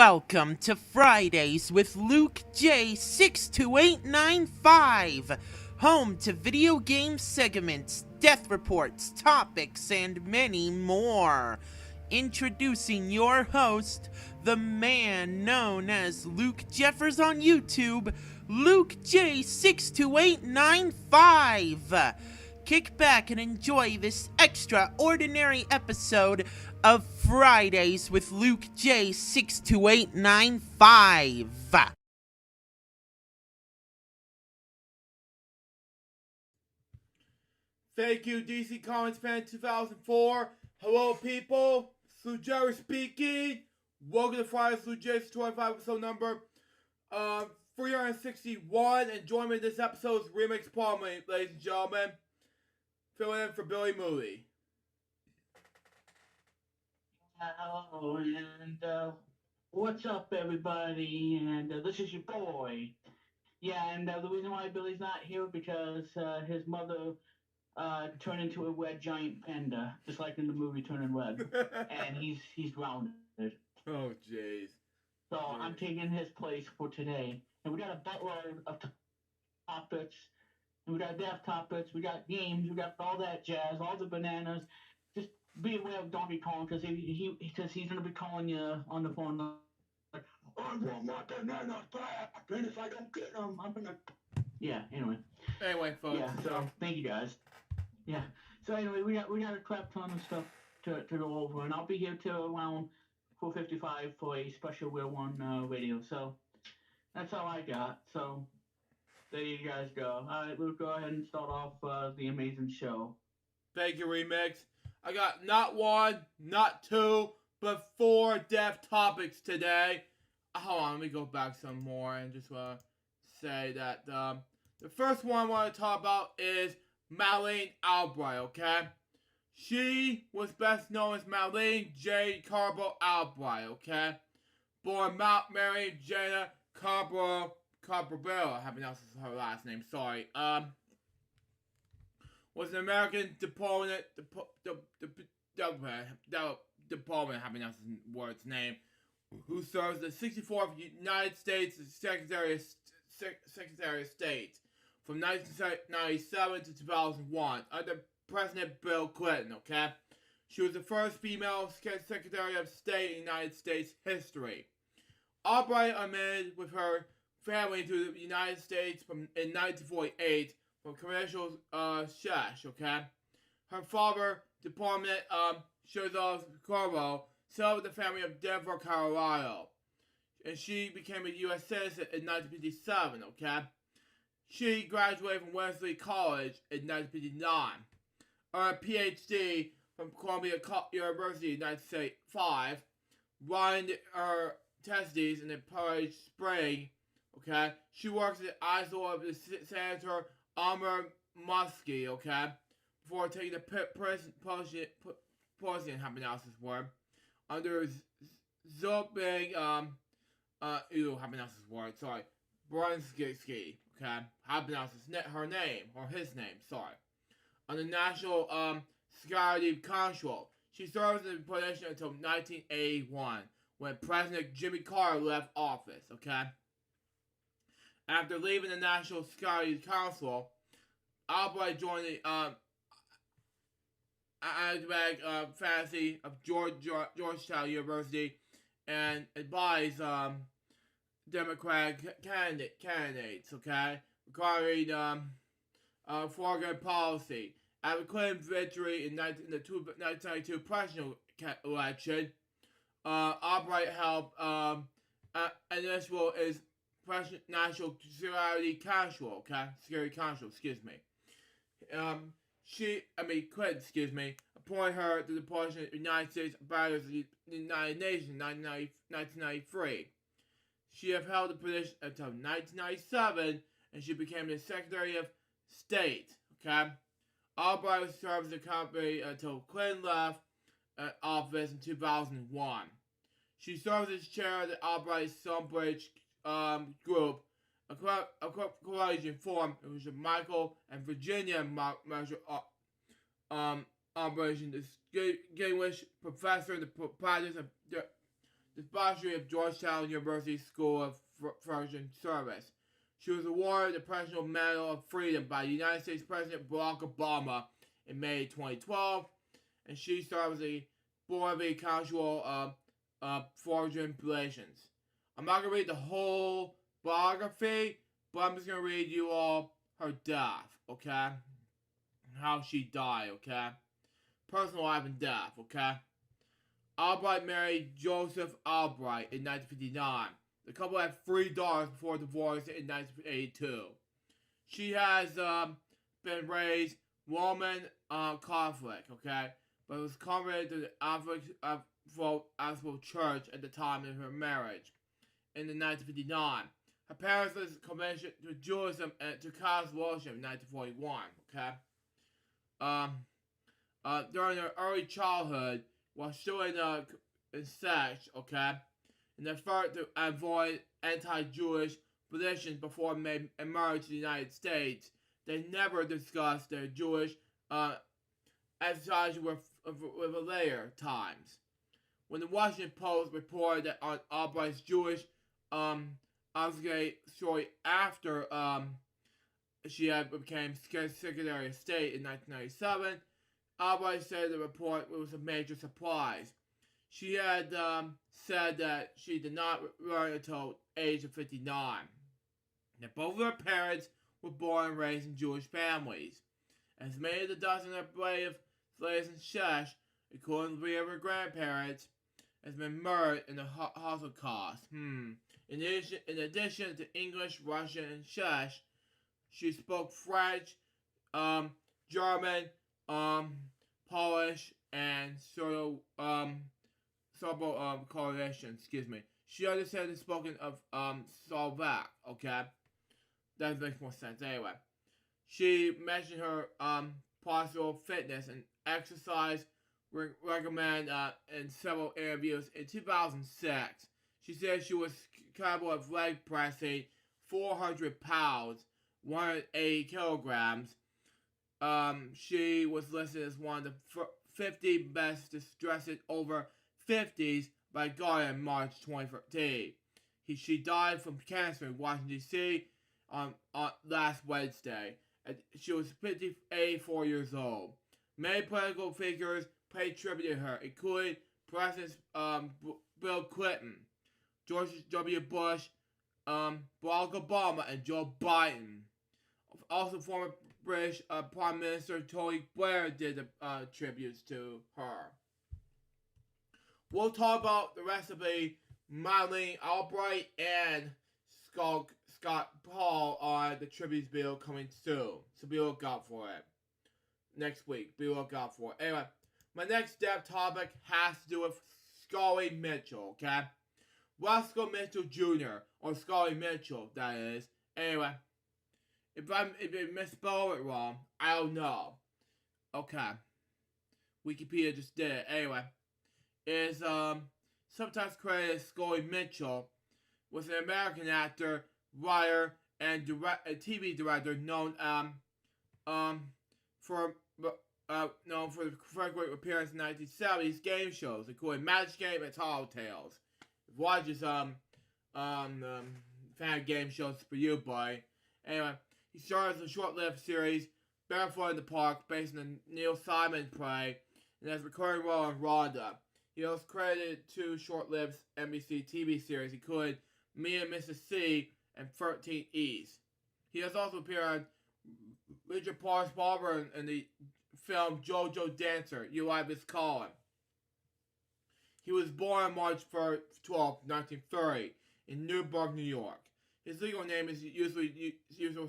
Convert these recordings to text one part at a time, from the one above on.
Welcome to Fridays with LukeJ62895, home to video game segments, death reports, topics, and many more. Introducing your host, the man known as Luke Jeffers on YouTube, LukeJ62895. Kick back and enjoy this extraordinary episode of Fridays with Luke J62895. Thank you, DC Comics Fan 2004. Hello, people. Luke Jerry speaking. Welcome to Fridays Luke J62895 episode number 361. And join me in this episode's Remix Parliament, ladies and gentlemen. Filling in for Billy Moody. Hello, and what's up, everybody? And this is your boy. Yeah, and the reason why Billy's not here because his mother turned into a red giant panda, just like in the movie Turning Red, and he's drowned. Oh, jeez. So I'm taking his place for today, and we got a buttload of topics. And we got death topics, we got games, we got all that jazz, all the bananas. Just be aware of Donkey Kong because he's gonna be calling you on the phone like, I want my bananas back, and if I don't get them, I'm gonna. Yeah. Anyway, folks. Yeah. So thank you guys. Yeah. So anyway, we got a crap ton of stuff to go over, and I'll be here till around 4:55 for a special Real One radio. So that's all I got. So. There you guys go. All right, Luke, go ahead and start off the amazing show. Thank you, Remix. I got not one, not two, but 4 death topics today. Hold on, let me go back some more and just say that the first one I want to talk about is Marlene Albright, okay? She was best known as Marlene J. Carbo Albright, okay? Born Mary Jana Carbo Cabrera, I haven't announced her last name, sorry. Was an American department, department, I haven't announced the word's name, who serves the 64th United States Secretary of State from 1997 to 2001 under President Bill Clinton, okay? She was the first female Secretary of State in United States history. Albright admitted with her family to the United States in 1948 from commercial shash, okay? Her father, Department Joseph Carbo, settled with the family of Denver, Colorado. And she became a U.S. citizen in 1957, okay? She graduated from Wellesley College in 1959. Earned a Ph.D. from Columbia University in 1975. Run her testes in the Polish Spring. Okay, she works at the ISO of the Senator Amber Muskie, okay, before taking the prison, haven't announced this word, under Zobing, haven't announced this word, sorry, Brunsky, okay, haven't announced her name, or his name, sorry, on the National, Security Council. She served in the position until 1981, when President Jimmy Carter left office, okay. After leaving the National Security Council, Albright joined the academic faculty of Georgetown University and advised Democratic candidates, okay, regarding foreign policy. After Clinton's victory in the 1992 presidential election, Albright helped initial is National Security Council, okay? Security Council, excuse me. Clinton, appointed her to the position of the United States Ambassador to the United Nations in 1993. She have held the position until 1997, and she became the Secretary of State, okay? Albright served as a company until Clinton left office in 2001. She serves as chair of the Albright Sunbridge group, a coalition formed in which Michael and Virginia measure operation distinguished professor in the practice of dispensary of Georgetown University School of Foreign Service. She was awarded the Presidential Medal of Freedom by United States President Barack Obama in May 2012, and she served as a board of a Council of Foreign Relations. I'm not going to read the whole biography, but I'm just going to read you all her death, okay? How she died, okay? Personal life and death, okay? Albright married Joseph Albright in 1959. The couple had 3 daughters before divorce in 1982. She has been raised Roman Catholic, okay? But was converted to the Evangelical Church at the time of her marriage in 1959. Her parents was converted to Judaism and to Catholicism in 1941, okay? During her early childhood, while still in sex, okay, in an effort to avoid anti-Jewish positions before they emerged to the United States, they never discussed their Jewish exercise with later times. When the Washington Post reported that on Albright's Jewish story after she had became Secretary of State in 1997, Albright said the report was a major surprise. She had said that she did not learn until the age of 59. That both of her parents were born and raised in Jewish families. As many as a dozen of brave slaves in Shesh, including 3 of her grandparents, has been murdered in the Holocaust. In addition to English, Russian, and Czech, she spoke French, German, Polish, and Serbo coalition. Excuse me. She understood the spoken of Slovak. Okay, that makes more sense. Anyway, she mentioned her possible fitness and exercise recommend in several interviews. In 2006, she said she was capable of leg pressing 400 pounds, 180 kilograms. She was listed as one of the 50 best distressed over 50s by Guardian in March 2013. She died from cancer in Washington, D.C. on last Wednesday. She was 84 years old. Many political figures paid tribute to her, including Presidents Bill Clinton, George W. Bush, Barack Obama, and Joe Biden. Also, former British Prime Minister Tony Blair did tributes to her. We'll talk about the rest of the Madeleine Albright and Scott Paul on the tributes video coming soon. So be look out for it. Next week, be look out for it. Anyway, my next depth topic has to do with Scully Mitchell, okay? Roscoe Mitchell Jr., or Scully Mitchell, that is. Anyway, if I misspell it wrong, I don't know. Okay. Wikipedia just did it. Anyway, is sometimes credited as Scully Mitchell, was an American actor, writer, and TV director known for the frequent appearance in 1970s game shows, including Magic Game and Tall Tales. If you watch his fan game shows for you, boy. Anyway, he stars in a short-lived series, Barefoot in the Park, based on the Neil Simon play, and has a recurring role in Rhonda. He was credited 2 short-lived NBC TV series, including Me and Mrs. C and 13 East. He has also appeared on Richard Paul's Barber in the film JoJo Dancer, You Live Is Calling. He was born on March 12, 1930, in Newburgh, New York. His legal name is usually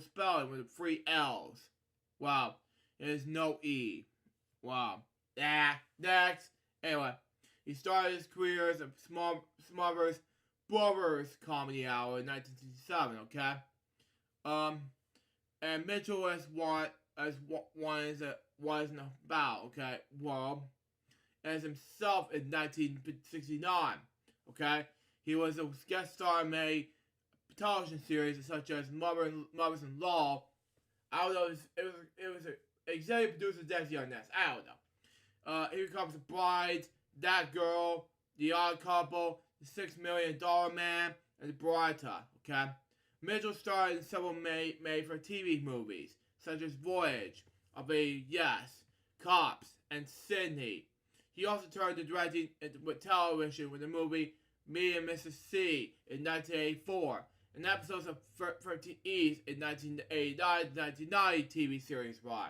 spelled with 3 L's. Wow. There's no E. Wow. Next. Anyway, he started his career as a Smothers Brothers comedy hour in 1967, okay? And Mitchell was wasn't about, okay? Well, as himself in 1969, okay? He was a guest star in many television series such as Mothers-in-Law. I don't know, it was an executive producer Desi on this. I don't know. Here comes The Brides, That Girl, The Odd Couple, The $6 Million Man, and The Barata, okay? Mitchell starred in several made-for-TV movies, such as Voyage, of a Yes, Cops, and Sydney. He also turned to directing with television with the movie Me and Mrs. C in 1984, and episodes of 13 East in 1989-1990 TV series run.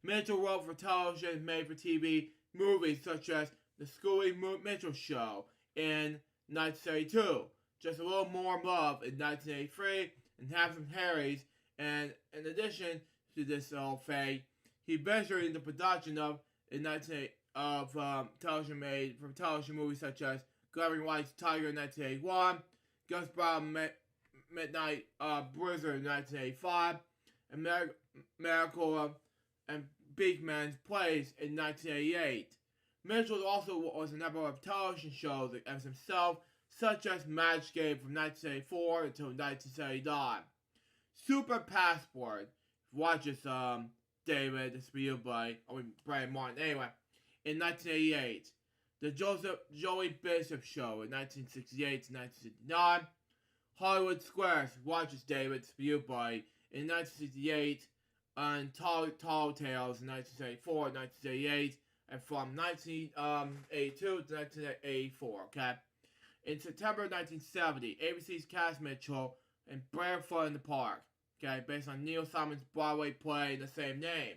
Mitchell wrote for television made-for-TV movies such as The Schoolie Mitchell Show in 1972, Just a Little More Love in 1983, and Have Some Harry's, and in addition to this fame, he ventured into production of television made from television movies such as Glaring White's Tiger in 1981, Gus Brown Midnight Blizzard in 1985, and Miracle and Big Man's Place in 1988. Mitchell also was a number of television shows as himself, such as Match Game from 1984 until 1979. Super Passport, watch this, David, this video by Brian Martin. Anyway, in 1988, The Joey Bishop Show in 1968 to 1969. Hollywood Squares, watch this, David, this video by in 1968, and Tall Tales in 1974 and 1988, and from 1982 to 1984, okay? In September 1970, ABC's cast Mitchell in Barefoot in the Park, okay, based on Neil Simon's Broadway play in the same name.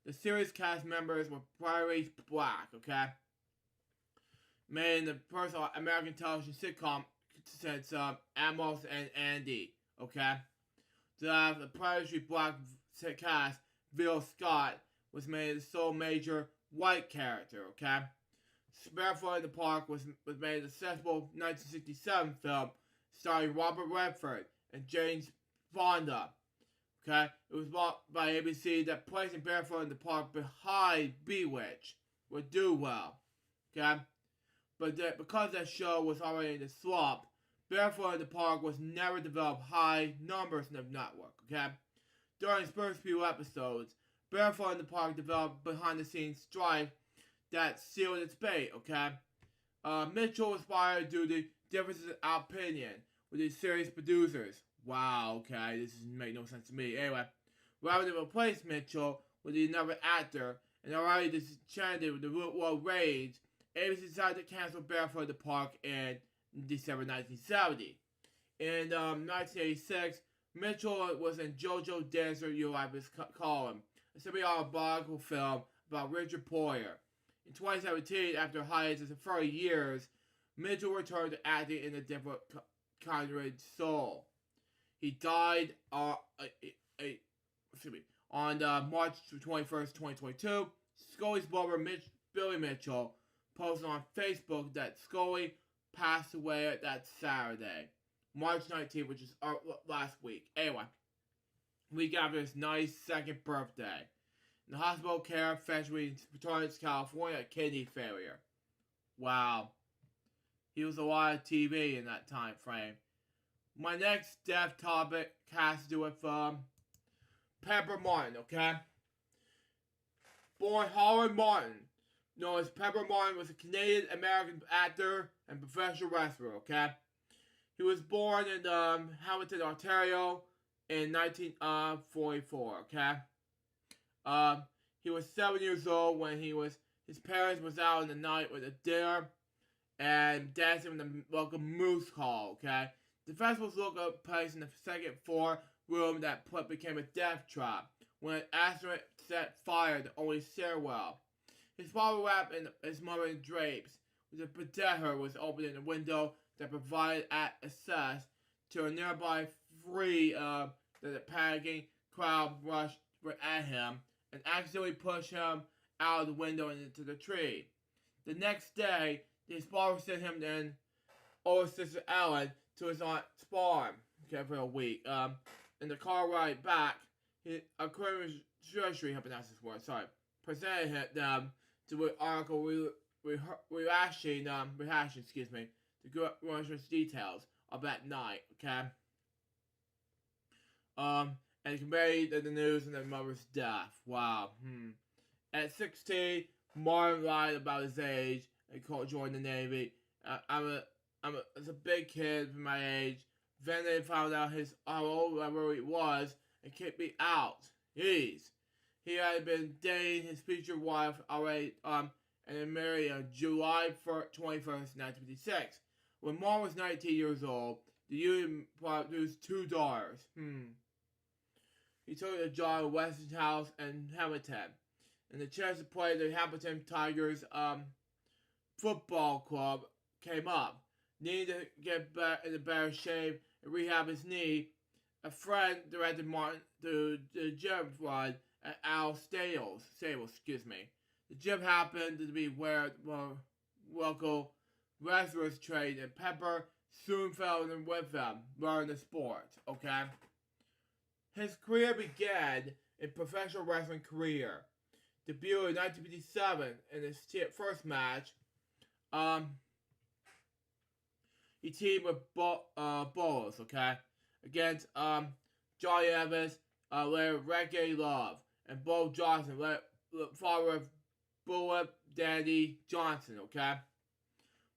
The series cast members were primarily black, okay? Made in the first American television sitcom since Amos and Andy, okay? The primarily black cast, Bill Scott, was made the sole major white character, okay? Barefoot in the Park was made an accessible 1967 film starring Robert Redford and James Fonda, okay? It was bought by ABC that placing Barefoot in the Park behind Bewitched would do well, okay? But because that show was already in the slump, Barefoot in the Park was never developed high numbers in the network, okay? During its first few episodes, Barefoot in the Park developed behind-the-scenes strife that sealed its fate, okay? Mitchell was fired due to differences in opinion with the series producers. Wow, okay, this doesn't make no sense to me. Anyway, rather than replace Mitchell with another actor, and already disenchanted with the world rage, ABC decided to cancel Barefoot in the Park in December 1970. In 1986, Mitchell was in JoJo Dancer Your Life is Calling, a semi-autobiographical film about Richard Poyer. In 2017, after hiatus of 30 years, Mitchell returned to acting in a different kindred soul. He died on March 21st, 2022. Scully's brother, Billy Mitchell, posted on Facebook that Scully passed away that Saturday, March 19th, which is last week. Anyway, week after his 92nd birthday. In the hospital care, eventually in Torrance, California, kidney failure. Wow. He was a lot of TV in that time frame. My next death topic has to do with Pepper Martin, okay? Born Howard Martin, known as Pepper Martin, was a Canadian-American actor and professional wrestler, okay? He was born in Hamilton, Ontario in 1944, okay? He was 7 years old when his parents was out in the night with a dinner and dancing in the local Moose Hall, okay? The festival took place in the second floor room that became a death trap when an asteroid set fire to only stairwell. His father wrapped his mother in drapes. The protector was opened in a window that provided access to a nearby free that the panicking crowd rushed at him and accidentally pushed him out of the window and into the tree. The next day, his father sent him and older sister Ellen to his aunt's farm, okay, for a week. In the car ride back, a criminal treasury, presented them to an article rehashing, the grocer's details of that night, okay? And conveyed the news of their mother's death. Wow. At 16, Martin lied about his age and joined the Navy As a big kid my age. Then they found out how old he was and kicked me out. Jeez. He had been dating his future wife already, and they married on July 21st, 1956. When Mom was 19 years old, the union produced 2 daughters. He took a job at Westinghouse and Hamilton, and the chance to play the Hamilton Tigers football club came up. Needing to get back in a better shape and rehab his knee, a friend directed Martin to the gym run at Al Stables. The gym happened to be where local wrestlers trained, and Pepper soon fell in with them, learning the sport. Okay. His career began in professional wrestling career. Debuted in 1957 in his first match. He teamed with Bowles, okay, against Johnny Evans, later Reggae Love, and Bo Johnson, father of Bullet Dandy Johnson, okay.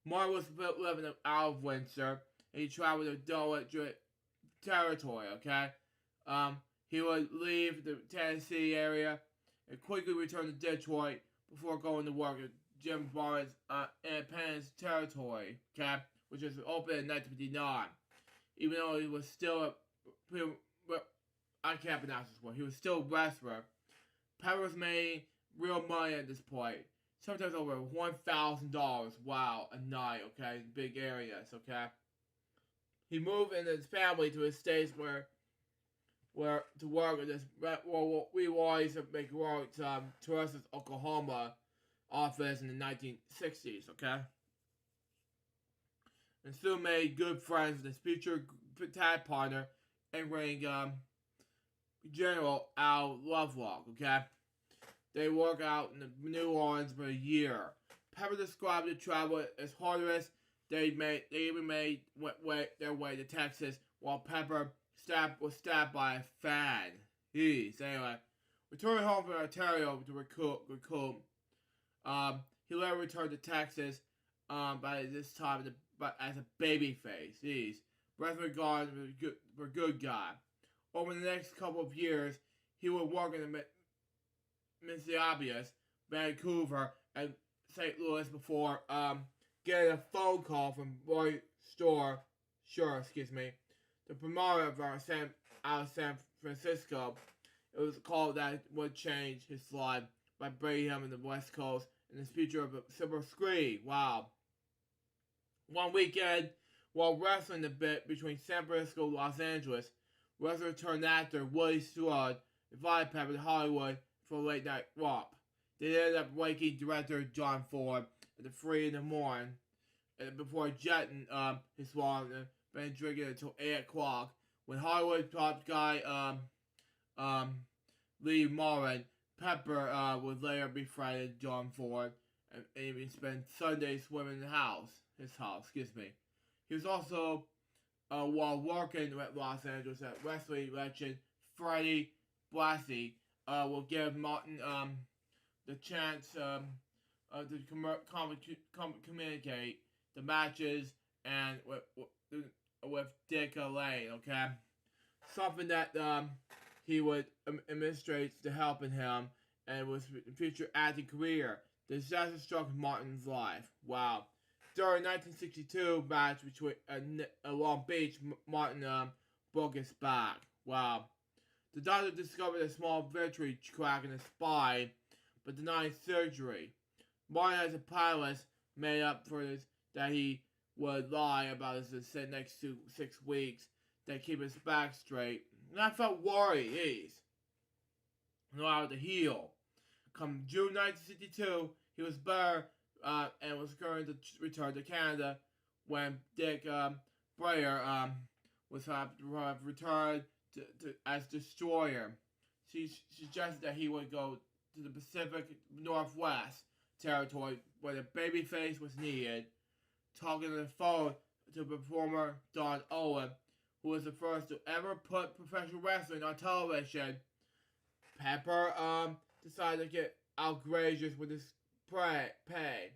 Martin was living out of Windsor, and he traveled to Delaware territory, okay. He would leave the Tennessee area and quickly return to Detroit before going to work at Jim Barnes' Independence Territory, okay, which was opened in 1959. Even though he was still I can't pronounce this word. He was still a wrestler. Pepper's made real money at this point. Sometimes over $1,000, wow, a night, okay, in big areas, okay. He moved in his family to his states where to work at this we always make work Tulsa, Oklahoma office in the 1960s, okay. And soon made good friends with his future tag partner and ring General Al Lovelock, okay. They work out in New Orleans for a year. Pepper described the travel as hazardous. They even made their way to Texas while Pepper was stabbed by a fan. Jeez. Anyway, returning home from Ontario to recoup. He later returned to Texas. By this time, as a babyface. Jeez. Wrestling regarded for a good guy. Over the next couple of years, he would work in the Minneapolis, Vancouver, and St. Louis before getting a phone call from Roy Shore, the promoter of out of San Francisco. It was a call that would change his life by bringing him in the West Coast and his future of a silver screen. Wow. One weekend, while wrestling a bit between San Francisco and Los Angeles, wrestler turned actor Woody Strode invited Pepper to Hollywood for a late night romp. They ended up waking director John Ford at 3 in the morning before jetting his swan and been drinking until 8 o'clock. When Hollywood top guy Lee Morin, Pepper would later befriend John Ford and even spend Sundays swimming in his house. He was also while working at Los Angeles at wrestling legend Freddie Blassie will give Martin the chance to communicate the matches and with Dick Lane, okay? Something that he would administrate to helping him and was future acting career. The disaster struck Martin's life. Wow. During 1962 match between Long Beach, Martin broke his back. Wow. The doctor discovered a small ventral crack in his spine, but denied surgery. Martin has a pilot made up for this that he would lie about his next 6 weeks to keep his back straight. And I felt worried. Jeez. Know how to heal. Come June 1962, he was better and was going to return to Canada when Dick Breyer was returned to as destroyer. She suggested that he would go to the Pacific Northwest territory where the babyface was needed. Talking on the phone to performer Don Owen, who was the first to ever put professional wrestling on television. Pepper decided to get outrageous with his pay.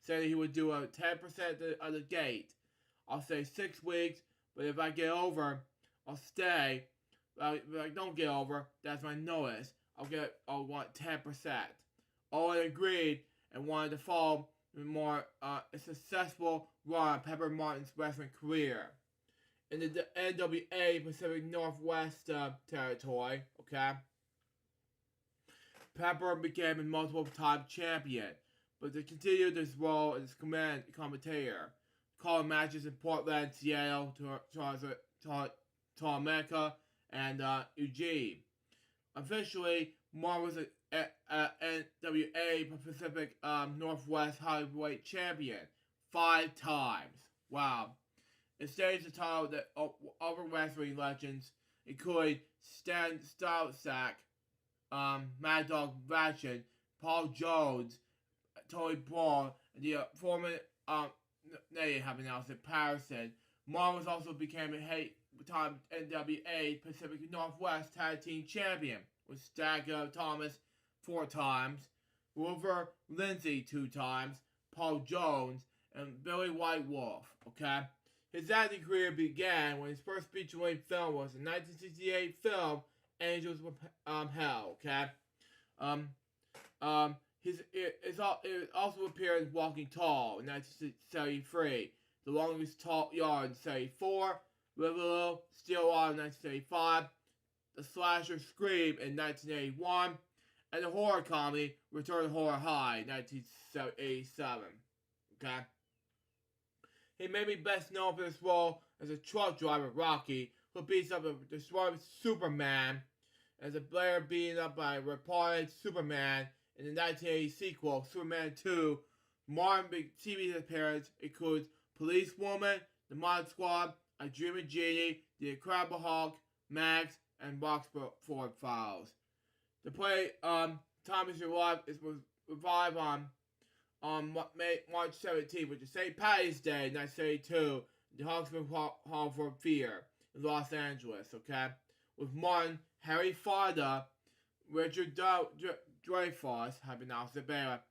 said he would do a 10% of the gate. I'll say 6 weeks, but if I get over, I'll stay. If I don't get over, that's my notice. I'll want 10%. Owen agreed and wanted to follow more a successful run on Pepper Martin's wrestling career. In the NWA Pacific Northwest territory, okay, Pepper became a multiple-time champion, but to continue this role as commentator, calling matches in Portland, Seattle, America, and Eugene. Officially, Martin was a NWA Pacific Northwest Heavyweight Champion 5 times. Wow. It stays the title that other wrestling legends, including Stan Stolzak, Mad Dog Vachon, Paul Jones, Tony Braun, and the former they have announced it, Patterson. Martin also became a 8-time NWA Pacific Northwest Tag Team Champion with Stagger Thomas 4 times, Wilbur Lindsay 2 times, Paul Jones, and Billy White Wolf. Okay, his acting career began when his first feature-length film was the 1968 film Angels with Hell. Okay, it also appeared in Walking Tall in 1973, The Longest Yard in 1974, Riverville, Stillwater in 1975, the slasher Scream in 1981, and the horror comedy Return to Horror High in 1987. Okay? He may be best known for this role as a truck driver, Rocky, who beats up a destroyed Superman, as a player beaten up by a reported Superman in the 1980 sequel, Superman 2. Martin TV appearances includes Policewoman, The Mod Squad, A Dreaming Genie, The Incredible Hulk, Max, and Rockford Files. The play Time Is Your Life was revived on March 17th, which is St. Patty's Day, 1972, the Hawksman Hall for Fear in Los Angeles, okay? With Martin, Harry Fonda, Richard Dreyfuss, have been announced the bearer,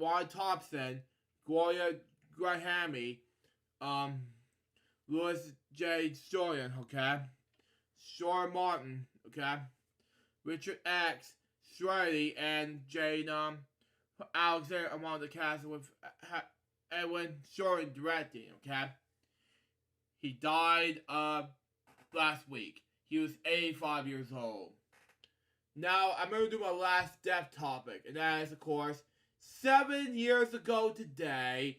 Ron Thompson, Gloria Grahami, Louis J. Storian, okay? Shore Martin, okay? Richard X. Strady and Jane Alexander among the cast with Edwin Shore directing, okay? He died last week. He was 85 years old. Now, I'm going to do my last death topic, and that is, of course, 7 years ago today,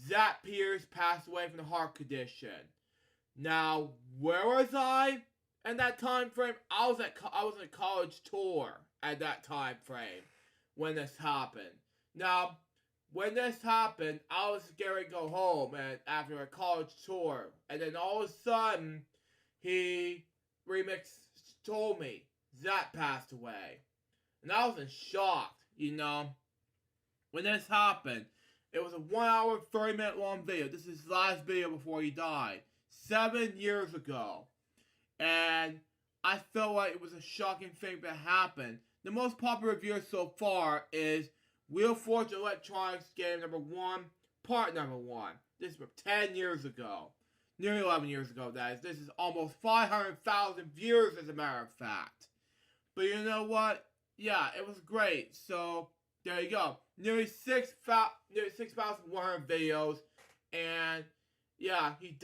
Zach Pierce passed away from a heart condition. Now, where was I in that time frame? I was on a college tour at that time frame when this happened. Now, when this happened, I was getting ready to go home and after a college tour, and then all of a sudden, told me Zach passed away, and I was in shock. You know, when this happened, it was a 1 hour 30-minute long video. This is his last video before he died 7 years ago, and I felt like it was a shocking thing that happened. The most popular review so far is Wheel of Fortune Electronics Game Number 1, Part Number 1. This was 10 years ago. Nearly 11 years ago, that is. This is almost 500,000 viewers, as a matter of fact. But you know what? Yeah, it was great. So, there you go. Nearly 6,100 videos. And, yeah, he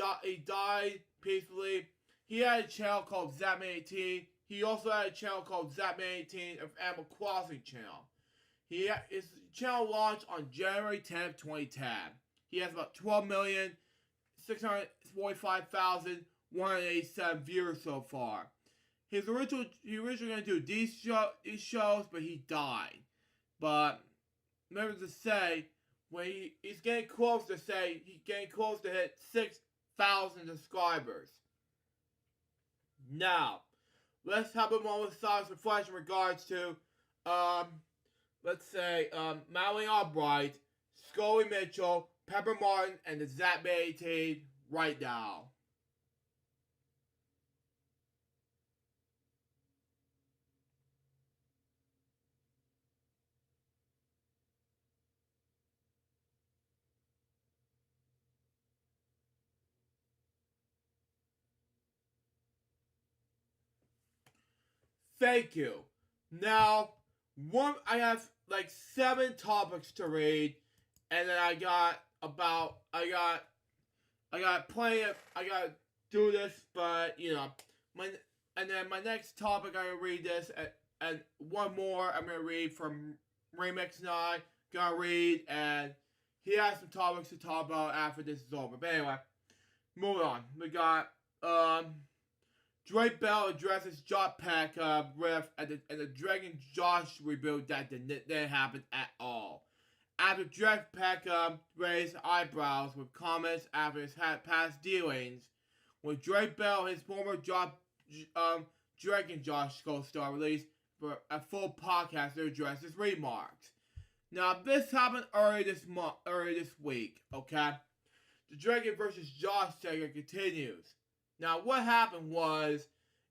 died peacefully. He had a channel called Zapman18. He also had a channel called Zapman18 of Animal Crossing channel. His channel launched on January 10th, 2010. He has about 12,645,187 viewers so far. He was originally going to do these shows, but he died. But remember to say, when he's getting close to hit 6,000 subscribers. Now, let's have a moment of silence reflection in regards to, let's say, Madeline Albright, Scully Mitchell, Pepper Martin, and the Zapman team right now. thank you. Now, I have like 7 topics to read, and then I got plenty of, I got to do this, but, you know, and then my next topic, I'm going to read this, and one more I'm going to read from Remix 9, going to read, and he has some topics to talk about after this is over. But anyway, moving on. We got, Drake Bell addresses Jetpack riff and the Drake and Josh rebuild that didn't happen at all. After Jetpack raised eyebrows with comments after his past dealings with Drake Bell, his former Drake and Josh co-star released for a full podcast to address his remarks. Now this happened earlier this week, okay? The Drake versus Josh saga continues. Now, what happened was,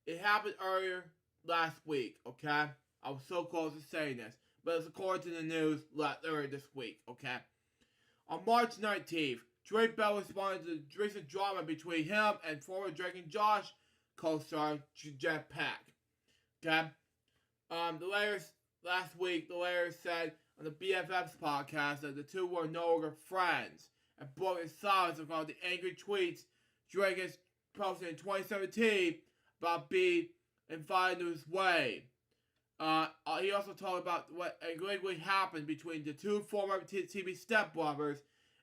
it happened earlier last week, okay? I was so close to saying this, but it's according to the news earlier this week, okay? On March 19th, Drake Bell responded to the recent drama between him and former Drake and Josh co-star Jetpack, okay? Last week, the latter said on the BFF's podcast that the two were no longer friends, and broke his silence about the angry tweets Drake has posted in 2017 about being invited to his wedding. He also talked about what allegedly happened between the two former TV stepbrothers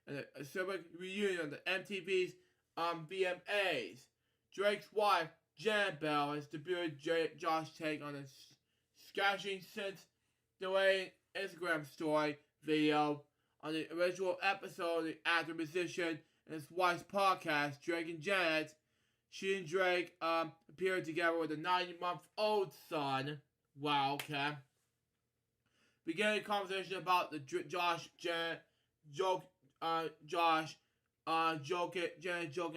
and a civic reunion on the MTV's VMAs. Drake's wife, Jan Bell, has debuted Josh's take on his sketching since delaying Instagram story video on the original episode of the actor, musician, and his wife's podcast, Drake and Janet. She and Drake appeared together with a 90-month-old son. Wow, okay. Began a conversation about the Janet joking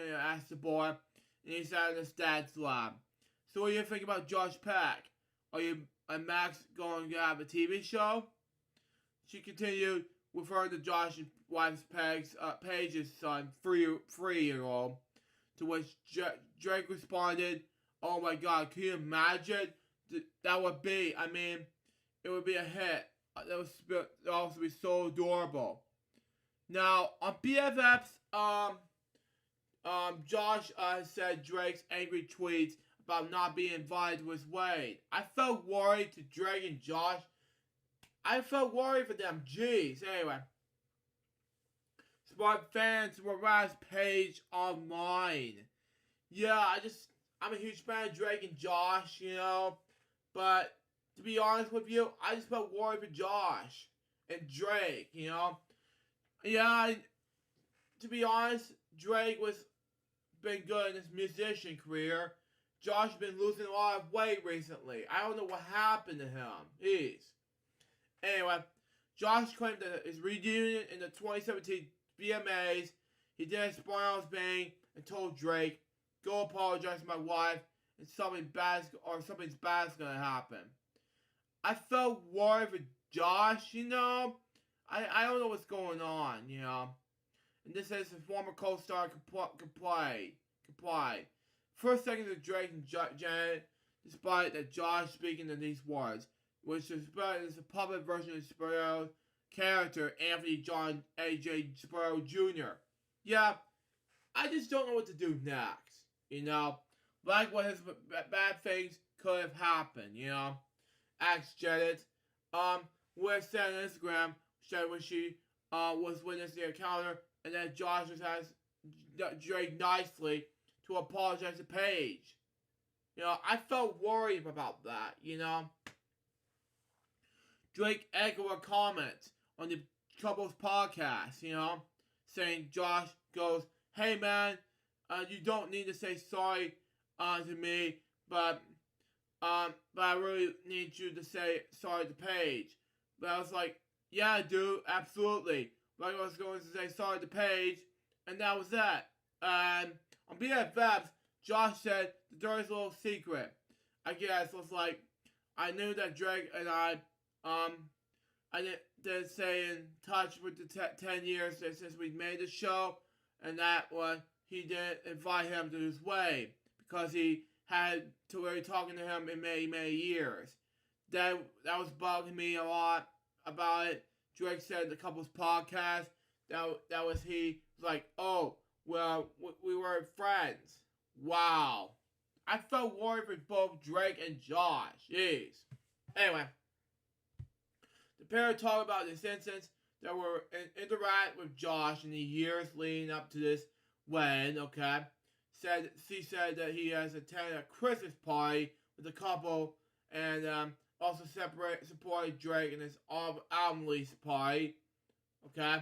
and asked the boy, and he sat in his dad's lap. So what do you think about Josh Pack? Are you and Max going to have a TV show? She continued, referring to Josh's wife's Paige's son, 3-year-old, to which Drake responded, "Oh my God, can you imagine? That would be, I mean, it would be a hit. That would also be so adorable." Now, on BFF's, Josh said Drake's angry tweets about not being invited to his wedding. I felt worried to Drake and Josh. I felt worried for them. Jeez. Anyway. Spark fans were Raz Page online. Yeah, I'm a huge fan of Drake and Josh, you know. But, to be honest with you, I just felt worried for Josh and Drake, you know. Yeah, to be honest, Drake been good in his musician career. Josh has been losing a lot of weight recently. I don't know what happened to him. Jeez. Anyway, Josh claimed that his reunion in the 2017 VMAs, he did a Sparrows bang and told Drake, "Go apologize to my wife, and something's bad's gonna happen." I felt worried for Josh, you know. I don't know what's going on, you know. And this is his former co-star complied. First seconds of Drake and Janet, despite that Josh speaking in these words, which is a puppet version of Sparrow's character, Anthony John A.J. Sparrow Jr. Yeah, I just don't know what to do next, you know. Like what his bad things could have happened, you know. Asked Janet, with said on Instagram, said when she was witnessing the encounter, and then Josh just asked Drake nicely to apologize to Paige. You know, I felt worried about that, you know. Drake echoed a comment on the couple's podcast, you know, saying Josh goes, "Hey man, you don't need to say sorry to me, but I really need you to say sorry to Paige." But I was like, "Yeah, dude, absolutely." But I was going to say sorry to Paige, and that was that. And on BFFs, Josh said the dirty little secret, I guess, was like, I knew that Drake and I didn't stay in touch with the 10 years since we made the show, and that was he didn't invite him to his wedding because he had to really talking to him in many years. That was bugging me a lot about it. Drake said in the couple's podcast that was he like, oh, well, we were friends. Wow. I felt worried for both Drake and Josh. Jeez. Anyway, the pair talk about this instance that were interact with Josh in the years leading up to this wedding, okay? She said that he has attended a Christmas party with the couple and also supported Drake in his album release party, okay?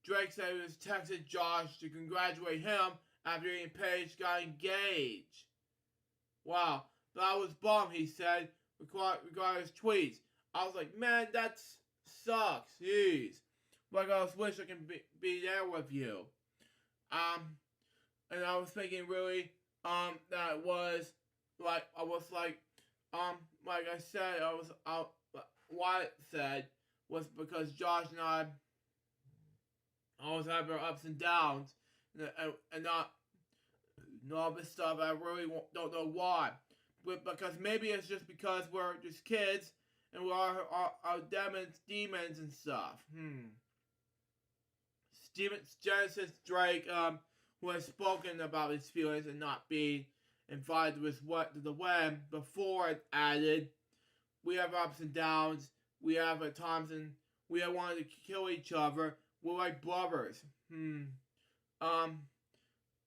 Drake said he was texting Josh to congratulate him after he and Paige got engaged. Wow, but I was bummed, he said, regarding his tweets. I was like, man, that sucks, jeez. Like, I just wish I can be there with you. And I was thinking really, that was, like I said, what I said was because Josh and I always have our ups and downs, and not all this stuff. I really don't know why, but because maybe it's just because we're just kids and we are our demons and stuff. Genesis Drake, who has spoken about his feelings and not being invited to the wedding before, it added, "We have ups and downs. We have at times and we have wanted to kill each other. We're like brothers."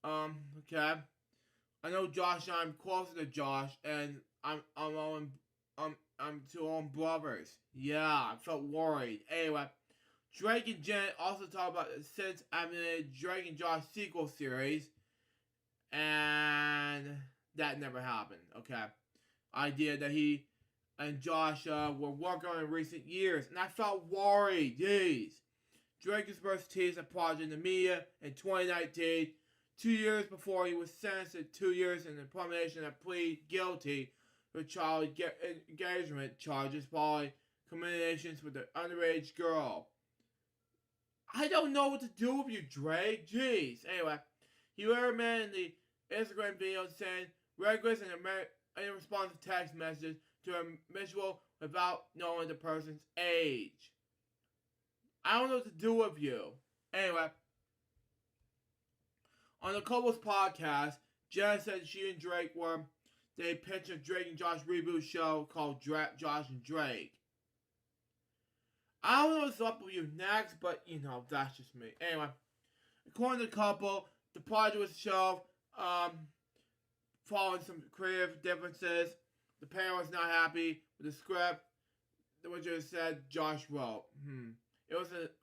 Okay. I know Josh and I'm closer to Josh, and I'm two own brothers. Yeah, I felt worried. Anyway, Drake and Jen also talk about the since animated Drake and Josh sequel series, and that never happened. Okay, idea that he and Josh were working on in recent years, and I felt worried. Jeez. Drake was first teased a project in the media in 2019, 2 years before he was sentenced to 2 years in the implementation of plead guilty for child engagement charges following communications with an underage girl. I don't know what to do with you, Drake. Jeez. Anyway, he wrote a man in the Instagram video saying regulars and in response to text messages to a visual without knowing the person's age. I don't know what to do with you. Anyway, on the couple's podcast, Jen said she and Drake they pitched a Drake and Josh reboot show called Josh and Drake. I don't know what's up with you next, but that's just me. Anyway, according to the couple, the project was shelved, following some creative differences. The pair was not happy with the script, which it said Josh wrote. It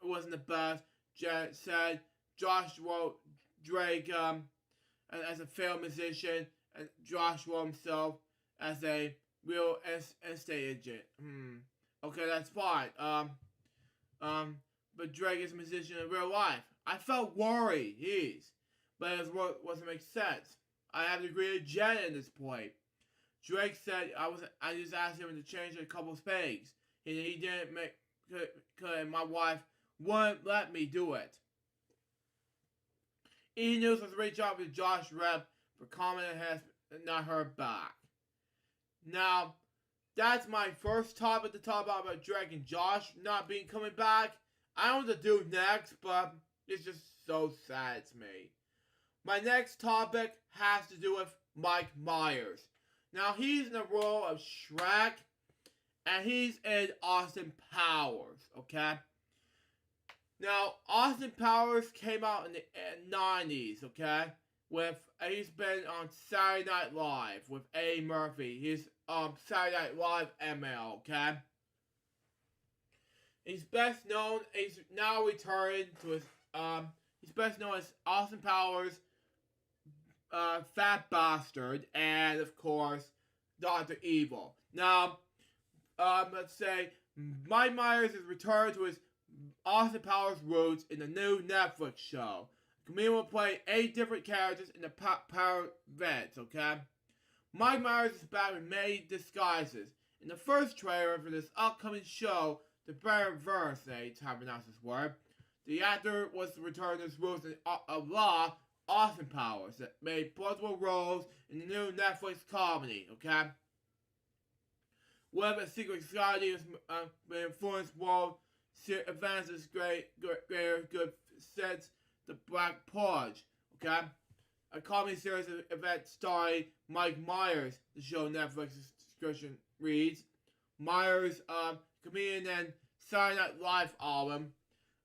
wasn't the best. Jen said Josh wrote Drake as a failed musician, and Josh wrote himself as a real estate agent. Okay, that's fine. But Drake is a musician in real life. I felt worried, but it wasn't make sense. I have to agree with Jen at this point. Drake said I just asked him to change a couple speaks, and he didn't because my wife wouldn't let me do it. E! News was reached out to Josh Rep for comment and has not heard back. Now, that's my first topic to talk about Drake and Josh not coming back. I don't know what to do next, but it's just so sad to me. My next topic has to do with Mike Myers. Now, he's in the role of Shrek, and he's in Austin Powers, okay? Now, Austin Powers came out in the 90s, okay? He's been on Saturday Night Live with Eddie Murphy. He's Saturday Night Live ML, okay? He's now returned to his he's best known as Austin Powers, Fat Bastard, and of course Dr. Evil. Now, let's say Mike Myers has returned to his Austin Powers roots in the new Netflix show. The comedian will play 8 different characters in the Power events, okay? Mike Myers is back with many disguises. In the first trailer for this upcoming show, The Better Verse, how to pronounce this word, the actor was to return to his roots of law Austin Powers that made multiple roles in the new Netflix comedy, okay? Web and Secret Society has been influenced world events as greater good since the Black Purge, okay? A comedy series event starring Mike Myers, the show Netflix's description reads. Myers, comedian and Saturday Night Live album,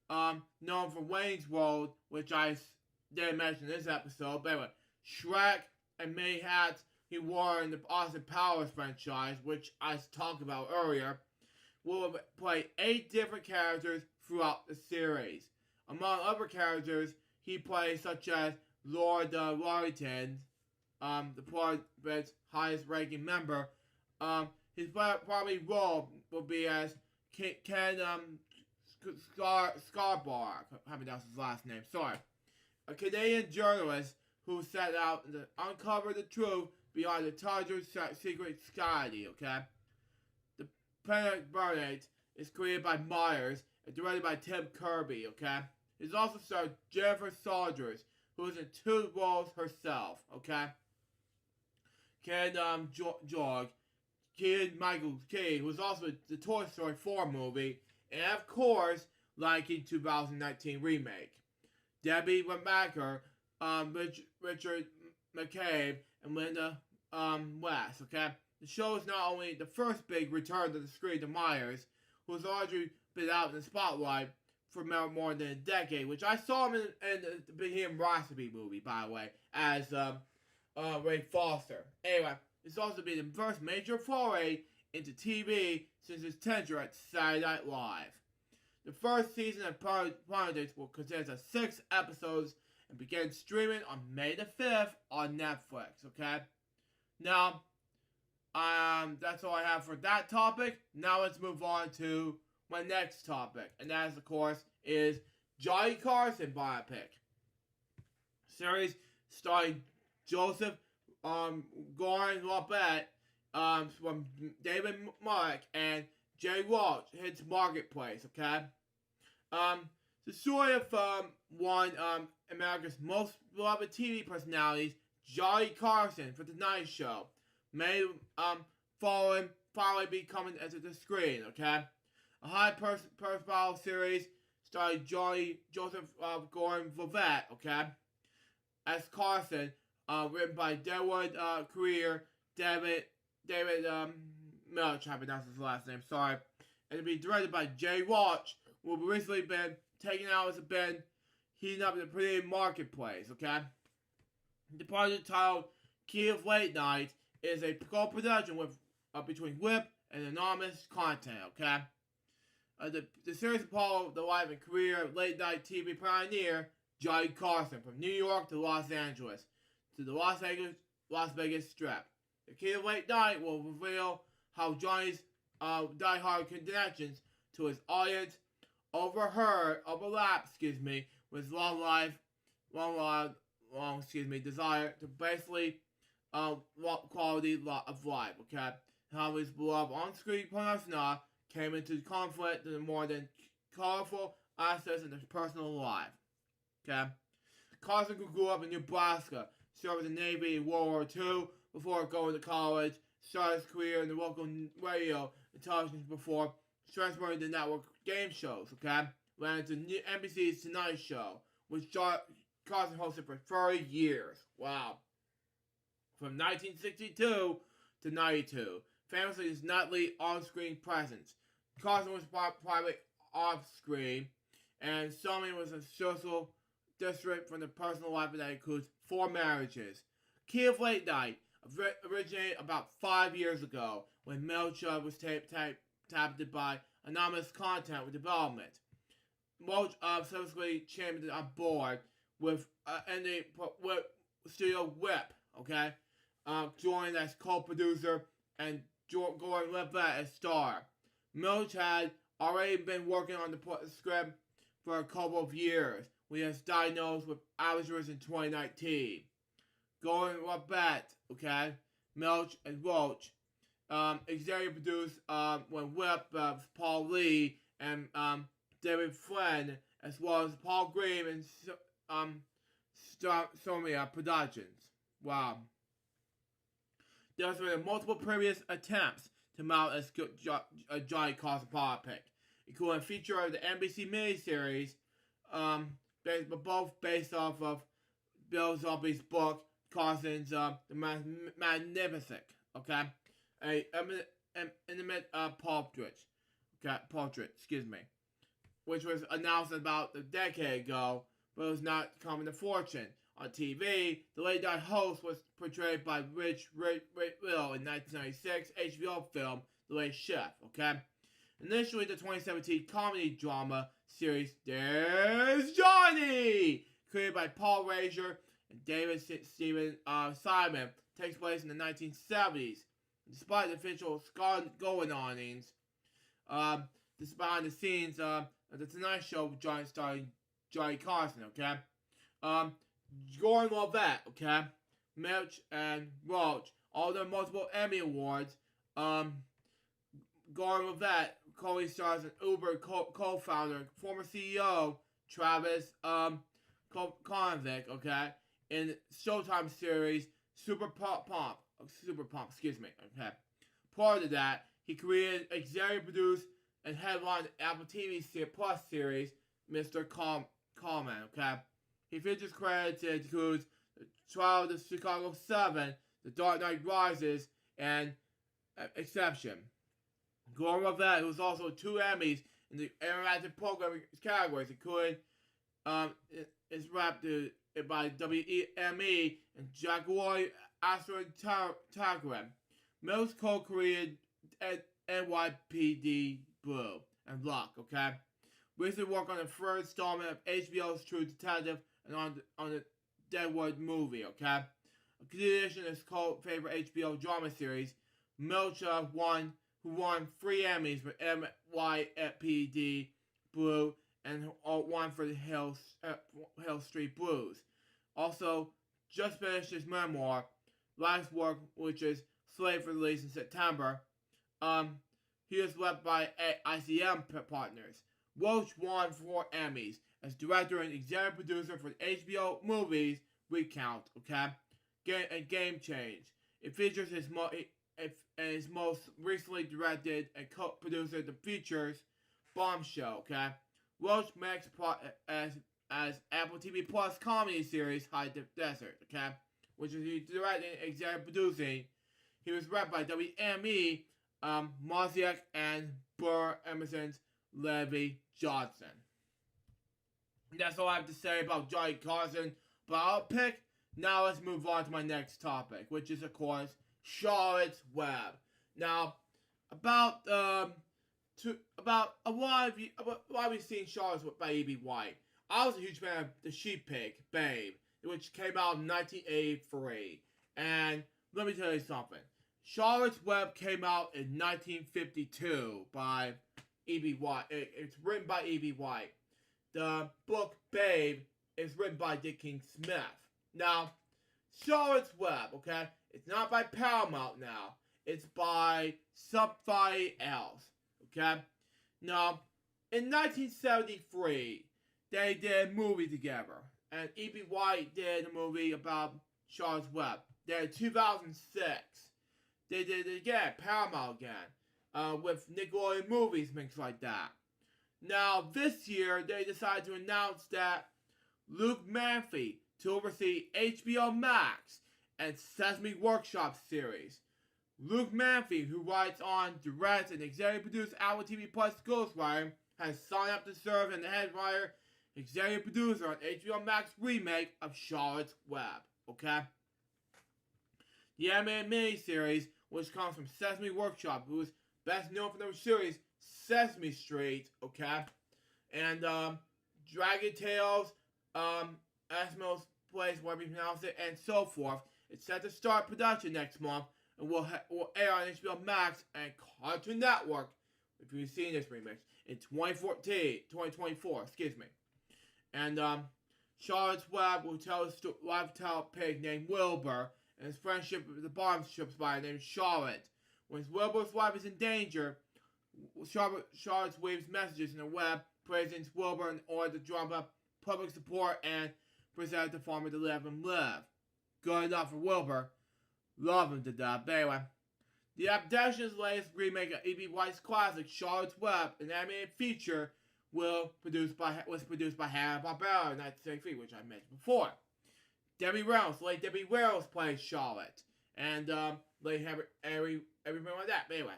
known for Wayne's World, which I didn't mention in this episode, but anyway, Shrek and many hats he wore in the Austin Powers franchise, which I talked about earlier, will play 8 different characters throughout the series. Among other characters he plays such as Lord Warrington, the Parliament's highest-ranking member. His primary role will be as Ken Scarborough. I haven't announced his last name. Sorry, a Canadian journalist who set out to uncover the truth behind the Target's secret society. Okay, the Planet Burnett is created by Myers and directed by Tim Kirby. Okay, it's also starred Jennifer Saunders, who is in 2 roles herself. Okay, Ken Jorg, Michael Key, who was also in the Toy Story 4 movie, and of course, Lion King 2019 remake. Debbie Wemacker, Richard McCabe, and Linda West. Okay, the show is not only the first big return to the screen to Myers, who has already been out in the spotlight for more than a decade, which I saw him in the Bohemian Rhapsody movie, by the way, as Ray Foster. Anyway, it's also been the first major foray into TV since his tenure at Saturday Night Live. The first season of Politics will consist of 6 episodes and begin streaming on May the 5th on Netflix, okay? Now, that's all I have for that topic. Now let's move on to my next topic, and that, of course, is Johnny Carson biopic. Series starring Joseph Gordon-Levitt from David Mark and Jay Walsh hits Marketplace, okay? The story of one America's most beloved TV personalities, Johnny Carson, for The Tonight Show, may finally be coming to the screen, okay? A high-profile series starring Joseph Gordon-Levitt, okay, as Carson, written by Deadwood career David Milch, I haven't announced his last name, sorry, and to be directed by Jay Walsh, who have recently been taken out as a been heating up in the pretty Marketplace, okay? The project titled Key of Late Night is a co-production with between Whip and Anonymous Content, okay? The series follows the life and career of late-night TV pioneer Johnny Carson from New York to Los Angeles to the Las Vegas Strip. The Key of Late Night will reveal how Johnny's die-hard connections to his audience overlap with long desire to basically quality of life, okay? How his beloved on-screen persona came into conflict with the more than colorful aspects in his personal life, okay? Carson grew up in Nebraska, served in the Navy in World War II before going to college, started his career in the local radio and television before transferring to network game shows, okay? Landed to NBC's Tonight Show, which Carson hosted for 30 years. Wow. From 1962 to 92. Famously, his nightly on-screen presence. Carson was private off-screen, and Summon was a social district from the personal life that includes 4 marriages. Key of Late Night originated about 5 years ago when Milch was tapped by Anonymous Content with development. Milch subsequently came on board with Studio Whip, okay? Joined as co-producer and Gordon-Levitt as star. Milch had already been working on the script for a couple of years when he was diagnosed with Alzheimer's in 2019. Gordon-Levitt, okay, Milch and Roach, executive produced when Whip, Paul Lee and David Flynn, as well as Paul Green and Somia Productions. Wow. There has been multiple previous attempts to mount a Johnny Carson biopic, including a feature of the NBC miniseries, both based off of Bill Zomby's book, Carson's The Magnificent, okay? An intimate portrait, which was announced about a decade ago, but it was not coming to fortune. On TV, the late-night host was portrayed by Rich Will in 1996 HBO film The Late Chef, okay? Initially, the 2017 comedy drama series There's Johnny, created by Paul Rager and David Steven Simon, takes place in the 1970s. Despite the official going-onings, this behind the scenes of the Tonight Show with starring Johnny Carson, okay? Gordon Levitt, okay? Milch and Roach, all their multiple Emmy Awards. Gordon Levitt co-stars an Uber co-founder, former CEO, Travis Konvic, okay? In Showtime series Super Pump, okay? Prior to that, he created, executive produced, and headlined the Apple TV Plus series, Mr. Coleman, okay? He features credits that includes The Trial of the Chicago 7, The Dark Knight Rises, and Exception. Gordon Levitt, who was also 2 Emmys in the interactive programming categories, including is wrapped by WME and Jaguar Astro Tagram. Mills co-created NYPD Blue and Luck, okay? Recently worked on the first installment of HBO's True Detective and on the Deadwood movie, okay? In addition to his favorite HBO drama series, Milch who won 3 Emmys for NYPD Blue and one for the Hill Street Blues. Also, just finished his memoir, Life's Work, which is slated for release in September. He is led by ICM partners. Roach won 4 Emmys as director and executive producer for the HBO movies Recount, okay? Game Change. It features his most recently directed and co-produced the features Bombshell, okay? Roach makes part as Apple TV Plus comedy series High Desert, okay? Which is he directing and executive producing. He was read by WME, Mosiak, and Burr Emerson's Levy Johnson. That's all I have to say about Johnny Carson biopic. Now let's move on to my next topic, which is, of course, Charlotte's Web. Now, about a lot of you seen Charlotte's Web by E.B. White. I was a huge fan of The Sheep Pig, Babe, which came out in 1983. And let me tell you something. Charlotte's Web came out in 1952 by E.B. White. It's written by E.B. White. The book Babe is written by Dick King Smith. Now, Charlotte's Web, okay? It's not by Paramount now. It's by somebody else, okay? Now, in 1973, they did a movie together. And E.B. White did a movie about Charlotte's Web. Then in 2006, they did it again, Paramount again, with Nickelodeon movies, things like that. Now, this year, they decided to announce that Luke Manfey to oversee HBO Max and Sesame Workshop series. Luke Manfey, who writes on, directs, and executive produces Apple TV Plus Ghostwire, has signed up to serve as the head writer, executive producer on HBO Max remake of Charlotte's Web, okay? The animated miniseries, which comes from Sesame Workshop, who is best known for their series Sesame Street, okay? And Dragon Tales, Eskimo's Place, whatever you pronounce it, and so forth. It's set to start production next month and will air on HBO Max and Cartoon Network, if you've seen this remix, in 2024, excuse me. And Charlotte's Web will tell a lifestyle pig named Wilbur and his friendship with the barbershop spider named Charlotte. When Wilbur's life is in danger, Charlotte weaves messages in the web praising Wilbur in order to drum up public support and presented the farmer to let him live. Good enough for Wilbur. Love him to death. But anyway, the adaptation of the latest remake of E.B. White's classic Charlotte's Web, an animated feature, was produced by Hanna-Barbera in 1963, which I mentioned before. Late Debbie Reynolds plays Charlotte, and late everything like that. But anyway,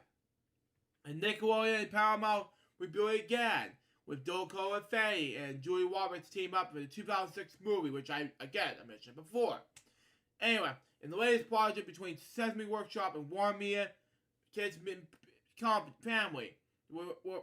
and Nickelodeon and Paramount rebuilt it again with Dulco and Fanny and Julie Roberts team up for the 2006 movie, which I mentioned before. Anyway, in the latest project between Sesame Workshop and Warner Media Kids Family,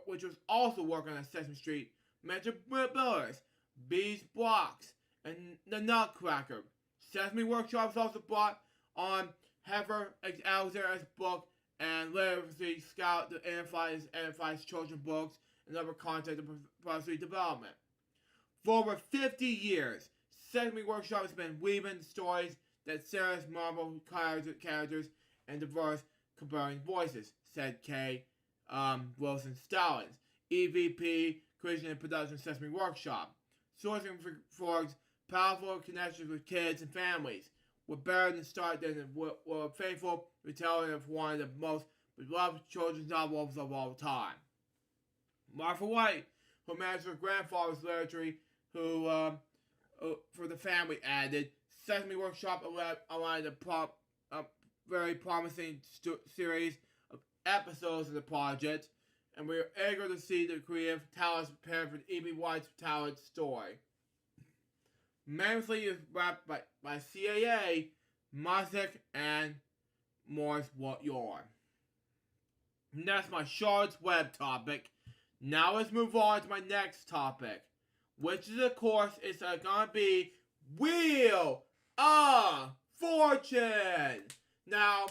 which was also working on Sesame Street, mentioned Builders, Bees Blocks, and The Nutcracker. Sesame Workshop also brought on Heather Alexander's book and Literacy Scout that identifies children's books and other content and policy development. For over 50 years, Sesame Workshop has been weaving stories that serious Marvel characters and diverse, compelling voices, said Kay Wilson Stallings, EVP, Creation and Production Sesame Workshop. Sourcing for powerful connections with kids and families were better than start than a faithful retelling of one of the most beloved children's novels of all time. Martha White, who managed her grandfather's literature, who for the family, added, Sesame Workshop aligned a very promising series of episodes of the project, and we are eager to see the creative talents prepared for E.B. White's talent story. Manfully is wrapped by CAA, Music, and Morris Yarn. And that's my Charlotte's Web topic. Now let's move on to my next topic, which is, of course, it's gonna be Wheel of Fortune. Now,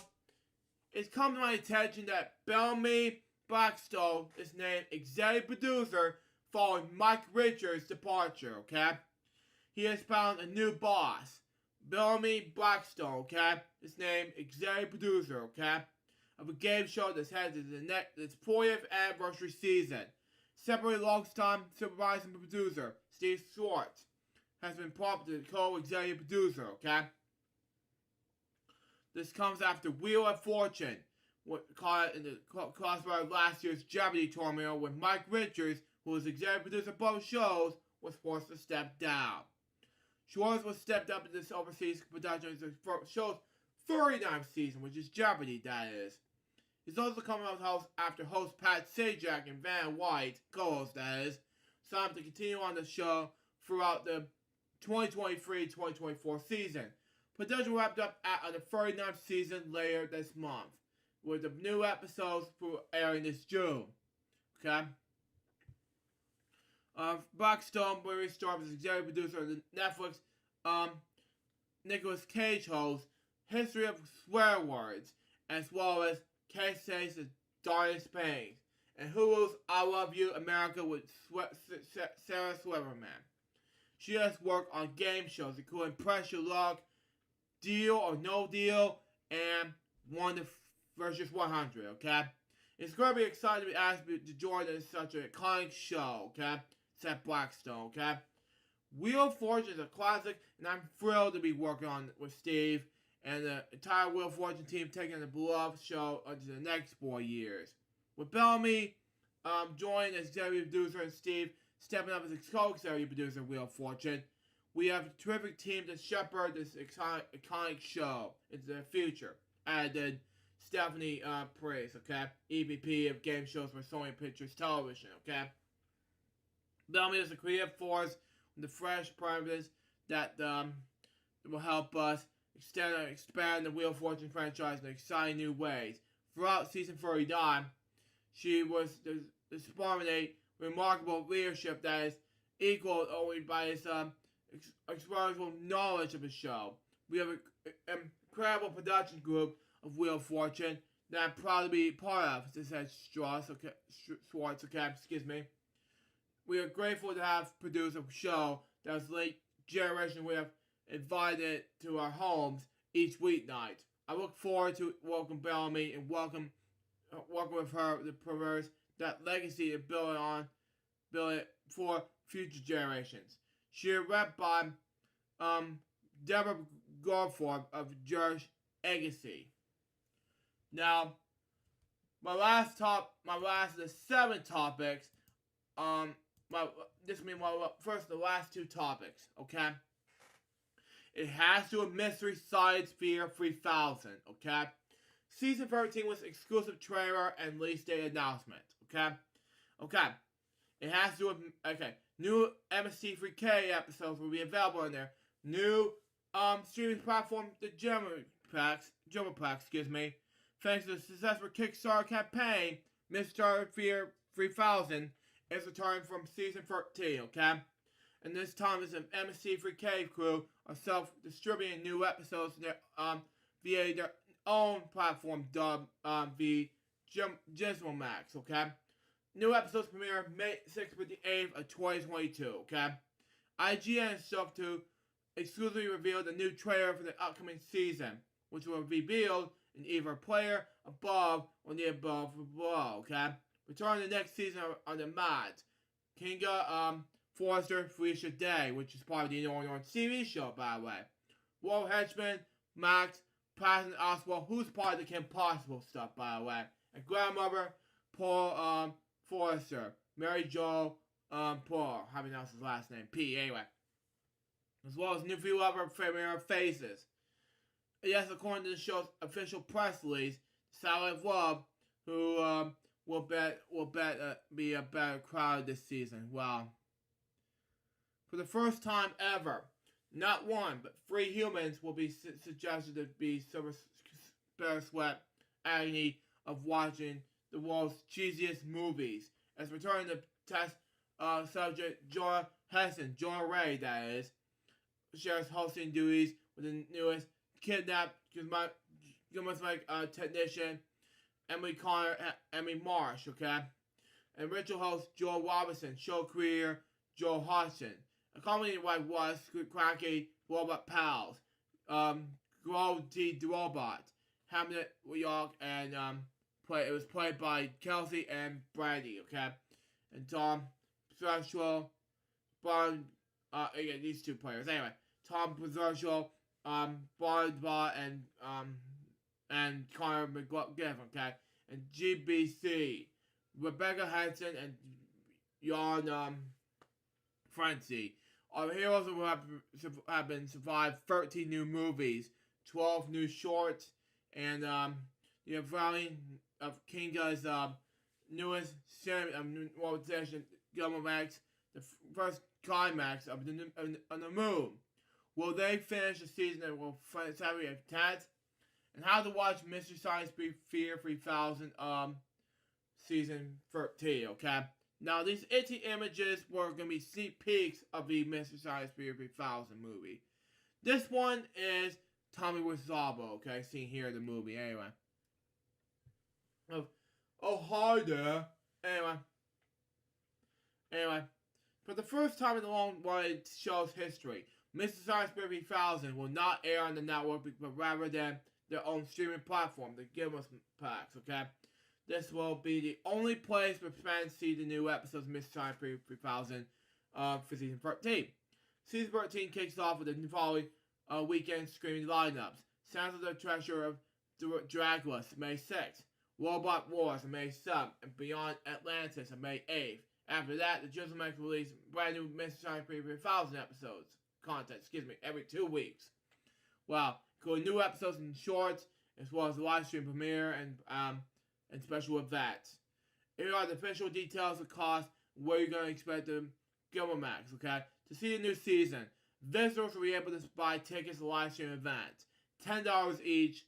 it's come to my attention that Bellamy Blackstone is named executive producer following Mike Richards' departure, okay? He has found a new boss. Bellamy Blackstone, okay? Is named executive producer, okay? Of a game show that's headed to its 40th anniversary season. Separately, long-time supervising producer Steve Schwartz has been promoted to co-executive producer, okay? This comes after Wheel of Fortune, what caught in the crossbar of last year's Jeopardy tournament, when Mike Richards, who was executive producer of both shows, was forced to step down. Schwartz was stepped up in this overseas production of the show's 39th season, which is Jeopardy, that is. He's also coming out after host Pat Sajak and Van White, co-host that is, signed to continue on the show throughout the 2023-2024 season. Production wrapped up on the 39th season later this month, with the new episodes airing this June. Okay? Blackstone, Barry Storm is executive producer of the Netflix Nicolas Cage host History of Swear Words, as well as Casey's Darn Spain, and Hulu's I Love You America with Sarah Silverman. She has worked on game shows including Press Your Luck, Deal or No Deal, and 1 vs. 100, okay? It's going to be exciting to be asked to join in such an iconic show, okay? Said Blackstone, okay? Wheel of Fortune is a classic, and I'm thrilled to be working on it with Steve and the entire Wheel of Fortune team taking the beloved show into the next 4 years. With Bellamy joining as executive producer and Steve stepping up as co-executive producer of Wheel of Fortune, we have a terrific team to shepherd this iconic show into the future. Added Stephanie Price, okay? EVP of game shows for Sony Pictures Television, okay? Bellamy is a creative force with the fresh premises that will help us expand the Wheel of Fortune franchise in exciting new ways. Throughout season 39, she was displaying remarkable leadership that is equaled only by his exceptional knowledge of the show. We have an incredible production group of Wheel of Fortune that I'm proud to be part of, said Schwartz, okay, excuse me. We are grateful to have produced a show that was late generation we have invited to our homes each weeknight. I look forward to welcome Bellamy and welcome with her to perverse that legacy and build it for future generations. She is rep by Deborah Gorforth of Jersey Agency. Now, the 7 topics. First the last 2 topics. Okay. It has to do with Mystery Science Theater 3000. Okay. Season 13 was exclusive trailer and release date announcement. Okay. Okay. It has to do with new MST3K episodes will be available in there. New streaming platform, the Gemaplex, excuse me. Thanks to the successful Kickstarter campaign, Mystery Theater 3000 is returning from season 13, okay? And this time it's an MST3K crew are self-distributing new episodes via their own platform dubbed the Gizmomax, okay? New episodes premiere May 6th with the 8th of 2022, okay? IGN is stuff to exclusively reveal the new trailer for the upcoming season, which will be revealed in either player above or the above below, okay? Return the next season on the mods. Kinga Forrester Felicia Day, which is part of the Northern TV show, by the way. Will Hedgeman, Max, Patton Oswald, who's part of the Kim Possible stuff, by the way. And grandmother, Paul Forrester, Mary Jo Paul, how do you pronounce his last name? P, anyway. As well as new few other familiar faces. Yes, according to the show's official press release, Satellite of Love, who will be a better crowd this season. Well, for the first time ever, not 1 but 3 humans will be suggested to be bittersweat agony of watching the world's cheesiest movies. As returning to test subject Jonah Ray, that is, shares hosting duties with the newest kidnapped technician Emily Marsh, okay? And ritual host Joel Robinson, show creator Joel Hodgson, accompanied by was cracky robot pals, Grow D Robot, Hamlet York, and it was played by Kelsey and Brady, okay? And Tom Special, Bond, again, these 2 players. Anyway, Tom Prezershal, Bond, and Connor McGiff, okay? And GBC, Rebecca Hansen, and Jan Frenzy. Our heroes who have been survived 13 new movies, 12 new shorts, and variety of Kinga's newest organization, Gilmomax, the first climax of the moon. Will they finish the season and will Saturday at 10? And how to watch Mystery Science Theater 3000 season 13, okay? Now, these itchy images were going to be sneak peeks of the Mystery Science Theater 3000 movie. This one is Tommy Wiseau, okay? Seen here in the movie, anyway. Oh, hi there. Anyway. For the first time in the long-running show's history, Mystery Science Theater 3000 will not air on the network, but rather than their own streaming platform, the Gizmomax, okay? This will be the only place where fans see the new episodes of Mystery Science Theater 3000 for season 13. Season 13 kicks off with the following weekend streaming lineups. Sounds of the Treasure of Dracula, May 6th. Robot Wars on May 7th. And Beyond Atlantis on May 8th. After that, the Gizmomax will release brand new Mystery Science Theater 3000 content, every 2 weeks. Well, including new episodes and shorts, as well as the live stream premiere and special events. Here are the official details of cost, where you're going to expect the Gilmomax, okay? To see the new season, visitors will be able to buy tickets to live stream events. $10 each.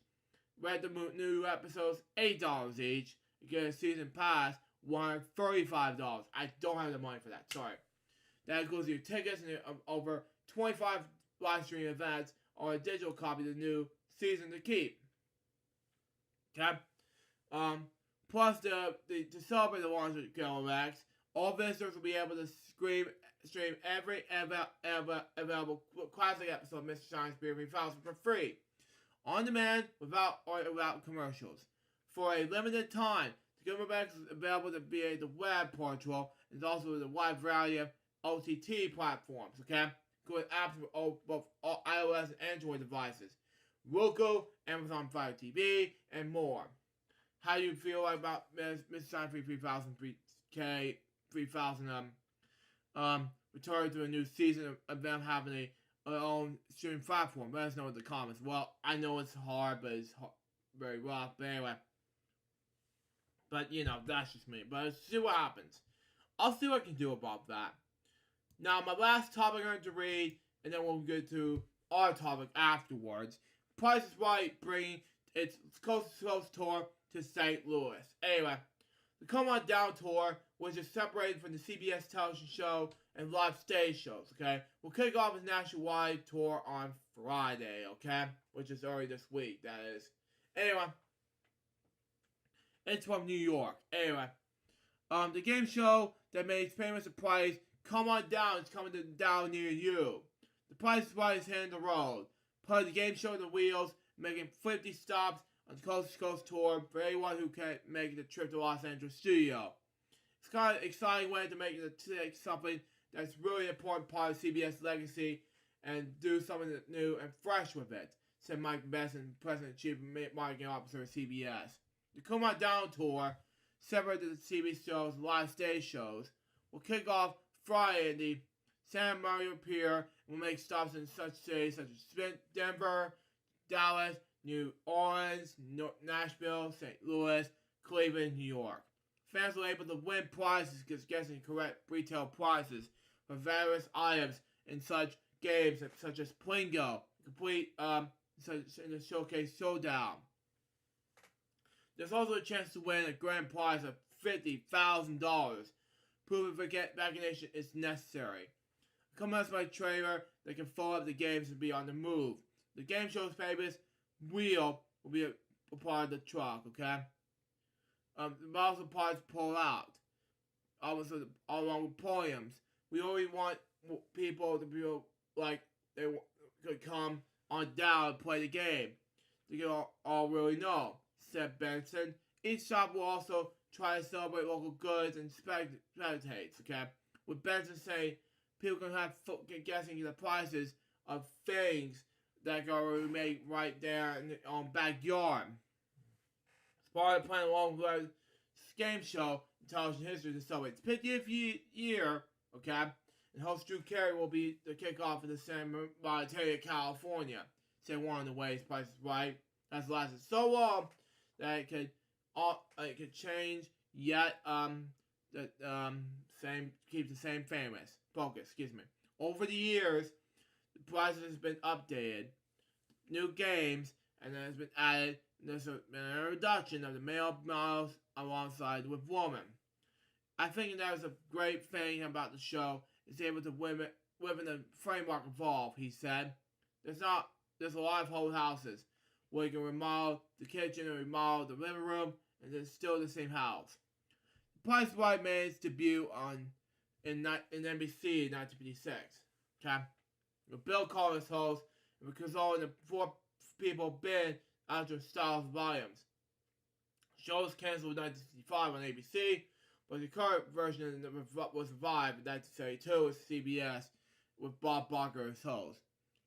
Rent the new episodes, $8 each. You get a season pass, $135. I don't have the money for that, sorry. That includes your tickets and over 25 live stream events or a digital copy of the new season to keep. Okay? Plus, to celebrate the launch of Gilmomax, all visitors will be able to stream every available classic episode of Mystery Science Theater 3000 for free. On demand, without commercials. For a limited time, the Gilmomax is available via the web portal and also the wide variety of OTT platforms, okay? including apps for both iOS and Android devices, Roku, Amazon Fire TV, and more. How do you feel about Mr. Sci-Fi 3000 return to a new season of them having their own streaming platform? Let us know in the comments. Well, I know it's hard, but it's very rough. But anyway. But, that's just me. But let's see what happens. I'll see what I can do about that. Now, my last topic I'm going to read, and then we'll get to our topic afterwards. Price is Right bringing its Coast to Coast tour to St. Louis. Anyway, the Come On Down tour, which is separated from the CBS television show and live stage shows, okay? We'll kick off its nationwide tour on Friday, okay? Which is already this week, that is. Anyway, it's from New York. Anyway, the game show that made its famous surprise, Come On Down, is coming down near you. The Price is Right is hitting the road. Part of the game show on the wheels, making 50 stops on the Coast to Coast tour for anyone who can't make the trip to Los Angeles studio. It's kind of an exciting way to take something that's really an important part of CBS legacy and do something new and fresh with it, said Mike Besson, President and Chief Marketing Officer of CBS. The Come On Down tour, separate the CBS shows and live stage shows, will kick off Friday in the San Mario Pier and will make stops in such cities such as Denver, Dallas, New Orleans, Nashville, St. Louis, Cleveland, New York. Fans will be able to win prizes because guessing correct retail prices for various items in such games such as Plingo, complete in the Showcase Showdown. There's also a chance to win a grand prize of $50,000, proving vaccination is necessary. Come as my trailer that can follow up the games and be on the move. The game show's famous wheel will be a part of the truck, okay? The also parts pull out, also along with podiums. We always want people to feel like they could come on down and play the game. You all really know, said Benson. Each shop will also try to celebrate local goods and spectates, okay? With Benson saying people can have guessing the prices of things that are made right there in the backyard. It's part of the plan along with this game show in television history to celebrate its 50th year, okay? And host Drew Carey will be the kickoff in the San Mateo, California. Say one of the ways Price is Right has lasted so long that it could change, yet keep the same focus. Over the years, the prices has been updated, new games, and then has been added. There's been a reduction of the male models alongside with women. I think that was a great thing about the show. It's able to women the framework evolve. He said, "There's a lot of whole houses where you can remodel the kitchen and remodel the living room, and it's still the same house." The Price is Right made its debut in NBC in 1956. Okay, with Bill Collins host, and because all the 4 people been after Styles volumes. The show was canceled in 1965 on ABC, but the current version was revived in 1972 with CBS with Bob Barker as host.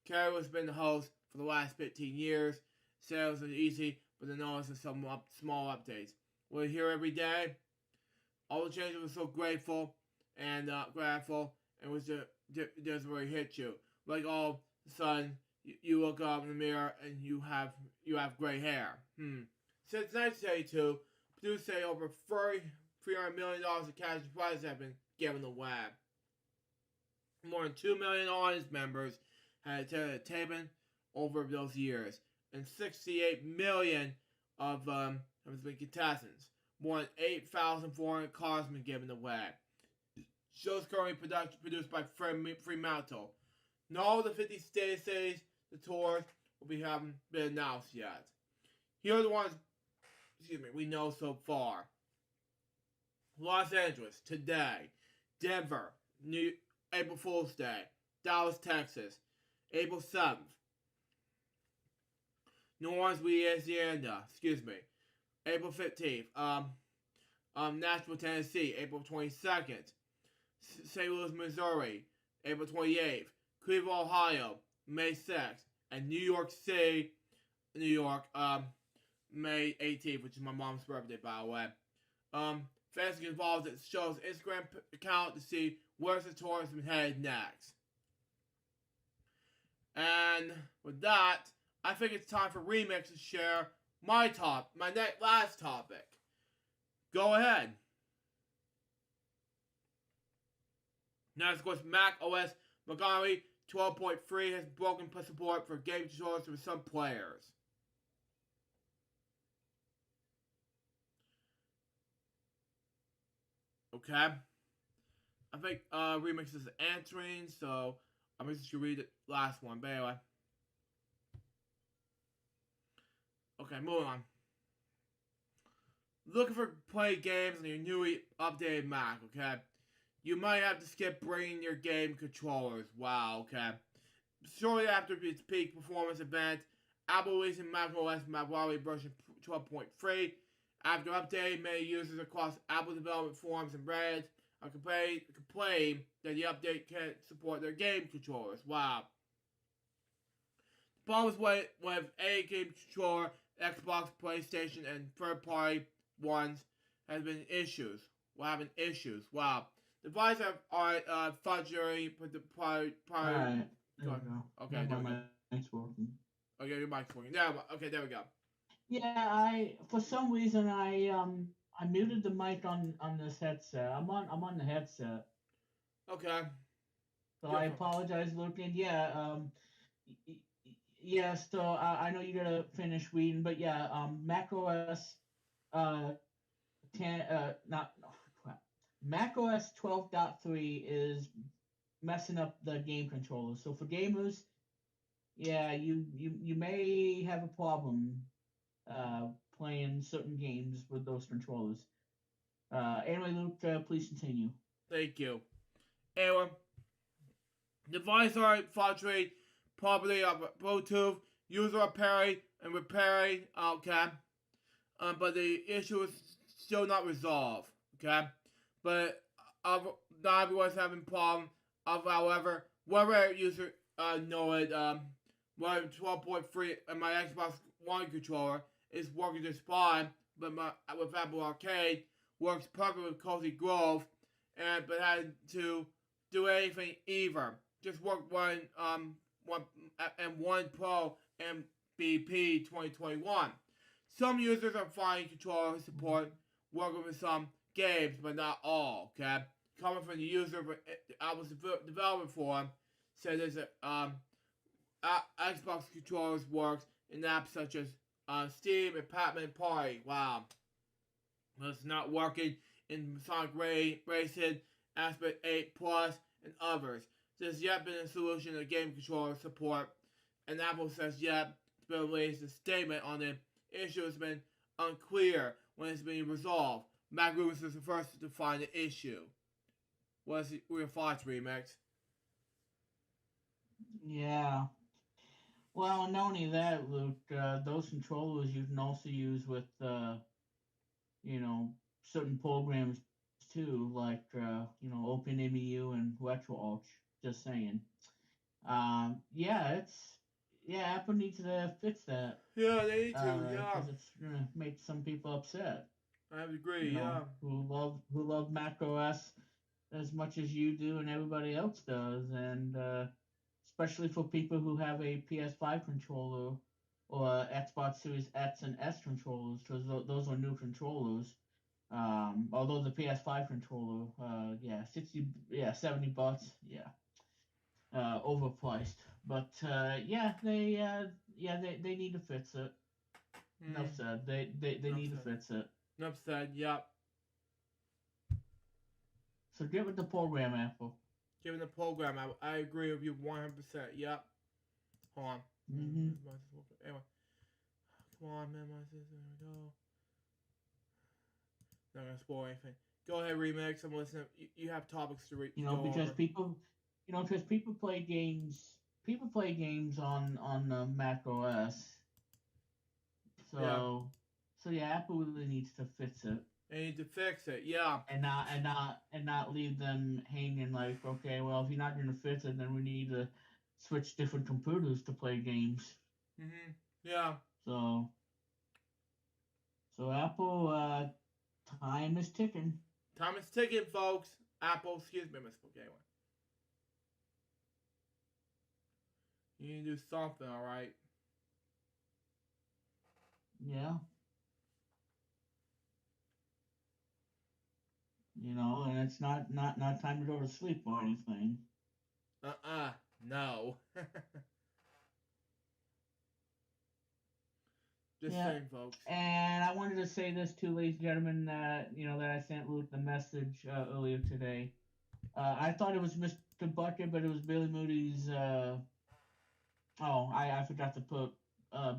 Carey has been the host for the last 15 years. Sales are easy, but the notice of some small updates. We're here every day. All the changes were so grateful and and was just really hit you. Like all of a sudden, you look up in the mirror and you have gray hair. Since 1982, producers say over $300 million in cash and prizes have been given away. More than 2 million audience members had attended taping over those years, and 68 million of them have been contestants. More than 8,400 cars have been given away. Show's currently produced by Fremantle. Not all the 50 cities the tours haven't been announced yet. Here are the ones we know so far. Los Angeles, today. Denver, April Fool's Day. Dallas, Texas, April 7th. New Orleans, Louisiana, April 15th. Nashville, Tennessee, April 22nd. St. Louis, Missouri, April 28th. Cleveland, Ohio, May 6th, and New York City, New York, May 18th, which is my mom's birthday, by the way. Fans get involved at the show's Instagram account to see where's the tour has been headed next. And with that, I think it's time for Remix to share my last topic. Go ahead. Now, of course, Mac OS Montgomery 12.3 has broken support for game controllers for some players. Okay. I think Remix is answering, so I'm just going to read the last one. But anyway. Okay, moving on. Looking for play games on your newly updated Mac, okay? You might have to skip bringing your game controllers. Wow, okay. Shortly after its peak performance event, Apple releasing macOS Montgomery version 12.3. After updating, many users across Apple development forums and Reddit are complain that the update can't support their game controllers. Wow. The problem with a game controller, Xbox, PlayStation, and third-party ones has been issues. We're having issues. Wow. Devices are fudgery with the prior. Alright, there we go. Okay, there we go. Mic's working. Okay, your mic's working. Okay, there we go. Yeah, for some reason I muted the mic on this headset. I'm on the headset. Okay. So I apologize, Luke. And yeah, so I know you gotta finish reading, but yeah, macOS 10 macOS 12.3 is messing up the game controller. So for gamers, yeah, you may have a problem playing certain games with those controllers. Anyway, Luke, please continue. Thank you. Anyway, devices are fluctuate properly of Bluetooth, user repairing, okay. But the issue is still not resolved, okay. But not everyone's having problem. However, whatever user know it, 12.3 and my Xbox One controller is working just fine, but with Apple Arcade works perfectly with Cozy Grove, but had to do anything either. Just work one Pro MVP 2021. Some users are finding controller support working with some games, but not all. Okay, coming from the user of Apple's development forum, said that Xbox controllers works in apps such as Steam and Pac-Man Party. Wow, but it's not working in Sonic Racing, Aspect 8 Plus, and others. There's yet been a solution to game controller support, and Apple says yet it's been released a statement on the issue has been unclear when it's being resolved. Mac Rubens is the first to find the issue. What's your thoughts, Remix? Yeah. Well, not only that, Luke, those controllers you can also use with, certain programs too, like, OpenMU and RetroArch. Just saying. Apple needs to fix that. Yeah, they need to. Because it's gonna make some people upset. I agree. Who love macOS as much as you do and everybody else does, and especially for people who have a PS5 controller or Xbox Series X and S controllers, because those are new controllers. Although the PS5 controller, $70, overpriced. But they need to fix it. Enough said. They need to fix it. Enough said. Yep. So get with the program, Apple. Given the program, I agree with you 100%. Yep. Hold on. Anyway. Come on, man. There we go. Not gonna spoil anything. Go ahead, Remix. I'm listening. You have topics to read. Because people play games. People play games on Mac OS. So Apple really needs to fix it. They need to fix it, yeah. And not leave them hanging like, okay, well, if you're not gonna fix it, then we need to switch different computers to play games. Yeah. So Apple, time is ticking. Time is ticking, folks. Apple, excuse me, misspoke. Anyway. You need to do something, alright? Yeah. You know, and it's not time to go to sleep or anything. No. Just Yeah. saying, folks. And I wanted to say this too, ladies and gentlemen, that I sent Luke the message earlier today. I thought it was Mr. Bucket, but it was Billy Moody's. I forgot to put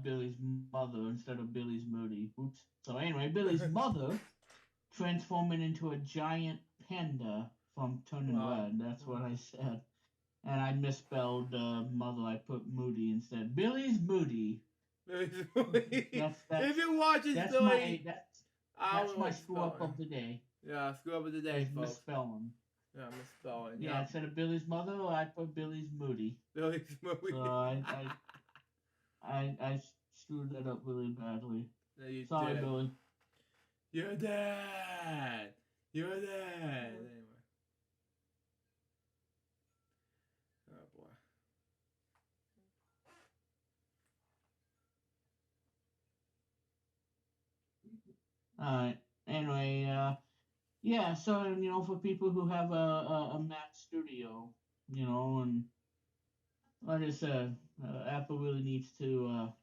Billy's mother instead of Billy's Moody. Oops. So anyway, Billy's mother transforming into a giant panda from Turning Red. That's what I said. And I misspelled mother. I put Moody instead. Billy's Moody. Billy's Moody. That's if you watch it, that's Billy, that's my screw up of the day. Yeah, screw up of the day, folks. Misspelling. Yeah, misspelling. Yeah, instead of Billy's mother, I put Billy's Moody. Billy's Moody. So I screwed that up really badly. No, you Sorry, did. Billy. You're dead. You're dead. Anyway. Oh boy. Alright. Anyway, yeah, so, for people who have a Mac Studio, and like I said, Apple really needs to,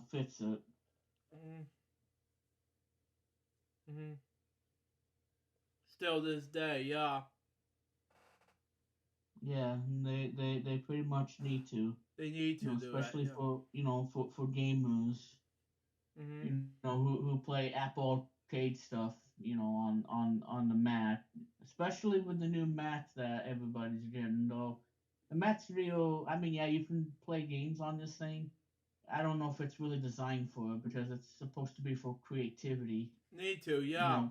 fix it. Still this day, yeah. Yeah, they pretty much need to. They need to do especially that, for gamers, who play Apple Arcade stuff, on the Mac, especially with the new Macs that everybody's getting. Though the Mac's real. I mean, yeah, you can play games on this thing. I don't know if it's really designed for it because it's supposed to be for creativity. Need to, yeah.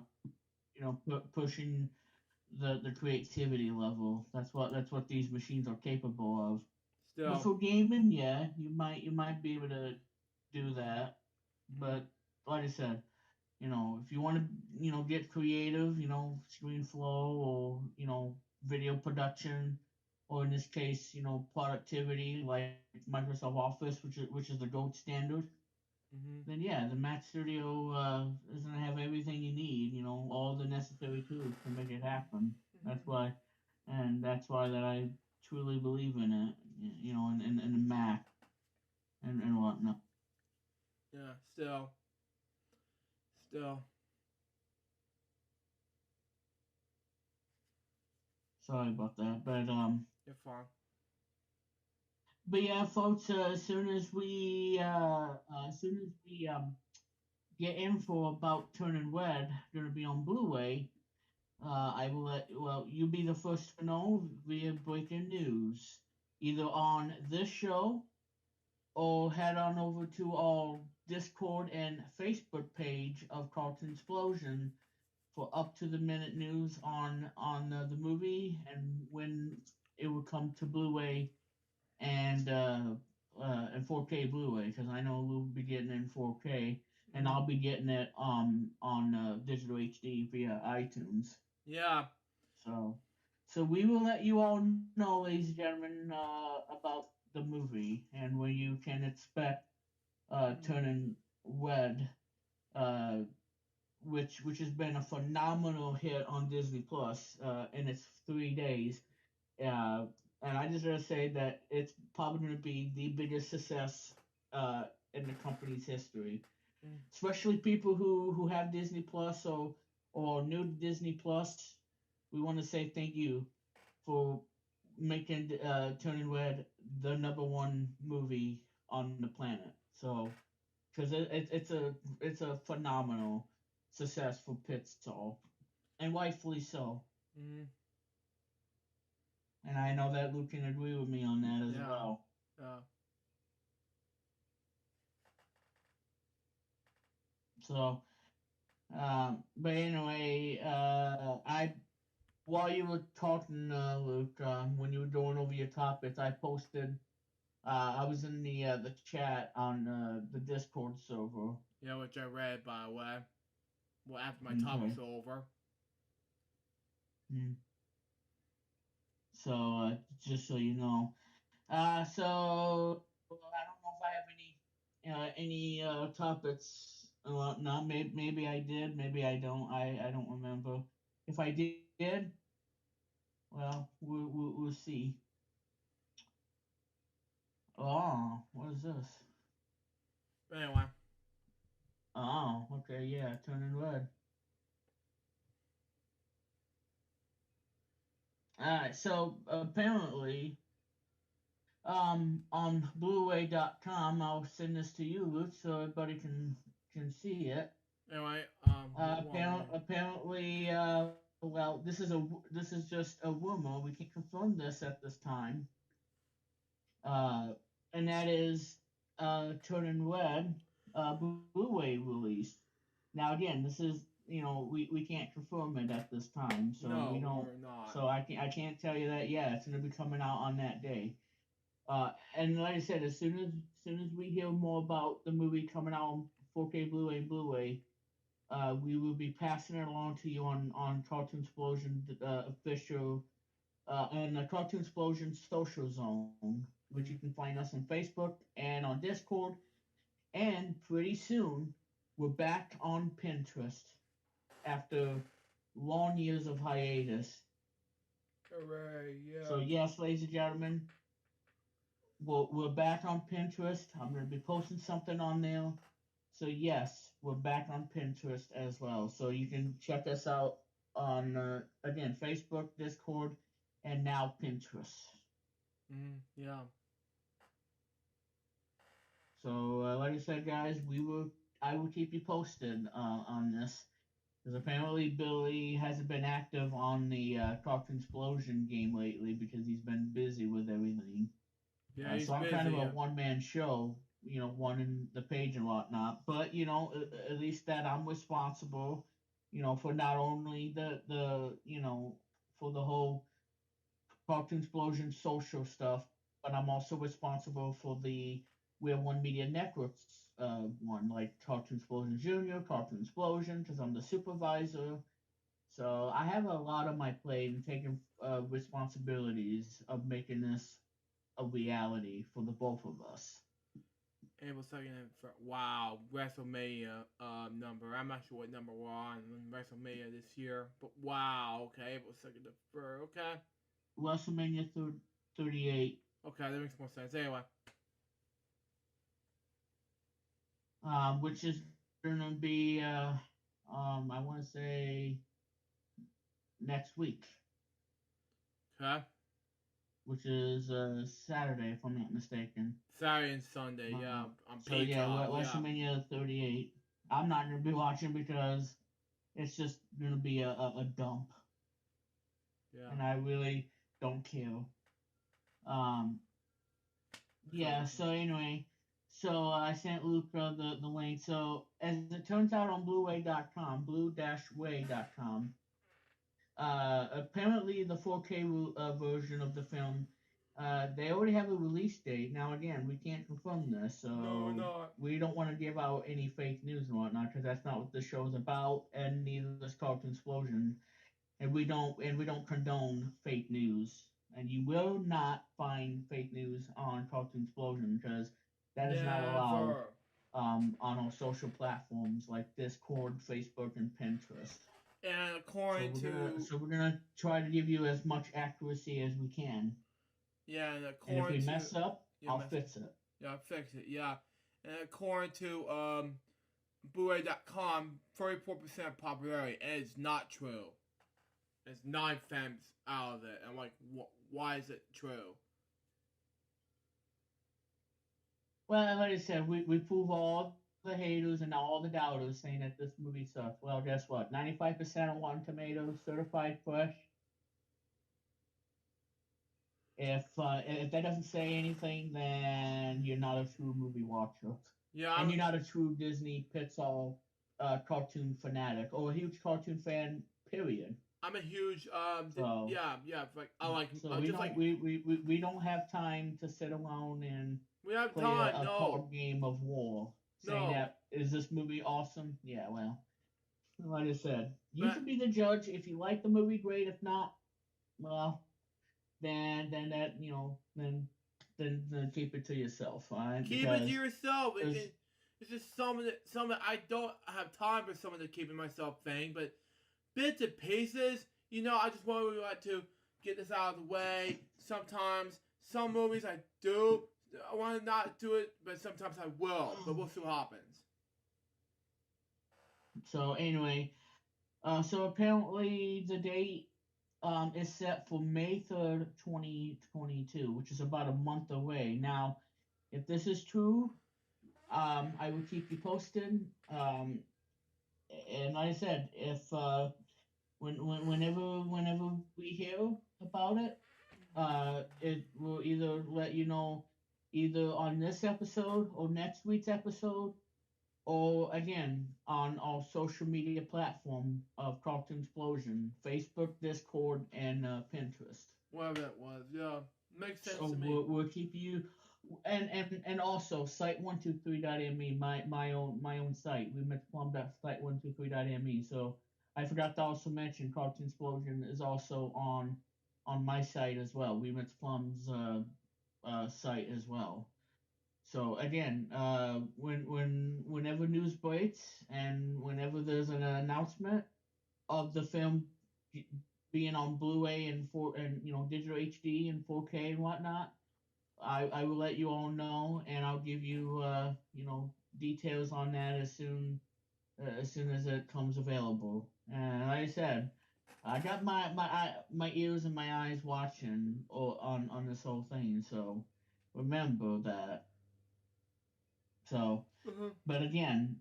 Pushing the creativity level. That's what these machines are capable of. Still. But for gaming, yeah, you might be able to do that. But like I said, if you want to, get creative, screen flow or video production, or in this case, productivity like Microsoft Office, which is the gold standard. Then yeah, the Mac Studio is gonna have everything you need, all the necessary tools to make it happen. That's why that I truly believe in it, in the Mac and whatnot. Yeah, still. Sorry about that, but you're fine. But yeah, folks, as soon as we get info about Turning Red gonna be on Blu-ray, I will you be the first to know via breaking news, either on this show or head on over to our Discord and Facebook page of Carlton Explosion for up to the minute news on the movie and when it will come to Blu-ray and 4K Blu-ray, because I know we'll be getting it in 4K, and I'll be getting it on digital HD via iTunes. Yeah. So we will let you all know, ladies and gentlemen, about the movie and when you can expect Turning Red, which has been a phenomenal hit on Disney Plus in its 3 days. And I just gotta say that it's probably gonna be the biggest success in the company's history. Especially people who have Disney Plus or new to Disney Plus. We want to say thank you for making Turning Red the #1 movie on the planet. So, because it's a phenomenal success for Pitstall, and rightfully so. And I know that Luke can agree with me on that as well. Yeah. So, but anyway, while you were talking, Luke, when you were going over your topics, I posted I was in the chat on the Discord server. Yeah, which I read, by the way. Well, after my Okay. topic's over. Mm. So just so you know. So I don't know if I have any topics. No, maybe I did, maybe I don't. I don't remember. If I did, well, we'll see. Oh, what is this? But anyway. Oh, okay, yeah, turning red. Alright, so apparently, on Blu-ray.com, I'll send this to you, Luke, so everybody can see it. Anyway, Apparently, well, this is just a rumor. We can confirm this at this time. Uh, and that is Turning Red Blu-ray release. Now again, this is we can't confirm it at this time, so we no, don't. we're not. So I can't tell you that. Yeah, it's gonna be coming out on that day. And like I said, as soon as we hear more about the movie coming out on 4K Blu-ray and Blu-ray, we will be passing it along to you on Cartoon Explosion official and the Cartoon Explosion social zone, which you can find us on Facebook and on Discord. And pretty soon, we're back on Pinterest after long years of hiatus. Hooray, yeah. So yes, ladies and gentlemen, we're back on Pinterest. I'm gonna be posting something on there. So yes, we're back on Pinterest as well. So you can check us out on again Facebook, Discord, and now Pinterest. Yeah. So like I said, guys, I will keep you posted on this because apparently Billy hasn't been active on the Cartoon Explosion game lately because he's been busy with everything. Yeah, he's So I'm busy. kind of a Yeah. one-man show, running the page and whatnot. But at least that I'm responsible, for not only the for the whole Cartoon Explosion social stuff, but I'm also responsible for the We're One Media Networks one, like Cartoon Explosion Junior, Cartoon Explosion, because I'm the supervisor. So I have a lot on my plate and taking responsibilities of making this a reality for the both of us. Able second for wow WrestleMania number. I'm not sure what number we're on in WrestleMania this year, but wow. Okay, Able second for okay. WrestleMania 38. Okay, that makes more sense. Anyway. Which is gonna be I want to say next week. Okay. Which is Saturday, if I'm not mistaken. Saturday and Sunday, yeah. On so yeah, WrestleMania 38. I'm not gonna be watching because it's just gonna be a dump. Yeah. And I really don't care. Yeah. So anyway, so I sent Luke the link. So as it turns out on Blu-ray.com, blue-way.com. Apparently the 4K version of the film, they already have a release date. Now again, we can't confirm this, so no, we don't want to give out any fake news and whatnot because that's not what the show's about, and neither is Cartoon Explosion, and we don't condone fake news. And you will not find fake news on Cartoon Explosion because that is not allowed on our social platforms like Discord, Facebook, and Pinterest. And according so we're gonna try to give you as much accuracy as we can. Yeah, and according and if we mess up, I'll fix it. Yeah, fix it. Yeah, and according to Blu-ray.com, 34% popularity, and it's not true. It's 9 films out of it. I'm like, why is it true? Well, like I said, we prove all the haters and all the doubters saying that this movie sucks. Well, guess what? 95% on Rotten Tomatoes, certified fresh. If that doesn't say anything, then you're not a true movie watcher. Yeah, and you're not a true Disney Pixar cartoon fanatic or a huge cartoon fan. Period. I'm a huge So yeah. Like I like so we just don't like we don't have time to sit around and we have play time. a No, card game of war, saying no. that is this movie awesome? Yeah, well, like I said, you But can be the judge. If you like the movie, great. If not, well, then that then keep it to yourself, all right? keep it to Because yourself. there's It's just something that I don't have time for someone to keep myself thing, but bits and pieces. I just want to get this out of the way. Sometimes some movies I do. I want to not do it, but sometimes I will. But we'll see what happens. so anyway. So apparently the date is set for May 3rd, 2022, which is about a month away. Now, if this is true, I will keep you posted. And like I said, if whenever we hear about it, it will either let you know either on this episode or next week's episode, or again on our social media platform of Cartoon Explosion, Facebook, Discord, and Pinterest. Whatever that was, yeah, makes sense So to me. we'll keep you, and also site123.me, my own site. We met plumbed at site123.me. So I forgot to also mention Cartoon Explosion is also on my site as well. We met Plum's site as well. So again, whenever news breaks and whenever there's an announcement of the film being on Blu-ray and digital HD and 4K and whatnot, I will let you all know, and I'll give you details on that as soon as it comes available. And like I said, I got my ears and my eyes watching on this whole thing. So remember that. So, Uh-huh. but again,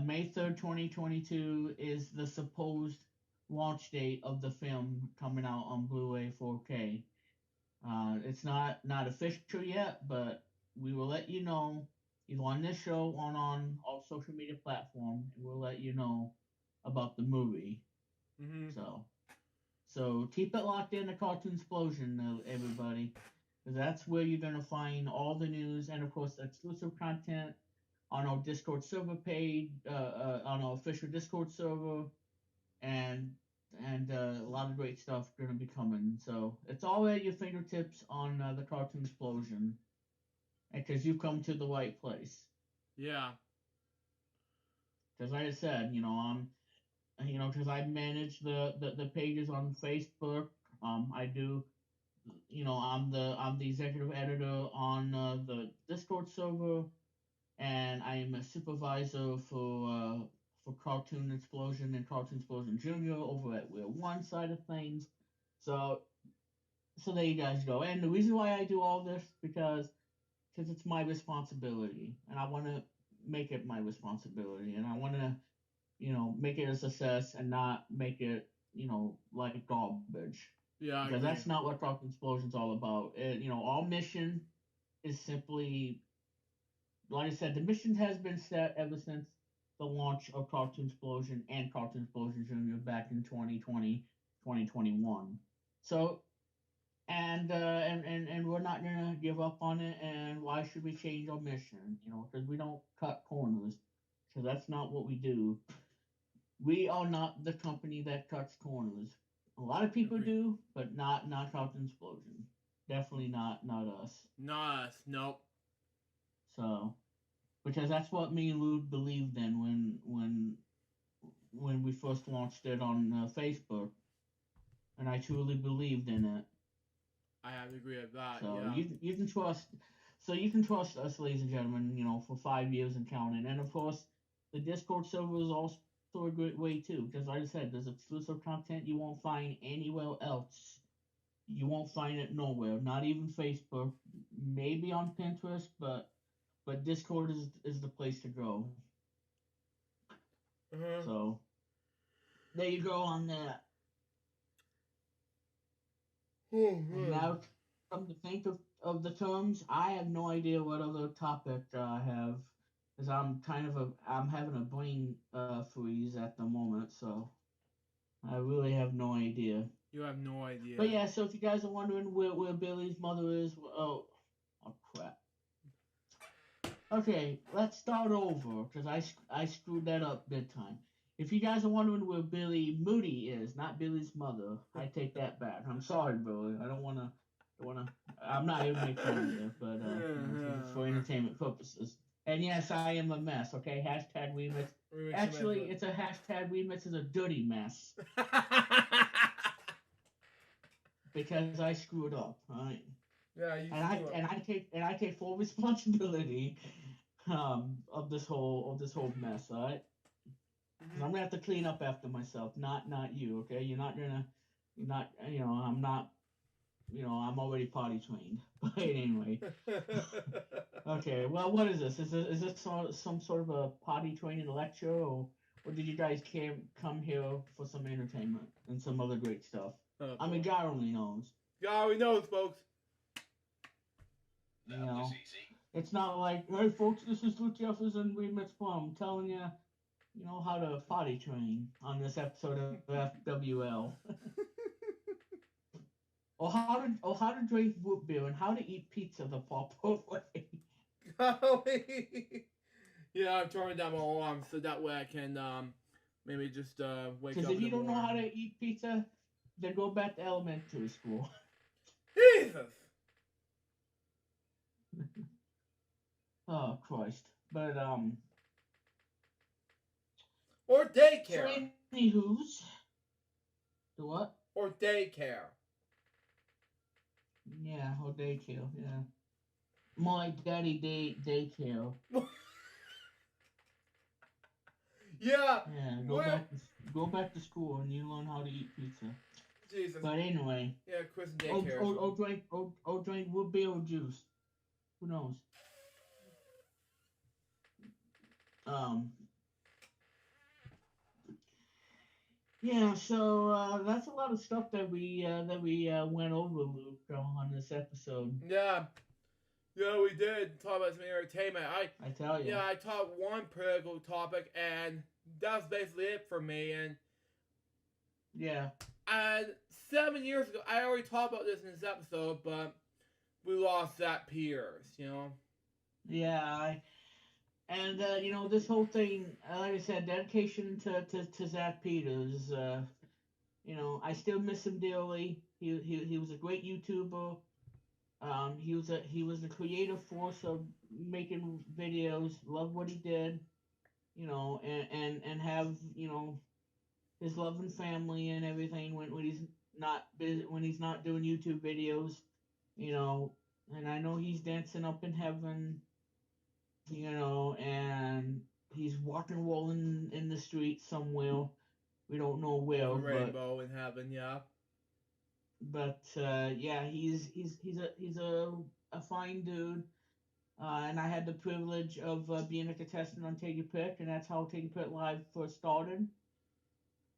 May 3rd, 2022 is the supposed launch date of the film coming out on Blu-ray 4K. It's not official yet, but we will let you know either on this show or on all social media platform, and we'll let you know about the movie. Mhm. So keep it locked in to Cartoon Explosion, everybody, because that's where you're gonna find all the news and of course exclusive content on our Discord server page, on our official Discord server, and a lot of great stuff gonna be coming. So it's all at your fingertips on the Cartoon Explosion, because you've come to the right place. Yeah. Because like I said, because I manage the pages on Facebook. I do. I'm the executive editor on the Discord server, and I am a supervisor for Cartoon Explosion and Cartoon Explosion Junior over at We're One side of things. So there you guys go. And the reason why I do all this because it's my responsibility, and I want to make it my responsibility, and I want to make it a success and not make it like garbage, Yeah, I because agree. that's not what Cartoon Explosion's all about. Our mission is simply, like I said, the mission has been set ever since the launch of Cartoon Explosion and Cartoon Explosion Junior back in 2020, 2021. So, and we're not gonna give up on it. And why should we change our mission? Because we don't cut corners. Because that's not what we do. We are not the company that cuts corners. A lot of people Agree. do, but not Cartoon Explosion. Definitely not us. Not us. Nope. So, because that's what me and Lou believed in when we first launched it on Facebook, and I truly believed in it. I have to agree with that. So Yeah. you can trust. So you can trust us, ladies and gentlemen. For 5 years and counting. And of course, the Discord server is also a great way too, because like I said, there's exclusive content you won't find anywhere else. You won't find it nowhere, not even Facebook, maybe on Pinterest, but Discord is the place to go. Uh-huh. So there you go on that. Oh And man. now, come to think of the terms, I have no idea what other topic I have, because I'm having a brain freeze at the moment. So I really have no idea. You have no idea. But yeah, so if you guys are wondering where Billy's mother is, oh crap. Okay, let's start over because I screwed that up big time. If you guys are wondering where Billy Moody is, not Billy's mother, I take that back. I'm sorry, Billy. I don't wanna. I'm not even making fun of you, but for entertainment purposes. And yes, I am a mess. Okay, hashtag WeMix. Actually, it's a hashtag WeMix is a dirty mess because I screwed up. All right. Yeah, you and I take full responsibility of this whole mess, all right? Mm-hmm. I'm gonna have to clean up after myself, not you, okay? I'm not, I'm already potty trained. But anyway, okay. Well, what is this? Is this some sort of a potty training lecture, or did you guys come here for some entertainment and some other great stuff? I mean, God only knows. God only knows, folks. You know, it's not like, hey folks, this is Luke Jefferson Remix Plum telling you, how to potty train on this episode of FWL. or how to drink root beer and how to eat pizza the proper way. Yeah, I'm turning down my alarm so that way I can maybe just wake up. Because if you don't know how to eat pizza, then go back to elementary school. Jesus. Oh Christ! But or daycare. So anywho's the what? Or daycare. Yeah, or daycare. Yeah, more like daddy daycare. Yeah. Yeah. Go back to school and you learn how to eat pizza. Jesus. But anyway. Yeah, Chris daycare. Or drink root beer or juice. Who knows? Yeah, so that's a lot of stuff that we went over, Luke, on this episode. Yeah, we did talk about some entertainment. I tell you. Yeah, I taught one political topic, and that's basically it for me. And yeah, and 7 years ago, I already talked about this in this episode, but we lost Zach Peters. Yeah, And this whole thing, like I said, dedication to Zach Peters. I still miss him dearly. He was a great YouTuber. He was the creative force of making videos. Love what he did. And have his loving family and everything when he's not busy, when he's not doing YouTube videos. And I know he's dancing up in heaven. And he's walking, rolling in the street somewhere. We don't know where. The rainbow in heaven, yeah. But yeah, he's a fine dude. And I had the privilege of being a contestant on Take Your Pick, and that's how Take Your Pick Live first started.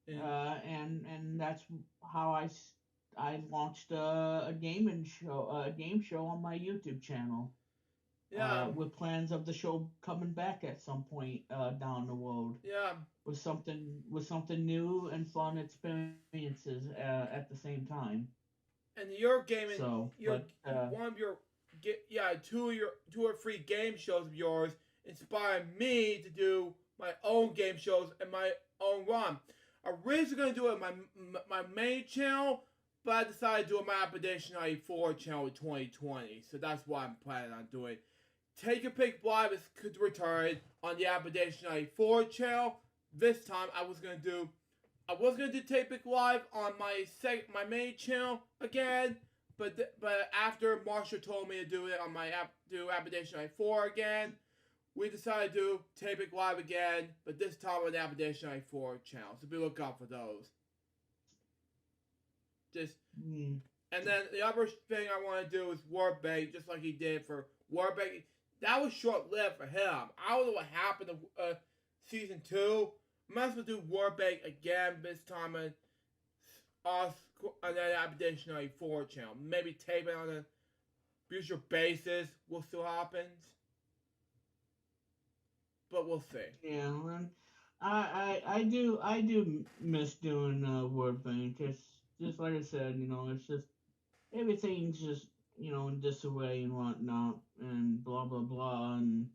Yeah. And that's how I launched a game show on my YouTube channel. Yeah. With plans of the show coming back at some point down the road. Yeah. With something new and fun experiences at the same time. And your gaming, one of your two or three game shows of yours inspired me to do my own game shows and my own run. I was originally going to do it on my main channel, but I decided to do it on my Appalachian 94 channel in 2020. So that's what I'm planning on doing. Take Your Pick Live could return on the Appalachian 94 channel. This time I was gonna do Take Your Pick Live on my main channel again, but after Marsha told me to do it on my Appalachian 94 again, we decided to do Take Your Pick Live again, but this time on the Appalachian 94 channel. So be look out for those. And then the other thing I want to do is Warbait, just like he did for Warbait. That was short-lived for him. I don't know what happened to season 2. Might as well do Warbait again this time on that Appalachian 94 channel. Maybe tape it on a future basis. We'll see what happens. But we'll see. Yeah, I do miss doing word paint. It's just like I said, it's just everything's just in disarray and whatnot and blah blah blah, and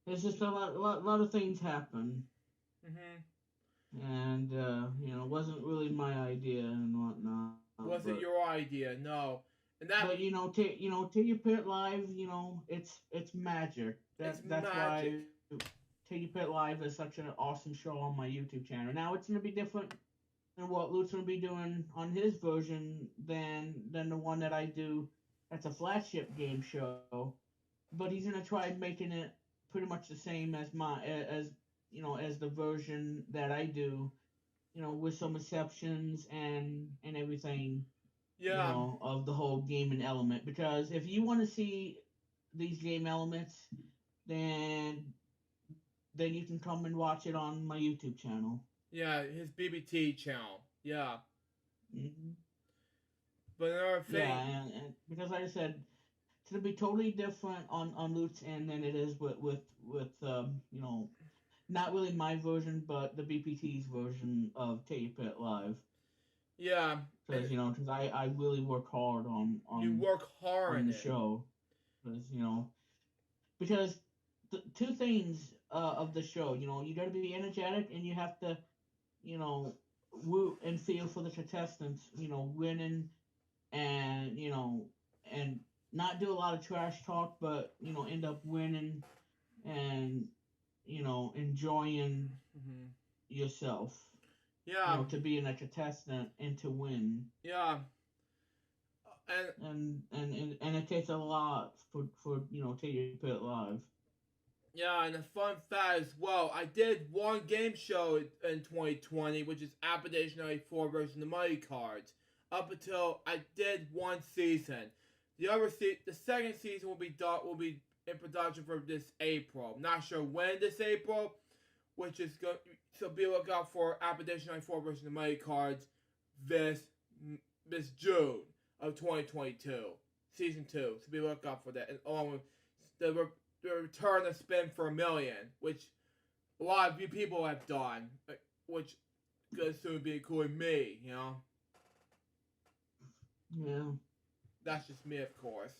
it's just a lot of things happen, Mhm. and it wasn't really my idea and whatnot, Was it your idea? No. And that but take your pit live. It's magic. it's That's why magic. Take Your Pit Live is such an awesome show on my YouTube channel. Now it's gonna be different than what Luke's gonna be doing on his version than the one that I do. That's a flagship game show, but he's gonna try making it pretty much the same as as the version that I do. With some exceptions and everything. Yeah. Of the whole gaming element. Because if you want to see these game elements, then you can come and watch it on my YouTube channel. Yeah, his BBT channel. Yeah. Hmm. But another Yeah, thing, and because like I said, it's gonna be totally different on Luke's end than it is with not really my version, but the BPT's version of Take Your Pit Live. yeah, and Because I really work hard on you on work hard on in the it. show. Because the two things of the show, you got to be energetic and you have to, you know, root and feel for the contestants, winning and, and not do a lot of trash talk, but, end up winning and, enjoying Hmm. yourself, Yeah, to be in a contestant and to win. yeah, and And it takes a lot for Take Your Pit Live. yeah, and a fun fact as well. I did one game show in 2020, which is Appalachian 94 version of Money Cards. Up until I did one season. The second season will be in production for this April. Not sure when this April, which is go so be look out for Appalachian 94 version of Money Cards this this June of 2022, season 2. So be look out for that, and along with the return of Spin for a Million, which a lot of you people have done, which could soon be including me. Yeah. That's just me, of course.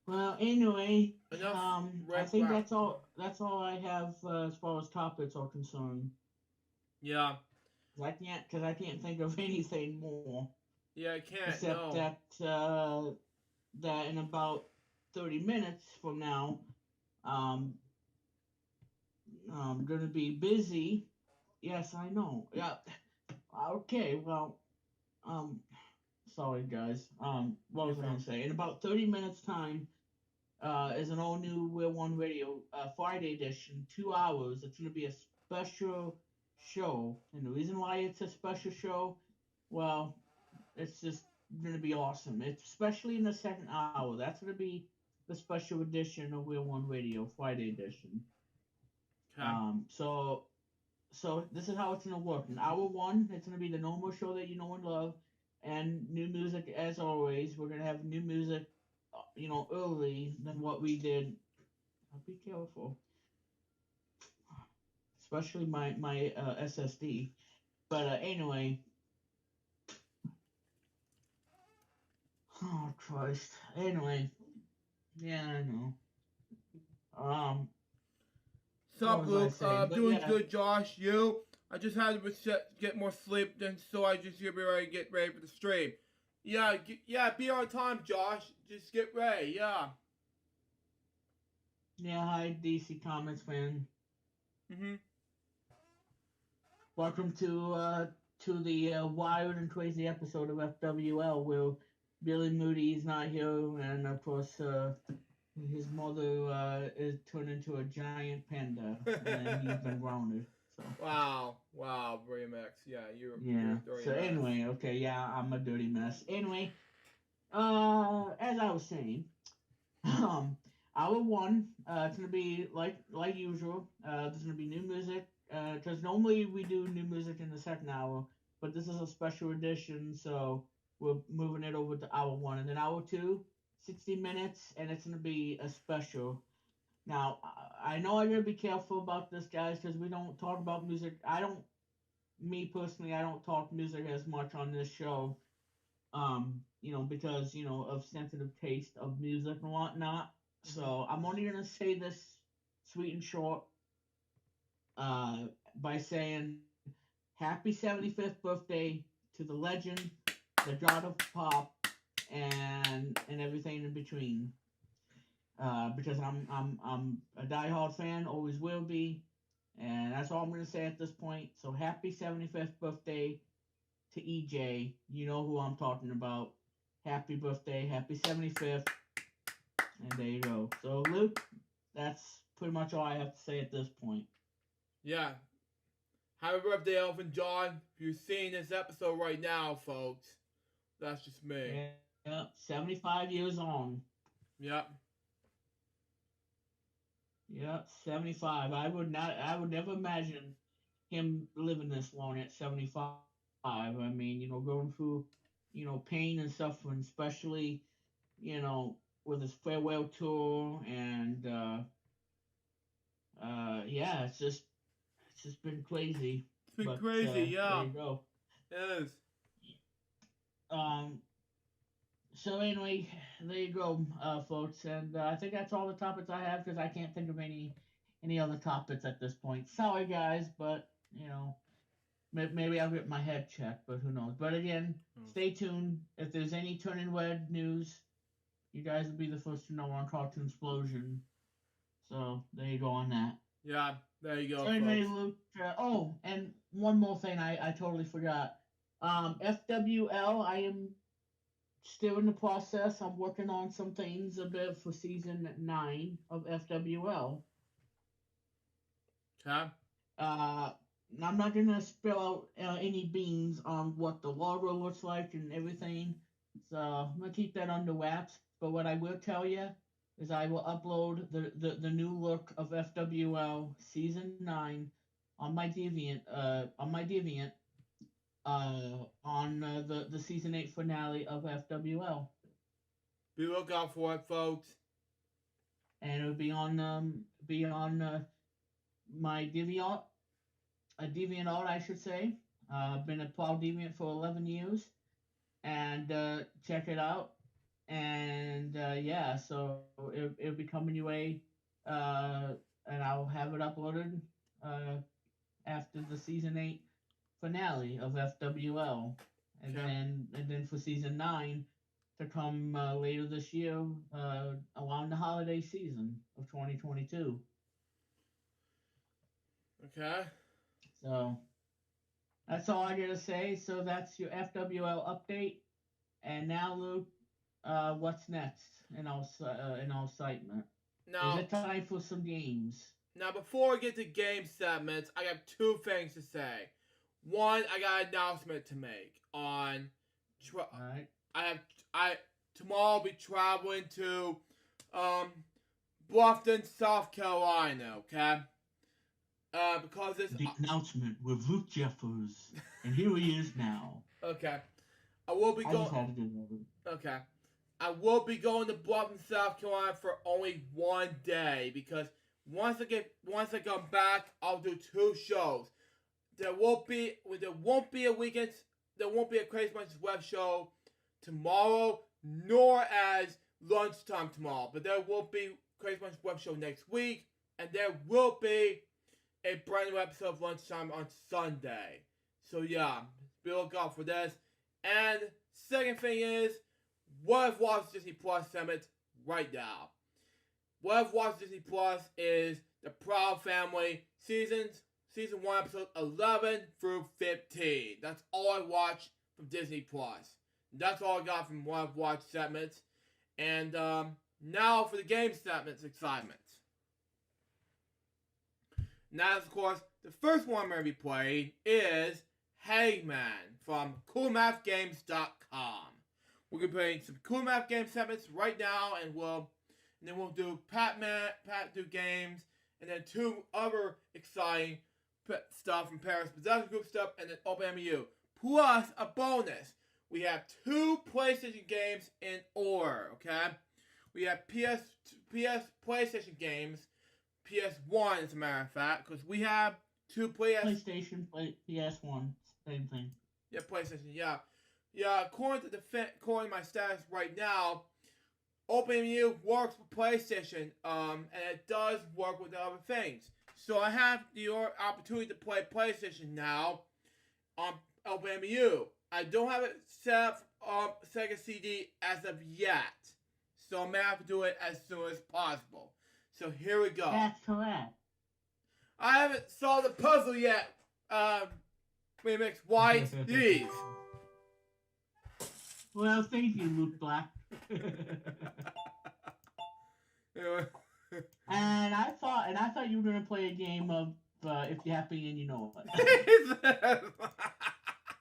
Well, anyway, Enough I red think rap. that's all. That's all I have as far as topics are concerned. Yeah. Cause I can't think of anything more Yeah, I can't, except no. that in about 30 minutes from now, um, I'm gonna be busy. Yes, I know. Yeah. Okay. Well, um, sorry guys. What You're was I fine. gonna say? In about 30 minutes time, is an all new Real One Radio Friday edition, 2 hours. It's going to be a special show. And the reason why it's a special show, well, it's just going to be awesome. It's especially in the second hour. That's going to be the special edition of Real One Radio, Friday edition. Okay. So this is how it's going to work. In hour one, it's going to be the normal show that you know and love, and new music as always. We're going to have new music, early than what we did. Be careful, especially my SSD. But anyway, oh Christ. Anyway, yeah, I know. Um, what Sup, was I Luke? saying? But Doing yeah, good, Josh. You? I just had to get more sleep, then so I just get ready for the stream. Yeah, yeah, be on time, Josh. Just get ready, yeah. yeah. Hi, DC Comics fan. Mhm. Welcome to the wild and crazy episode of FWL where Billy Moody is not here, and of course his mother is turned into a giant panda, and he's been grounded. So Wow, Remix. Yeah, you're yeah. a dirty So mess. anyway, okay, yeah, I'm a dirty mess. Anyway, as I was saying, hour one, it's gonna be like usual. There's gonna be new music. Because normally we do new music in the second hour, but this is a special edition, so we're moving it over to hour one, and then hour two, 60 minutes, and it's gonna be a special. Now, I know I gotta be careful about this, guys, because we don't talk about music. Me personally, I don't talk music as much on this show. Because of sensitive taste of music and whatnot. So I'm only gonna say this sweet and short, by saying happy 75th birthday to the legend, the god of pop, and everything in between. Because I'm a diehard fan, always will be, and that's all I'm gonna say at this point. So happy 75th birthday to EJ. You know who I'm talking about. Happy birthday, happy 75th, and there you go. So Luke, that's pretty much all I have to say at this point. Yeah. Happy birthday, Elvin John. If you're seeing this episode right now, folks, that's just me. Yeah, 75 years on. Yep. Yeah, 75. I would never imagine him living this long at 75. I mean, going through, pain and suffering, especially, with his farewell tour and yeah, it's just been crazy. It's been But crazy, yeah. there you go. It is. So anyway, there you go, folks, and I think that's all the topics I have because I can't think of any other topics at this point. Sorry, guys, but maybe I'll get my head checked, but who knows? But again, stay tuned. If there's any Turning Red news, you guys will be the first to know on Cartoon Explosion. So there you go on that. Yeah, there you go. So anyway, Luke. And one more thing I totally forgot. FWL, I am still in the process. I'm working on some things a bit for season 9 of FWL. Okay. I'm not gonna spill out any beans on what the logo looks like and everything, so I'm gonna keep that under wraps. But what I will tell you is I will upload the new look of FWL season 9 on my Deviant on the season 8 finale of FWL. Be lookout for it, folks. And it'll be on my Deviant, a DeviantArt, I should say. I've been a proud Deviant for 11 years, and check it out. And yeah, so it'll be coming your way, and I'll have it uploaded after the season 8 finale of FWL, and Okay. then for season 9 to come later this year, around the holiday season of 2022. Okay. So that's all I gotta say. So that's your FWL update. And now, Luke, what's next in our segment? Now, Is it time for some games? Now, before we get to game segments, I have two things to say. One, I got an announcement to make on. Alright. Tomorrow I'll be traveling to Bluffton, South Carolina. Okay. Because this The announcement with Luke Jeffers, and here he is now. Okay. I will be I going. just had to do that. Okay. I will be going to Bluffton, South Carolina for only one day because once I come back, I'll do 2 shows. There won't be a weekend. There won't be a Crazy Munch's web show tomorrow, nor as lunchtime tomorrow. But there will be Crazy Munch's web show next week, and there will be a brand new episode of Lunchtime on Sunday. So yeah, be lookout for this. And second thing is, what I've watched Disney Plus Summit right now. What I've watched Disney Plus is The Proud Family Season 1, episode 11 through 15. That's all I watched from Disney Plus. That's all I got from what I've watched segments. And now for the game segments excitement. Now, of course, the first one I'm going to be playing is Hangman from CoolMathGames.com. We're going to be playing some Cool Math Game segments right now, and then we'll do Pat do games, and then 2 other exciting stuff from Paris Possession Group stuff, and then OpenMU. Plus a bonus. We have 2 PlayStation games in order, okay? We have PS PlayStation games, PS1, as a matter of fact, because we have two PlayStation, PS1, same thing. Yeah, PlayStation. Yeah, yeah. According to my status right now, OpenMU works with PlayStation, and it does work with other things. So I have the opportunity to play PlayStation now on OpenMU. I don't have it set up on Sega CD as of yet, so I'm gonna have to do it as soon as possible. So here we go. That's correct. I haven't solved the puzzle yet. Remix White these. Well, thank you, Luke Black. And I thought you were gonna play a game of if you're happy and you know it.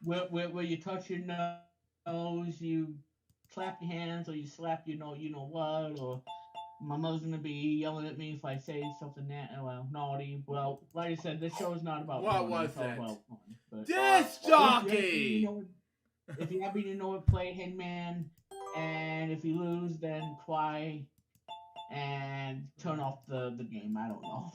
where you touch your nose, you clap your hands, or you slap you know what, or my mother's gonna be yelling at me if I say something naughty. Well, like I said, this show is not about what naughty, was it's all it? about fun. But, Disc jockey. If you're happy to know it, play Hitman, and if you lose, then cry and turn off the game. I don't know.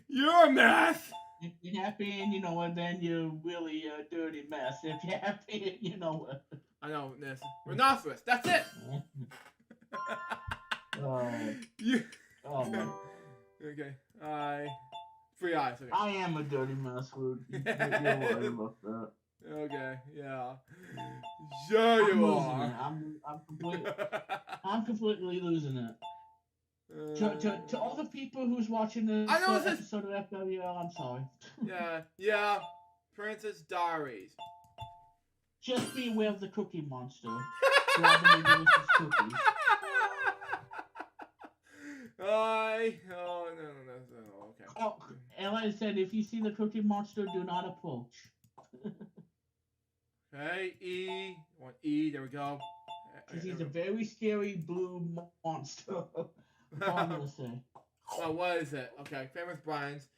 You're a mess. If you're happy and you know it, then you're really a dirty mess. If you're happy and you know it. I know this. Rhinoceros. That's it. You. Oh man. Okay. Free eyes. Okay. I am a dirty mess, Rude. You're worried about that. Okay. Yeah. Sure you are. I'm completely losing it. To all the people who's watching this episode of FWL, I'm sorry. Yeah. Princess Diaries. Just be aware of the Cookie Monster. Grabbing your delicious cookies. No, okay. Oh, and like I said, if you see the Cookie Monster, do not approach. Okay, E. One E, there we go. Because he's a very scary blue monster. That's all I'm gonna say. Well, what is it? Okay, Famous Brian's.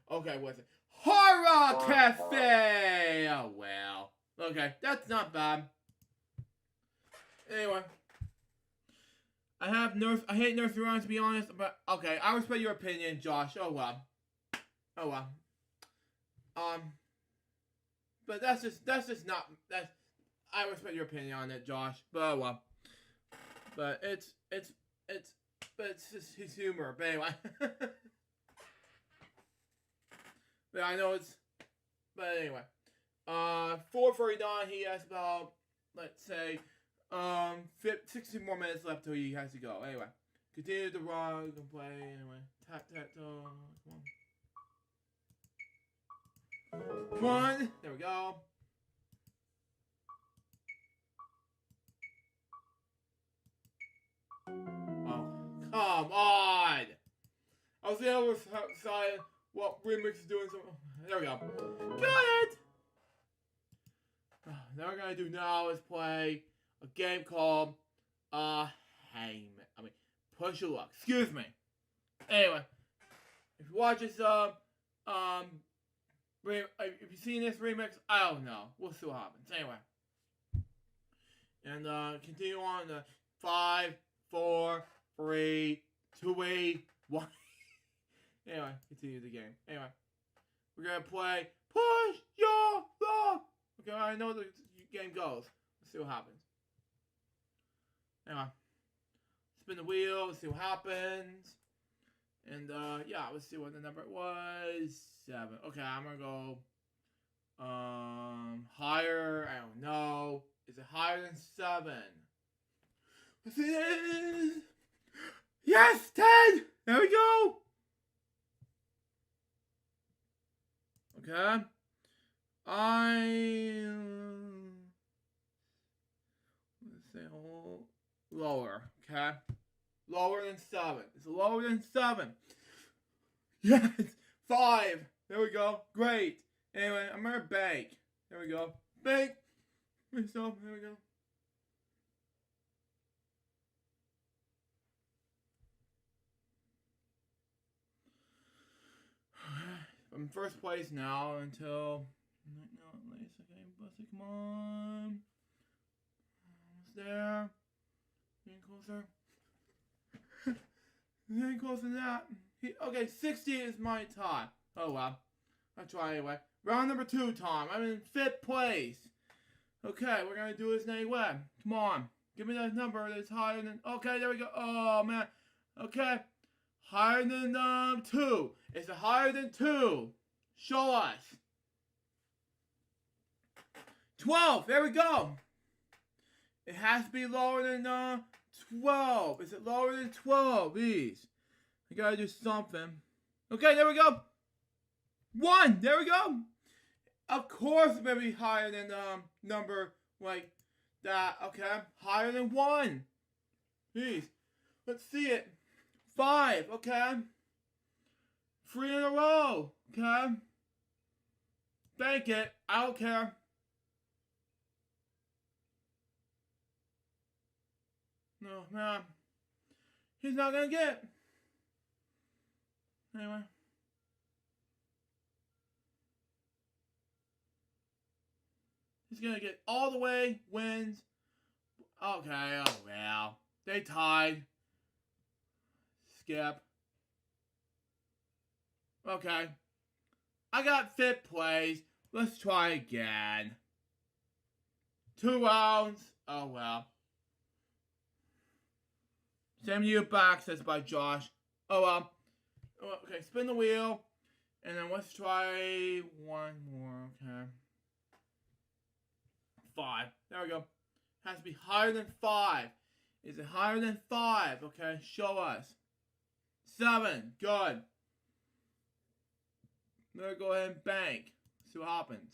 Okay, what is it? Horror Cafe! Oh, well. Okay, that's not bad. Anyway. I hate nursery rhymes, to be honest, but okay, I respect your opinion, Josh. Oh well. But that's just not, I respect your opinion on it, Josh, but oh well. But it's just his humor, but anyway. But I know but anyway. 4:49, he asked about, let's say, 60 more minutes left till he has to go. Anyway, continue to rock and play. Anyway, tap. Come on. There we go. Oh, come on! I was able to decide what Remix is doing. So there we go. Got it. Now what we're gonna do now is play a game called Push Your Luck. Excuse me. Anyway, if you watch this if you've seen this remix, I don't know. We'll see what happens. Anyway. And continue on to 5, 4, 3, 2, 1. Anyway, continue the game. Anyway. We're gonna play Push Your Luck. Okay, I know the game goes. Let's see what happens. Anyway. Spin the wheel, let's see what happens. And yeah, let's see what the number was. 7. Okay, I'm gonna go higher. I don't know. Is it higher than 7? Let's see it. Yes, 10! There we go! Okay. Let's say lower, okay? Lower than 7. It's lower than 7. Yes! 5! There we go. Great. Anyway, I'm gonna bank. There we go. Bank! Myself. There we go. I'm in first place now until... No, late second. Busty, come on. Almost there. Getting closer. Any closer than that? Okay, 60 is my time. Oh well. I'll try anyway. Round number 2 time. I'm in 5th place. Okay, we're gonna do this anyway. Come on. Give me that number that's higher than... Okay, there we go. Oh, man. Okay. Higher than 2. Is it higher than 2? Show us. 12. There we go. It has to be lower than 12. Is it lower than 12? Please. I gotta do something. Okay, there we go. 1. There we go. Of course it's gonna be higher than number like that. Okay. Higher than 1. Please. Let's see it. 5. Okay. 3 in a row. Okay. Bank it. I don't care. No, man. He's not gonna get it. Anyway. He's gonna get all the way, wins. Okay, oh well. They tied. Skip. Okay. I got 5th place. Let's try again. 2 rounds. Oh well. Send you back, says by Josh. Oh well. Okay, spin the wheel. And then let's try 1 more. Okay. 5. There we go. Has to be higher than 5. Is it higher than 5? Okay, show us. 7. Good. Let's go ahead and bank. See what happens.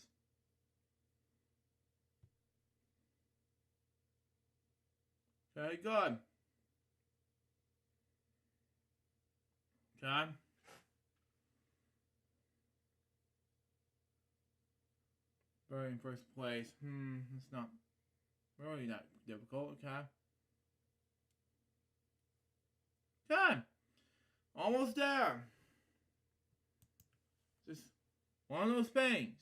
Okay, good. Okay. We're in 1st place. It's not really that difficult. Okay. Okay. Almost there. Just one of those things.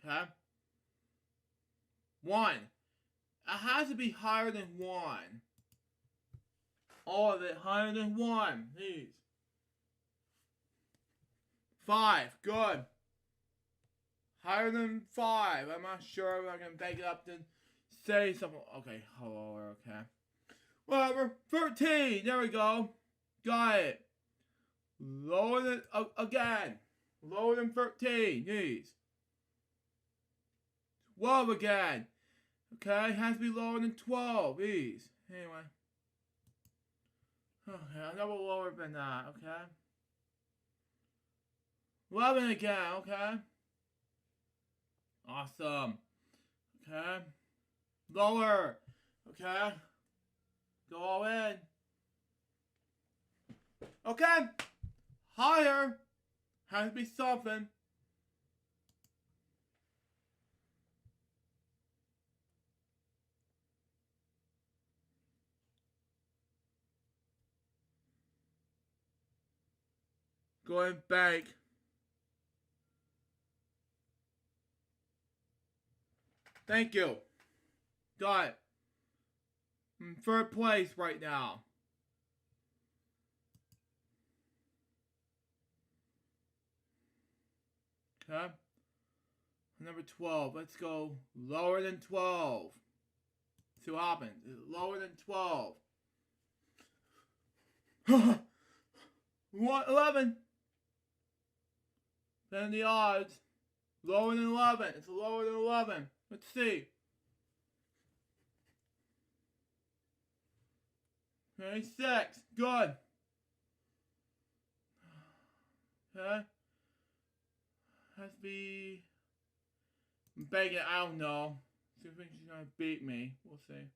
Okay. 1. It has to be higher than 1. All of it higher than 1. Please. 5. Good. Higher than 5. I'm not sure if I can back it up to say something. Okay, lower. Okay. Whatever. 13. There we go. Got it. Lower than... again. Lower than 13. Please. 12 again. Okay. Has to be lower than 12. Please. Anyway. Okay. A little lower than that. Okay. 11 again. Okay. Awesome. Okay. Lower. Okay. Go all in. Okay. Higher. Has to be something. Go ahead and bank. Thank you. Got it. I'm in 3rd place right now. Okay. Number 12. Let's go lower than 12. See what happens. Is it lower than 12? 11. Then the odds. Lower than 11. It's lower than 11. Let's see. Okay, 6. Good. Okay. Has to be... I'm begging, I don't know. See if she's gonna beat me. We'll see.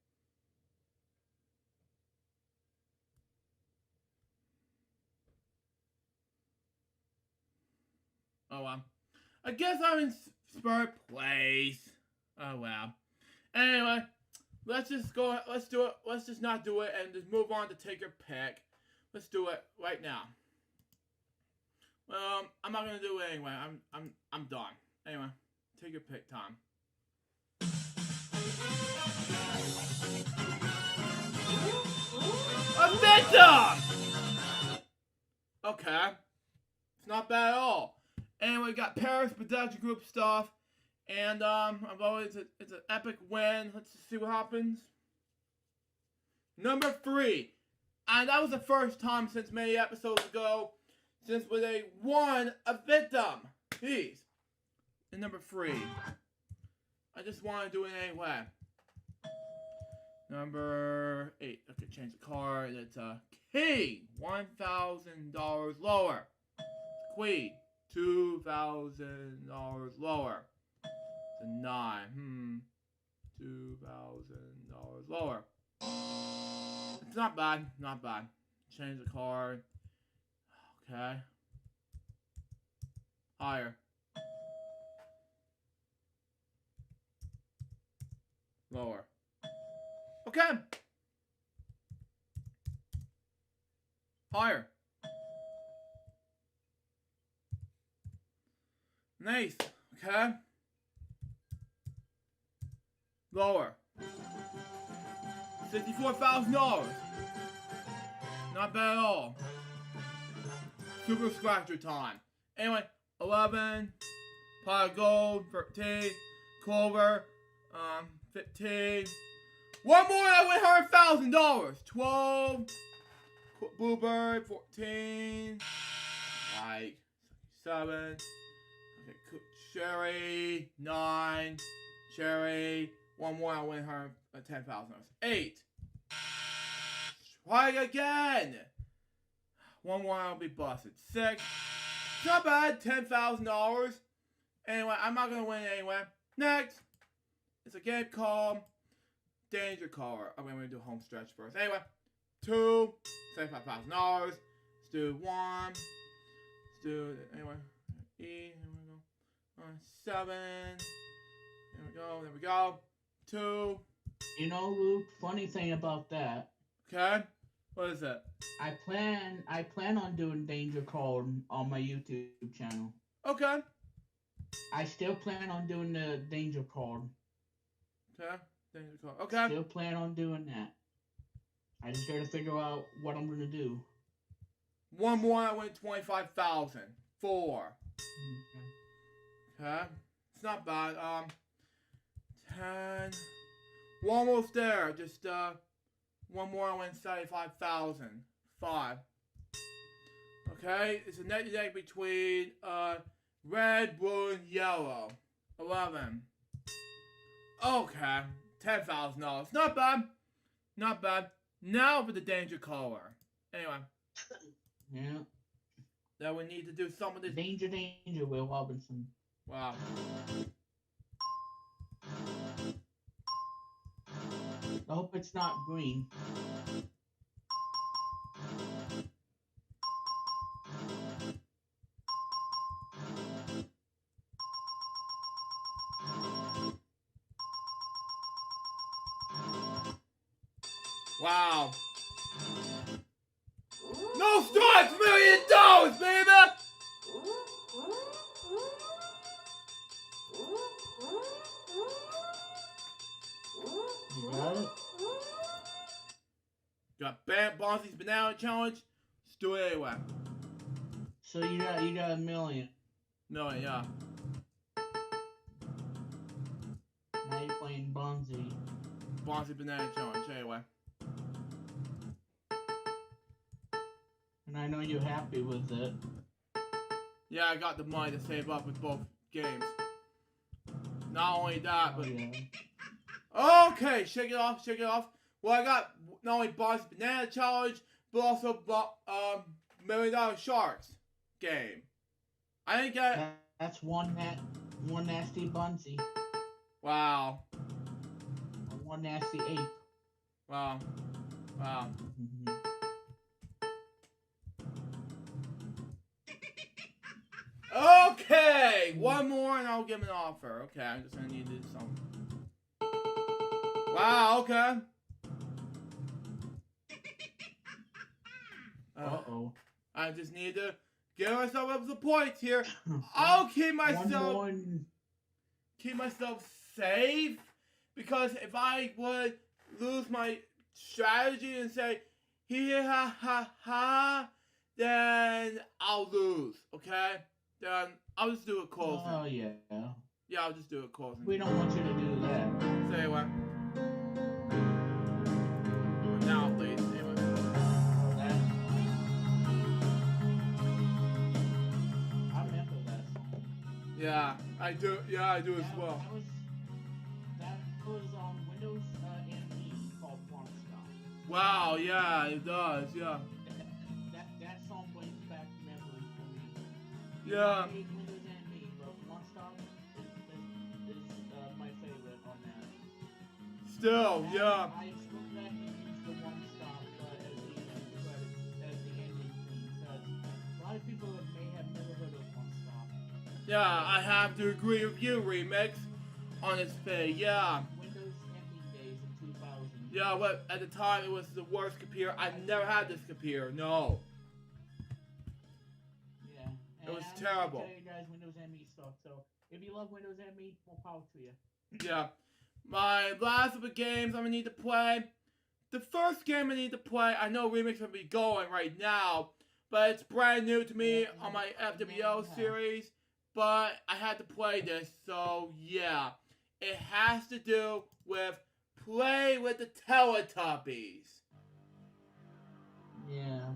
Oh well. I guess I'm in 3rd place. Oh well. Anyway, let's just go. Let's do it. Let's just not do it and just move on to take your pick. Let's do it right now. I'm not gonna do it anyway. I'm done. Anyway, take your pick time. A victim! Okay. It's not bad at all. Anyway, we got Paris Production Group stuff. And, I've always, it's an epic win. Let's just see what happens. Number 3. And that was the first time since many episodes ago since they won a victim. Jeez. And number 3. I just want to do it anyway. Number 8. Okay, change the card. It's a key. $1,000 lower. Queen. $2,000 lower. It's a 9. $2,000 lower. It's not bad. Not bad. Change the card. Okay. Higher. Lower. Okay. Higher. Nice. Okay. Lower. $64,000. Not bad at all. Super scratcher time. Anyway, 11. Pot of gold. 13. Clover. 15. One more, I win $100,000. 12. Bluebird. 14. Like 7. Okay, cherry. 9. Cherry. One more, I win $10,000. 8. Try again. One more, I'll be busted. 6. Not bad. $10,000. Anyway, I'm not gonna win anyway. Next. It's a game called Danger Caller. I'm gonna do home stretch first. Anyway, 2, $75,000. Let's do 1. Let's do anyway. E. Here we go. 7. There we go. There we go. 2. You know, Luke. Funny thing about that. Okay. What is it? I plan on doing Danger Call on my YouTube channel. Okay. I still plan on doing the Danger Call. Okay. Danger Caller. Okay. Still plan on doing that. I just gotta figure out what I'm gonna do. One more, I win $25,000. 4. Okay. It's not bad. 10. We're almost there. Just one more, I win $75,000. 5. Okay. It's a net deck between red, blue, and yellow. 11. Okay. $10,000. Not bad. Not bad. Now for the Danger Caller. Anyway. Yeah. Then we need to do some of this. Danger, Will Robinson. Wow. I hope it's not green. Wow. No strikes, $1 million, baby! You got it? Got Bonzi's Banana Challenge. Let's do it anyway. So you got $1 million. No, yeah. Now you're playing Bonzi. Bonzi Banana Challenge anyway. And I know you're happy with it. Yeah, I got the money to save up with both games. Not only that, but... Okay, shake it off, shake it off. Well, I got not only Bonzi's Banana Challenge, but also $1 Million Sharks game. I didn't get... That's one nasty Bonzi. Wow. One nasty ape. Wow. Wow. Okay, one more and I'll give him an offer. Okay, I'm just gonna need to do something. Wow, okay. Uh-oh. I just need to give myself up the points here. I'll keep myself safe, because if I would lose my strategy and say, ha ha ha, then I'll lose, okay? Then I'll just do a closing. Oh, yeah. Yeah, I'll just do a closing. We don't want you to do that. So anyway. For now, at least. Anyway. I remember that song. Yeah, I do. Yeah, I do as well. That was on Windows ME called One Stop. Wow, yeah, it does, yeah. That song brings back memories for me. Yeah. I hate Windows ME, but One Stop is my favorite on that. Still, And yeah. I expect that he used the One Stop as the ending theme, because a lot of people may have never heard of One Stop. Yeah, I have to agree with you, Remix. On its page, yeah. Windows ME days in 2000. Yeah, but at the time it was the worst computer. I never had this computer, no. Yeah. It was I'm terrible. Gonna tell you guys Windows ME stuff. So if you love Windows ME, more power to you. Yeah. My last of the games I'm gonna need to play. The first game I need to play, I know Remix will be going right now, but it's brand new to me on my FWO series. But I had to play this, so yeah. It has to do with Play with the Teletubbies. Yeah.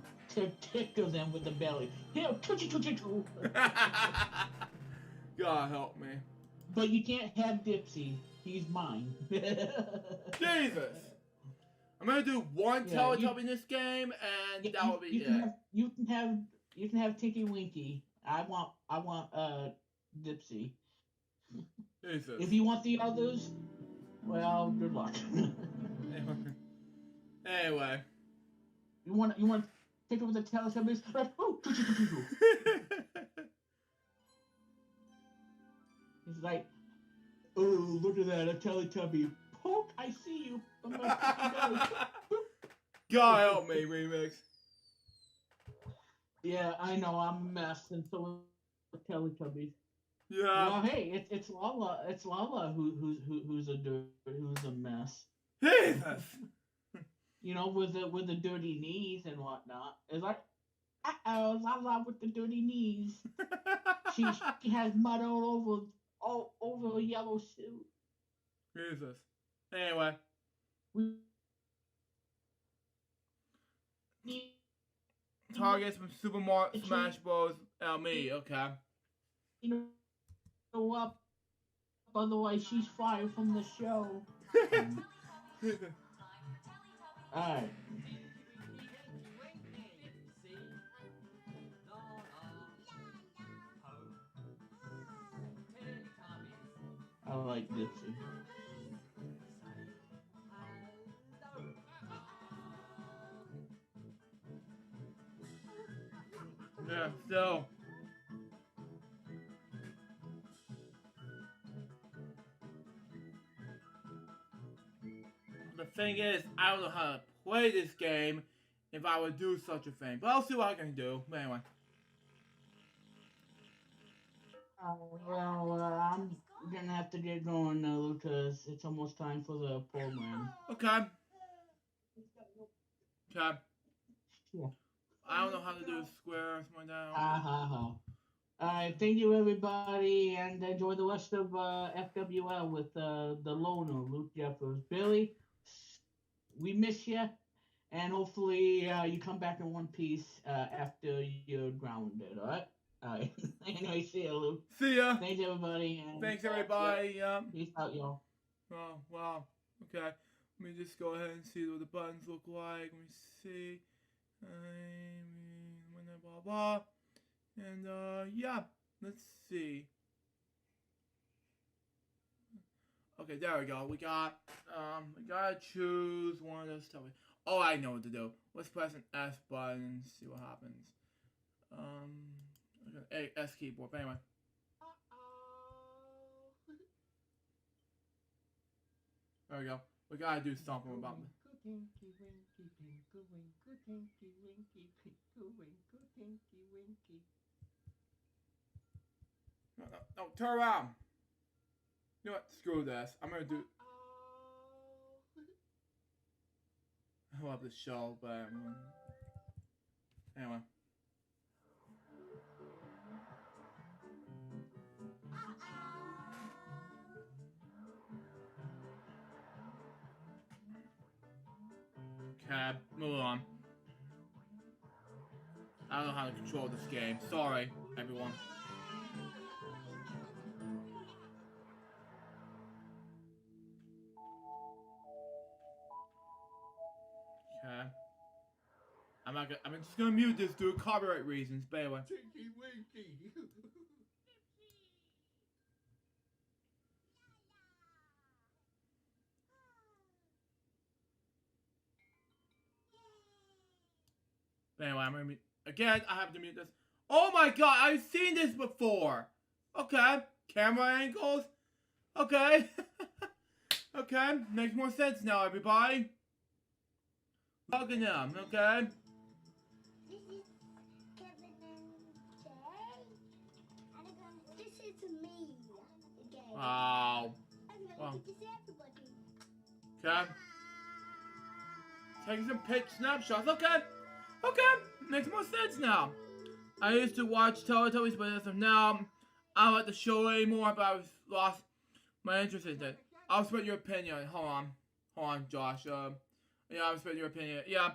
Tickle them with the belly. Here, choo. God help me. But you can't have Dipsy. He's mine. Jesus! I'm gonna do one Teletubby in this game, and that will be it. You can have Tinky Winky. I want Dipsy. Jesus. If you want the others, well, good luck. Anyway. You want to take over the Teletubbies? Oh, He's like, oh, look at that, a Teletubby. Poke, I see you. God help me, Remix. Yeah, I know, I'm a mess, and so are Teletubbies. Yeah. Well, hey, it's Lala. It's Lala who's a mess. Jesus. You know, with the dirty knees and whatnot. It's like, Lala with the dirty knees. She has mud all over a yellow suit. Jesus. Anyway. Targets from Super Mario Smash Bros. Me, okay. You know what? Otherwise, she's fired from the show. Alright. I like Dipsy. Yeah, so. The thing is, I don't know how to play this game if I would do such a thing. But I'll see what I can do. But anyway. Well, I'm gonna have to get going now because it's almost time for the program. Okay. Okay. Yeah. I don't know how to do a square or something like that. Alright, thank you everybody, and enjoy the rest of FWL with the loner, Luke Jeffers. Billy, we miss you, and hopefully you come back in one piece after you're grounded, alright? Alright. Anyway, see ya, Luke. See ya. Thanks everybody. And Thanks everybody. Yeah. Peace out, y'all. Oh, wow. Okay. Let me just go ahead and see what the buttons look like. Let me see. Blah blah. And yeah. Let's see. Okay, there we go. We gotta choose one of those. Tell me. Oh, I know what to do. Let's press an S button and see what happens. Okay, S keyboard. But anyway. There we go. We gotta do something about it. No, turn around. You know what? Screw this. I'm gonna do. I love this show, but anyway. Okay, move on. I don't know how to control this game. Sorry, everyone. Okay. I'm just gonna mute this due to copyright reasons, but anyway. Anyway, I'm gonna mute. Again, I have to mute this. Oh my god, I've seen this before! Okay, camera angles. Okay. Okay, makes more sense now, everybody. Logging them, okay? This is Kevin and Jay. And this is me again. Wow. Wow. This is everybody. Okay. Taking some pitch snapshots. Okay. Okay. Makes more sense now. I used to watch Teletubbies, but as of now, I don't like the show anymore, but I've lost my interest in it. I'll respect your opinion. Hold on, Josh. Yeah, I respect your opinion. Yeah,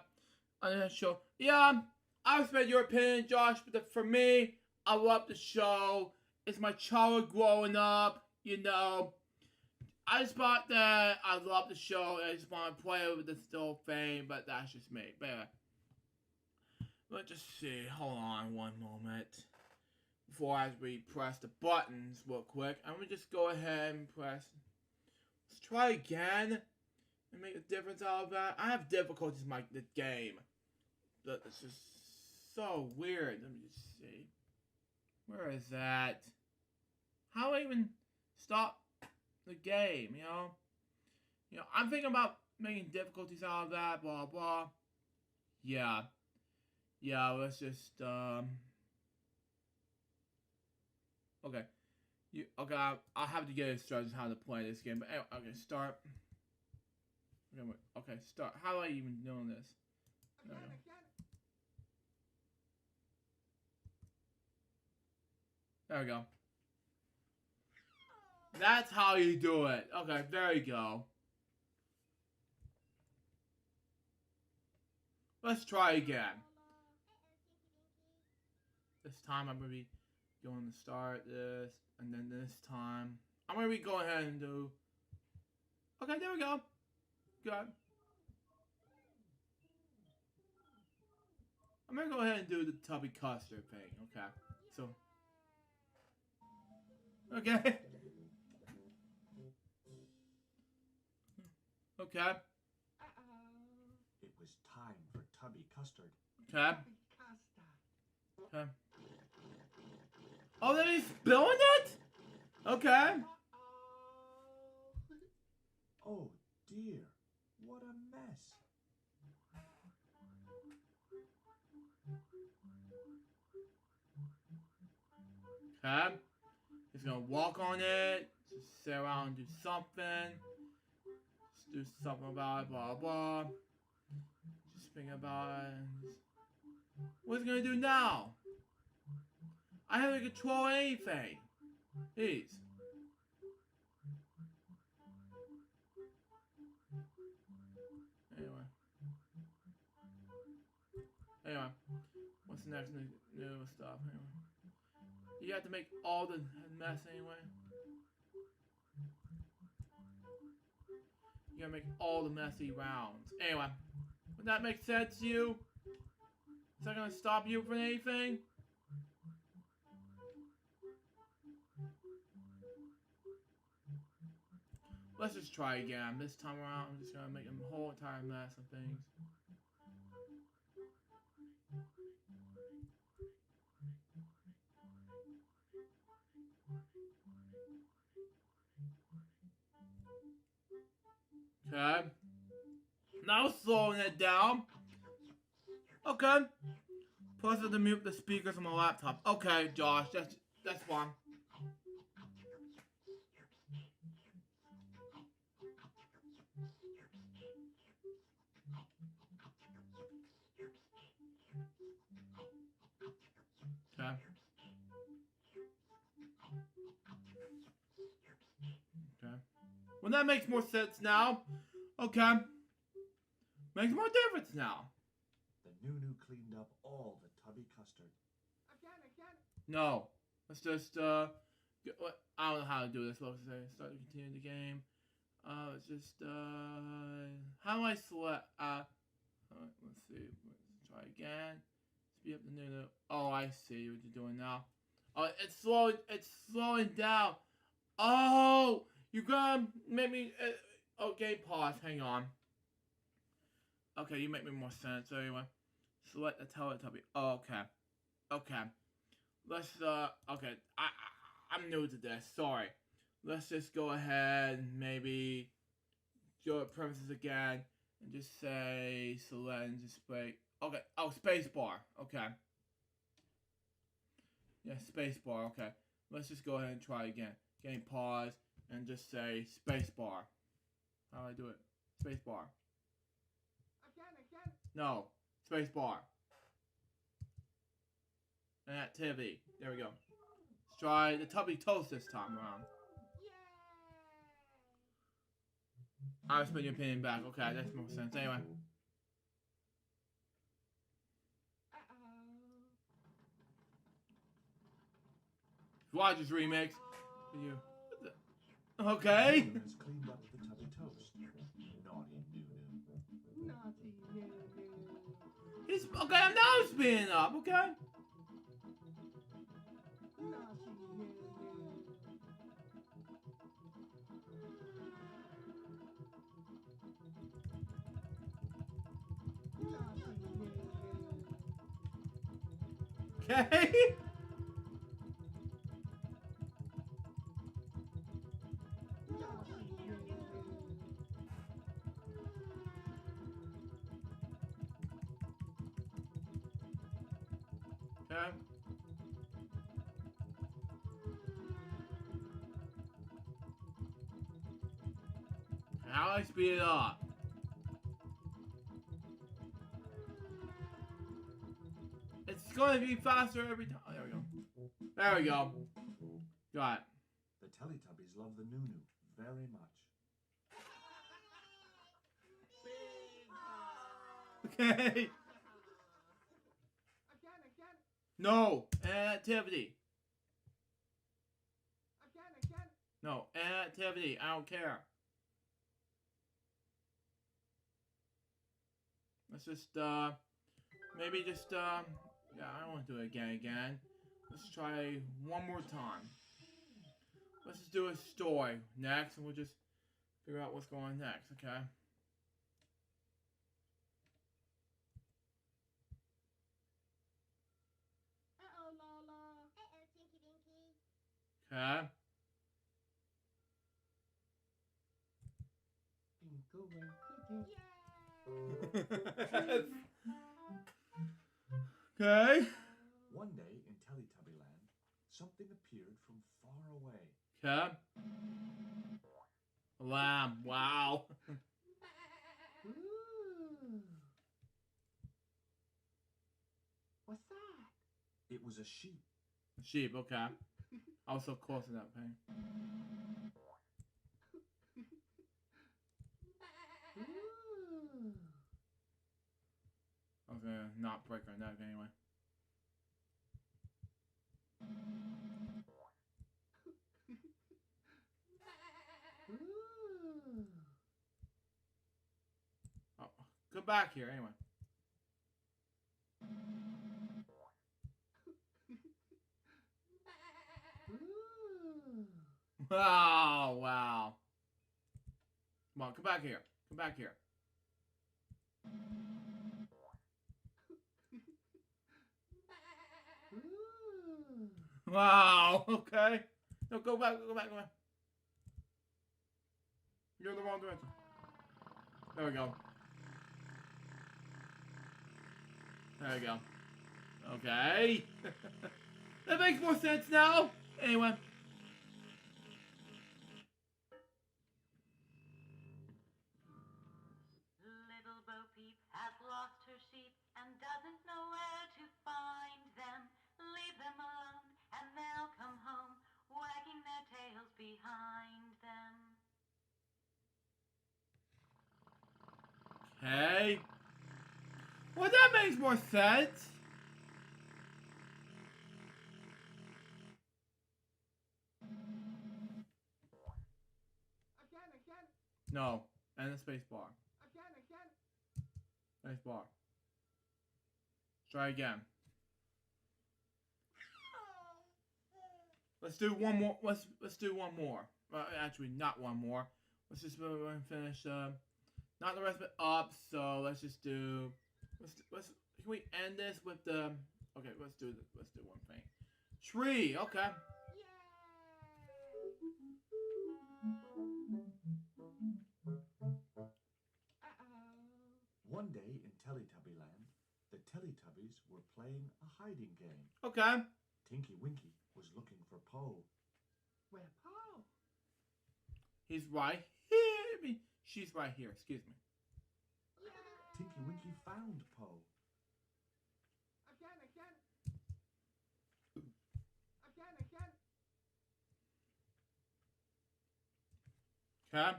on the show. Yeah, I respect your opinion, Josh. But for me, I love the show. It's my childhood growing up. You know, I just thought that I love the show. And I just want to play it with the still fame, but that's just me. But anyway, let's just see. Hold on one moment. Before we press the buttons real quick, I'm gonna just go ahead and press. Let's try again and make a difference out of that. I have difficulties with the game. It's just so weird. Let me just see. Where is that? How do I even stop the game, you know? You know, I'm thinking about making difficulties out of that, blah, blah. Yeah. Yeah, let's just, okay. Okay, I'll have to get instructions how to play this game. But anyway, okay, start. Okay, start. How do I even know this? There we go. That's how you do it. Okay, there you go. Let's try again. This time I'm going to be going to start this. And then this time, I'm going to be going ahead and do... Okay, there we go. Good. I'm going to go ahead and do the tubby custard thing. Okay. So... Okay. Okay. It was time for tubby custard. Okay. Okay. Oh, then he's spilling it? Okay. Oh dear, what a mess. Okay. He's gonna walk on it. Just sit around and do something. Just do something about it, blah blah. Just think about it. What's he gonna do now? I haven't control anything. Jeez. Anyway, what's the next new stuff? Anyway, you have to make all the mess anyway. You gotta make all the messy rounds. Anyway, would that make sense to you? Is that gonna stop you from anything? Let's just try again. This time around, I'm just gonna make a whole entire mess of things. Okay. Now slowing it down. Okay. Plus I have to mute the speakers on my laptop. Okay, Josh, that's fine. Okay. Okay. Well, that makes more sense now. Okay. Makes more difference now. The Nunu cleaned up all the tubby custard. No. Let's just, what? I don't know how to do this. Let's say, start to continue the game. Let's just, how do I select, let's see. Let's try again. Speed up the Nunu. Oh, I see what you're doing now. Oh, it's slowing down. Oh, you're gonna make me, okay, pause, hang on. Okay, you make me more sense. So anyway, select the Teletubby. Oh, okay. Okay. Let's, okay. I'm new to this. Sorry. Let's just go ahead and maybe go to premises again and just say select and display. Okay. Oh, spacebar. Okay. Yeah, spacebar. Okay. Let's just go ahead and try again. Game pause and just say spacebar. How do I do it? Spacebar. No. Spacebar. And activity. There we go. Let's try the Tubby Toast this time around. I'll spin your opinion back. Okay, that makes more sense. Anyway. Rogers remix. You. Okay. Nunu has cleaned up the tubby toast. Naughty Nunu. He's okay. I'm now spinning up. Okay. Okay. Okay. How do I speed it up? It's going to be faster every time. Oh, there we go. There we go. Got it. The Teletubbies love the Nunu very much. Okay. No, activity. No, activity. I don't care. Let's just, maybe just, yeah, I don't want to do it again. Let's try one more time. Let's just do a story next, and we'll just figure out what's going on next, okay? Okay. Okay. One day in Teletubbyland, something appeared from far away. Okay. Lamb. Wow. What's that? It was a sheep. Sheep. Okay. I was so close to that pain. I was gonna not break her neck anyway. Oh, go back here anyway. Wow, wow. Come on, come back here. Come back here. Wow, okay. No, go back, go back, go back. You're in the wrong direction. There we go. There we go. Okay. That makes more sense now. Anyway. Little Bo Peep has lost her sheep and doesn't know where to find them. Leave them alone and they'll come home, wagging their tails behind them. Okay. Well, that makes more sense. No. And the space bar. Space bar. Try again. Let's do one more. Let's do one more. Actually, not one more. Let's just finish. Not the rest of it up. So let's just do. Let's. Can we end this with the? Okay, let's do this. Let's do one thing. Tree. Okay. One day in Teletubbyland, the Teletubbies were playing a hiding game. Okay. Tinky Winky was looking for Po. Where Paul? He's right here. I mean, she's right here. Excuse me. Tinky Winky found Po. Okay.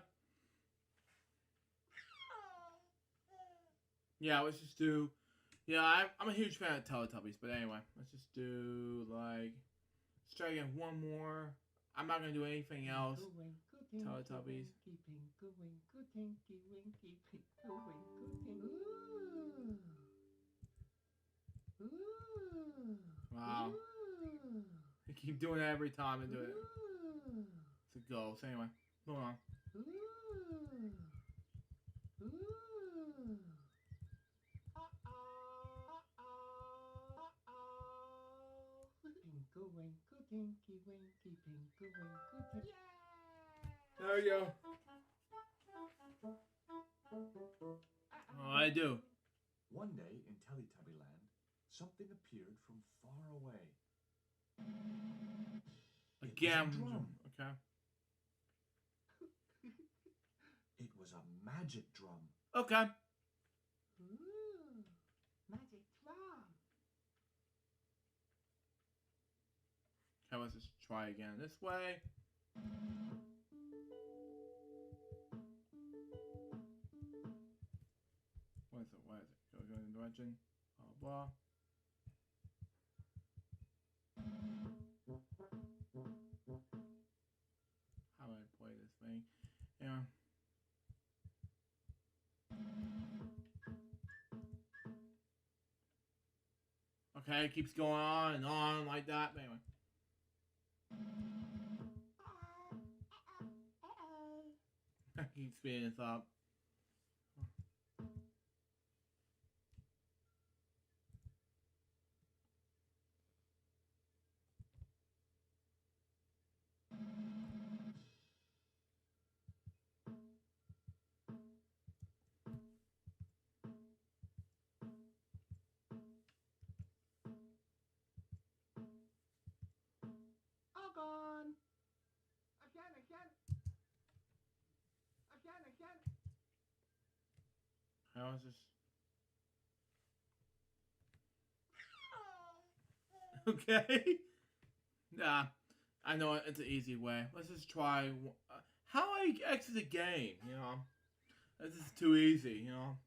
Yeah, let's just do. Yeah, I'm a huge fan of Teletubbies, but anyway, let's just do like. Let's try again one more. I'm not gonna do anything else. Teletubbies. Wow. I keep doing it every time I do it. It's a go. So anyway, hold on. There we go. Oh, I do. One day in Teletubbyland, something appeared from far away. Again. It was a drum. Okay. It was a magic drum. Okay. Magic drum. Okay, let's just try again this way. What is it? What is it? Go in the direction. Blah blah. How do I play this thing? Yeah. Okay, it keeps going on and on like that. But anyway. I keep speeding this up. All gone. How is this? Okay. Nah, I know it's an easy way. Let's just try. How I exit the game? You know, this is too easy. You know,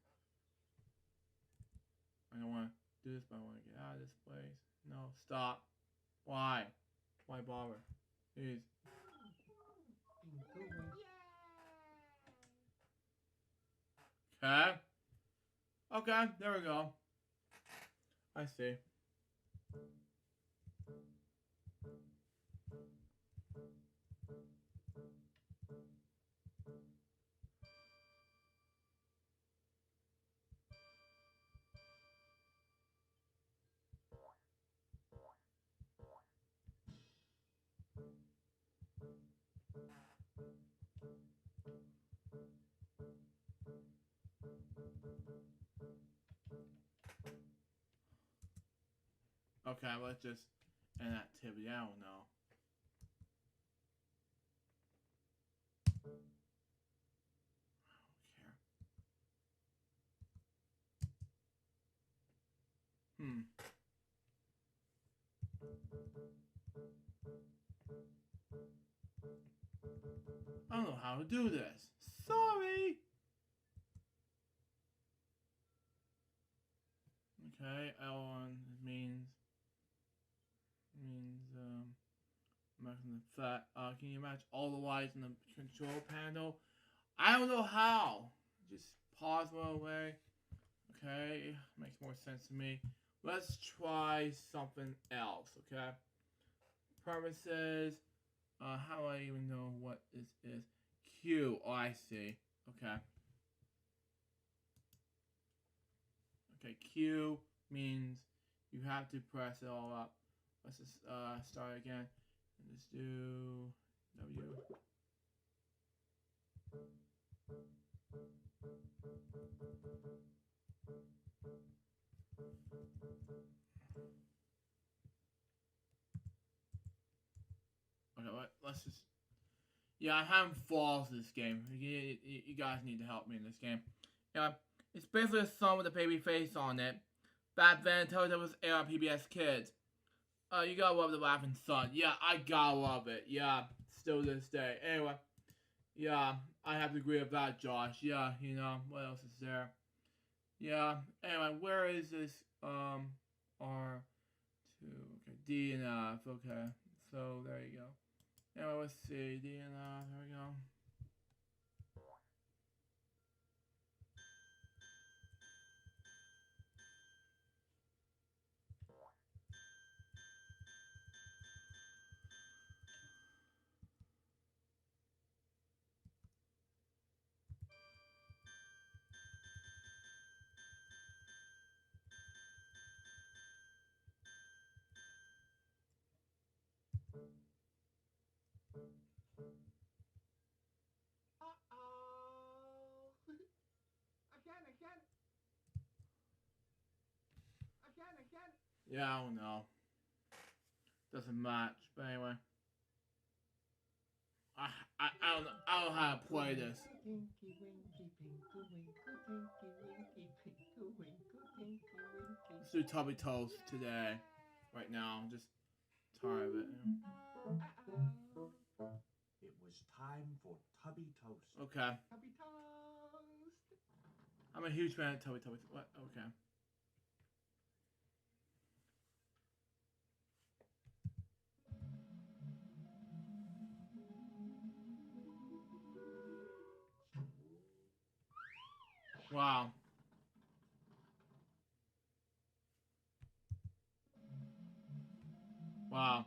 I don't want to do this, but I want to get out of this place. No, stop. Why? Why bother? Please. Okay. Okay, there we go. I see. Okay, let's just end activity. I don't know. I don't care. I don't know how to do this. Sorry. Okay, L1 means making the fat. Can you match all the lights in the control panel? I don't know how. Just pause one away. Okay, makes more sense to me. Let's try something else. Okay. Purposes. How do I even know what this is? Q. Oh, I see. Okay. Okay, Q means you have to press it all up. Let's just start again. And just do W. Okay, let's just... Yeah, I'm having falls this game. You guys need to help me in this game. Yeah, it's basically a song with a baby face on it. Back then, Teletubbies was aired on PBS Kids. You gotta love the Laughing Sun. Yeah, I gotta love it. Yeah, still to this day. Anyway, yeah, I have to agree with that, Josh. Yeah, you know, what else is there? Yeah, anyway, where is this, R2, okay, D and F, okay, so there you go. Anyway, let's see, D and F, there we go. Yeah, I don't know. Doesn't match, but anyway. I don't know how to play this. Let's do Tubby Toast today. Right now, I'm just tired of it. It was time for Tubby Toast. Okay. Tubby Toast! I'm a huge fan of Tubby Toast. What? Okay. Wow. Wow.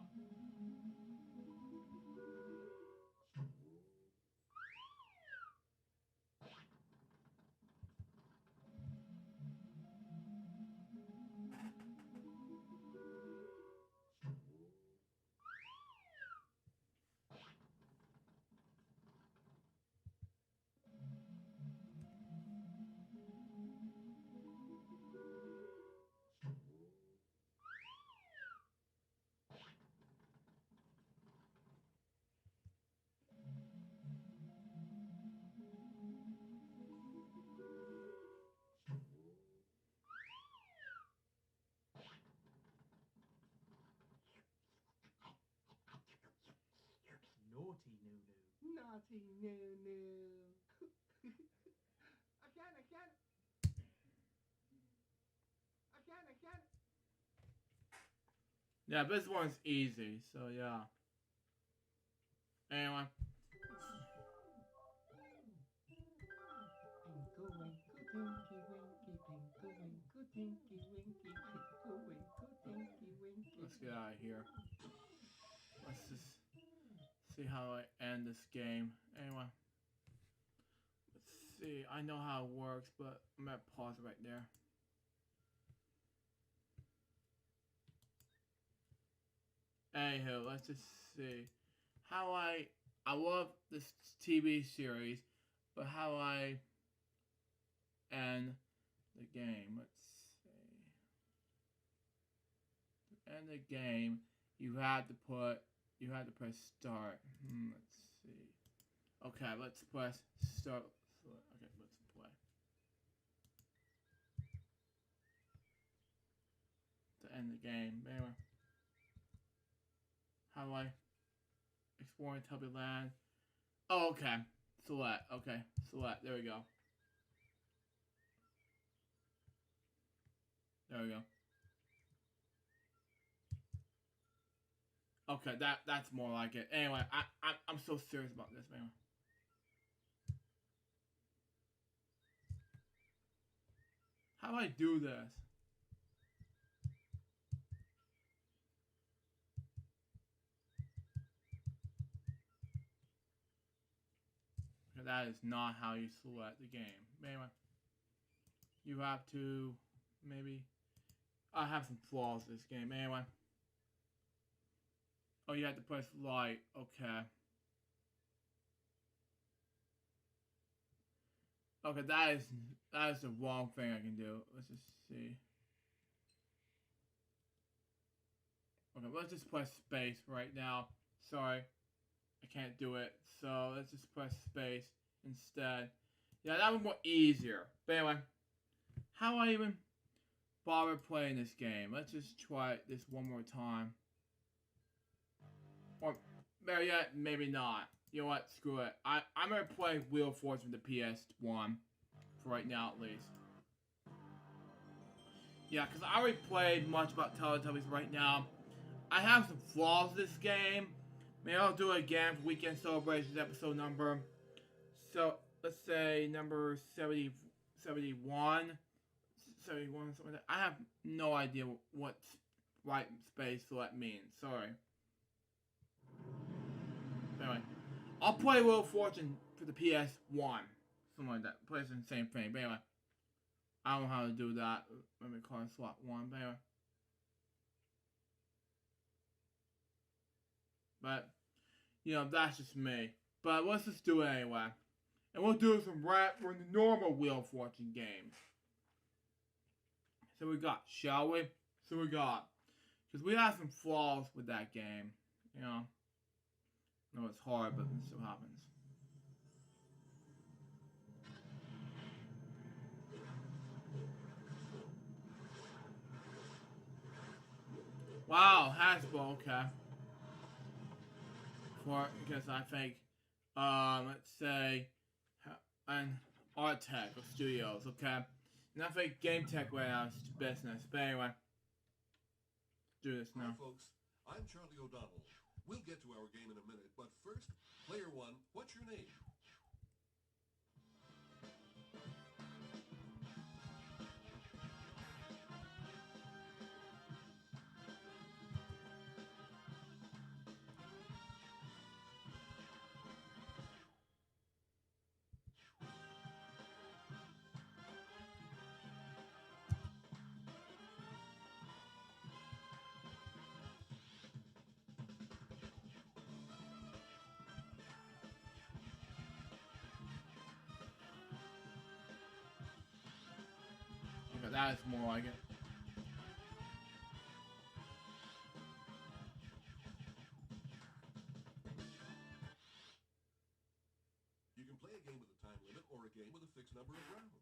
Naughty Nunu. Naughty Nunu. I can. Yeah, this one's easy, so yeah. Anyway. Let's get out of here. Let's just see how I end this game. Anyway. Let's see. I know how it works, but I'm gonna pause it right there. Anywho, let's just see. I love this TV series, but how I end the game. Let's see. To end the game, you had to press start. Let's see. Okay, let's press start. Okay, let's play. To end the game. Anyway. How do I explore Tubby Land? Oh, okay. Select. Okay, select. There we go. There we go. Okay, that's more like it. Anyway, I'm so serious about this, man. How do I do this? Okay, that is not how you select the game. Anyway, you have to maybe. I have some flaws in this game. Anyway. Oh, you have to press light. Okay. Okay, that is the wrong thing I can do. Let's just see. Okay, let's just press space right now. Sorry, I can't do it. So let's just press space instead. Yeah, that was more easier. But anyway, how do I even bother playing this game? Let's just try this one more time. Or better yet, maybe not. You know what? Screw it. I'm gonna play Wheel of Fortune from the PS1 for right now, at least. Yeah, because I already played much about Teletubbies right now. I have some flaws in this game. Maybe I'll do it again for Weekend Celebrations episode number. So let's say number 70, 71, 71, something like that. I have no idea what right space select means. Sorry. Anyway, I'll play Wheel of Fortune for the PS1. Something like that. Play the same thing. But anyway, I don't know how to do that. Let me call it slot 1. But anyway. But, you know, that's just me. But let's just do it anyway. And we'll do some rap for the normal Wheel of Fortune game. So we got, shall we? So we got. Because we have some flaws with that game. You know. I know it's hard, but it still happens. Wow, Hasbro, okay. For, because I think, let's say, an Art Tech or Studios, okay? And I think Game Tech right now is business. But anyway, let's do this now. Hi, folks. I'm Charlie O'Donnell. We'll get to our game in a minute, but first, player 1, what's your name? Okay, that is more like it. You can play a game with a time limit or a game with a fixed number of rounds.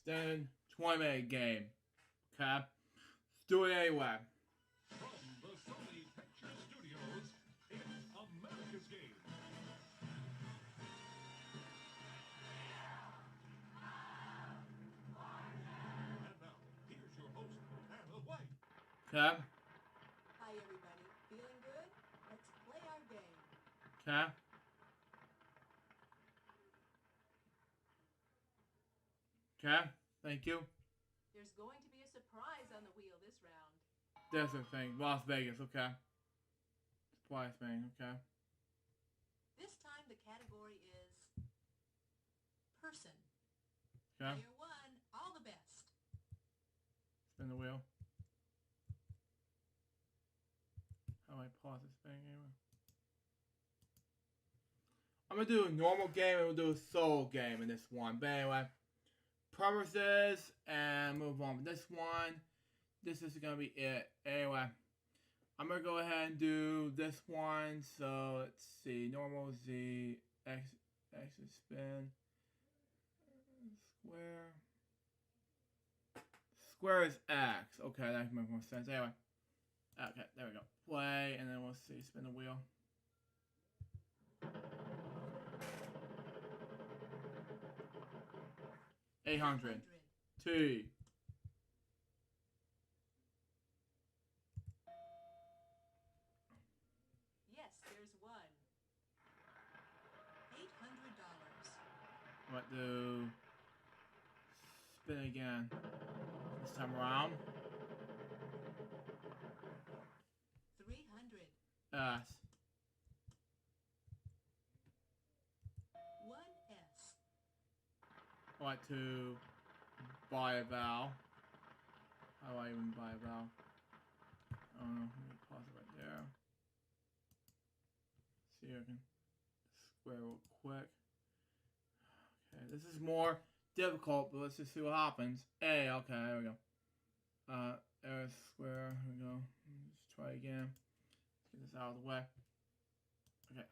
Standard 20-minute game. Okay? Let's do it anyway. From the Sony Picture Studios, it's America's Game. And now, here's your host, Anna White. Okay? Hi, everybody. Feeling good? Let's play our game. Okay? Okay? Thank you. There's going to be a surprise on the wheel this round. That's the thing. Las Vegas, okay. Surprise thing, okay. This time the category is person. Okay? Player 1, all the best. Spin the wheel. How do I pause this thing anyway? I'm gonna do a normal game and we'll do a solo game in this one. But anyway, promises and move on with this one. This is gonna be it. Anyway, I'm gonna go ahead and do this one. So let's see, normal Z, X is spin, square. Square is X. Okay, that makes more sense. Anyway, okay, there we go. Play, and then we'll see. Spin the wheel. $800. T. Yes, there's one. $800. What do? Spin again. This time around. 300. S. 1S. What to buy a vowel? How do I even buy a vowel? I don't know. Let me pause it right there. See if I can square real quick. Okay, this is more difficult, but let's just see what happens. A, okay, there we go. Error square, here we go. Let's try again. Let's get this out of the way. Okay.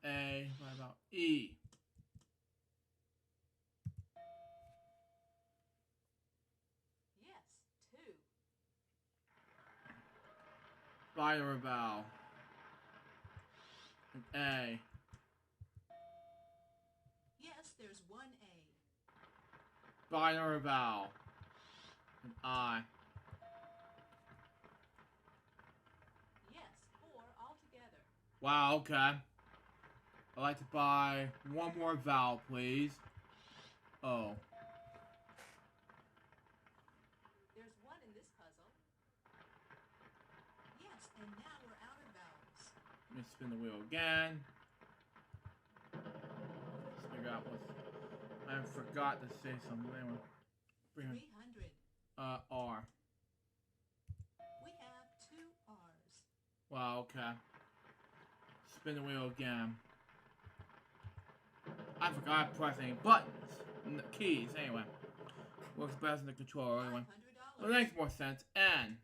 A, what about E? Yes, 2. Binary vowel. A. Yes, there's 1A. Binary vowel. And I. Yes, 4 altogether. Wow, okay. I'd like to buy one more vowel, please. O. There's 1 in this puzzle. Yes, and now we're out of vowels. Let me spin the wheel again. Let's figure out what's... I forgot to say something. Anyway. 300. R. We have 2 R's. Wow, okay. Spin the wheel again. I forgot pressing buttons. Keys, anyway. Works best in the controller, anyway. $500. Well, that makes more sense. N.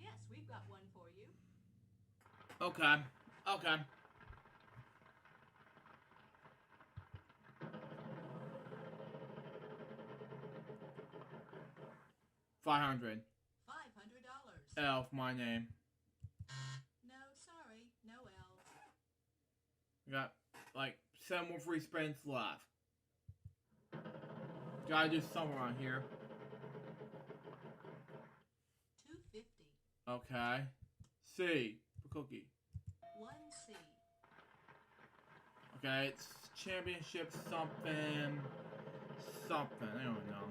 Yes, we've got one for you. Okay. Okay. $500. $500. L for my name. No, sorry, no L. We got like 7 more free spins left. Gotta do somewhere on here. $250. Okay. C for cookie. 1C. Okay, it's championship something. Something. I don't know.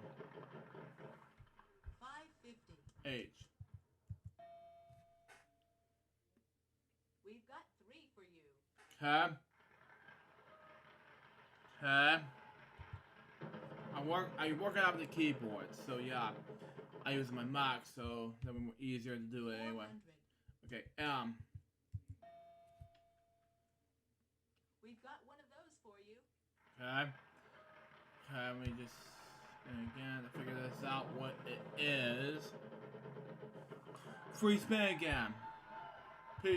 $550. H. We've got 3 for you. Okay. Okay. I work out the keyboard, so yeah. I use my Mac, so that'll be more easier to do it anyway. 400. Okay, M. We've got one of those for you. Okay. Okay, let me just spin again to figure this out what it is. Free spin again. P.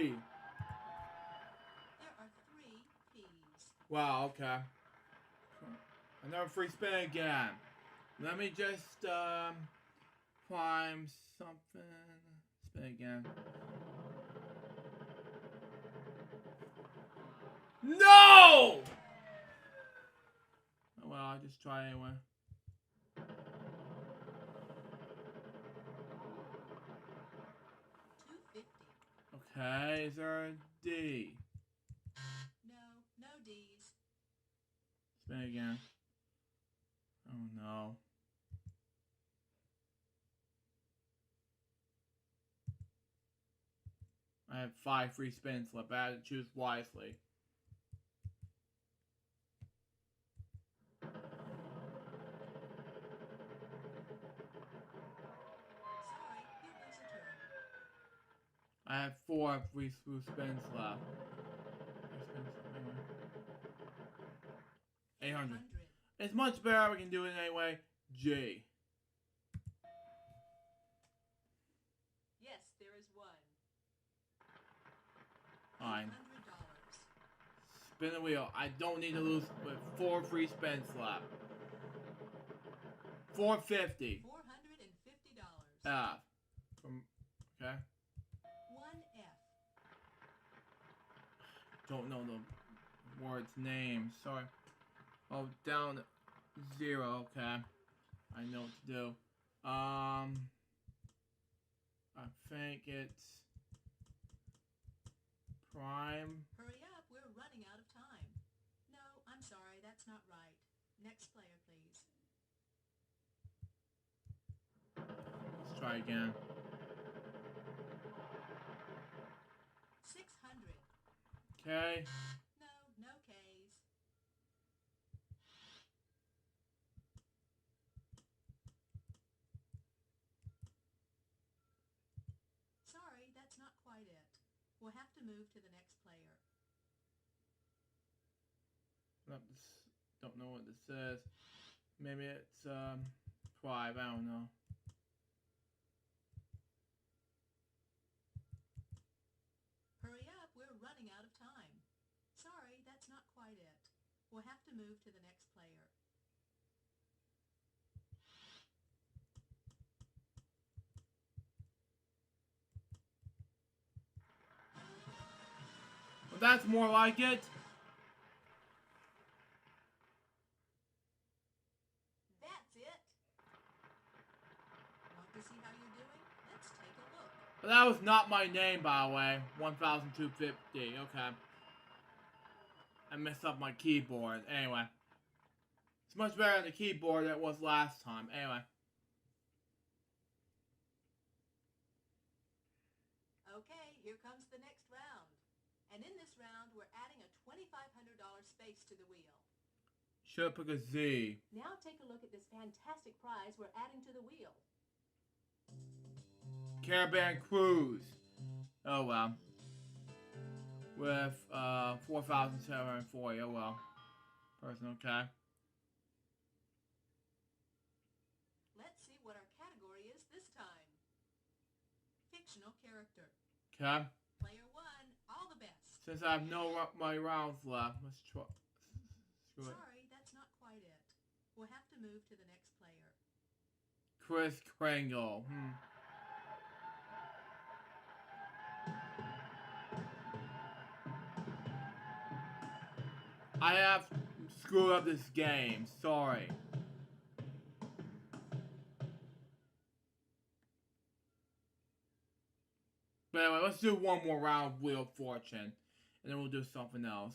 There are 3 P's. Wow, okay. Another free spin again. Let me just climb something. Spin again. No! Oh well, I'll just try anyway. $250. Okay, is there a D? No, no D's. Spin again. Oh no. I have 5 free spins left. I had to choose wisely. Sorry, here goes a turn. I have 4 free spins left. 800. It's much better. We can do it anyway. J. Yes, there is 1. Fine. $800. Spin the wheel. I don't need to lose with 4 free spins left. 450. $450. F. From okay. 1F. Don't know the word's name. Sorry. Oh, down 0. Okay. I know what to do. I think it's prime. Hurry up, we're running out of time. No, I'm sorry, that's not right. Next player, please. Let's try again. 600. Okay. No, no K's. Sorry, that's not quite it. We'll have to move to the next player. Don't know what this says. Maybe it's 5. I don't know. Hurry up, we're running out of time. Sorry, that's not quite it. We'll have to move to the next player. Well, that's more like it. That's it. Want to see how you're doing? Let's take a look. But that was not my name, by the way. 1,250. Okay. I messed up my keyboard. Anyway. It's much better on the keyboard than it was last time. Anyway. Okay, here comes the next round. And in this round, we're adding a $2,500 space to the wheel. Should've picked a Z. Now take a look at this fantastic prize we're adding to the wheel. Caravan Cruise. Oh well. With 4,740. Oh well. Person, okay. Let's see what our category is this time. Fictional character. Okay. Player 1, all the best. Since I have no my rounds left, let's try. Screw it. Sorry, that's not quite it. We'll have to move to the next player. Chris Kringle. I have screwed up this game. Sorry. But anyway, let's do one more round of Wheel of Fortune. And then we'll do something else.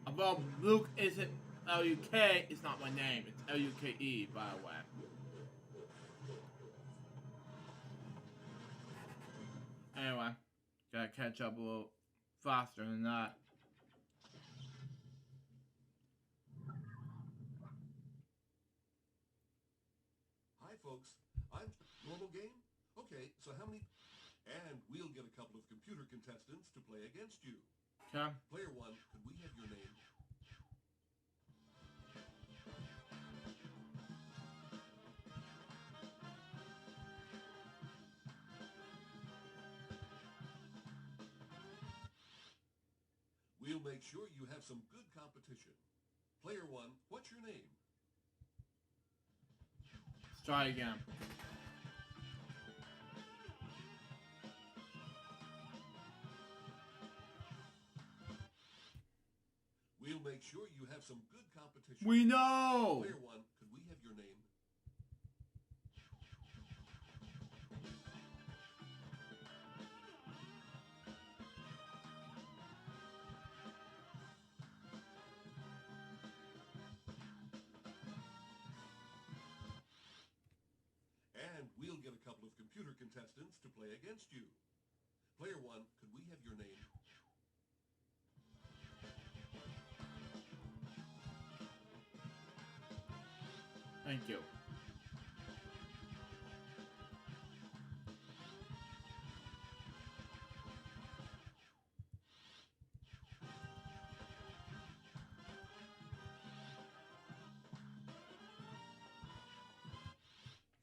Although Luke isn't L-U-K, it's not my name. It's L-U-K-E, by the way. Anyway, gotta catch up a little faster than that. Hi, folks. I'm normal game? Okay, so how many... And we'll get a couple of computer contestants to play against you. Okay. Player 1, could we have your name? We'll make sure you have some good competition. Player 1, what's your name? Let's try again. We'll make sure you have some good competition. We know! Player 1, could we have your name? And we'll get a couple of computer contestants to play against you. Player 1, could we have your name? Thank you.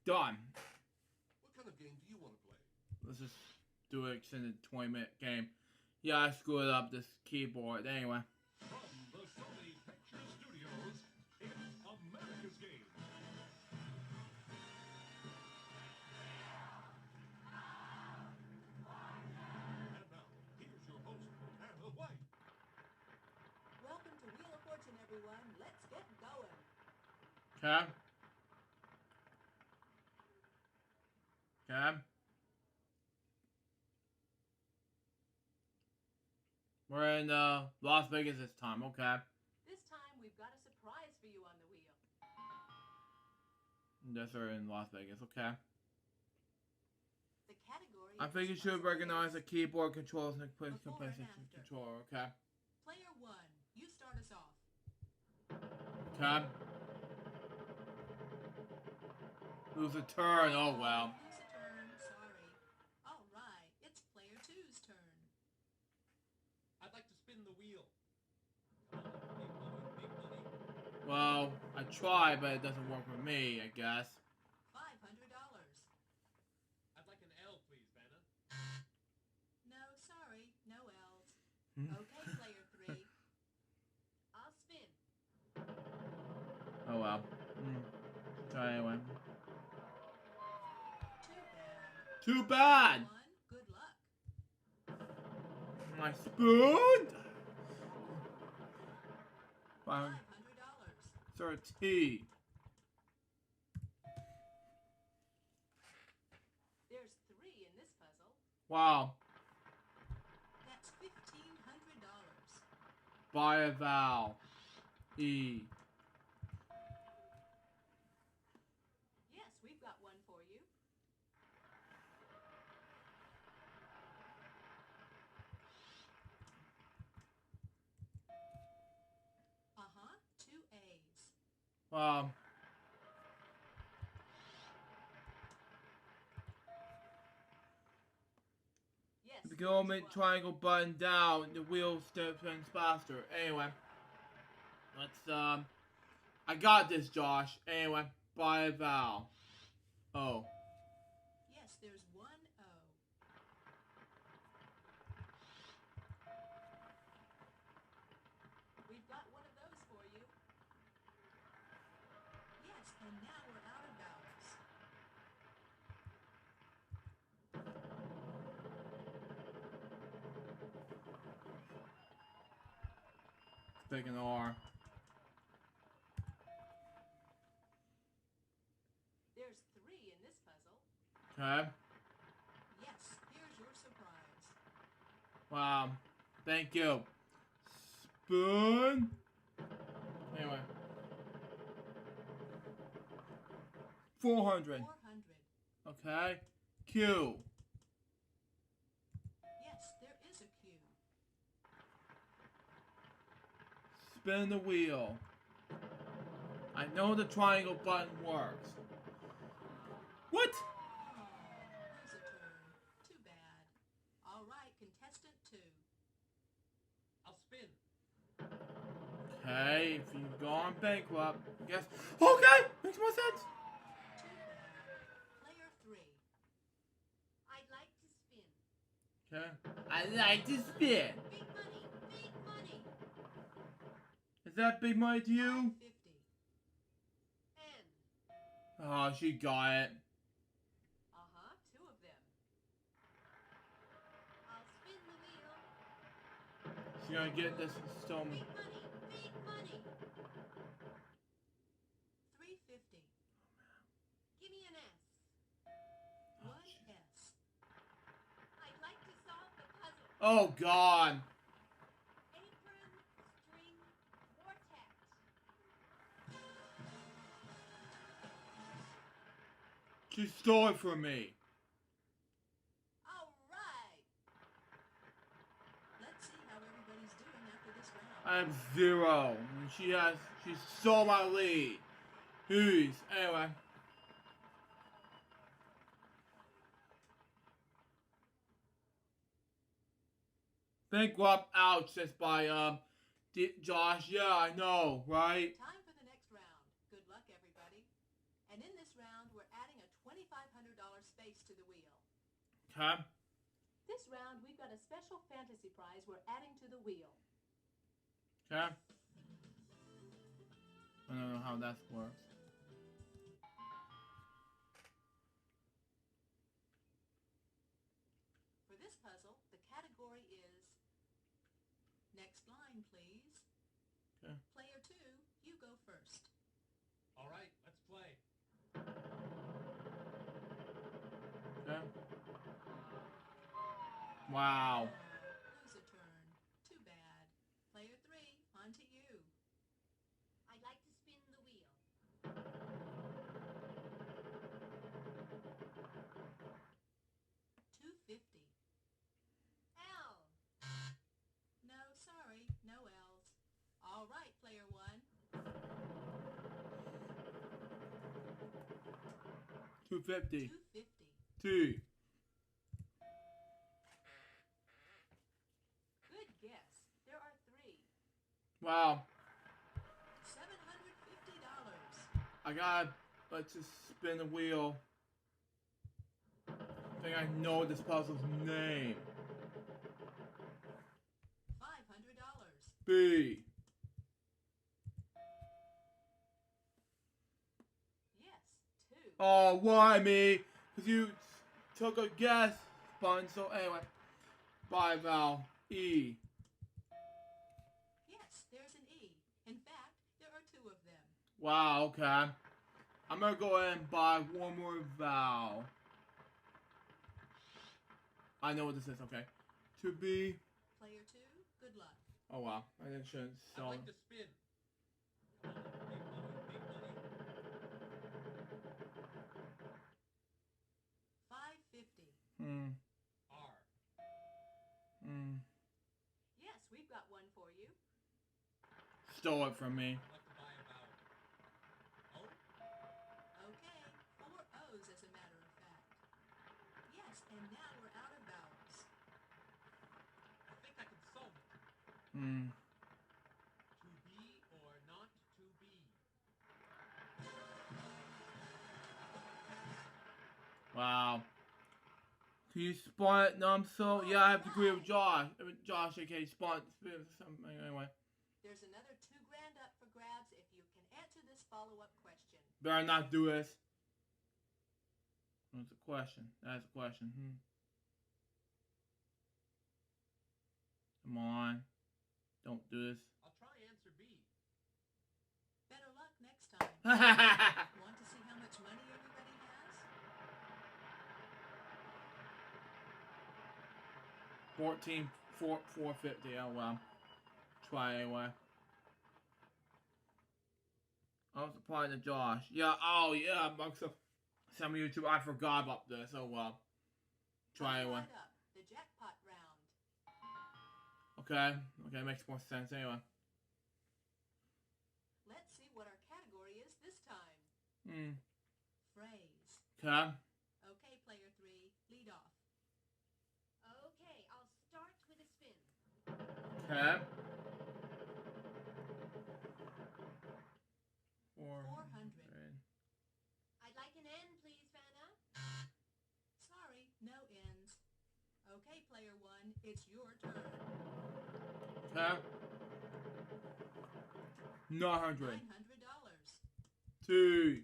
Done. What kind of game do you want to play? Let's just do an extended 20-minute game. Yeah, I screwed up this keyboard. Anyway. From the Sony Picture Studios, it's America's Game. everyone. Let's get going. Okay. Okay. We're in Las Vegas this time. Okay. This time we've got a surprise for you on the wheel. Yes, we're in Las Vegas. Okay. The category I of think you this should puzzle recognize the is keyboard controls and quick before and compensation after. controller. Okay. Player 1, you start us off. Okay. Lose a turn. Oh well. Lose a turn, sorry. All right, it's player 2's turn. I'd like to spin the wheel. Come on, big money, big money. Well, I try, but it doesn't work for me, I guess. $500. I'd like an L, please, Vanna. No, sorry, no L's. Hmm. Okay, player 3. I'll spin. Oh well. Try anyway. Too bad. Too bad. Good luck. My spoon. $500. 13. There's 3 in this puzzle. Wow. That's $1,500. Buy a vowel. E. Yes, we've got one for you. Uh-huh, 2 A's. Wow. Yes, The there's government one. triangle button down, the wheel spins faster. Anyway. Let's, I got this, Josh. Anyway, buy a vowel. Oh. Yes, there's 1 O. We've got one of those for you. Yes, and now we're out of vowels. Take an R. There's 3 in this puzzle. Okay. Yes, here's your surprise. Wow. Thank you. Spoon. Anyway. 400. 400. Okay. Q. Yes, there is a Q. Spin the wheel. I know the triangle button works. What? Oh, lose a turn. Too bad. All right, contestant 2. I'll spin. Okay, if you've gone bankrupt, I guess. Okay! Makes more sense. Too bad. Player 3. I'd like to spin. Okay. I like to spin. Big money, big money. Is that big money to you? 550. N. Oh, she got it. Uh-huh, 2 of them. I'll spin the wheel. She's gonna get this installment. Big money, big money. 350. Give me an S. 1 S. I'd like to solve the puzzle. Oh, God. Apron, string, vortex. She stole it from me. All right. Let's see how everybody's doing after this round. I have 0. And she stole my lead. Jeez. Anyway. Bankrupt, ouch, that's by, Josh. Yeah, I know, right? Time for the next round. Good luck, everybody. And in this round, we're adding a $2,500 space to the wheel. Okay. This round, we've got a special fantasy prize we're adding to the wheel. Okay. I don't know how that works. For this puzzle, the category is... Next line, please. Okay. Player 2, Wow. Lose a turn. Too bad. Player 3, on to you. I'd like to spin the wheel. 250. L. No, sorry, no L's. All right, player 1. 250. 250. T. Good guess. There are 3. Wow. $750. I gotta, let's just spin the wheel. I think I know this puzzle's name. $500. B. Yes, 2. Oh, why me? Because you took a guess, Spun. So anyway. Bye, Val. E. Yes, there's an E. In fact, there are 2 of them. Wow, okay. I'm gonna go ahead and buy one more vowel. I know what this is, okay. To be. Player 2, good luck. Oh wow, I didn't shouldn't I'd sell. like to spin. Come on, big money, big money. 550. R. Yes, we've got one for you. Stole it from me. I'd like to buy a vowel. O. Okay, 4 O's as a matter of fact. Yes, and now we're out of vowels. I think I can solve it. To be or not to be. Wow. Can you spawn it, Numso? Yeah, I have to agree with Josh. Josh, aka spawn something anyway. There's another $2,000 up for grabs if you can answer this follow-up question. Better not do this. That's a question. That's a question. Come on. Don't do this. I'll try answer B. Better luck next time. Wow. Want to see how much money everybody has? 450. Oh well. Try anyway. I was applying to Josh. Yeah. Oh yeah. Some YouTube. I forgot about this. Oh well. Try anyway. Lined up, the jackpot round. Okay. Okay. Makes more sense anyway. Let's see what our category is this time. Phrase. Okay. Okay, player 3, lead off. Okay, I'll start with a spin. Okay. 400. I'd like an N, please, Vanna. Sorry, no ends. Okay, player 1, it's your turn. Okay. 900. $900. 2.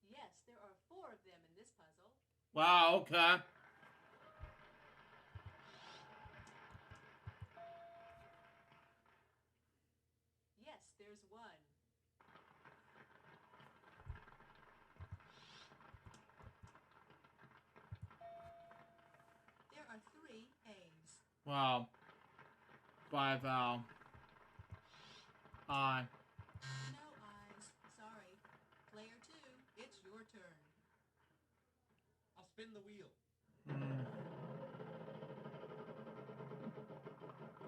Yes, there are 4 of them in this puzzle. Wow. Okay. Yes, there's 1. There are 3 A's. Wow. Bye, Val. I. No I's. Sorry. Player 2, it's your turn. I'll spin the wheel.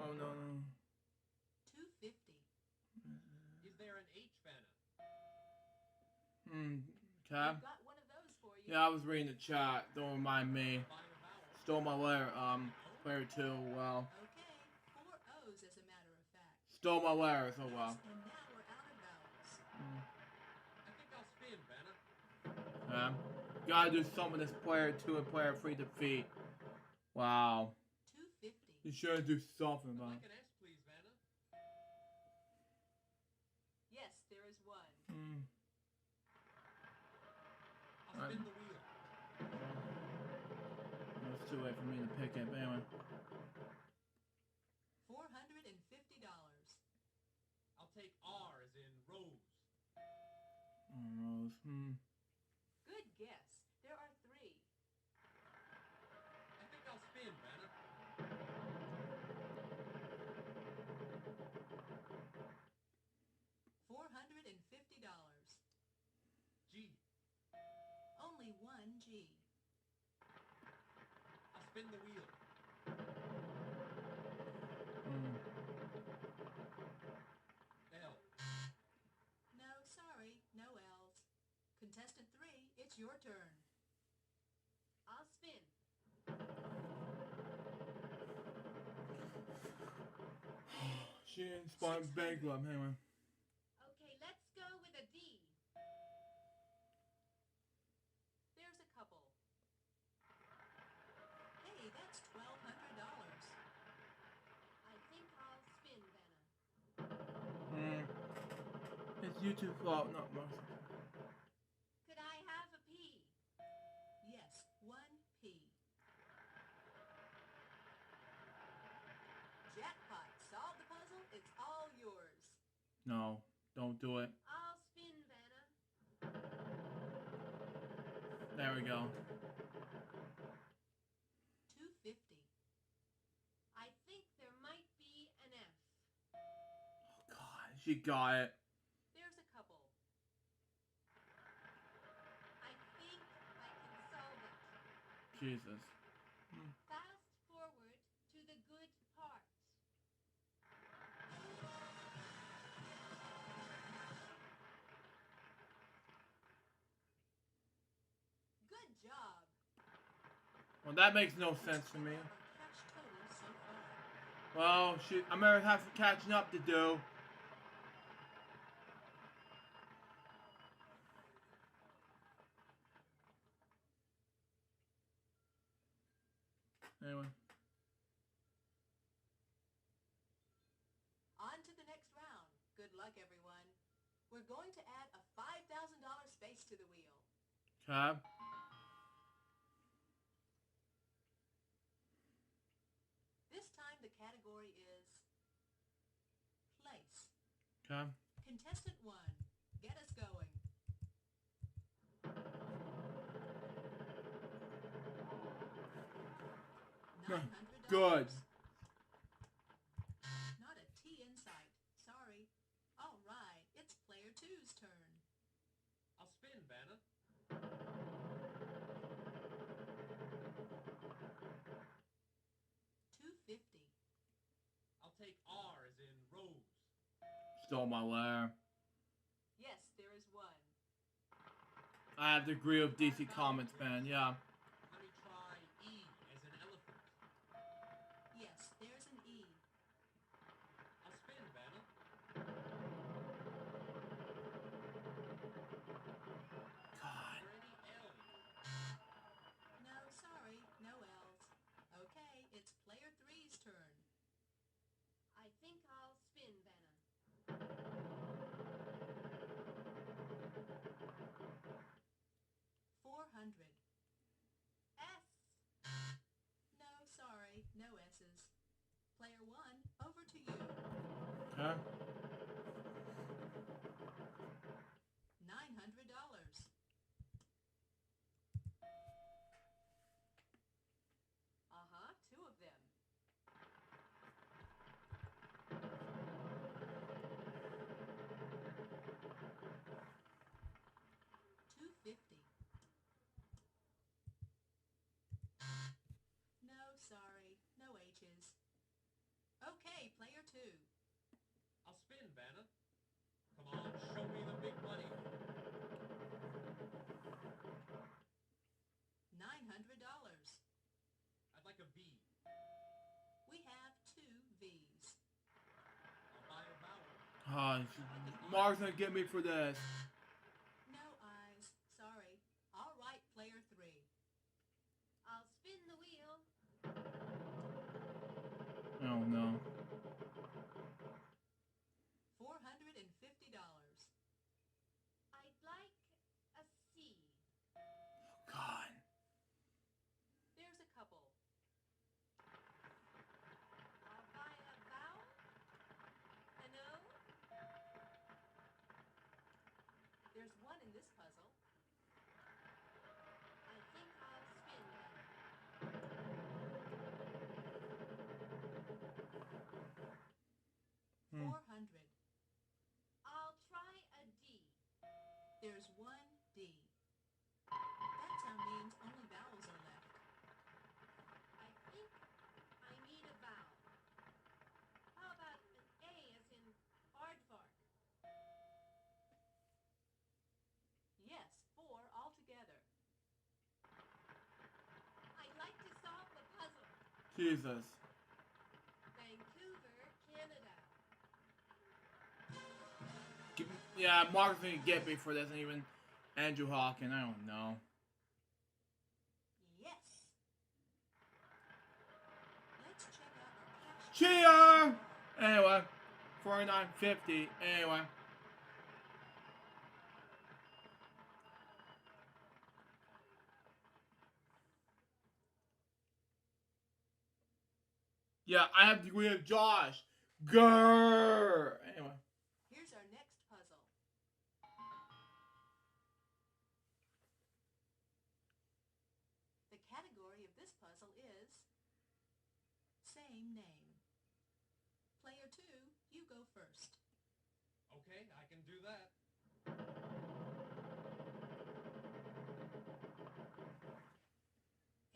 Oh no. 250. Is there an H, Vanna? Okay. We've got one of those for you. Yeah, I was reading the chat. Don't remind me. Buy a vowel. Stole my letter. Player 2. Well. Okay, 4 O's as a matter of fact. Stole my letter. So well. Yes, and now we're out of vowels. I think I'll spin, Vanna. Yeah. Gotta do something with this player 2 and player 3 defeat. Wow. 250. You should do something I'd about like it. an S, please, Vanna. Yes, there is 1. I'll spin the wheel. It's too late for me to pick it, but anyway. $450. I'll take R as in rose. Rose. Good guess. There are 3. I think I'll spin, Vanna. $450. G. Only 1 G. I'll spin the wheel. L. No, sorry, no L's. Contestant 3, it's your turn. I'll spin. She didn't spawn bankrupt, anyway. Okay, let's go with a D. There's a couple. Hey, that's $1,200. I think I'll spin, Vanna. It's YouTube's fault, not mine. Could I have a P? Yes, 1 P. Jackpot. Solve the puzzle. It's all yours. No, don't do it. I'll spin, Vanna. There we go. $250. I think there might be an F. Oh God, she got it. There's a couple. I think I can solve it. Jesus. Fast forward to the good part. Good job. Well, that makes no sense to me. Our cash total so far. Well, I'm gonna have some catching up to do. Anyway. On to the next round. Good luck, everyone. We're going to add a $5,000 space to the wheel. Okay. This time the category is place. Okay. Contestant 1, get us going. $900. Good. Not a T in sight. Sorry. All right, it's player 2's turn. I'll spin, Vanna. $250. I'll take R as in rose. Stole my lair. Yes, there is 1. I have to agree with DC Comics, man. Yeah. Let me try E as in elephant. Yes, there's an E. I'll spin, Vanna. God. Is there any L? No, sorry, no L's. Okay, it's player 3's turn. I think I'll spin, Vanna. $400. S. No, sorry, no S's. Player 1, over to you. Okay. $900. Uh-huh, 2 of them. $250. No, sorry, no H's. Okay, player 2. I'll spin, Vanna. Come on, show me the big money. $900. I'd like a V. We have 2 V's. I'll buy a vowel. Mark's gonna get me for this. No I's. Sorry. All right, player 3. I'll spin the wheel. Oh no. $450. I'd like a C. God. There's a couple. I'll buy a vowel. An O. There's 1 in this puzzle. Jesus. Vancouver, Canada. Yeah, Mark's gonna get me for this, and even Andrew Hawkins. I don't know. Yes. Let's check out our cash. Cheer! Anyway, $49.50. Anyway. Yeah, I have to agree with Josh. Grrr! Anyway. Here's our next puzzle. The category of this puzzle is same name. Player 2, you go first. Okay, I can do that.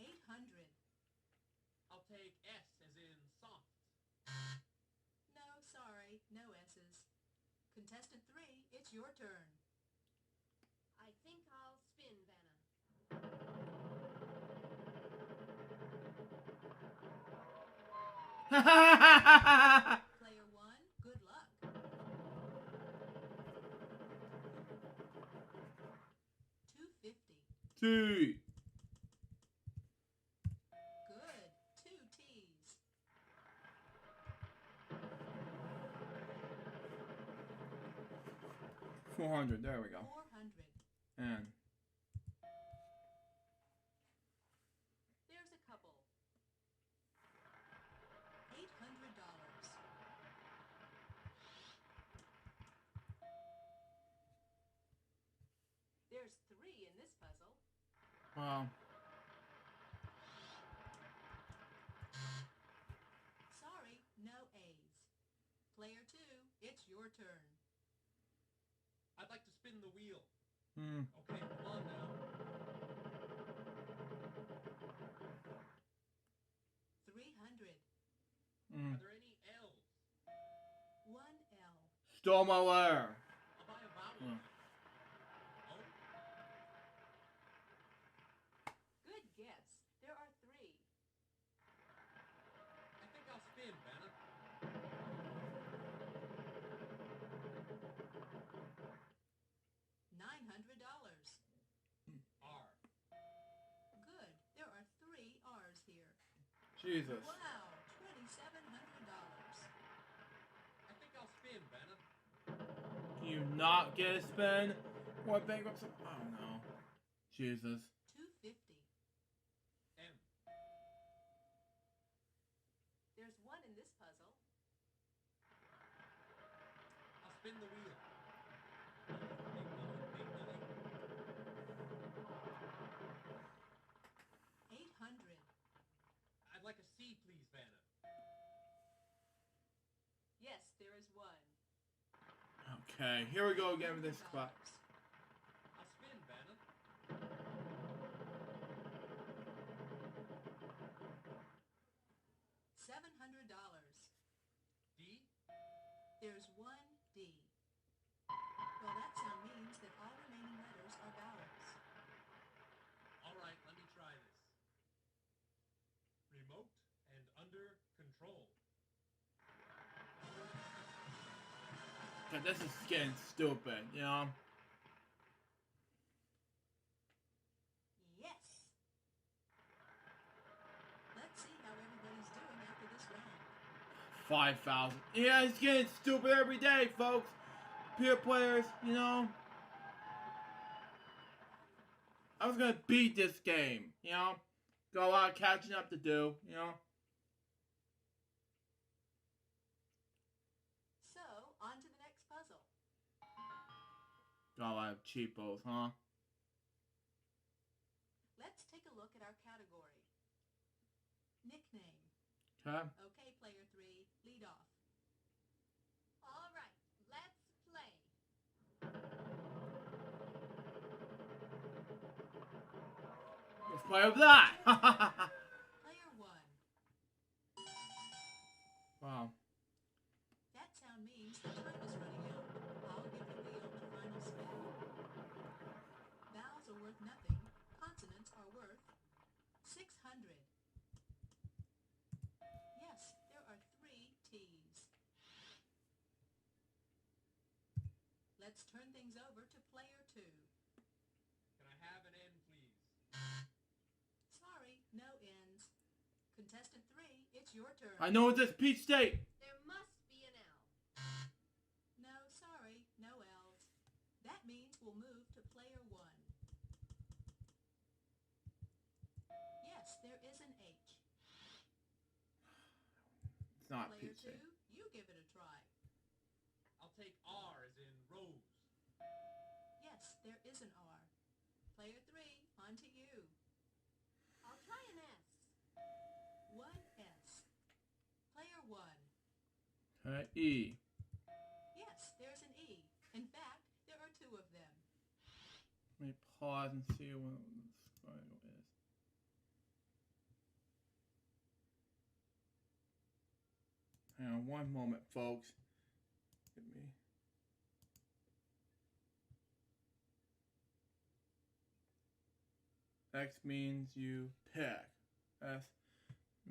$800. I'll take S as in soft. No, sorry, no S's. Contestant 3, it's your turn. I think I'll spin, Vanna. Player 1, good luck. $250. T. Good. 2 T's. $400. There we go. 400. And There's a couple. $800. There's 3 in this puzzle. Sorry, no A's. Player 2, it's your turn. I'd like to spin the wheel. Hmm. Okay, come on now. 300. Mm. Are there any L's? 1 L. Stole my lair. I'll buy a vowel. Hmm. Oh, Good guess. There are 3. I think I'll spin, Vanna. $900. R. Good. There are 3 R's here. Jesus. Wow, $2,700. I think I'll spin, Vanna. Can you not get a spin? What bankruptcy? I don't know. Jesus. $250. M. There's 1 in this puzzle. I'll spin the wheel. Big money, big money. 800. I'd like a C, please, Vanna. Yes, there is 1. Okay, here we go again with this spot. I'll spin, Vanna. $700. D. There's 1 D. Well, that sound means that all remaining letters are vowels. All right, let me try this. Remote and under control. God, this is getting stupid, you know? Yes. Let's see how everybody's doing after this round. 5,000. Yeah, it's getting stupid every day, folks. Peer players, you know? I was gonna beat this game, you know? Got a lot of catching up to do, you know? So, on to the next puzzle. Got a lot of cheapos, huh? Let's take a look at our category. Nickname. Okay. Okay, player 3, lead off. All right, let's play. Let's play with that! Player 1. Wow. That sound means the time is running out. I'll give the wheel a final spin. Vowels are worth nothing. Consonants are worth $600. Let's turn things over to player 2. Can I have an N, please? Sorry, no ends. Contestant 3, it's your turn. I know it's this Peach State. There must be an L. No, sorry, no L's. That means we'll move to player 1. Yes, there is an H. It's not Player Peach 2, State. you give it a try. I'll take R as in rose. Yes, there is an R. Player 3, on to you. I'll try an S. 1S. Player 1. E. Yes, there's an E. In fact, there are 2 of them. Let me pause and see what the triangle is. Hang on one moment, folks. Give me. X means you pick. S.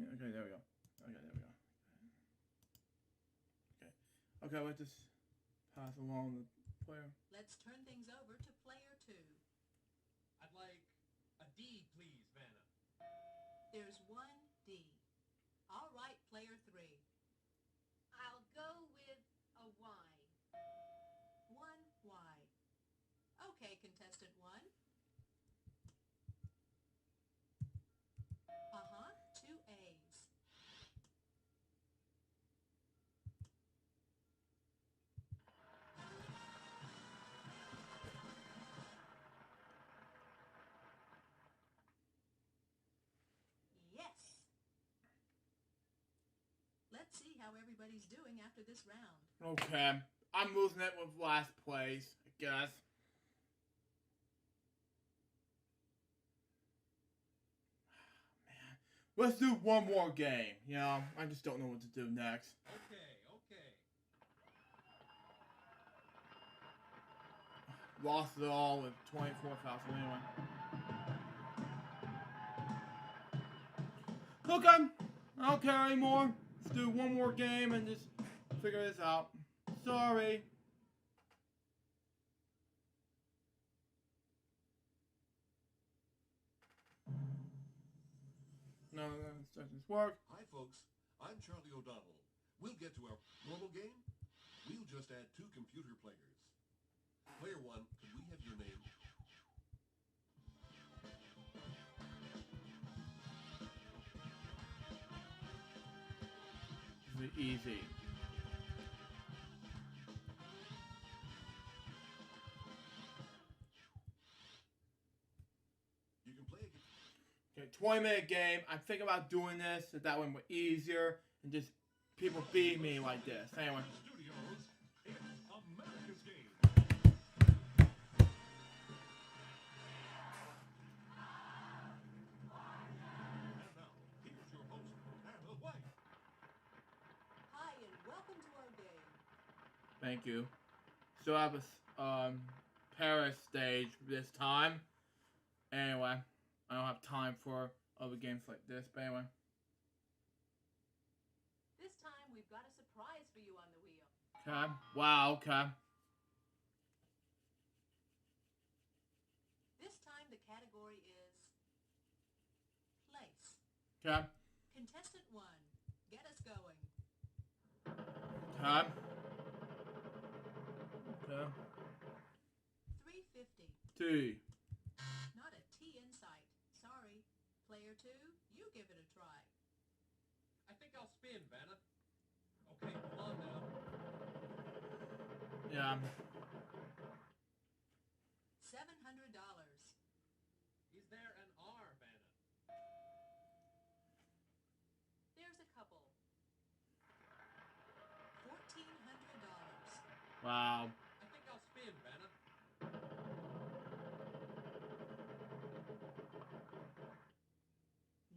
Okay, there we go. Okay, there we go. Okay, let's just pass along the player. Let's turn things over to player 2. I'd like a D, please, Vanna. There's 1D. All right, player 3. I'll go with a Y. 1Y. Okay, contestant 1. Uh-huh, 2 A's. Yes. Let's see how everybody's doing after this round. Okay, I'm losing it with last place, I guess. Man, let's do one more game. You know, I just don't know what to do next. Okay, okay. Lost it all with 24,000 anyway. Okay, I don't care anymore. Let's do one more game and just figure this out. Sorry. No, doesn't work. Hi, folks. I'm Charlie O'Donnell. We'll get to our normal game. We'll just add 2 computer players. Player 1, could we have your name? This is easy. You can play again. Okay, 20-minute game. I'm thinking about doing this so that way we're easier and just people beat me like this. Anyway. Studios, it's America's Game. And now, here's your host, Anna White. Hi, and welcome to our game. Thank you. Still have a Paris stage this time. Anyway, I don't have time for other games like this, but anyway. This time, we've got a surprise for you on the wheel. Okay. Wow, okay. This time, the category is place. Okay. Contestant 1, get us going. Okay. Okay. 350. T. Not a T in sight. Sorry. Player 2, you give it a try. I think I'll spin, Vanna. Okay, come on now. Yeah. $700. Is there an R, Vanna? There's a couple. $1,400. Wow. I think I'll spin, Vanna.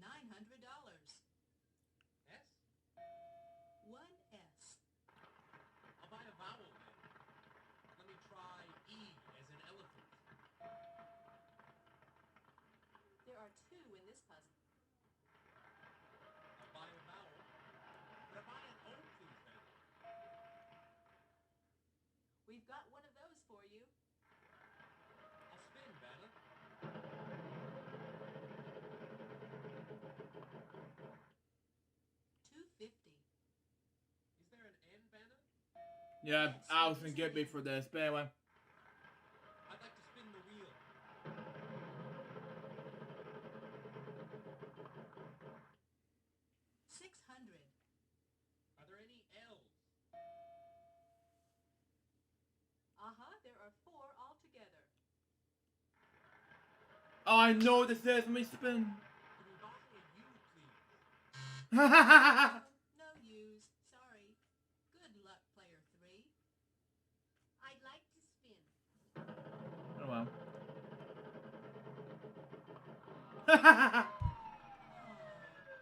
$900. S? 1S. I'll buy a vowel then. Let me try E as in elephant. There are 2 in this puzzle. I'll buy a vowel. Can I buy an O, please, Vanna? We've got one of those for you. I'll spin, Vanna. $2.50. Is there an N, Vanna? Yeah, Yes, Allison there is get an me N. for this, but anyway. I'd like to spin the wheel. 600. Are there any L's? There are 4 altogether. Oh, I know what this is. Let me spin. Can we buy a U, please? No U's. Sorry. Good luck, player 3. I'd like to spin. Oh well.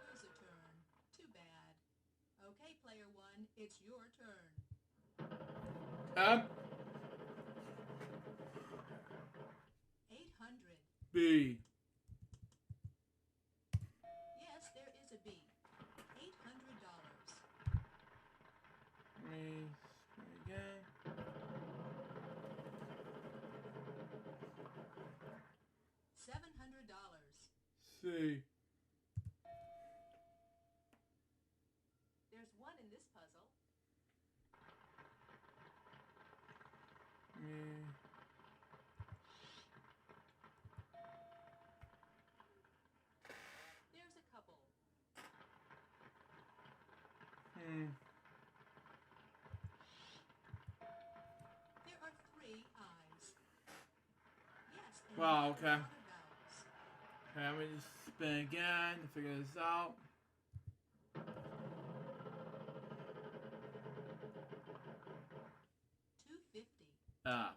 Lose a turn. Too bad. Okay, player 1, it's your turn. $800. B. Yes, there is a B. $800. Let me spin again. $700. C. There's 1 in this puzzle. There's a couple. There are 3 I's. Yes, and Wow, not a okay. lot of vowels. Okay, let me just spin again to figure this out. $2.50. F.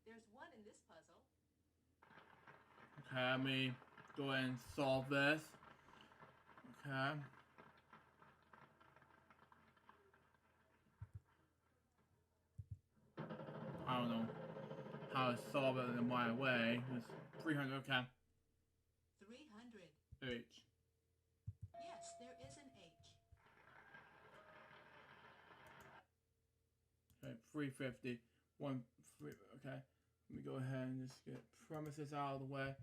There's 1 in this puzzle. Okay, let me go ahead and solve this. Okay. I don't know how to solve it in my way. It's 300, okay. 300. H. Yes, there is an H. Okay, 350. 1, 3, okay. Let me go ahead and just get premises out of the way.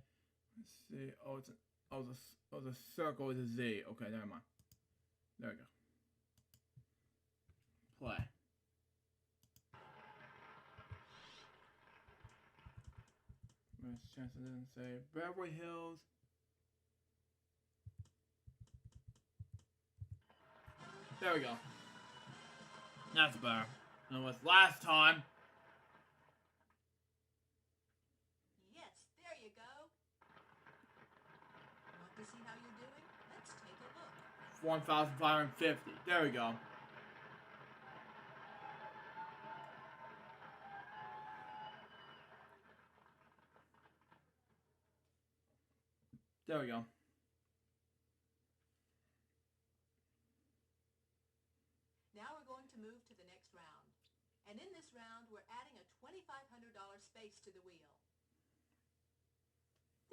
Let's see. Oh, it's the circle is a Z. Okay, never mind. There we go. Play. Miss chance it didn't say Beverly Hills. There we go. That's better than it was last time. Yes, there you go. Want to see how you're doing? Let's take a look. 1,550. There we go. There we go. Now we're going to move to the next round. And in this round, we're adding a $2,500 space to the wheel.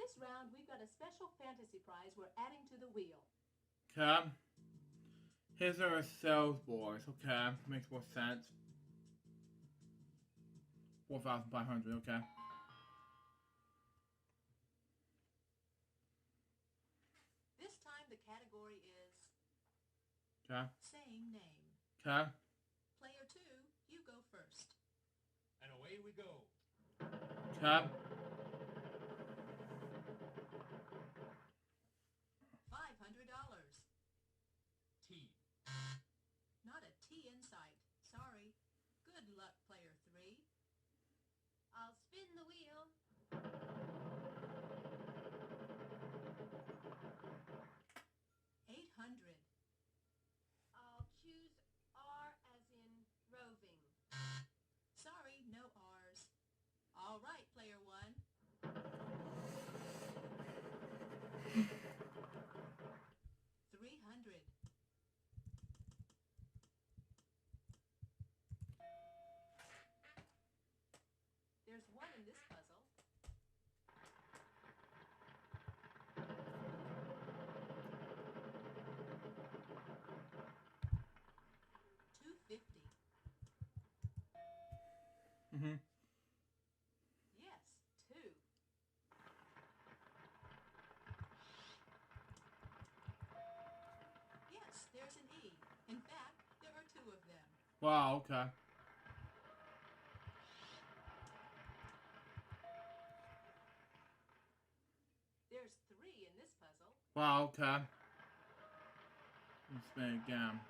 This round, we've got a special fantasy prize we're adding to the wheel. Okay. Here's our sales boards. Okay. Makes more sense. 4,500. Okay. This time, the category is Okay. saying name. Okay. Player 2, you go first. And away we go. Okay. $500. T. Not a T in sight. Sorry. Good luck, player 3. I'll spin the wheel. 800. I'll choose R as in roving. Sorry, no R's. All right, player 1. 300. There's 1 in this puzzle. $250. Mm-hmm. Yes, 2. Yes, there's an E. In fact, there are 2 of them. Wow, okay. There's 3 in this puzzle. Wow, okay. Let's spin it again.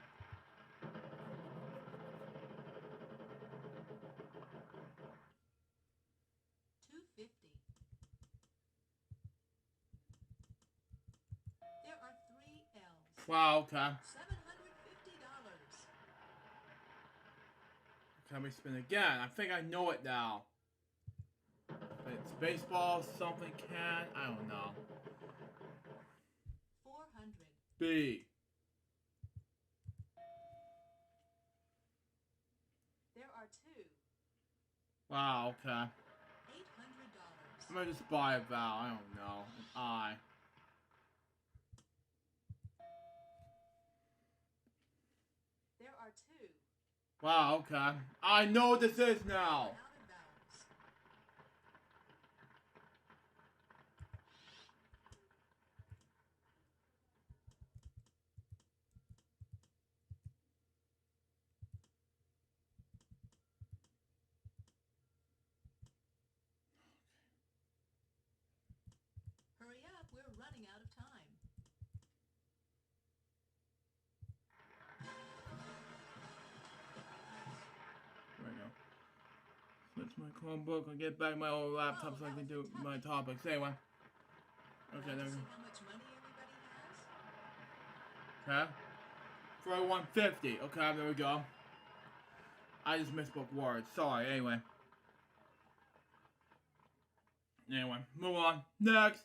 $2.50. There are 3 L's. Wow, okay. $750. Can we spin again? I think I know it now. It's baseball, something can. I don't know. 400. B. There are 2. Wow, okay. $800. I'm gonna just buy a vowel. I don't know. An I. There are 2. Wow, okay. I know what this is now. Out of vowels. Hurry up, we're running out of time. There we go. Switch my Chromebook and get back my old laptop so I can do my topics. Anyway. Okay, there we See go. how much money everybody has? Okay. For 150. Okay, there we go. I just misspoke words. Sorry, anyway. Anyway, move on. Next.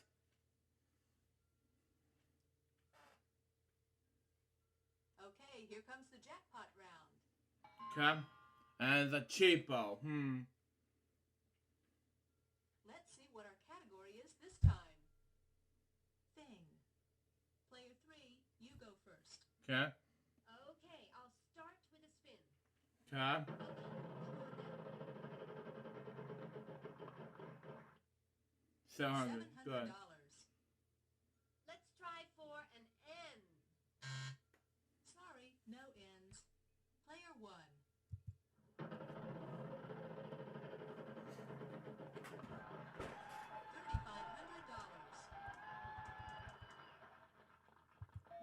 Okay, here comes the jackpot round. Okay. And the cheapo. Let's see what our category is this time. Thing. Player 3, you go first. Okay. Okay, I'll start with a spin. Okay. $700. Good. Let's try for an N. Sorry, no ends. Player 1. $3,500.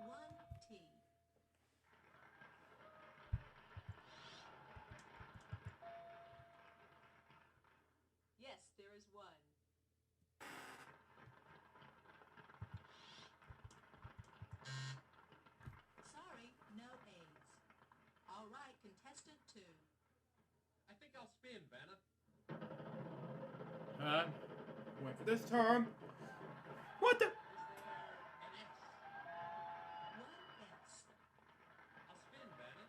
1T. Yes, there is 1. Sorry, no A's. All right, contestant 2. I think I'll spin, Vanna. Okay. Wait for this term. What the? Is there an S? 1S. I'll spin, Vanna.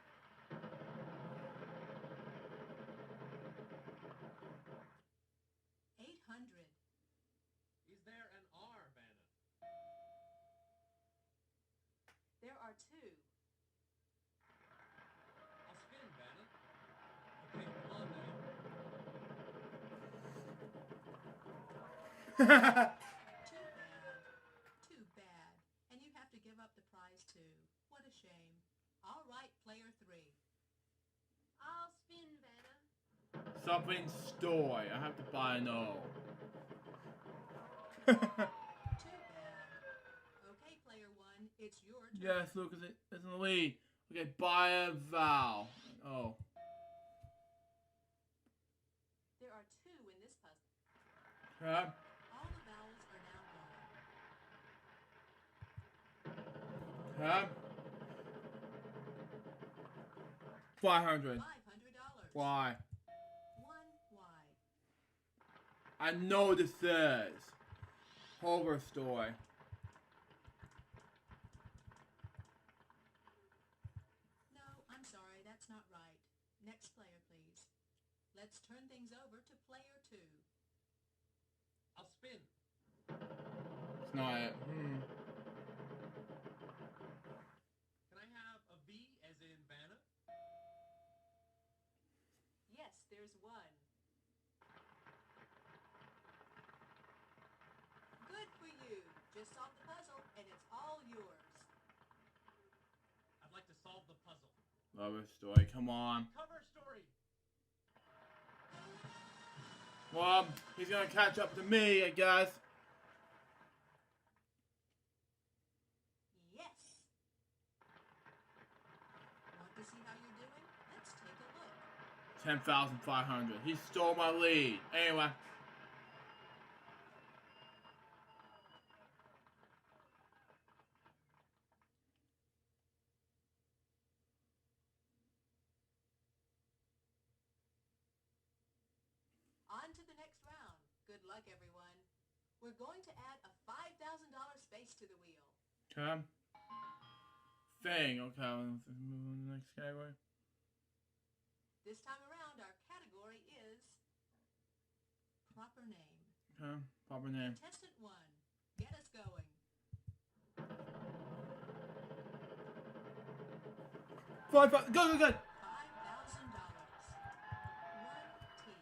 $800. Is there an R, Vanna? There are 2. I'll spin, Vanna. Okay, come on then. Too bad. Too bad. And you have to give up the prize too. What a shame. All right, player 3. I'll spin, Vanna. Something stoy. I have to buy an O. Too bad. Okay, player 1, it's your turn. Yes, Lucas, it's in the lead. Okay, buy a vowel. Oh. There are 2 in this puzzle. Okay. All the vowels are now gone. Okay. $500. $500. Why? 1Y. I know this is. Hover story. No, I'm sorry, that's not right. Next player, please. Let's turn things over to player 2. I'll spin. It's not it. Can I have a V as in Vanna? Yes, there's 1. Just solve the puzzle, and it's all yours. I'd like to solve the puzzle. Love story, come on. Cover story. Well, he's gonna catch up to me, I guess. Yes. Want to see how you're doing? Let's take a look. 10,500. He stole my lead. Anyway. On to the next round. Good luck, everyone. We're going to add a $5,000 space to the wheel. Okay. Thing. Okay, let's move on to the next category. This time around, our category is proper name. Okay, proper name. Contestant 1, get us going. Five, go, go, go! $5,000. 1T.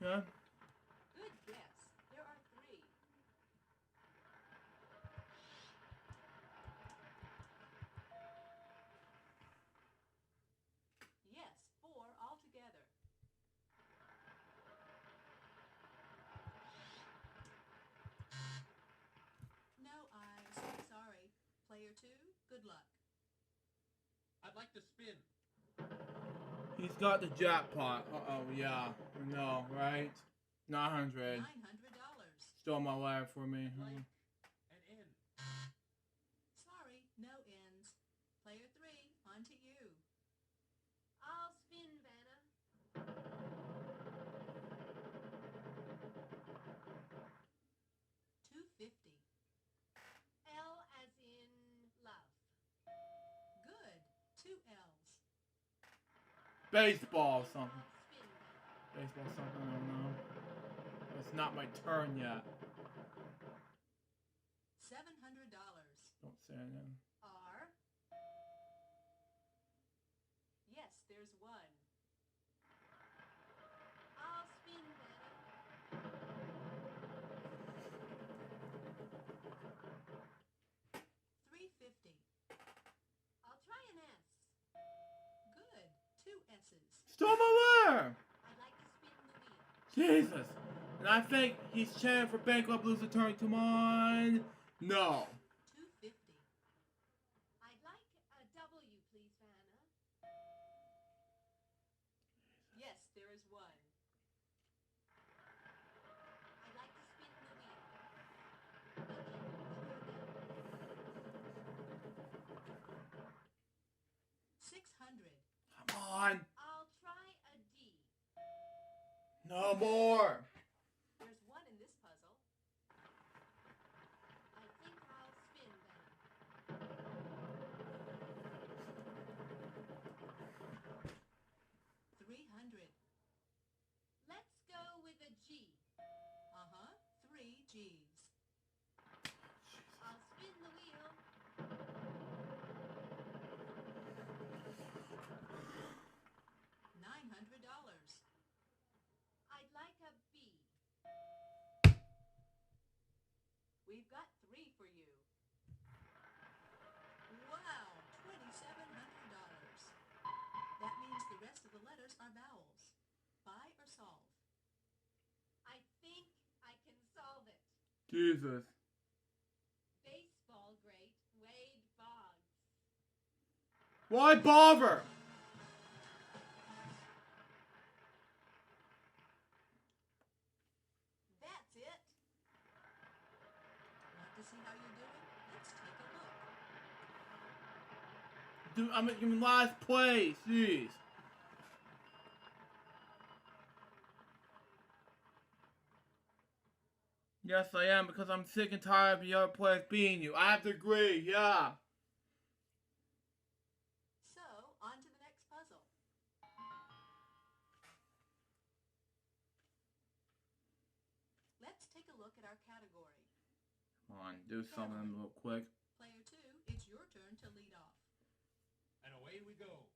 Okay. Good guess. There are 3. Yes, 4 altogether. No eyes. Sorry. Player 2, good luck. I'd like to spin. He's got the jackpot. Uh-oh, yeah. No, right? 900. $900. Stole my life for me. Like an N. Sorry, no ends. Player 3, on to you. I'll spin, Vanna. $250. L as in love. Good. 2 L's. Baseball something. I'll spin, Vanna. Baseball something, I don't know. It's not my turn yet. $700. Don't say anything. R. Yes, there's 1. I'll spin, Vanna. $350. I'll try an S. Good. 2 S's. Stole my life! I'd like to spin the wheel. Jesus! And I think he's chanting for bankrupt loser turn. Come on! No. $250. I'd like a W, please, Vanna. Yes, there is 1. I'd like to spin the wheel. Okay, $600. Come on! I'll try a D. No more! There's 1 in this puzzle. I think I'll spin, Vanna. $300. Let's go with a G. 3 G's. I'll spin the wheel. $900. I'd like a B. We've got 3 for you. Wow, $2,700. That means the rest of the letters are vowels. Buy or solve? I think I can solve it. Jesus. Baseball great Wade Boggs. Why bother? That's it. Want to see how you're doing? Let's take a look. Dude, I'm in last place. Jeez. Yes, I am, because I'm sick and tired of the other players beating you. I have to agree, yeah. So, on to the next puzzle. Let's take a look at our category. Come on, do something real quick. Player 2, it's your turn to lead off. And away we go.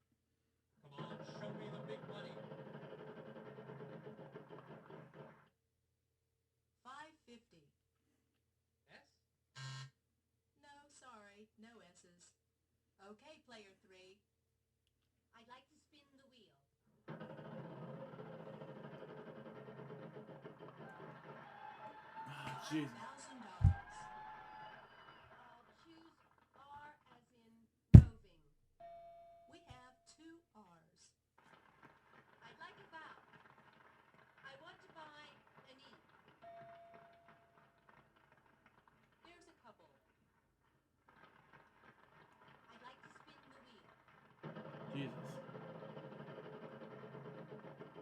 Come on, show me the big money. no S's. Okay, player 3. I'd like to spin the wheel. Oh, jeez. $5,000. I'll choose R as in roving. We have 2 R's. I'd like a vowel. I want to buy an E. Here's a couple. I'd like to spin the wheel. Jesus.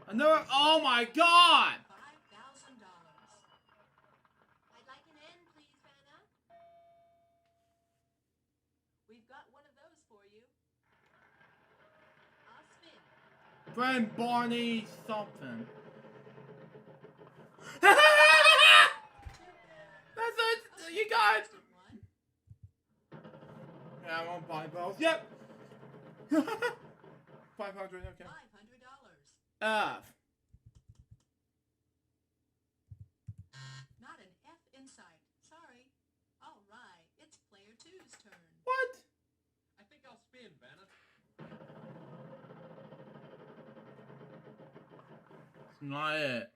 Another. Oh my God! $5,000. I'd like an N, please, Vanna. We've got one of those for you. I'll spin. Friend Barney something. Too bad. That's it. Okay, You guys. next one. Yeah, I won't buy both. Yep. 500. Okay. $500. F. Not an F in sight. Sorry. All right, it's player 2's turn. What? I think I'll spin, Vanna. It's not it.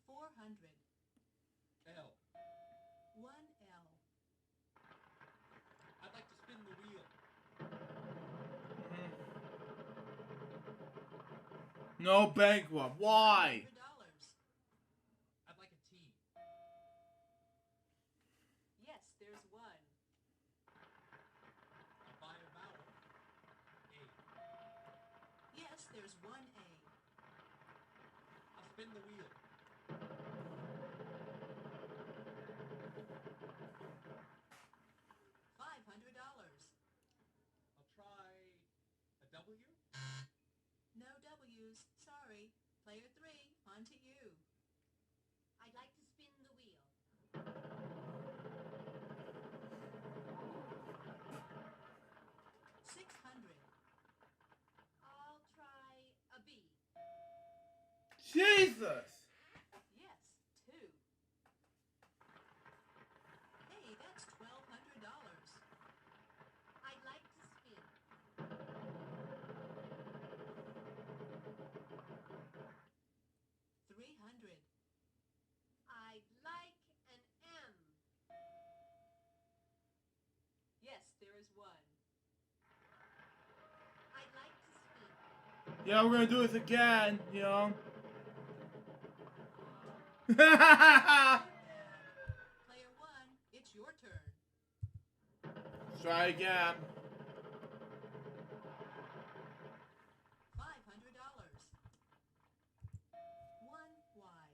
400. L. 1 L. I'd like to spin the wheel. No bankrupt. Why? $100. I'd like a T. Yes, there's one. I'll buy a vowel. A. Yes, there's 1 A. I'll spin the wheel. $500. I'll try a W. No W's. Sorry. Player 3, on to you. I'd like to spin the wheel. 600. I'll try a B. Jesus. Yes, 2. Hey, that's $1,200. I'd like to spin. 300. I'd like an M. Yes, there is one. I'd like to spin. Yeah, we're gonna do this again. You know. Player 1, it's your turn. Try again. $500. 1 Y.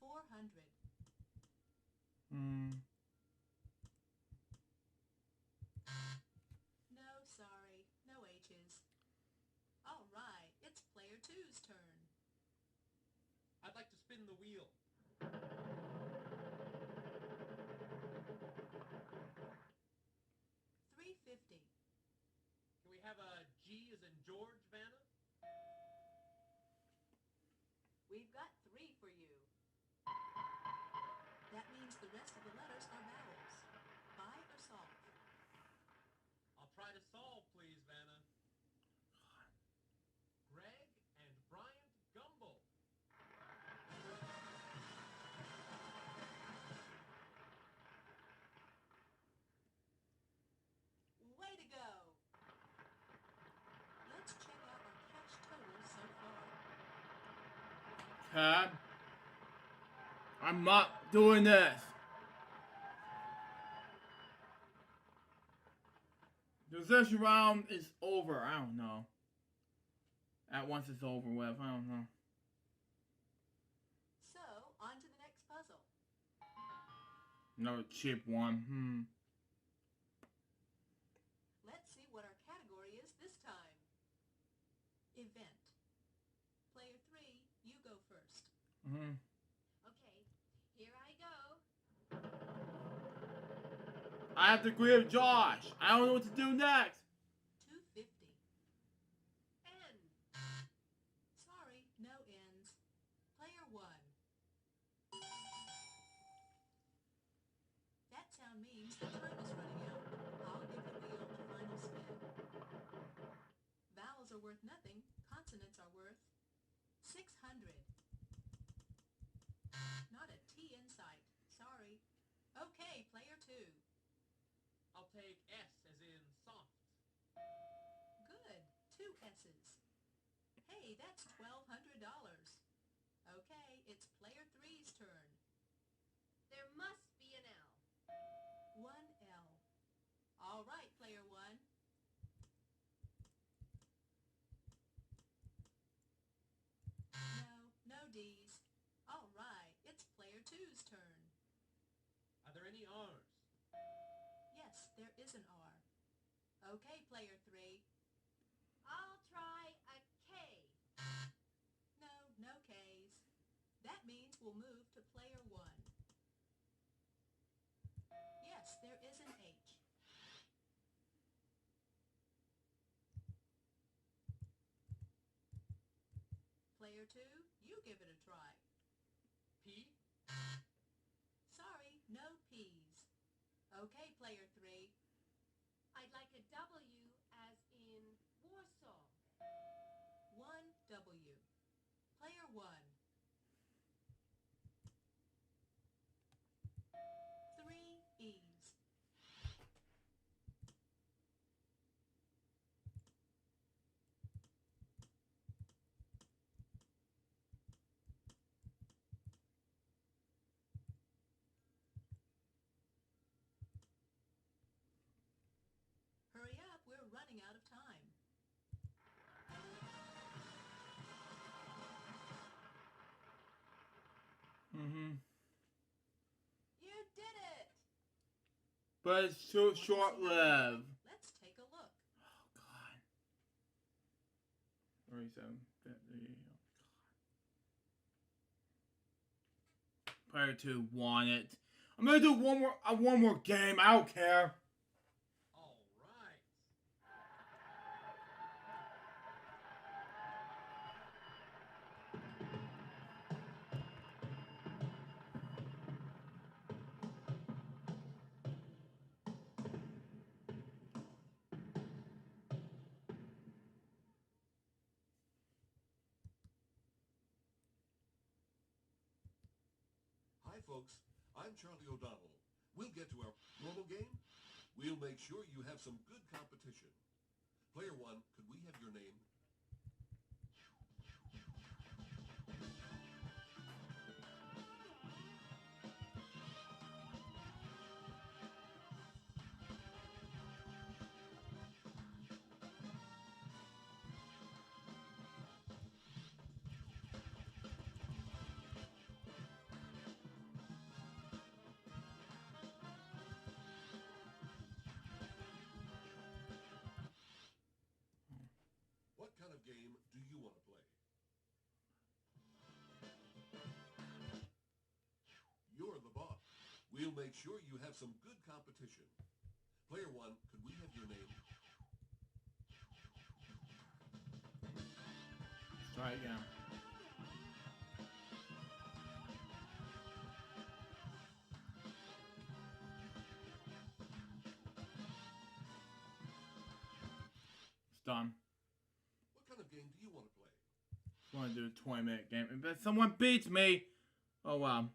$400. No, sorry. No H's. All right, it's player 2's turn. I'd like to spin the wheel. 350. Can we have a G as in George, Vanna? We've got 3 for you. That means the rest of the letters are vowels. Buy or solve? I'll try to solve, please, Vanna. Greg and Bryant Gumbel. Way to go! Let's check out our cash total so far. Cat. I'm not doing this. This round is over. I don't know. At once it's over with. I don't know. So, on to the next puzzle. Another cheap one. Let's see what our category is this time. Event. Player 3, you go first. Okay, here I go. I have to agree with Josh. I don't know what to do next. 250. N. Sorry, no N's. one. That sound means the time is running out. I'll give the wheel a final spin. Vowels are worth nothing. Consonants are worth 600. Not a T in sight. Sorry. Okay, player 2. I'll take S as in soft. Good. 2 S's. Hey, that's $1,200. Okay, it's player 3's turn. There must be an L. 1 L. All right, player 1. No D's. All right, it's player 2's turn. Are there any R's? Yes, there is an R. Okay, player 3. I'll try a K. No K's. That means we'll move to player 1. Yes, there is an H. Player 2, you give it a try. P? Sorry, no P's. Okay, player 3. I'd like a W as in Warsaw. 1 W. Player 1. 3 E's. Hurry up, we're running out of time. You did it! But it's too short-lived. Let's take a look. Oh, God. 37, 50, oh, God. Player 2 won it. I'm gonna do one more game. I don't care. All right. Hi, folks. I'm Charlie O'Donnell. We'll get to our normal game. We'll make sure you have some good competition. Player 1, could we have your name? What kind of game do you want to play? You're the boss. We'll make sure you have some good competition. Player 1, could we have your name? Let's try again. It's done. What kind of game do you want to play? I want to do a 20-minute game. If someone beats me, oh well.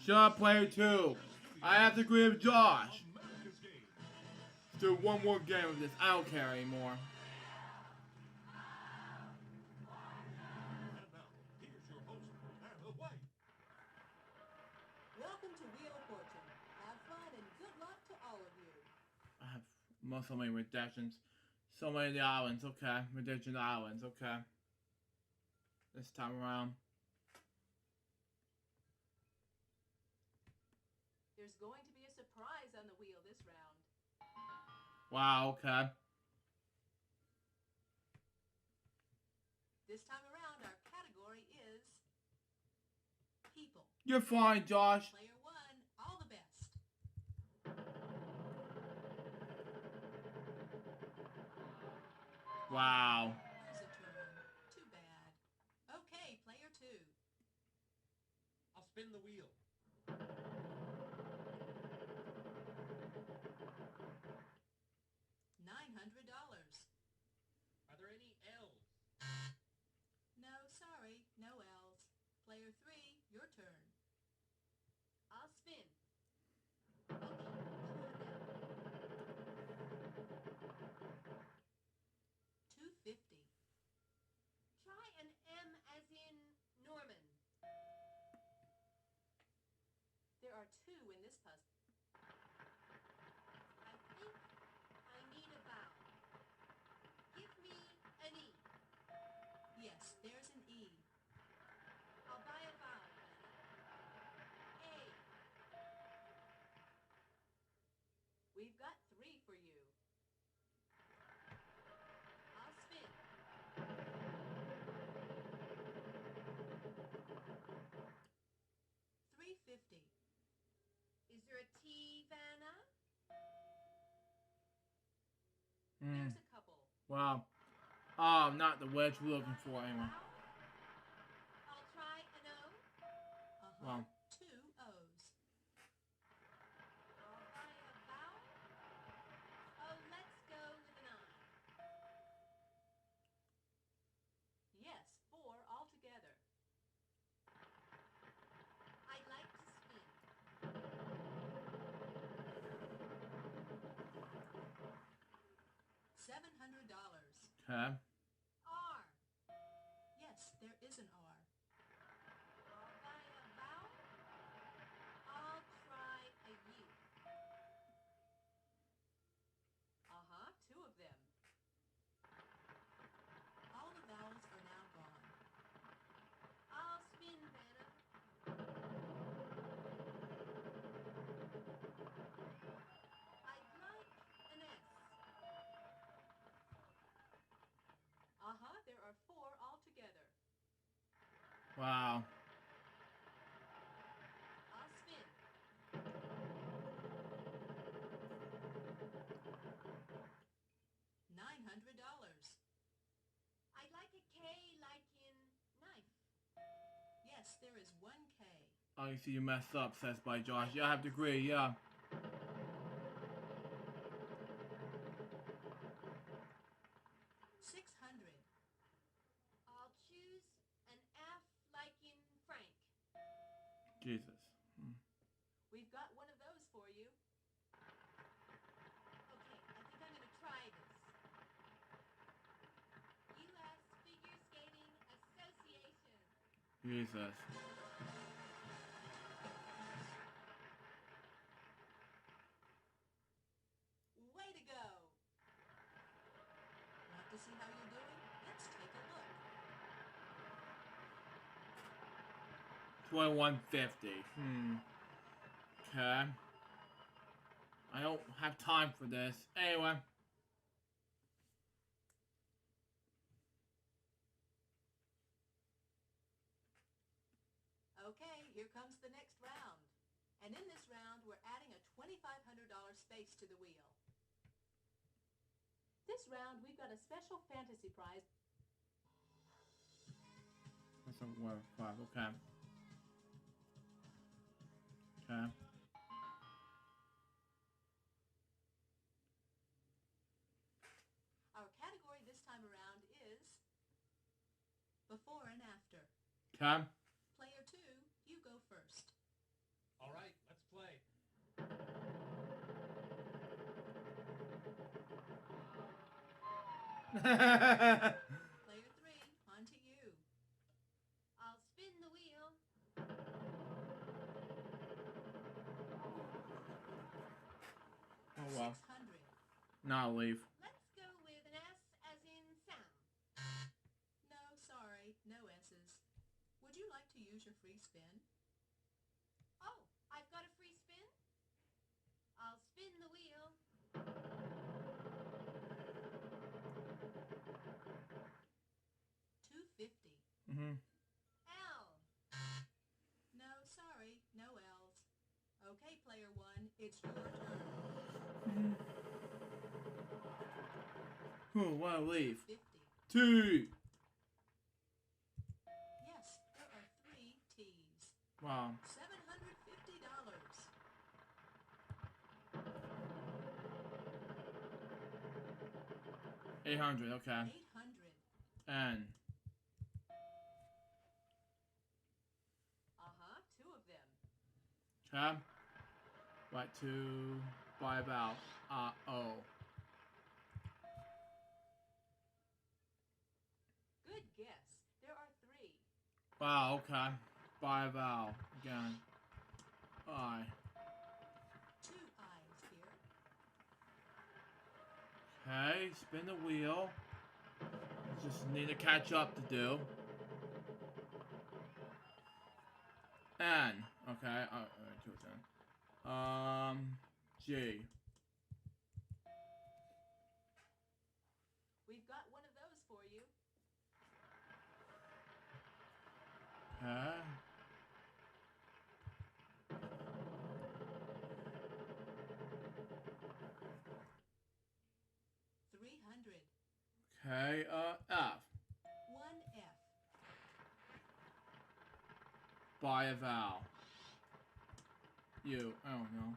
Shut up, player 2. I have to agree with Josh. America's game. Let's do one more game of this. I don't care anymore. And now, here's your host, Anna White. Welcome to Wheel of Fortune. Have fun and good luck to all of you. I have so many redactions. So many of the islands, okay. Redemption Islands, okay. This time around. There's going to be a surprise on the wheel this round. Wow, okay. This time around, our category is people. You're fine, Josh. Player 1, all the best. Wow. Lose a turn. Too bad. Okay, player spin the wheel. $900. Are there any L's? No, sorry, no L's. Player 3, your turn. I'll spin. Okay, come on now. $250. Try an M as in Norman. There are 2 in this puzzle. I think I need a vowel. Give me an E. Yes, there's an E. I'll buy a vowel. A. We've got 3 for you. I'll spin. $350. Is there a T, Vanna? There's a couple. Wow. Oh, not the wedge we're looking for anyway. I'll try an O. Uh-huh. Wow. 2 O's. I'll buy a vowel. Oh, let's go with an I. Yes, 4 altogether. I'd like to spin. $700. Okay. R. Yes, there is an R. I'll buy a vowel. I'll try a U. Uh-huh, 2 of them. All the vowels are now gone. I'll spin, Vanna. I'd like an S. Uh-huh, there are 4 altogether. Wow. I'll spin. $900. I'd like a K like in knife. Yes, there is 1 K. Oh, you see you messed up, says by Josh. Yeah, I have to agree, yeah. $600. I'll choose an F like in Frank. Jesus. We've got one of those for you. Okay, I think I'm gonna try this. U.S. Figure Skating Association. Jesus. Way to go! Want to see how you're doing? Let's take a look. 2150. Okay. I don't have time for this. Anyway. Okay, here comes the next round. And in this round, we're adding a $2,500 space to the wheel. This round, we've got a special fantasy prize. That's a word. 5. Okay. Okay. Our category this time around is before and after. Okay. Player 2, you go first. All right, let's play. Player 3, on to you. I'll spin the wheel. Oh well. 600. Now leave. Let's go with an S as in Sam. No, sorry, no S's. Would you like to use your free spin? Oh, I've got a free spin? I'll spin the wheel. $250. L. No, sorry, no L's. Okay, player 1, it's your turn. Who wanna leave? 50. 2. Yes, there are 3 T's. Wow. $750. 800. Okay. 800. And Two of them. okay. Right to buy about oh. Good guess. There are 3. Wow. Okay. Buy about again. Buy. 2 eyes here. Okay. Spin the wheel. Just need to catch up to do. N. Okay. Two of them. G. We've got one of those for you. Okay. $300. Okay. F. 1F. Buy a vowel. U. I don't know.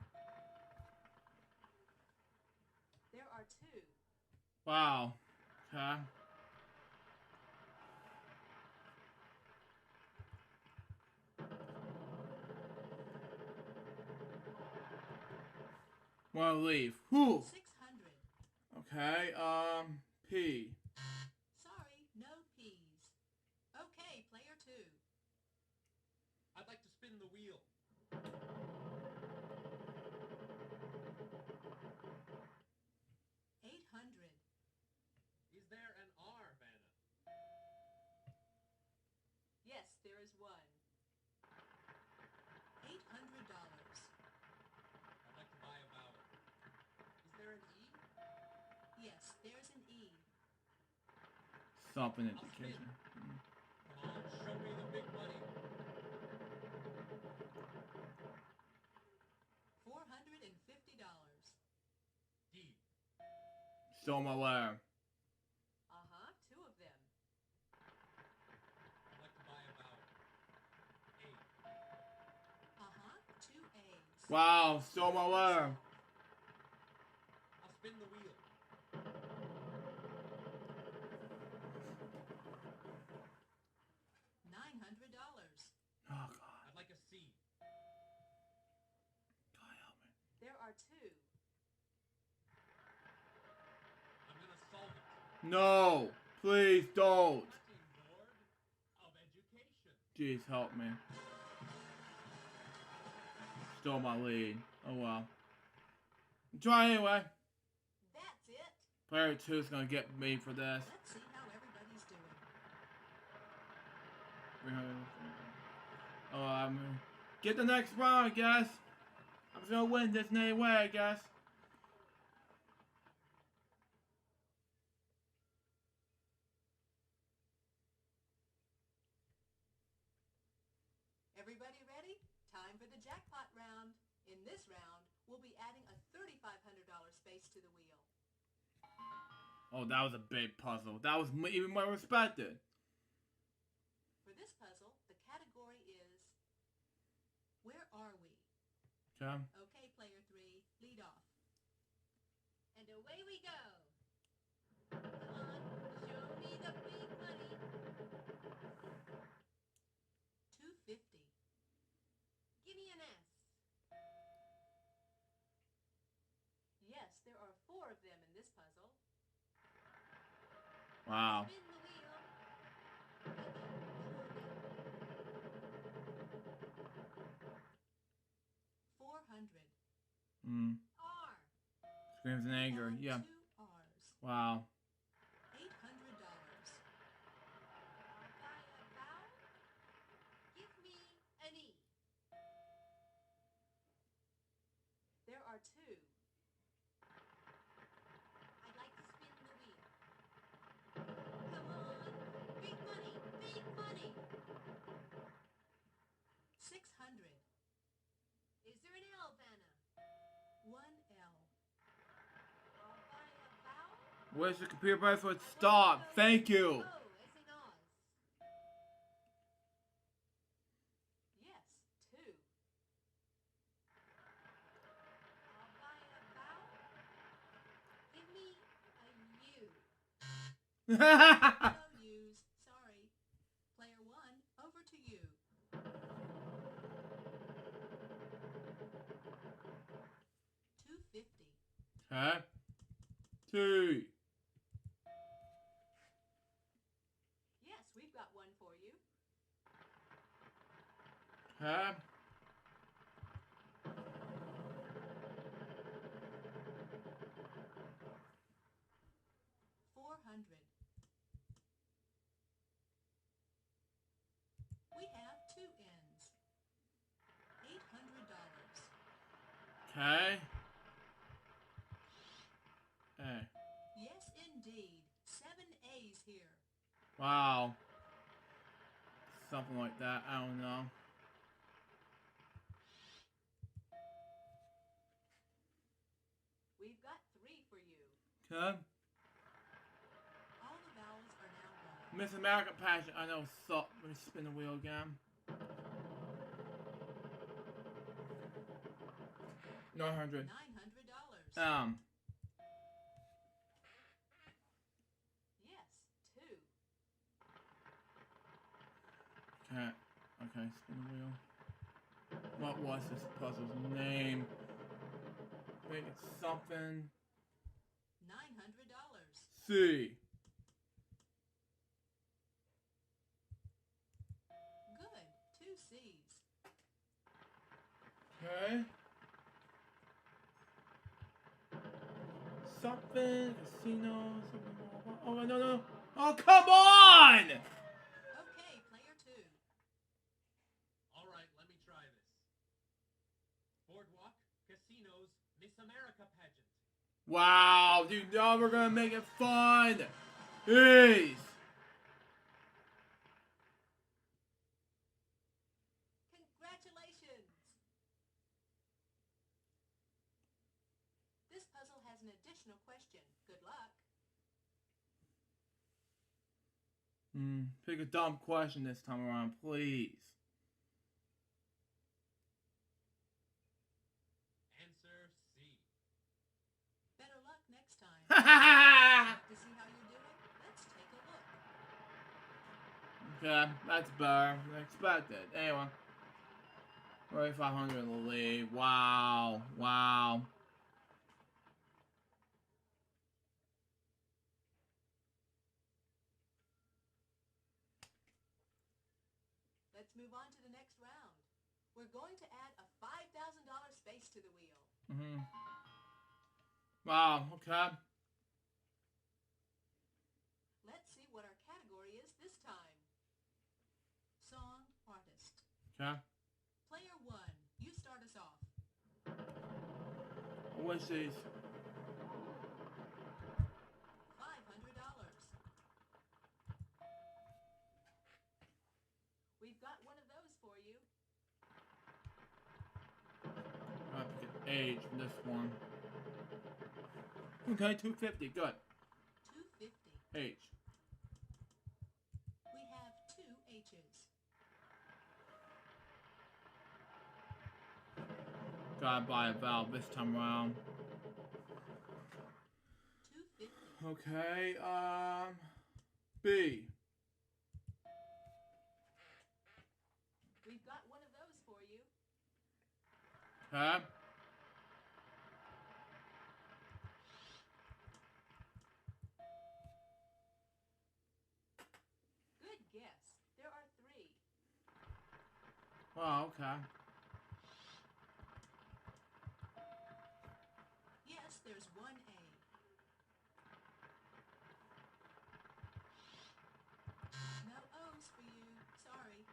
There are 2. Wow. Okay. Wanna leave. Whew. 600. Okay, P. Sorry, no P's. Okay, player 2. I'd like to spin the wheel. 800. Is there an R, Vanna? Yes, there is one. $800. I'd like to buy a vowel. Is there an E? Yes, there's an E. Something in I'll the spin. kitchen. Come on, show me the big money. $450. D. Still my lair. 2 of them. I'd like to buy a vowel. A. 2 A's. Wow, still my lair. I'll spin the wheel. $900. Oh god. I'd like a C. God help me. There are 2. I'm gonna solve it. No! Please don't! Latin Board of Education. Jeez, help me. Still my lead. Oh well. Try anyway. That's it. Player 2 is gonna get me for this. Let's see how everybody's doing. Oh, I'm gonna get the next round, I guess. I'm just gonna win this anyway, I guess. Everybody ready? Time for the jackpot round. In this round, we'll be adding a $3,500 space to the wheel. Oh, that was a big puzzle. That was even more respected. For this puzzle, the category is Where Are We? Okay. Okay, player 3, lead off. And away we go. Come on, show me the big money. $250. Give me an S. Yes, there are 4 of them in this puzzle. Wow. Spin the wheel. 400. Hmm. R. Screams in anger. And Yeah. 2 R's. Wow. $800. I'll buy a vowel. Give me an E. There are 2. I'd like to spin the wheel. Come on. Big money. Big money. 600. Is there an L, Vanna? 1L. I'll buy a vowel. Where's the computer password? Stop. Thank you. Oh, as in Oz. Yes, No use. Sorry. Player 1, over to you. $2.50. Okay. 2. Yes, we've got one for you. Okay. $400. We have 2 ends. $800. Okay. Hey. Yes, indeed. 7 A's here. Wow. Something like that. I don't know. We've got 3 for you. Okay. All the vowels are now gone. Miss America Pageant. I know. So let me spin the wheel again. 900. $900. Yes, 2. Okay. Okay. Spin the wheel. What was this puzzle's name? I think it's something. $900. C. Good. 2 C's. Okay. Something. Casino. Something. Oh, no, no. Oh, come on! Okay, player 2. All right, let me try this. Boardwalk, casinos, Miss America pageant. Wow, dude, now we're gonna make it fun! Jeez! Congratulations! This puzzle has an additional question. Good luck. Pick a dumb question this time around, please. Answer C. Better luck next time. Ha Want to see how you're doing? Let's take a look. Okay, that's better than expected. Anyway. 3,500 in the lead. Wow. Wow. Let's move on to the next round. We're going to add a $5,000 space to the wheel. Wow, okay. Let's see what our category is this time. Song artist. Okay. Player 1, you start us off. I wish these. $500. We've got one of those for you. I have to get age from this one. Okay, 250, good. $250. H. We have 2 H's. Gotta buy a valve this time around. $250. Okay, B. We've got one of those for you. Okay. Good guess. There are 3. Well, okay. Yes, there's 1 A. No O's for you. Sorry.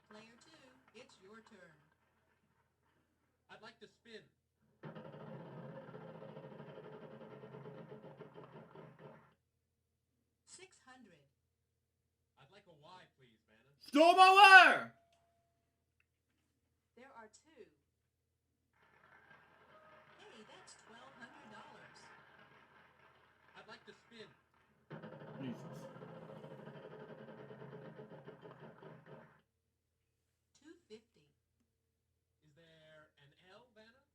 Player 2, it's your turn. I'd like to spin. $600. I'd like a Y, please, Vanna. Stole my letter! There are 2. Hey, that's $1,200. I'd like to spin. Jesus. $250. Is there an L, Vanna?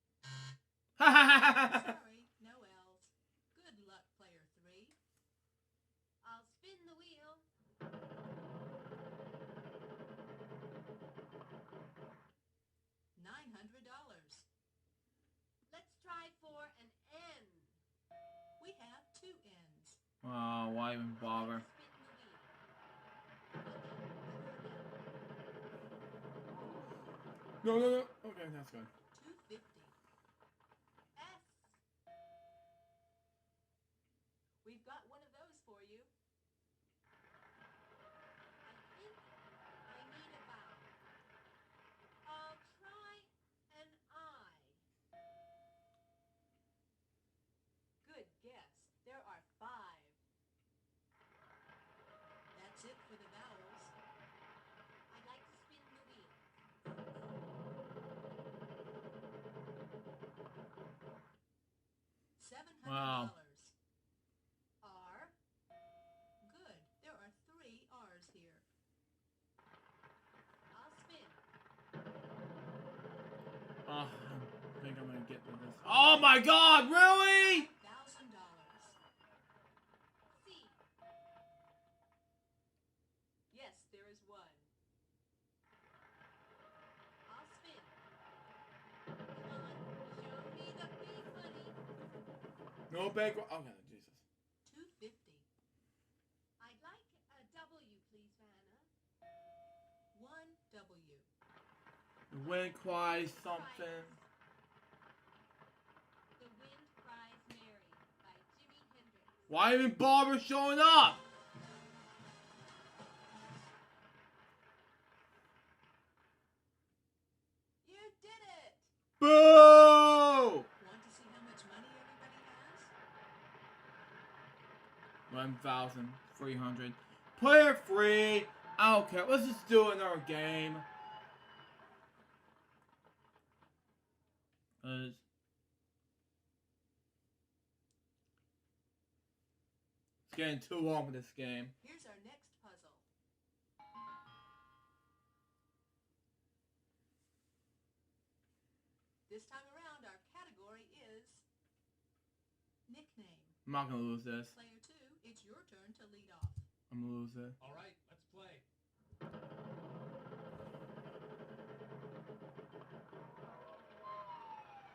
Sorry, no L's. Good luck, player 3. I'll spin Oh, why even bother? No, no, no. Okay, that's good. 250. S. We've got one of those for you. I think I need a vowel. I'll try an I. Good guess. There are 5. That's it for the vowels. I'd like to spin the wheel. $700. Wow. R. Good. There are 3 R's here. I'll spin. Oh, I think I'm gonna get to this. Oh my God! Really? $1,000. C. Yes, there is 1. I'll spin. Come on, show me the big money. No bank. Okay, Jesus. 250. I'd like a W, please, Vanna. 1 W. The wind cries something. The Wind Cries Mary by Jimi Hendrix. Why even bother showing up? You did it! Boo! Want to see how much money everybody has? 1,300. Player free. I don't care. Let's just do another game. It's getting too long for this game. Here's our next puzzle. This time around, our category is nickname. I'm not gonna lose this. Player 2, it's your turn to lead off. I'm gonna lose it. All right, let's play.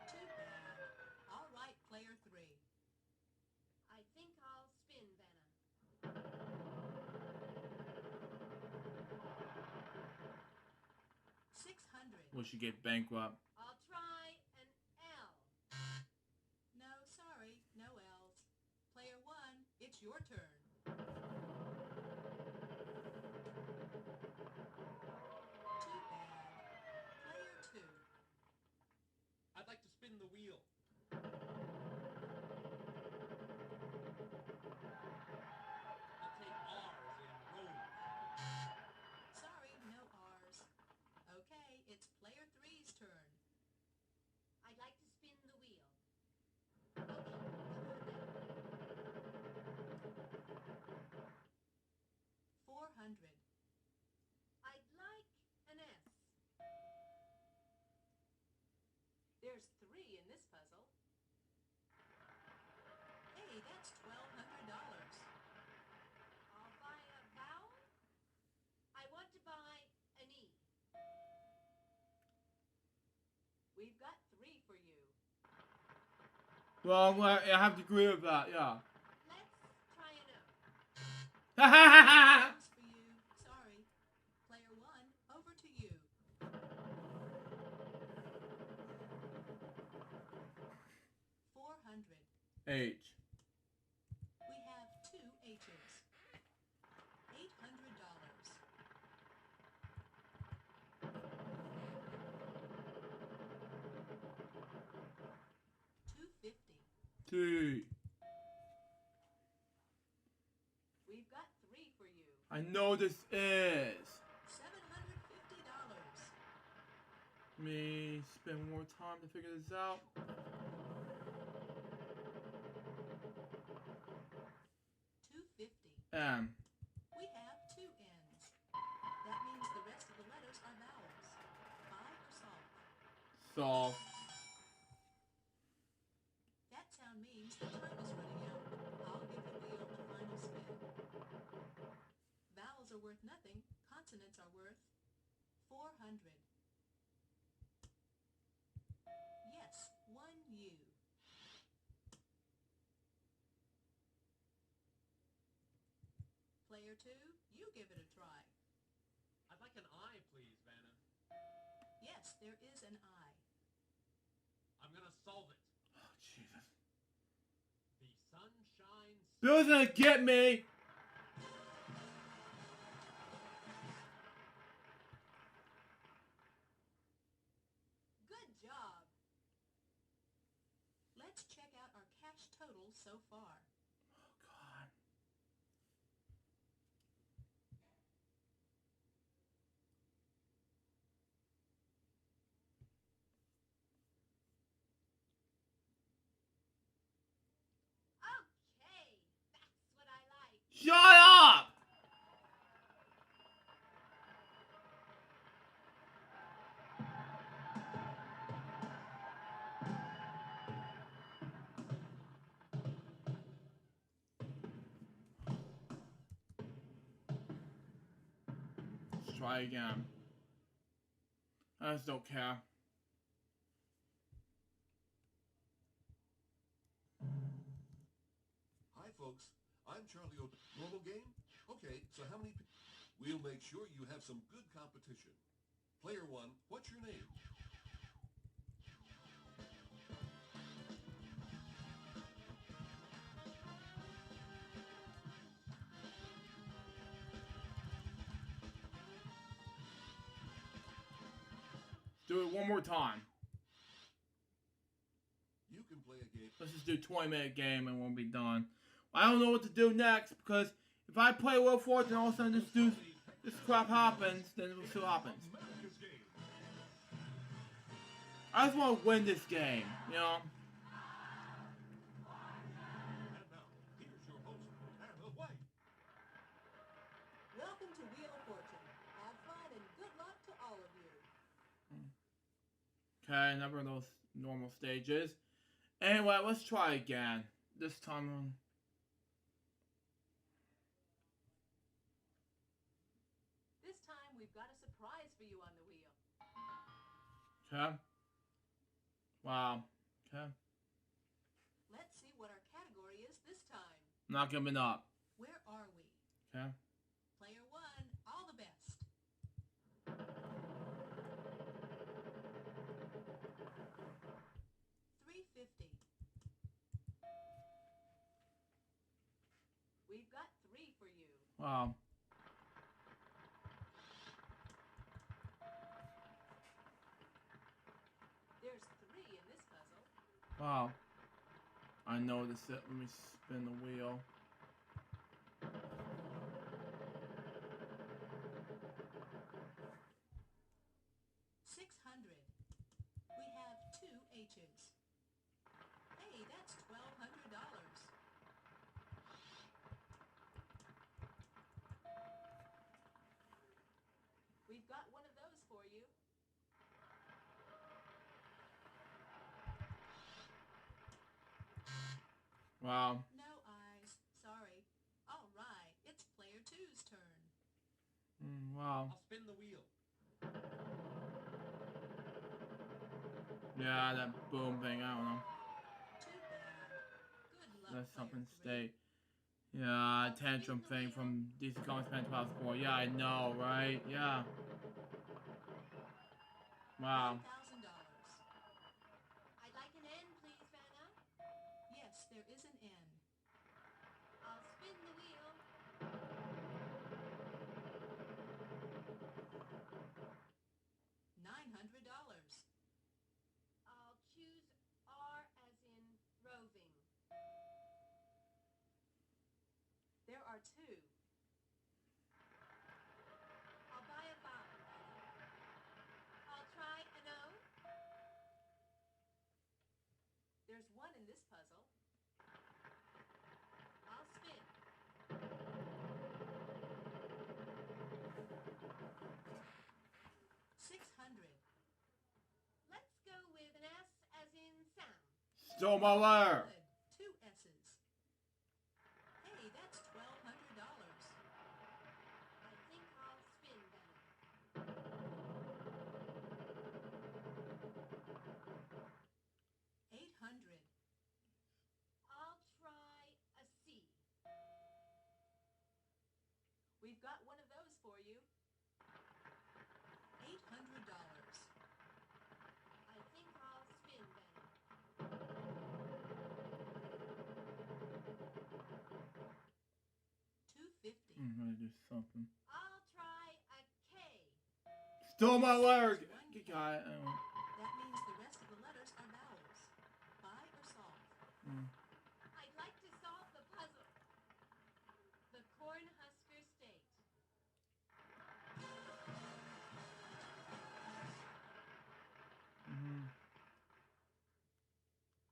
Too bad. All right, player 3. I think I'll spin, Vanna. 600. We should get bankrupt. I'll try an L. No, sorry, no L's. Player 1, it's your turn. Too bad. Player 2. I'd like to spin the wheel. I'll take R's in rose. Sorry, no R's. Okay, it's player 3's turn. I'd like to spin the wheel. Okay, come on now. 400. I'd like an S. There's 3 in this puzzle. Hey, that's $1,200. I'll buy a vowel. I want to buy an E. We've got 3 for you. Well, I have to agree with that, yeah. Let's try an O. Thanks for you. Sorry. Player 1, over to you. $400. H. We have 2 H's. $800. $250. T. We've got 3 for you. I know this is. $750. Let me spend more time to figure this out. $250. M. We have 2 N's. That means the rest of the letters are vowels. Buy or solve? Solve. That sound means the time is running out. I'll give the wheel a final spin. Vowels are worth nothing. Consonants are worth 400. Yes, 1 U. Player 2, you give it a try. I'd like an eye, please, Vanna. Yes, there is an eye. I'm gonna solve it. Oh, Jesus. The sun shines. Bill's gonna get me! Good job. Let's check out our cash total so far. Oh, God. Okay, that's what I like. Shut up! Let's try again. I just don't care. Hi, folks. I'm Charlie O. Normal game? Okay, so how many... We'll make sure you have some good competition. Player 1, what's your name? Do it one more time. You can play a game... Let's just do a 20-minute game and we'll be done. I don't know what to do next because if I play World 4 and all of a sudden this crap happens, then we'll see what happens. America's game. I just want to win this game, you know? And now, here's your host, Anna White. Welcome to Wheel of Fortune. Have fun and good luck to all of you. Okay, never those normal stages. Anyway, let's try again. This time, This time we've got a surprise for you on the wheel. okay. Wow. Okay. Let's see what our category is this time. Not giving up. Where are we? Okay. Player 1, all the best. $3.50. We've got 3 for you. Wow. There's 3 in this puzzle. Wow. I noticed it. Let me spin the wheel. $600. We have 2 H's. Hey, that's $1,200. We've got one of those for you. Wow. No eyes. Sorry. All right, it's player 2's turn. Wow. I'll spin the wheel. Yeah, that boom thing. I don't know. Too bad. Good luck, That's player something 3. state. Yeah, tantrum thing from DC Comics Pen 2004. Yeah, I know, right? Yeah. Wow. $1,000. I'd like an N, please, Vanna. Yes, there is an N. I'll spin the wheel. $900. I'll choose R as in roving. There are 2. I'll buy a vowel, Vanna. I'll try an O. There's 1 in this puzzle. I'll spin. $600. Let's go with an S as in sound. Stole my wire. Good. 2 S's. Hey, that's $1,200. I think I'll spin, Vanna. $800. I'll try a C. we've got one of those for you. $800. I think I'll spin then. $250. I'm gonna do something. I'll try a K. Stole my letter! One You K. got it. That means the rest of the letters are vowels. Buy or solve? I'd like to solve the puzzle. The Cornhusker State.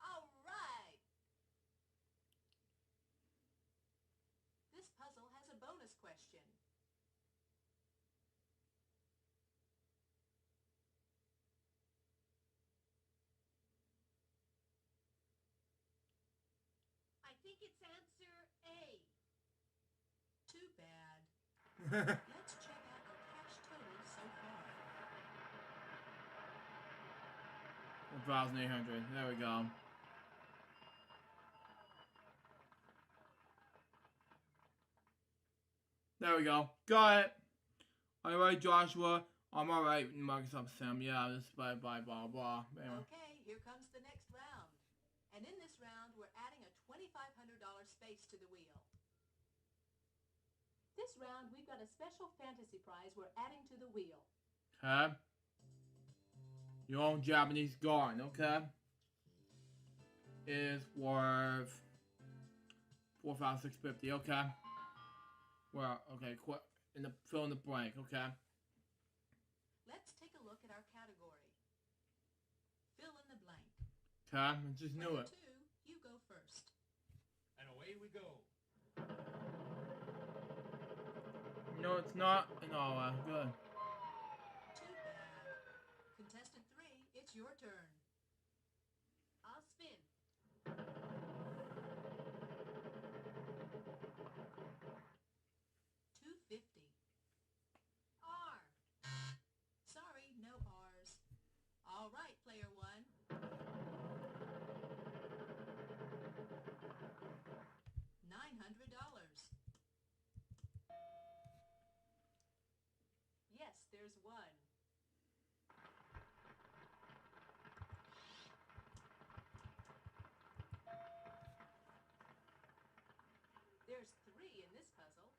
All right. This puzzle has a bonus question. I think it's answer A. Too bad. Let's check out our cash totals so far. 1,800. There we go. There we go. Got it. Alright, Joshua. I'm alright. Microsoft Sam. Yeah, this blah blah blah blah. Anyway. Okay, here comes the next round. And in this round, we're adding a $2,500 space to the wheel. This round, we've got a special fantasy prize we're adding to the wheel. Okay. Your own Japanese garden, okay? Is worth 4,650, okay? Well, okay, fill in the blank, okay? Let's take a look at our category. Fill in the blank. Okay, I just knew Player it. 2, you go first. And away we go. No, it's not. No, good. Too bad. Contestant 3, it's your turn. I'll spin. $250. R. Sorry, no R's. All right, player 1. $900. Yes, there's one. There's 3 in this puzzle.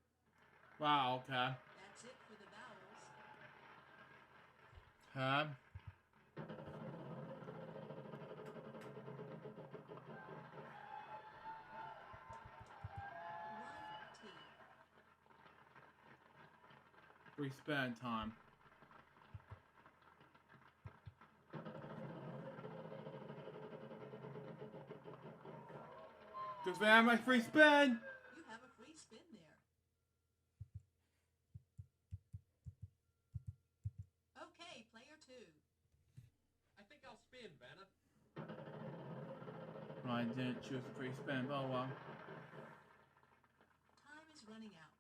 Wow, okay. That's it for the vowels. Okay. One T. Free spend time. Just ran my free spin! You have a free spin there. Okay, player 2. I think I'll spin, Vanna. I didn't choose the free spin, but oh well. Time is running out.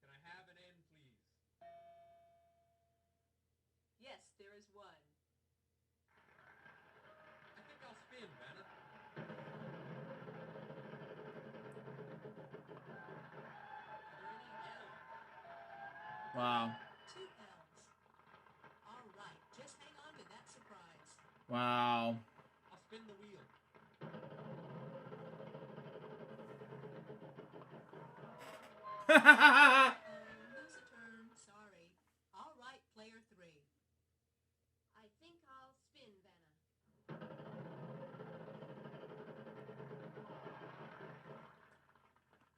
Can I have an N, please? Yes, there is one. I think I'll spin, Vanna. Wow. 2 L's. All right, just hang on to that surprise. Wow. I'll spin the wheel. Lose a turn. Sorry. All right, player 3. I think I'll spin, Vanna.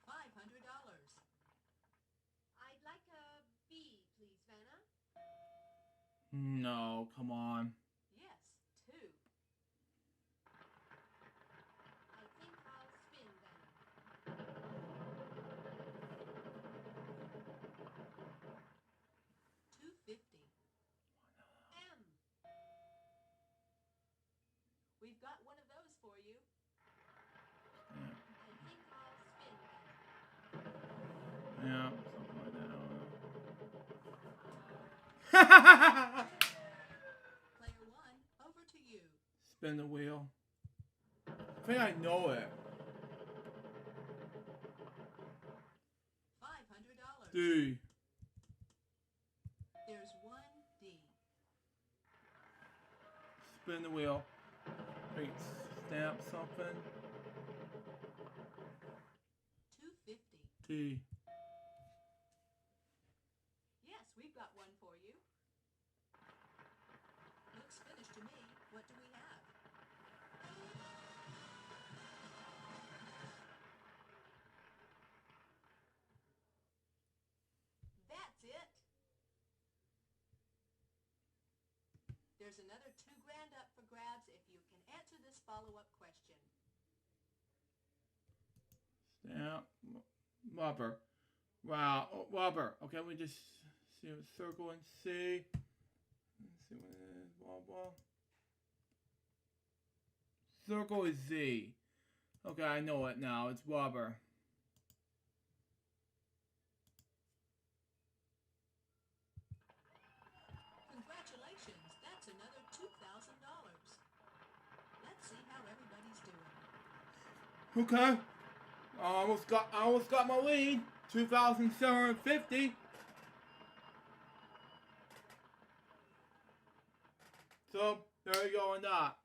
$500. I'd like a B, please, Vanna. No, come on. Yes, 2. I think I'll spin, Vanna. $250. M. We've got one of those for you. I think I'll spin, Vanna. Yeah, something like that. I don't know. Player 1, over to you. Spin the wheel. I think I know it. $500. D. There's one D. Spin the wheel. Wait, stamp something. 250. T. Yes, we've got one for you. Looks finished to me. What do we have? That's it. There's another $2,000 up for grabs if you can answer this follow-up question. Stamp. Rubber. Wow. Oh, rubber. Okay, we just see a circle and C. Let's see what it is. Blah, blah. Circle is Z. Okay, I know it now. It's rubber. Congratulations, that's another $2,000. Let's see how everybody's doing. Okay. I almost got my lead. 2,750. So there you go on that.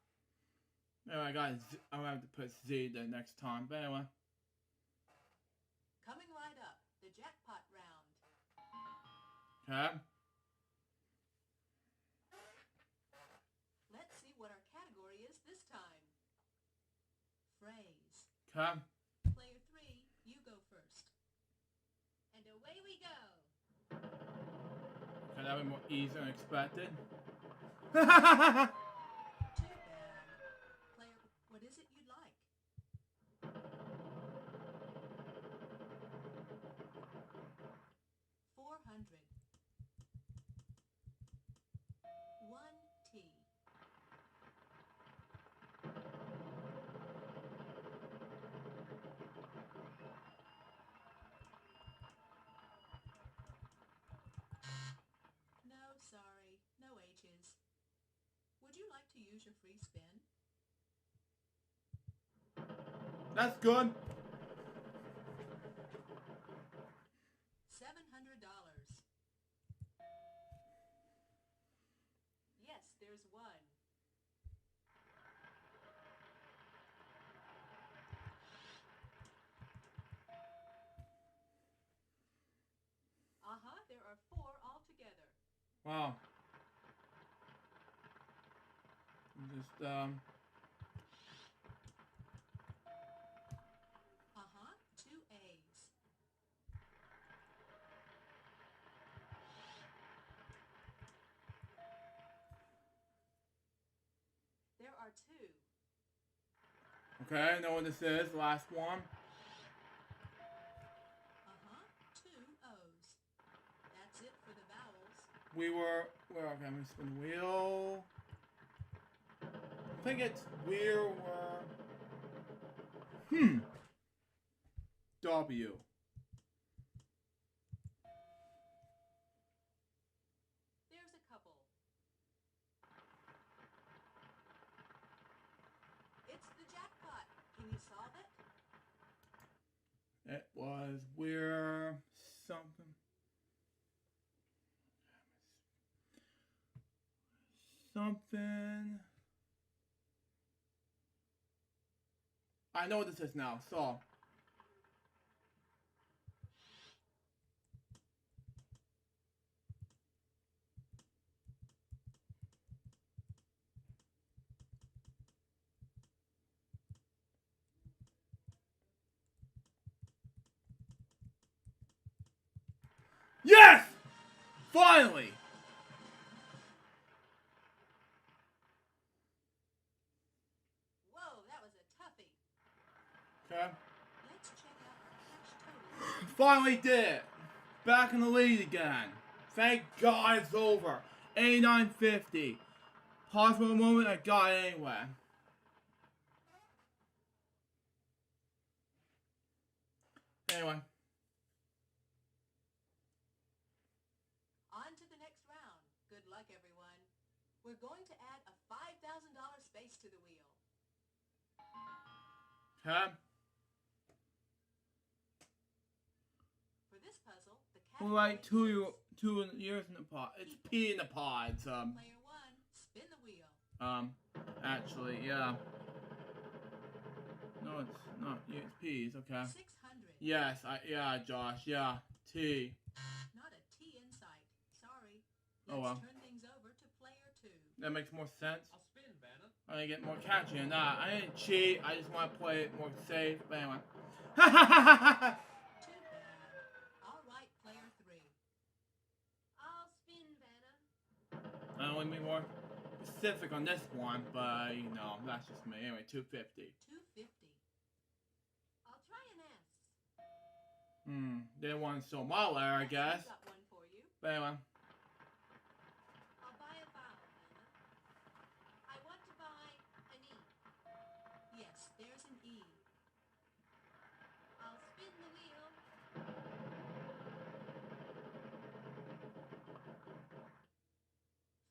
Anyway, guys, I'm gonna have to put Z the next time. But anyway. Coming right up, the jackpot round. Okay. Let's see what our category is this time. Phrase. Okay. Player 3, you go first. And away we go. Okay, that would be more easy than expected. Too bad. Player, what is it you'd like? $400. 1T. No, sorry. No H's. Would you like to use your free spin? That's good. $700. Yes, there's one. There are 4 altogether. Wow. Just 2 A's. There are 2. okay, I know what this is. Last one. 2 O's. That's it for the vowels. Okay, I'm gonna spin the wheel. I think it's W. There's a couple. It's the jackpot. Can you solve it? It was where something. Something. I know what this is now. So. Yes! Finally! Whoa, that was a toughie. Okay. Let's check out our cash total. Finally did it! Back in the lead again. Thank God it's over. 89.50. Pause for a moment, I got it anyway. Anyway. On to the next round. Good luck, everyone. We're going to add a $5,000 space to the wheel. Okay. For this puzzle, the We're like 2 years in the pod. It's P in the pods. Player 1, spin the wheel. Actually, yeah. No, it's not. Yeah, it's P's. Okay. 600. Yes, yeah, Josh. Yeah, T. Not a T in sight. Sorry. Oh, well. Let's turn things over to player 2. That makes more sense. I'll spin, Vanna. I need to get more catchy than that. I didn't cheat. I just want to play it more safe. But anyway. Too bad. All right, player 3. I'll spin, Vanna. I don't want to be more specific on this one, but you know, that's just me. Anyway, 250. 250. I'll try an S. They want so my layer, I guess. Got one for you. But anyway. I'll buy a vowel, Vanna. I want to buy an E. Yes, there's an E. I'll spin the wheel.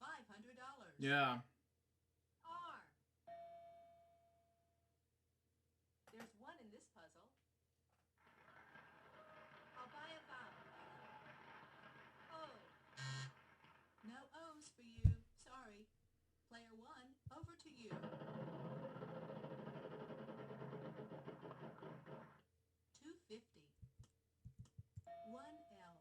$500. Yeah. R. There's one in this puzzle. I'll buy a vowel, Vanna. O. No O's for you. Sorry. Player 1, over to you. 250. 1L.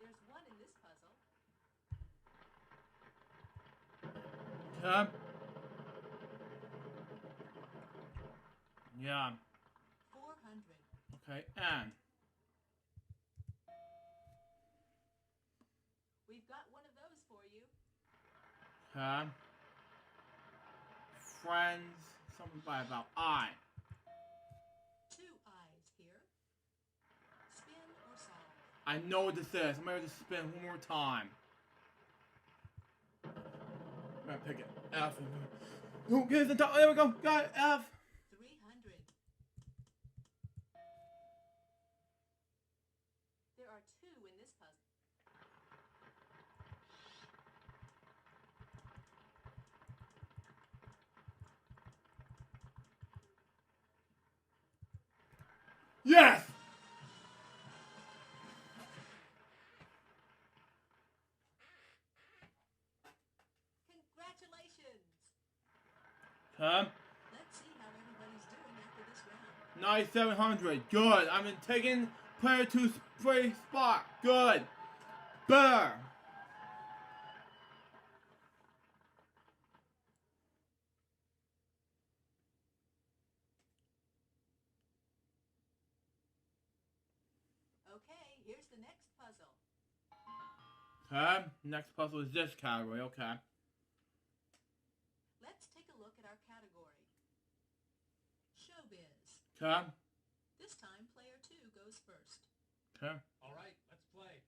There's one in this puzzle. Okay. Yeah. 400. Okay, and. We've got one of those for you. Okay. Friends. Something by about I. 2 I's here. Spin or solve. I know what this is. I'm gonna just spin one more time. I'm gonna pick it. F. Oh, get it the top. There we go. Got it. F. 300. There are 2 in this puzzle. Yes! Congratulations! Okay. Let's see how everybody's doing after this round. 9,700. Good. I'm in taking player 2's free spot. Good. Burr. Okay, here's the next puzzle. Okay. Next puzzle is this category. Okay. Let's take a look at our category. Showbiz. Okay. This time, player 2 goes first. Okay. All right, let's play.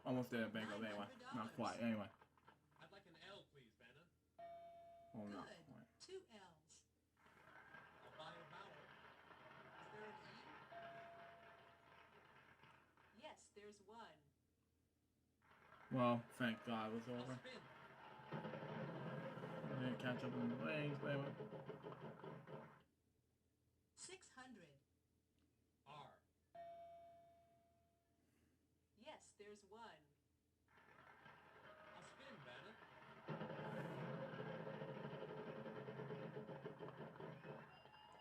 Almost there, bingo. Anyway. Not quite. Anyway. I'd like an L, please, Vanna. Oh, no. Good. 2 L's. I'll buy a vowel. Is there an E? Yes, there's one. Well, thank God it was I'll over. spin. I didn't catch up on the wings, but anyway. 600. R. Yes, there's one. I'll spin, Vanna.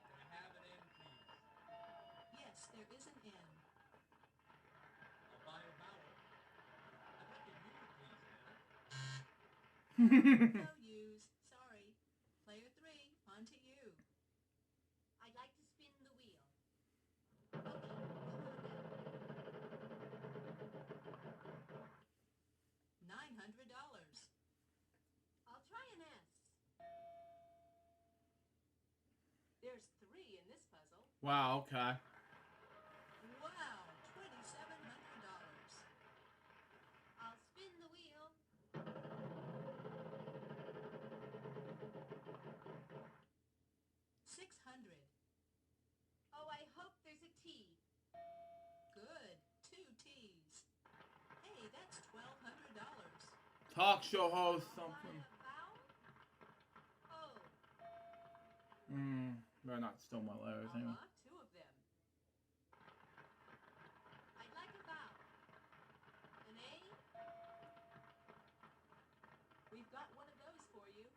Can I have an N, please? Yes, there is an N. I'll buy a vowel. I'd like a U, please, Vanna. No U's. Sorry. Player 3, on to you. I'd like to spin the wheel. Okay, come on now. $900. I'll try an S. There's 3 in this puzzle. Wow, okay. Wow, $2,700. I'll spin the wheel. 600. Oh, I hope there's a T. Good. 2 T's. Hey, that's $1,200. Talk show host, By something. a vowel? Oh, Better not steal my letters anyway. Two of them. I'd like a vowel. An A? We've got one of those for you.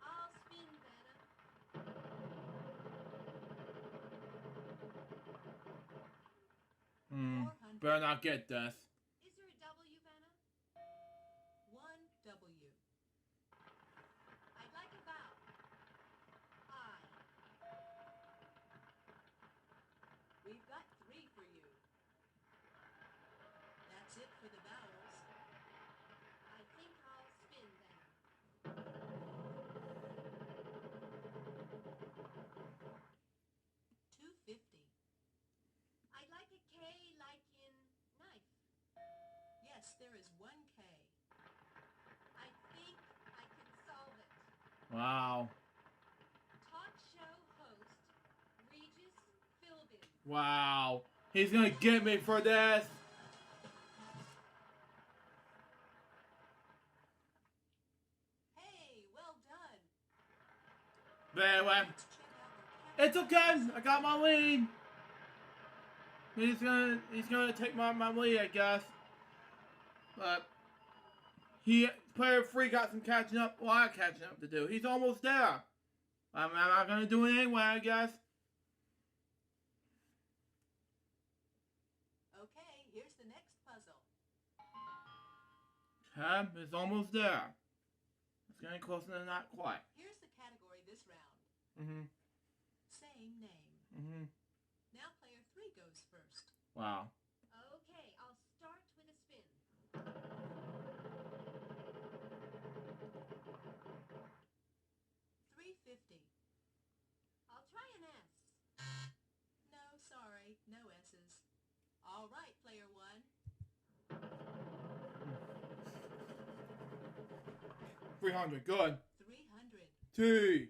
I'll spin, Vanna. Better not get this. Is there a W, Vanna? One W. I'd like a vowel. I. We've got three for you. That's it for the vowels. I think I'll spin, Vanna. $2.50. I'd like a K like in knife. Yes, there is one K. I think I can solve it. Wow. Talk show host, Regis Philbin. Wow. He's gonna get me for this. Hey, well done. Anyway, Let's check out the it's okay. I got my lead. He's gonna take my lead, I guess. But player 3 got some catching up. A lot of catching up to do. He's almost there. I'm not gonna do it anyway, I guess. Okay, here's the next puzzle. Okay, it's almost there. It's getting closer than not quite. Here's the category this round. Same name. Now player 3 goes first. Wow. Okay, I'll start with a spin. $3.50. I'll try an S. No, sorry, no S's. All right, player 1. 300, good. 300. T.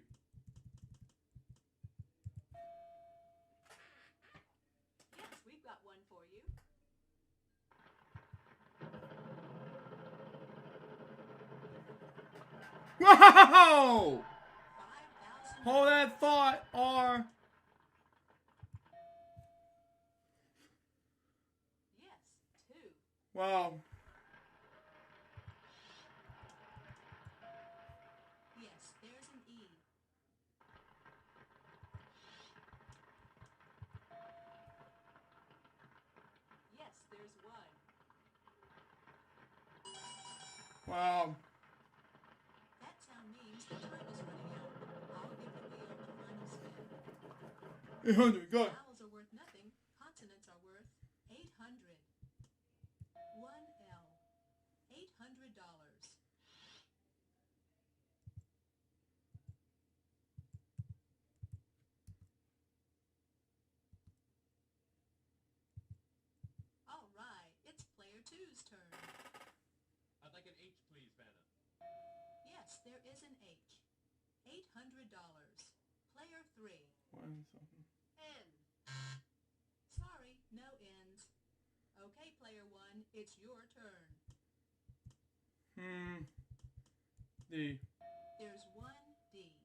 Yes, we've got one for you. Whoa! 5,000. Hold that thought, or Yes, 2. wow. Yes, there's an E. Yes, there's 1. Wow. That sound means the time is running out. I'll give the wheel a final spin. 800, good. Vowels are worth nothing. Consonants are worth 800. 1L. $800. All right, it's player 2's turn. I'd like an H, please, Vanna. Yes, there is an H. $800. Player 3. N. Sorry, no N's. Okay, player 1, it's your turn. D. There's one D.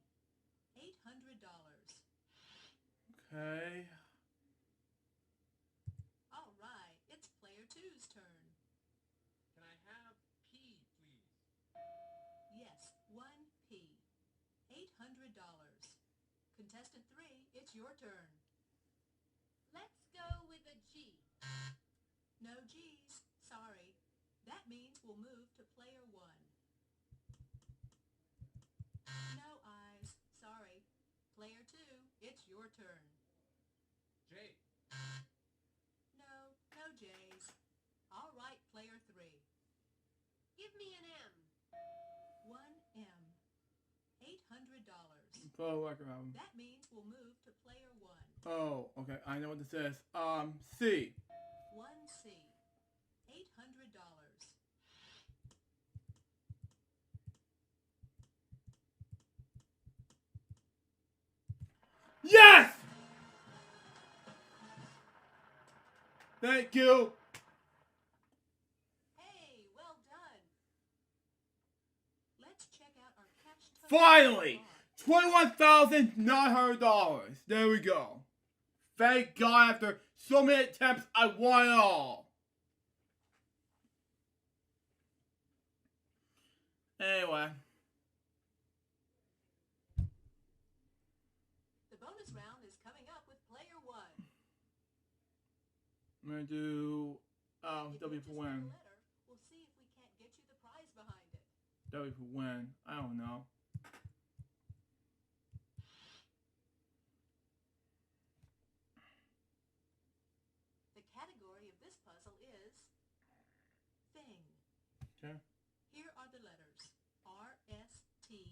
$800. Okay. All right, it's player 2's turn. Can I have P, please? Yes, 1P. $800. Contestant 3, it's your turn. Let's go with a G. No G's. Sorry. That means we'll move to player 1. No I's. Sorry. Player 2, it's your turn. J. No, no J's. All right, player 3. Give me an M. 1M. $800. Oh, working out. That means we'll move to player 1. Oh, okay. I know what this is. C. 1C. $800. Yes! Thank you. Hey, well done. Finally! $21,900. There we go. Thank God, after so many attempts, I won it all. Anyway. The bonus round is coming up with player 1. I'm gonna do If W you for just win. write a letter, we'll see if we can't get you the prize behind it. W for win. I don't know. The category of this puzzle is thing. Okay. Here are the letters R-S-T-L-N-E.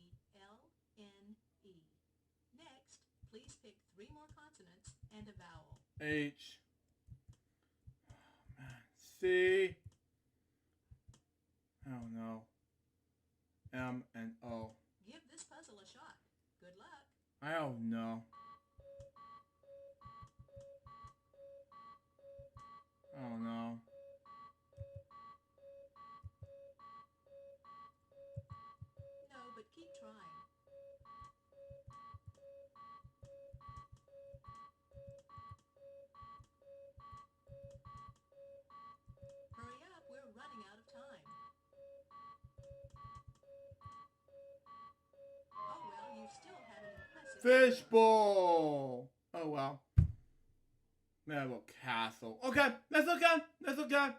Next, please pick 3 more consonants and a vowel. H. Oh, man. C. I don't know. M and O. Give this puzzle a shot. Good luck. I don't know. I don't know. No, but keep trying. Hurry up, we're running out of time. Oh well, you still had an impressive... Fishbowl. Oh well. Maybe a little castle. Okay, that's okay. That's okay.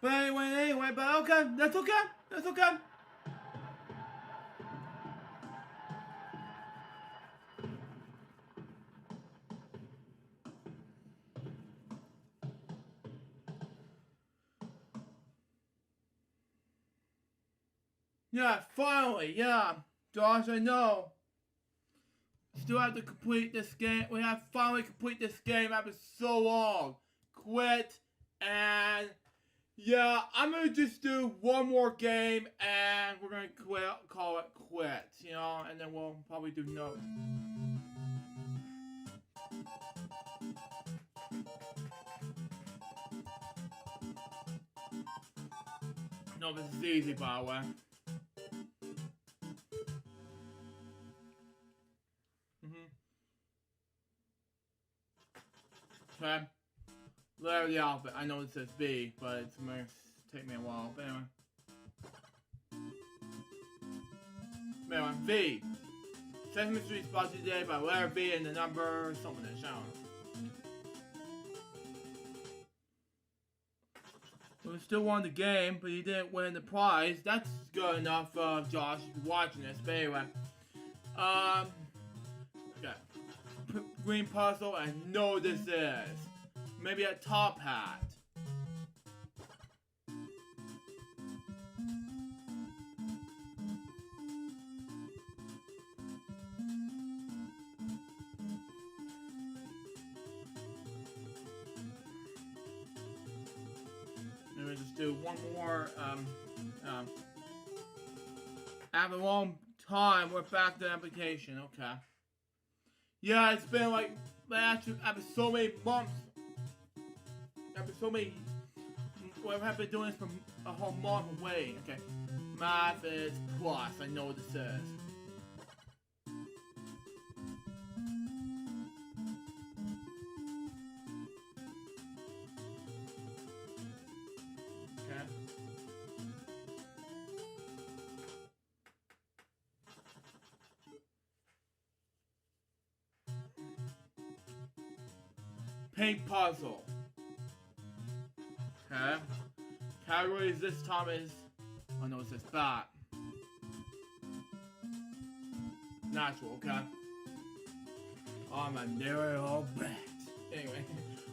But anyway, but okay, that's okay. That's okay. Yeah, finally, yeah. Josh, I know. Still have to complete this game. We have to finally complete this game after so long. Quit, and yeah, I'm gonna just do one more game, and we're gonna call it quits, you know, and then we'll probably do notes. No, this is easy, by the way. Okay. Letter of the alphabet. I know it says B, but it's gonna take me a while. But anyway. V. Sesame Street is brought to you today by letter B and the number something that's shown. We still won the game, but you didn't win the prize. That's good enough, Josh, if you're watching this. But anyway. Okay. Green puzzle, I know this is. Maybe a top hat. Let me just do one more. After a long time, we're back to the application. Okay. Yeah, it's been like after so many months. After so many, I've been doing this for a whole month away. Okay, math is plus. I know what this is. Okay. Pink puzzle. Okay. Categories this time is, oh no, it says bat. Natural, okay. I'm a narrow bat. Anyway,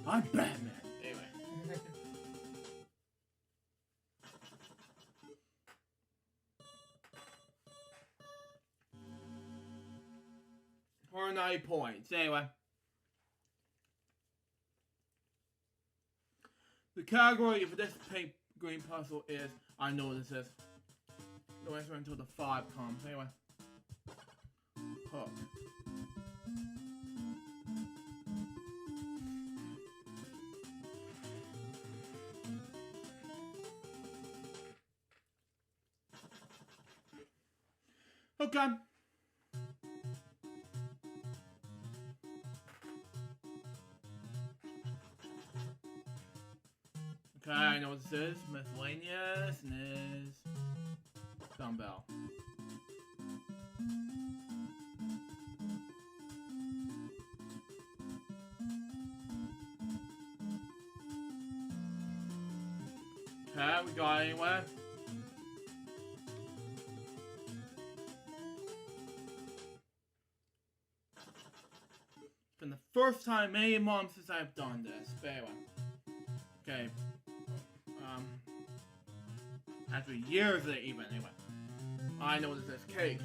I'm Batman. Anyway. Or 9 points. Anyway. The category for this pink green puzzle is, I know what this is. No answer until the 5 comes. Anyway. Hook. Okay. Okay, I know what this is. Miscellaneous and is dumbbell. Okay, we got it anyway. It's been the first time in many months since I've done this. But anyway. Okay. Actually, years even. Anyway. I know what this is. Cake.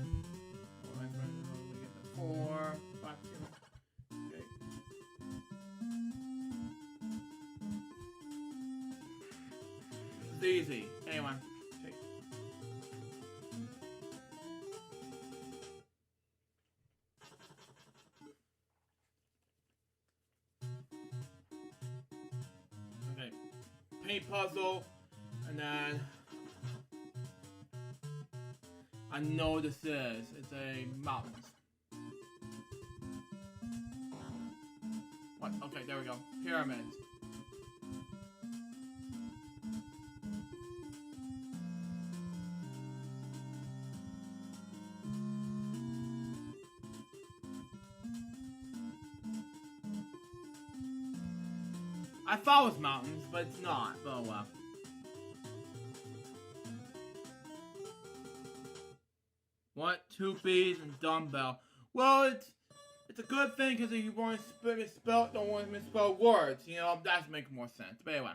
4, 5, 2. Okay. It's easy. Anyway. Cake. Okay. Paint puzzle. And then I know what this is. It's a mountains. What? Okay, there we go. Pyramids. I thought it was mountains, but it's not. But oh well. What? 2 B's and dumbbell. Well, it's a good thing because if you want to misspell, don't want to misspell words. You know, that's making more sense. But anyway.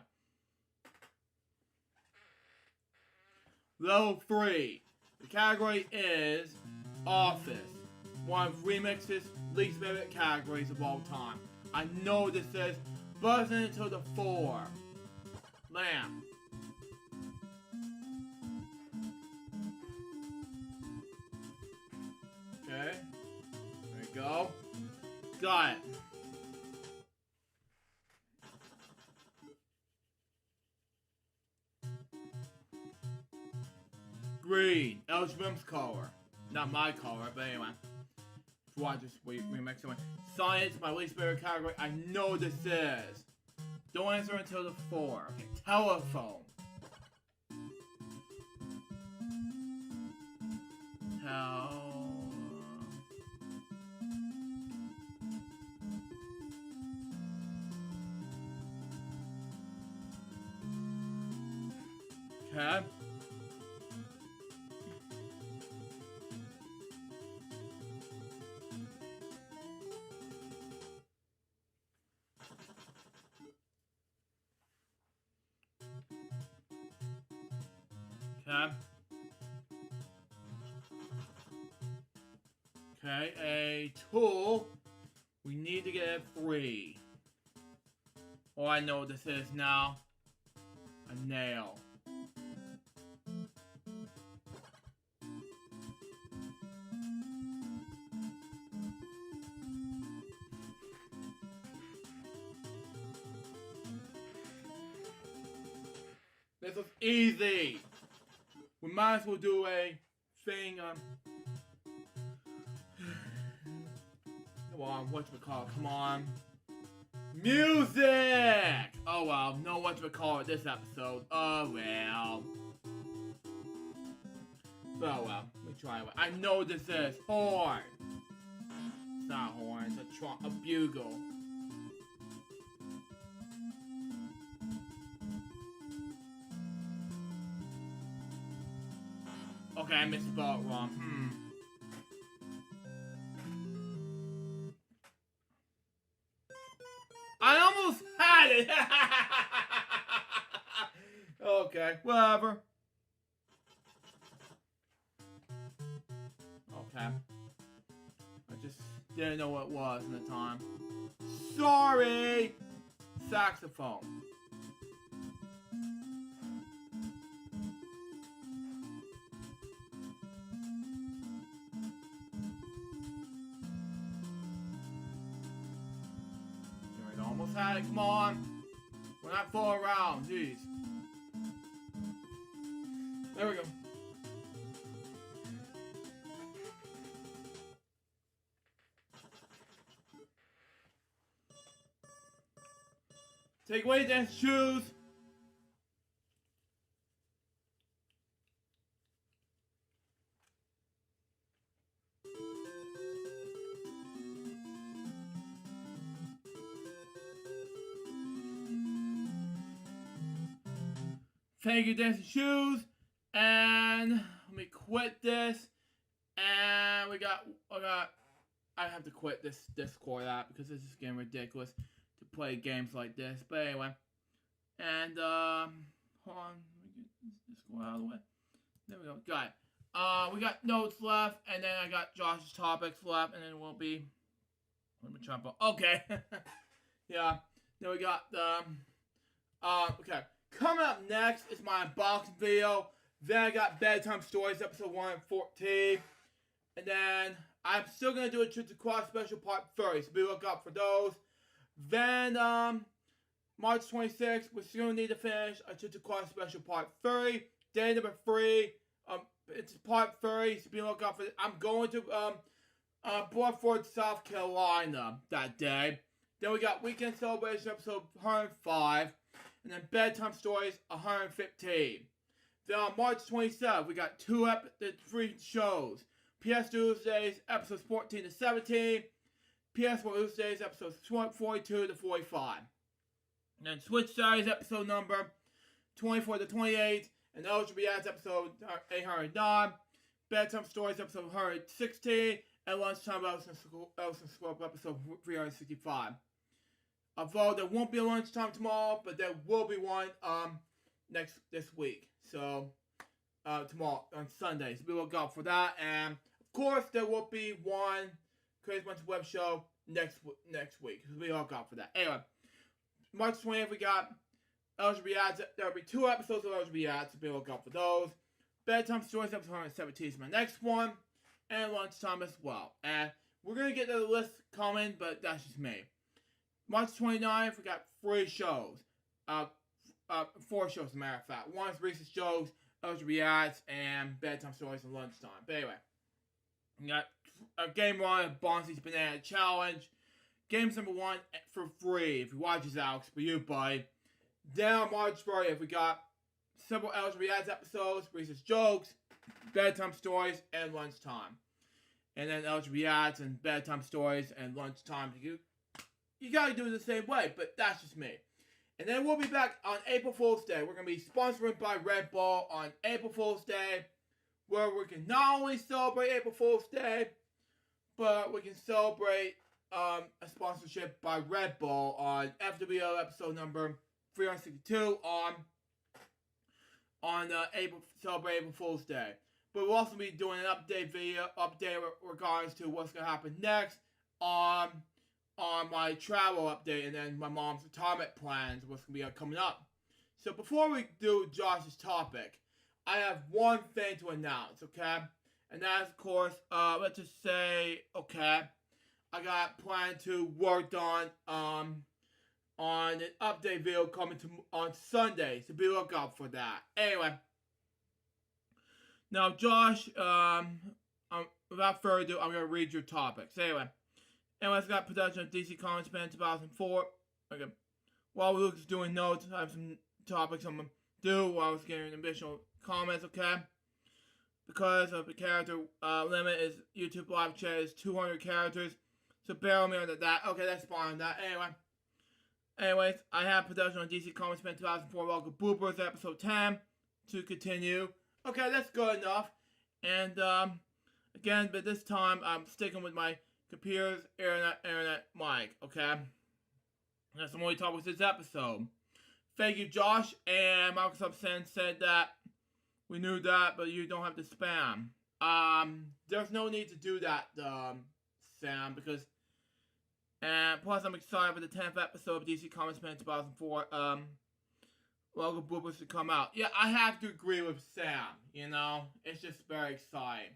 Level 3. The category is Office. One of Remix's least favorite categories of all time. I know this is buzzing until the 4. Lamb. Okay. There we go. Got it. Green. Elshrim's color. Not my color, but anyway. Why just remix it? Science, my least favorite category. I know this is. Don't answer until the 4. Okay. Telephone. Okay. Okay. Okay, a tool. We need to get a 3. Oh, I know what this is now. A nail. This is easy. We might as well do a thing. Come on, whatchamacallit, come on. Music! Oh well, no whatchamacallit this episode. Oh well. Oh well, let me try it. I know what this is. Horn. It's not a horn, it's a bugle. Okay, I misspelled it wrong. I almost had it! Okay, whatever. Okay. I just didn't know what it was in the time. Sorry! Saxophone. Almost had it, come on. We're not fooling around, jeez. There we go. Take away the shoes. Thank you, dancing shoes. And let me quit this. And I have to quit this Discord app because this is getting ridiculous to play games like this. But anyway. And, hold on. Let me get this Discord out of the way. There we go. Got it. We got notes left. And then I got Josh's topics left. And then we'll be... Let me jump up. Okay. Yeah. Then we got okay. Coming up next is my unboxing video. Then I got Bedtime Stories, episode 114. And then I'm still going to do a Trip to Quad special part 30. So be looking out for those. Then, March 26th, we're still going to need to finish a Trip to Quad special part 30. Day number 3. It's part 30. So be looking out for it. I'm going to, Beaufort, South Carolina that day. Then we got Weekend Celebration, episode 105. And then Bedtime Stories, 115. Then on March 27th, we got 3 shows. PS Tuesdays, episodes 14 to 17. PS Tuesdays, episodes 42 to 45. And then Switch Series, episode number 24 to 28. And LGBS, episode 809. Bedtime Stories, episode 116. And Lunchtime, Elson Scope, episode 365. Although there won't be a lunchtime tomorrow, but there will be one this week. So tomorrow on Sunday. So be looking out for that. And of course there will be one Crazy Bunch Web show next week. So be looking out for that. Anyway, March 20th we got LGBT ads. There will be 2 episodes of LGBT ads. So be looking out for those. Bedtime Stories episode 117 is my next one. And lunchtime as well. And we're gonna get to the list coming, but that's just me. March 29th, we got 3 shows. 4 shows, as a matter of fact. One is Reese's Jokes, LGBT ads, and Bedtime Stories and Lunchtime. But anyway, we got game 1 of Bonzi's Banana Challenge. Games number 1 for free. If you watch this, Alex, for you, buddy. Then on March 30th, we got several LGBT ads episodes, Reese's Jokes, Bedtime Stories, and Lunchtime. And then LGBT ads and Bedtime Stories and Lunchtime. You gotta do it the same way, but that's just me. And then we'll be back on April Fool's Day. We're gonna be sponsored by Red Bull on April Fool's Day, where we can not only celebrate April Fool's Day, but we can celebrate a sponsorship by Red Bull on FWO episode number 362 on celebrate April Fool's Day. But we'll also be doing an update regards to what's gonna happen next on my travel update and then my mom's retirement plans, what's going to be coming up. So before we do Josh's topic, I have one thing to announce, okay? And that's, of course, let's just say, okay, I got planned to work on an update video coming on Sunday, so be looking out for that. Anyway, now Josh, without further ado, I'm going to read your topics. Anyway, I got production of DC Comics Japan 2004. Okay. While Luke is doing notes, I have some topics I'm going to do while I was getting additional comments, okay? Because of the character limit is YouTube live chat is 200 characters. So bear with me on that. Okay, that's fine on that. Anyways, I have production on DC Comics Japan 2004. Welcome Boopers episode 10 to continue. Okay, that's good enough. And again, but this time I'm sticking with my computer's internet mic, okay? That's the only topic this episode. Thank you, Josh, and Microsoft said that we knew that, but you don't have to spam. There's no need to do that, Sam, because, and plus I'm excited for the 10th episode of DC Comics Japan 2004, Welcome Boopers to come out. Yeah, I have to agree with Sam, you know? It's just very exciting.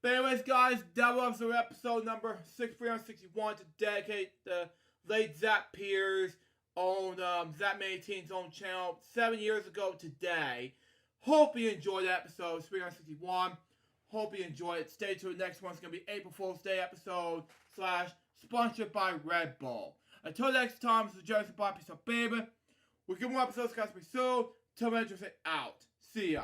But anyways, guys, that was our episode number 6361 to dedicate the late Zach Pierce on Zach Maintain's own channel 7 years ago today. Hope you enjoyed that episode 361. Hope you enjoyed it. Stay tuned. Next one's going to be April Fool's Day episode / sponsored by Red Bull. Until next time, this is Joseph Bye, peace out, baby. We'll get more episodes, guys, pretty soon. Till then, just say out. See ya.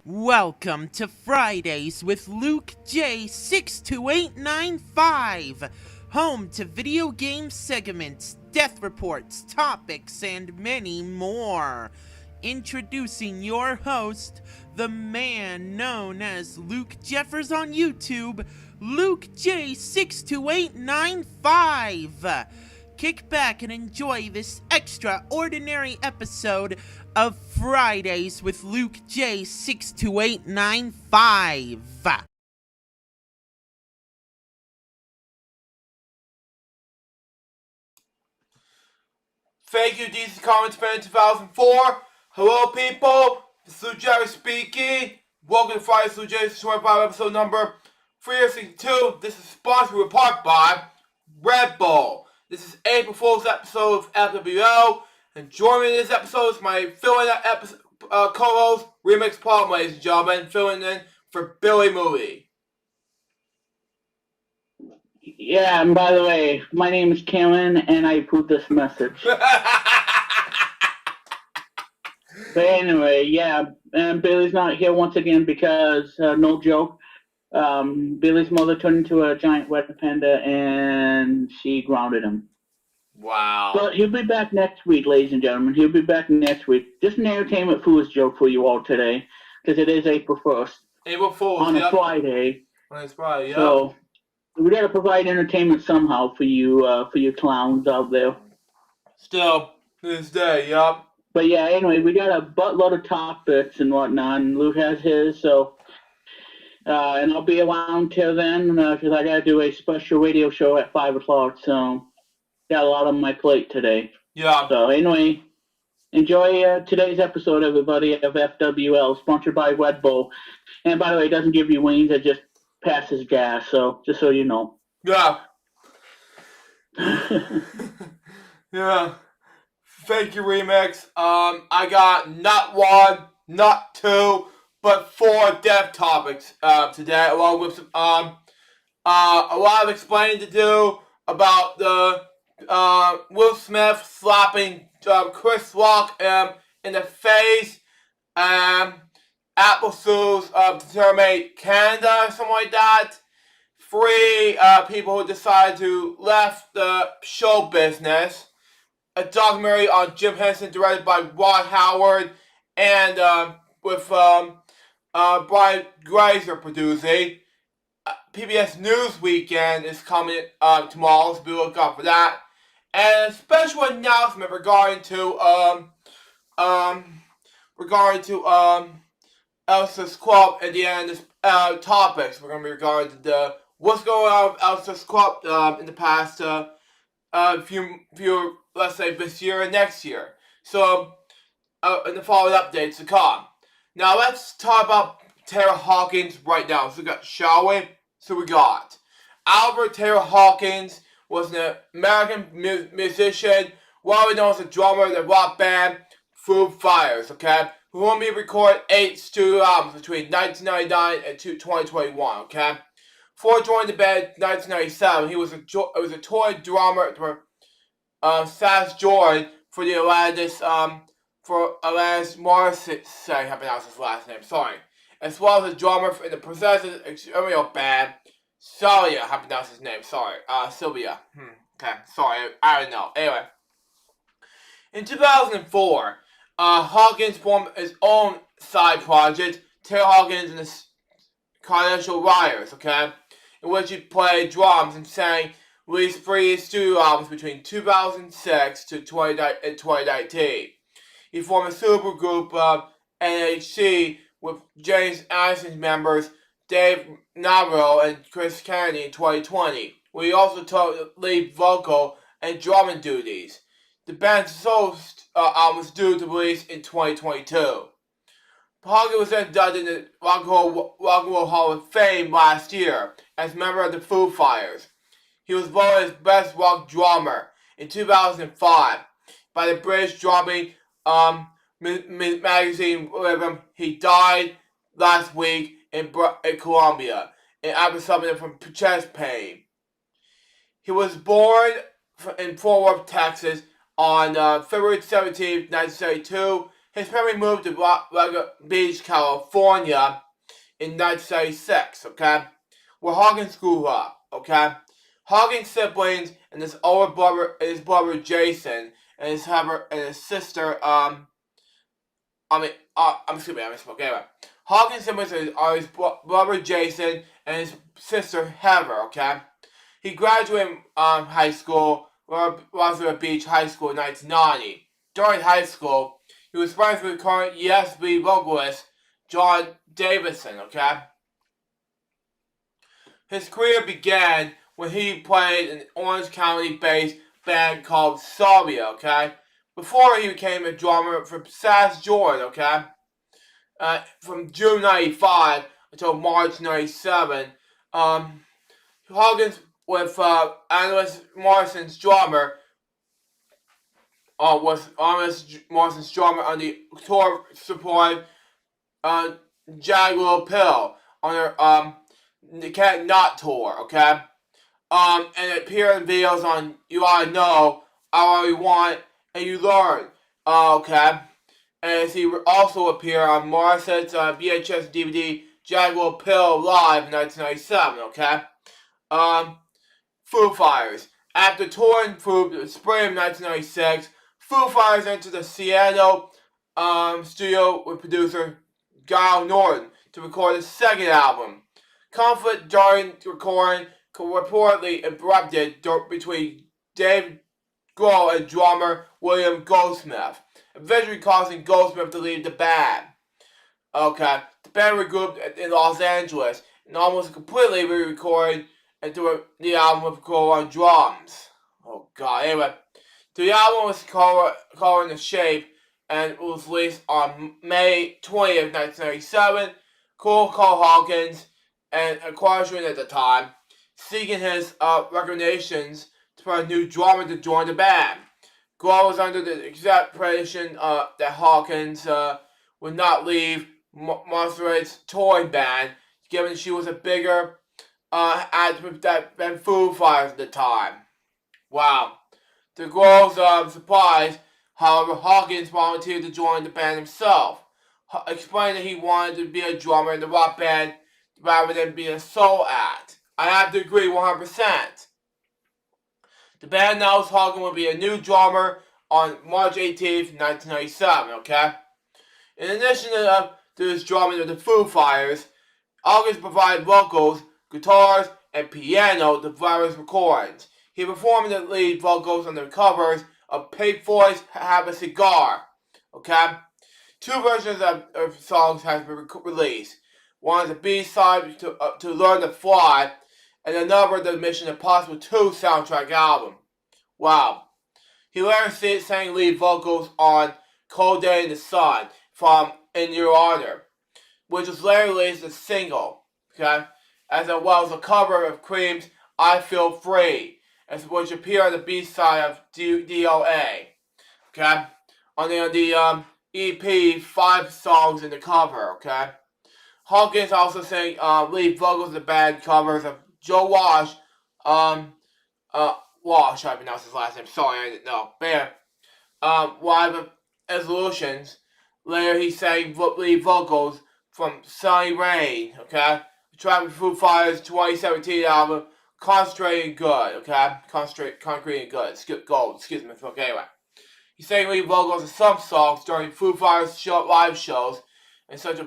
Welcome to Fridays with LukeJ62895, home to video game segments, death reports, topics, and many more. Introducing your host, the man known as Luke Jeffers on YouTube, LukeJ62895. Kick back and enjoy this extraordinary episode of Fridays with LukeJ62895. Thank you, DC Comics Fan 2004. Hello, people. This is Luke Jerry speaking. Welcome to Friday's LukeJ625 episode number 362. This is sponsored in part by Red Bull. This is April Fool's episode of FWO. And joining me in this episode is my filling episode co-host, Remix Palm, ladies and gentlemen, filling in for Billy Moody. Yeah, and by the way, my name is Cameron, and I approved this message. But anyway, yeah, and Billy's not here once again because, no joke, Billy's mother turned into a giant wet panda, and she grounded him. Wow. But he'll be back next week, ladies and gentlemen. He'll be back next week. Just an entertainment foolish joke for you all today, because it is April 1st. April Fool's, on a Friday. On a Friday, yeah. So we got to provide entertainment somehow for you clowns out there. Still, to this day, yup. But yeah, anyway, we got a buttload of topics and whatnot, and Luke has his, so... and I'll be around till then, because I got to do a special radio show at 5 o'clock, so... Got a lot on my plate today. Yeah. So anyway, enjoy today's episode, everybody, of FWL, sponsored by Red Bull. And by the way, it doesn't give you wings, it just passes gas, so just so you know. Yeah. Yeah. Thank you, Remix. I got not one, not two, but 4 dev topics today, along with some, a lot of explaining to do about the Will Smith slapping Chris Rock in the face, Apple sues to terminate Canada or something like that. 3 people who decided to left the show business. A documentary on Jim Henson directed by Ron Howard and with Brian Grazer producing. PBS News Weekend is coming tomorrow, so be looking out for that. And a special announcement regarding to Elsa's Club at the end of this topics. We're going to be regarding to what's going on with Elsa's Club in the past few, let's say this year and next year. So, in the following updates to come. Now let's talk about Taylor Hawkins right now. Shall we? So we got Albert Taylor Hawkins was an American musician, well known as a drummer of the rock band Foo Fighters, okay? Who only recorded 8 studio albums between 1999 and 2021, okay? Before joining the band in 1997, he was a toy drummer for Sass Jordan for the Alanis Morissette, I haven't pronounced his last name, sorry. As well as a drummer in the Possessive Experimental band, Sylvia, I haven't pronounced his name, sorry. Sylvia. Okay, sorry, I don't know. Anyway. In 2004, Hawkins formed his own side project, Taylor Hawkins and the Carnation Riders, okay? In which he played drums and sang released 3 studio albums between 2006 to 2019. He formed a supergroup NHC with James Addison's members Dave Navarro and Chris Kennedy in 2020, where he also took lead vocal and drumming duties. The band's solo album was due to release in 2022. Hawkins was inducted in the Rock and Roll Hall of Fame last year as a member of the Foo Fighters. He was voted as Best Rock Drummer in 2005 by the British drumming magazine Rhythm. He died last week in Colombia after suffering from chest pain. He was born in Fort Worth, Texas on February 17, 1972. His family moved to Rock Beach, California in 1976, okay? Where Hawkins grew up, okay? Hawkins' siblings and his older brother, Jason, and his sister, I misspoke, anyway. Hawkins' siblings are his brother Jason and his sister Heather, okay? He graduated high school, Roosevelt Beach High School in 1990. During high school, he was friends with current ESB vocalist John Davidson, okay? His career began when he played in an Orange County-based band called Sylvia, okay? Before he became a drummer for Sass Jordan, okay? From June 95 until March 97, Hawkins with Alanis Morissette's drummer, was Alanis Morissette's drummer on the tour supporting Jagged Pill on their the Can't Not tour, okay? And it appeared in videos on You Oughta Know, I Already Want, and You Learn, okay? And he also appeared on Morissette's VHS DVD Jagged Pill Live in 1997, okay? Foo Fighters. After touring through the spring of 1996, Foo Fighters entered the Seattle studio with producer Guy Norton to record his second album. Conflict during recording reportedly erupted between Dave Grohl and drummer William Goldsmith, eventually causing Goldsmith to leave the band. Okay, the band regrouped in Los Angeles and almost completely re-recorded and do the album with Grohl on drums. Oh god, anyway. The album was called In the Shape and it was released on May 20th, 1997. Cole called Hawkins and a quadrant at the time, seeking his recommendations for a new drummer to join the band. Grohl was under the expression that Hawkins would not leave Monster's toy band, given she was a bigger act than Foo Fighters at the time. Wow. To Grohl's surprise, however, Hawkins volunteered to join the band himself, explaining that he wanted to be a drummer in the rock band rather than be a soul act. I have to agree 100%. The band announced Hawkins would be a new drummer on March 18th, 1997, okay? In addition to his drumming of the Foo Fighters, Hawkins provided vocals, guitars, and piano to various recordings. He performed the lead vocals on the covers of Pink Floyd's Have a Cigar, okay? 2 versions of songs have been released. One is a B-side to Learn to Fly, and another the Mission Impossible 2 soundtrack album. Wow. He later sang lead vocals on Cold Day in the Sun from In Your Honor, which was later released as a single, okay? As well as a cover of Cream's I Feel Free, which appeared on the B-side of DOA, okay? On the EP, 5 songs in the cover, okay? Hawkins also sang lead vocals in the band covers of Joe Walsh, Walsh, I pronounced his last name, sorry, I didn't know. But yeah, Live Evolutions. Later he sang lead vocals from Sunny Rain, okay? The track with Foo Fighters' 2017 album, Concentrating Good, okay? Concrete and Good. Gold, excuse me, okay, anyway. He sang lead vocals in some songs during Foo Fighters live shows, and such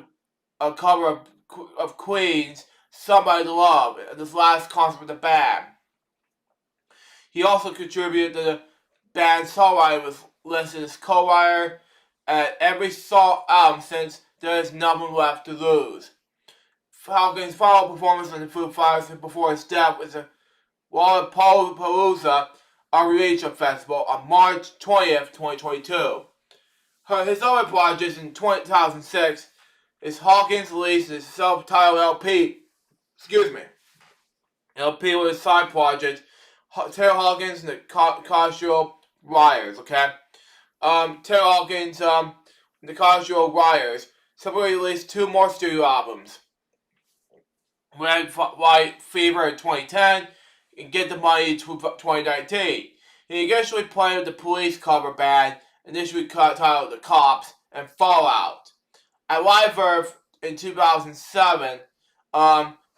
a cover of Queen's Somebody to Love at this last concert with the band. He also contributed to the band's songwriting, with listed as co-writer at every song album since There Is Nothing Left to Lose. Hawkins' final performance on the Foo Fighters before his death was at Lollapalooza Arena Festival on March 20th, 2022. His other projects in 2006 is Hawkins released his self-titled LP. LP with his side project, Taylor Hawkins and the Casual Rioters, okay? Taylor Hawkins and the Casual Rioters separately released 2 more studio albums. Red White Fever in 2010 and Get the Money in 2019. He initially played with the Police cover band, initially titled The Cops, and Fallout. At Live Earth in 2007,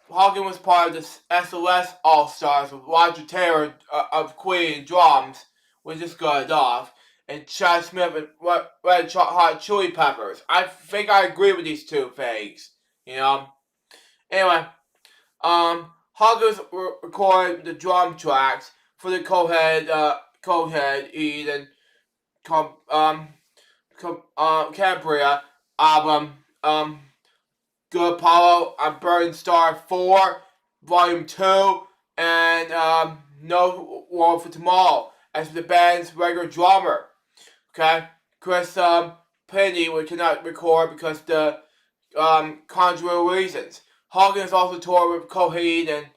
Hawkins was part of the SOS All-Stars with Roger Taylor of Queen drums, which is good off, and Chad Smith and Red Hot Chili Peppers. I think I agree with these 2 things, you know. Anyway, Hawkins recorded the drum tracks for the Coheed and Cambria album, Good Apollo on Burning Star 4, Volume 2, and No War for Tomorrow as the band's regular drummer. Okay? Chris Penny cannot record because the conjugal reasons. Hawkins also toured with Coheed and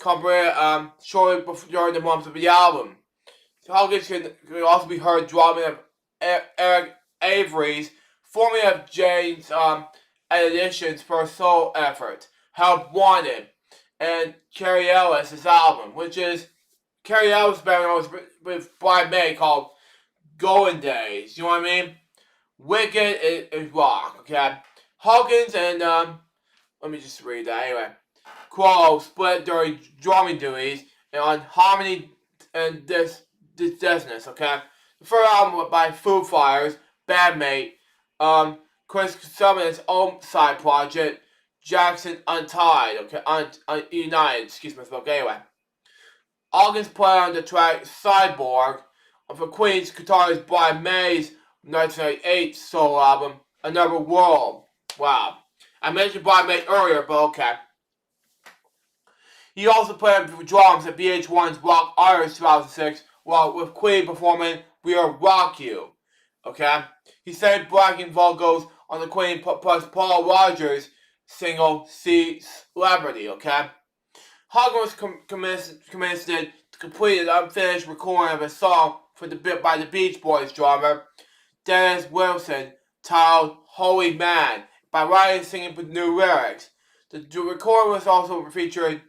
Cambria shortly during the months of the album. Hawkins can also be heard drumming of Eric Avery's, formerly of Jane's Edition's first solo effort, Help Wanted, and Carrie Ellis' album, which is Carrie Ellis' band with Brian May called Golden Days. You know what I mean? Wicked is rock, okay? Hawkins and, let me just read that anyway. Crow split during drumming duties and on Harmony and Dissonance, okay? The first album by Foo Fighters, Bandmate, Chris summoned his own side project, Jackson Untied, okay? United, excuse me, okay, anyway. Hawkins played on the track Cyborg for Queen's guitarist Brian May's 1998 solo album, Another World. Wow. I mentioned Brian May earlier, but okay. He also played drums at VH1's Rock Artists 2006, while with Queen performing We'll Rock You. Okay? He sang backing vocals on the Queen plus Paul Rogers single Celebrity, okay? Hawkins was commissioned to complete an unfinished recording of a song for the bit by the Beach Boys drummer Dennis Wilson titled Holy Man by writing and singing with new lyrics. The recording was also featured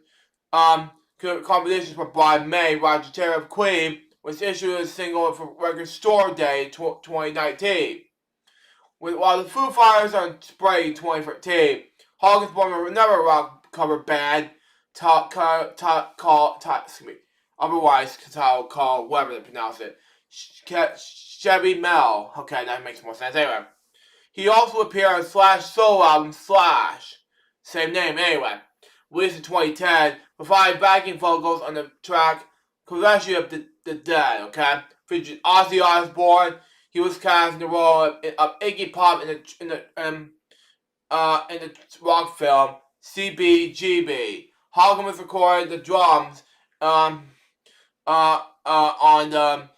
compositions by Brian May, Roger Taylor of Queen, was issued as a single for Record Store Day 2019. While the Foo Fighters are on Spray in 2013, Hawkins formed another rock cover band otherwise called whatever they pronounce it, Chevy Mel. Okay, that makes more sense. Anyway, he also appeared on Slash solo album Slash, same name anyway, released in 2010, providing backing vocals on the track Collection of the Dead. Okay, featured Ozzy Osbourne. He was cast in the role of Iggy Pop in the rock film CBGB. Hawkins recorded the drums on Voxel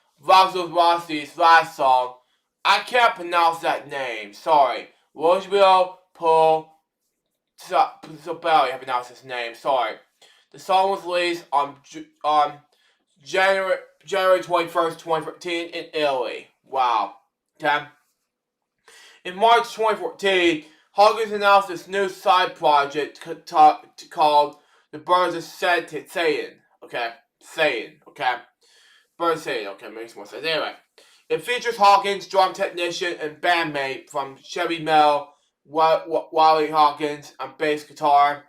Rossi's last song. I can't pronounce that name. Sorry, Roseville Paul Sabelli. I pronounced his name. Sorry. The song was released on January 21st, 2014 in Italy. Wow. Okay. In March 2014, Hawkins announced this new side project called The Birds of Satan. Okay. Satan. Okay. Birds of Satan. Okay. Makes more sense. Anyway. It features Hawkins, drum technician and bandmate from Chevy Mel, Wally Hawkins on bass guitar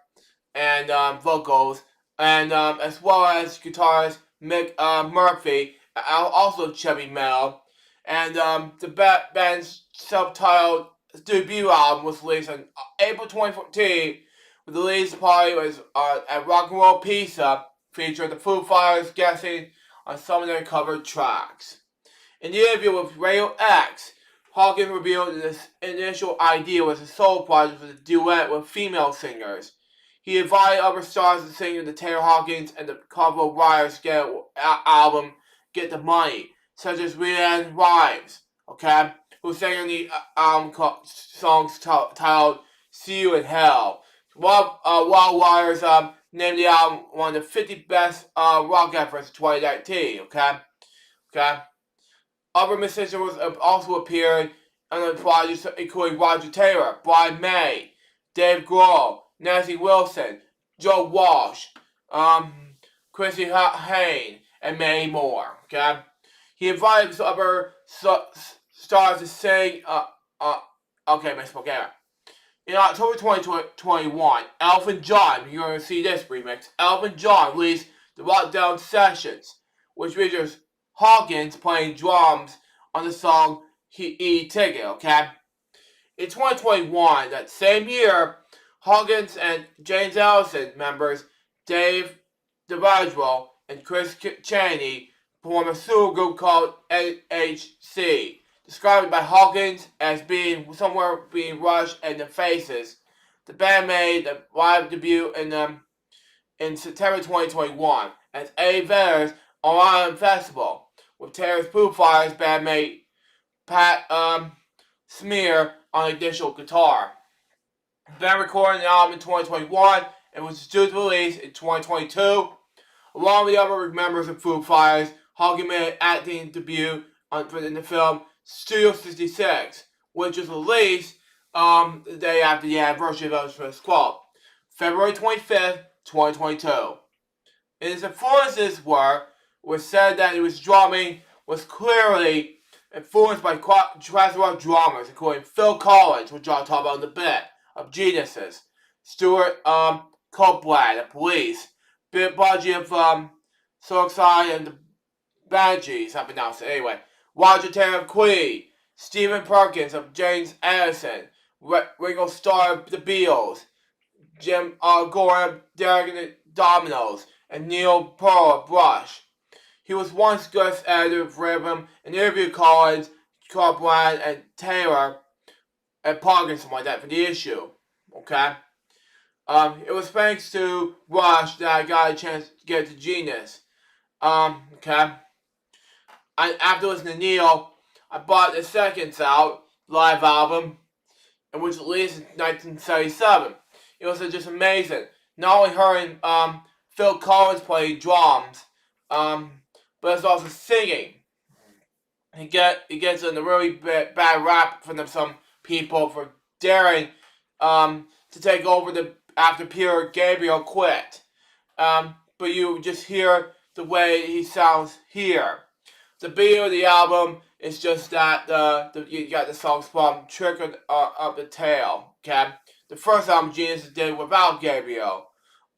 and vocals, and as well as guitarist Mick Murphy, also Chevy Mel. And the band's self-titled debut album was released on April 2014. The release party was at Rock and Roll Pizza, featuring the Foo Fighters guesting on some of their covered tracks. In the interview with Radio X, Hawkins revealed that his initial idea was a solo project with a duet with female singers. He invited other stars to sing in the Taylor Hawkins and the Carnival Riders album Get the Money, such as Rhiannon Rhymes, okay, who sang in the album songs titled See You in Hell. Wild Wires named the album one of the 50 best rock efforts of 2019, okay? Other musicians also appeared on the project, including Roger Taylor, Brian May, Dave Grohl, Nancy Wilson, Joe Walsh, Chrissy Hine, and many more. Okay, he invited other stars to sing. In October 2021, Elton John, you're going to see this remix. Elton John released the Lockdown Sessions, which features Hawkins playing drums on the song E-Ticket, okay? In 2021, that same year, Hawkins and James Ellison members Dave DeVagro and Chris Chaney formed a solo group called NHC, described by Hawkins as being somewhere being rushed in the faces. The band made a live debut in September 2021 as A. Vedder's Orion Festival, with Taylor's Foo Fighters bandmate Pat Smear on additional guitar. The band recorded the album in 2021 and was due to release in 2022. Along with the other members of Foo Fighters, Hawkins made an acting debut in the film Studio 66, which was released the day after the anniversary of his first quote, February 25th, 2022. And his influences were said that his drumming was clearly influenced by classic rock drummers, including Phil Collins, which I'll talk about in a bit, of Geniuses, Stuart Copeland of Police, Bill Budgie of Soulside and the Banshees, I pronounced it anyway, Roger Taylor of Queen, Stephen Perkins of James Addison, Ringo Starr of The Beatles, Jim Gore of Derek and the Dominoes, and Neil Pearl of Rush. He was once guest editor of Rhythm and interviewed Collins, Copeland, and Taylor and Perkins, something like that, for the issue. Okay? It was thanks to Rush that I got a chance to get to Genius. Okay? And after listening to Neil, I bought the Seconds Out live album, which was released in 1977. It was just amazing. Not only hearing Phil Collins play drums, but it's also singing. he gets in a really bad rap from some people for daring to take over after Peter Gabriel quit. But you just hear the way he sounds here. The beat of the album is just that you got the songs from Trick of the Tail. Okay, the first album Genius did without Gabriel.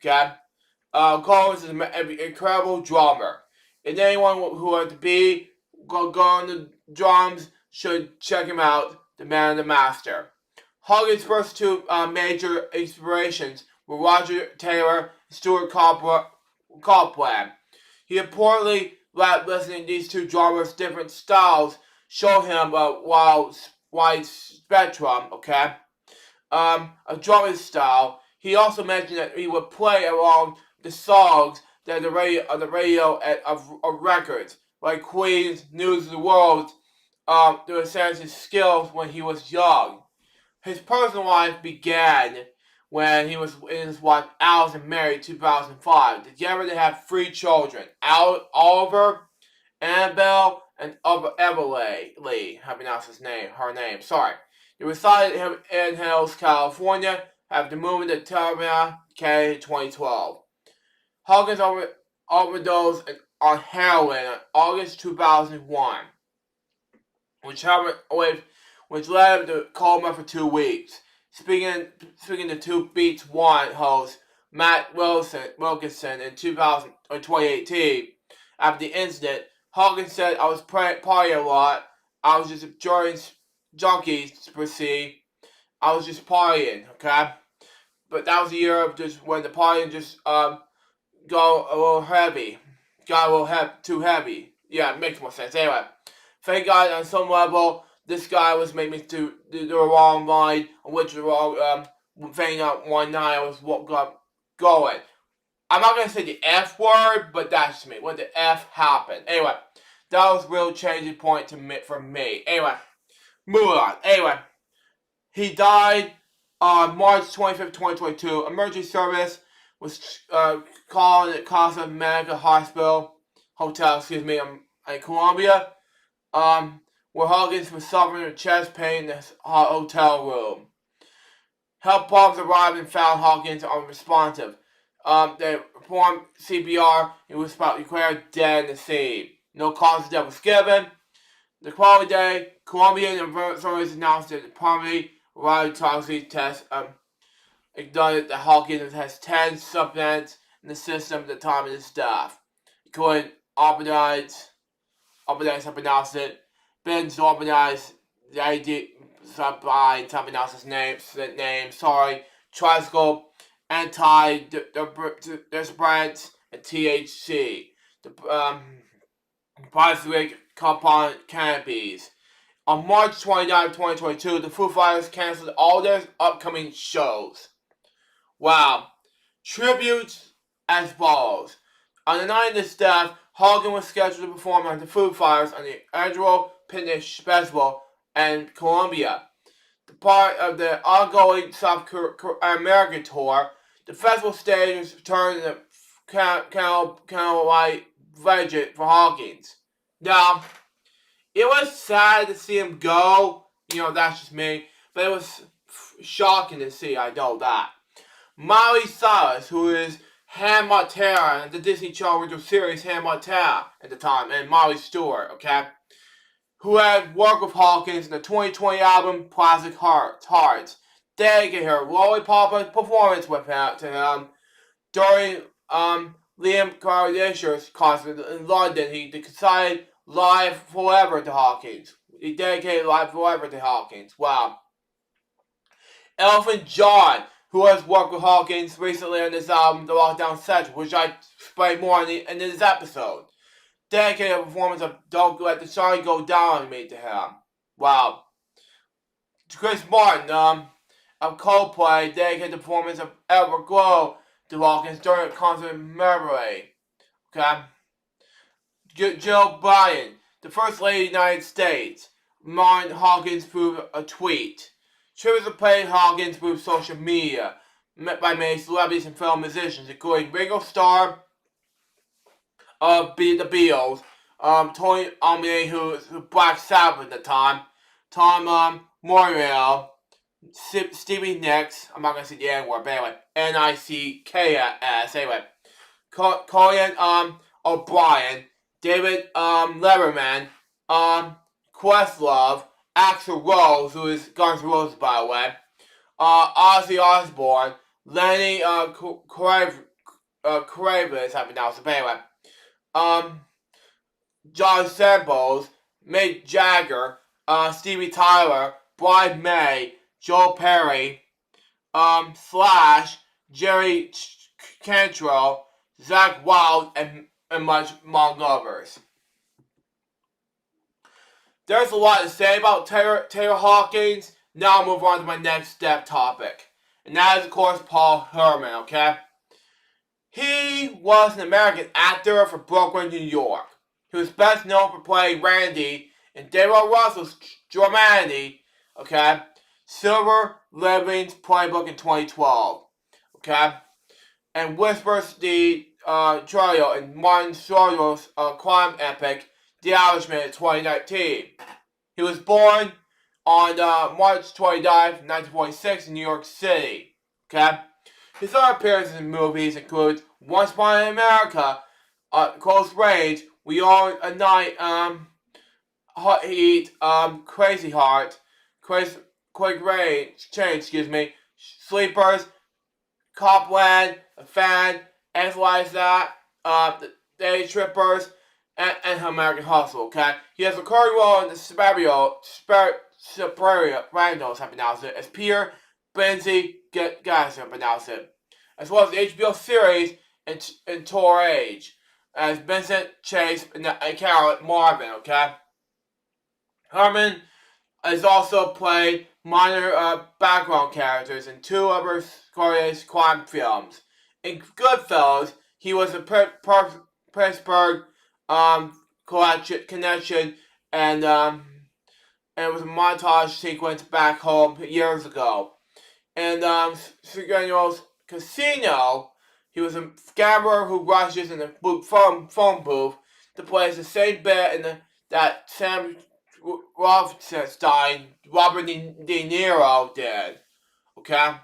Okay, Cole is an incredible drummer. And anyone who wants to be go on the drums should check him out, the man and the master. Hogan's first two major inspirations were Roger Taylor and Stuart Copeland. He reportedly let listening to these two drummers' different styles show him a wide spectrum, okay, of drumming style. He also mentioned that he would play along the songs that the radio of records, like Queen's News of the World, to assess his skills when he was young. His personal life began when he was in his wife Allison married in 2005. Together they had 3 children: Oliver, Annabelle, and Everly. How pronounce her name. Sorry. They resided in Hills, California, after moving to Tijuana, in 2012. Hawkins overdosed on heroin in August 2001, which led him to coma for 2 weeks. Speaking to Two Beats One host Matt Wilkinson in 2018, after the incident, Hawkins said, "I was partying a lot. I was just enjoying junkies per se. I was just partying, okay? But that was the year of just when the partying just got a little heavy. Got a little too heavy. Yeah, it makes more sense. Anyway, thank God on some level, this guy was making me to the wrong line, which the wrong thing out one night I was going. I'm not gonna say the F word, but that's just me. When the F happened. Anyway, that was a real changing point for me. Anyway, moving on. Anyway, he died on March 25th, 2022. Emergency service was called at Casa Medical Hotel, in Colombia, where Hawkins was suffering with chest pain in the hotel room. Help bombs arrived and found Hawkins unresponsive. They performed CPR. He was declared dead in the scene. No cause of death was given. The following day, Colombian authorities announced that the primary radiotoxicity test acknowledged that Hawkins has 10 substances in the system at the time of his death, including Benzoyl tricycle, antidepressants, and THC. The polycyclic compound cannabis. On March 29, 2022, the Foo Fighters canceled all their upcoming shows. Wow. Tributes as follows. On the night of his death, Hogan was scheduled to perform on the Foo Fighters on the annual Picnic Festival in Colombia. The part of the ongoing South American tour, the festival stage was returned to the White budget for Hawkins. Now, it was sad to see him go. That's just me. But it was shocking to see, I know that. Miley Cyrus, who is Hannah Montana in the Disney children's series Hannah Montana at the time, and Molly Stewart, okay? Who had worked with Hawkins in the 2020 album Plastic Hearts. Dedicated her Lollipop performance to him during Liam Kardashian's concert in London. He decided Live Forever to Hawkins. He dedicated Live Forever to Hawkins. Wow. Elton John, who has worked with Hawkins recently on this album, The Lockdown Central, which I explain more in this episode. Dedicated a performance of Don't Let the Sun Go Down on Me to him. Wow. Chris Martin, of Coldplay, dedicated the performance of Everglow to Hawkins during a concert in Memory. Okay? Jill Biden, the First Lady of the United States, mourned Hawkins through a tweet. Tributes were paid Hawkins through social media, met by many celebrities and film musicians, including Ringo Starr of the Beatles, Tony Iommi, who was Black Sabbath at the time, Tom Morello, Stevie Nicks, I'm not gonna say the N word, but anyway, Nicks, anyway, Colin O'Brien, David Letterman, Questlove, Axl Rose, who is Guns N' Roses, by the way, Ozzy Osbourne, Lenny Kravitz, I pronounced it, but anyway, John Samples, Mick Jagger, Stevie Tyler, Brian May, Joe Perry, Slash, Jerry Cantrell, Zach Wild, and much among others. There's a lot to say about Taylor Hawkins. Now I'll move on to my next step topic. And that is, of course, Paul Herman, okay? He was an American actor from Brooklyn, New York. He was best known for playing Randy in David Russell's Dramedy, okay? Silver Living's Playbook in 2012, okay? And Whispers the Trio in Martin Sorrell's crime epic, The Irishman in 2019. He was born on March 29, 1946 in New York City, okay? His other appearances in movies include Once Upon in America, Close Range, We Are a Night, Hot Heat, Crazy Heart, Quick Change, Sleepers, Copland, A Fan, As Like That, The Day Trippers, and American Hustle, okay? He has a recurring role in the Sopranos, I pronounce it, as Peter Benzie Guys, I pronounce it, as well as the HBO series Entourage, as Vincent Chase and Carol Marvin, okay? Herman has also played minor background characters in two other Scorsese's crime films. In Goodfellas, he was a Pittsburgh connection, and it was a montage sequence back home years ago. And Sergio's Casino, he was a gambler who rushes in the phone booth to play the same bit that Sam Rothstein, Robert De Niro did. Okay?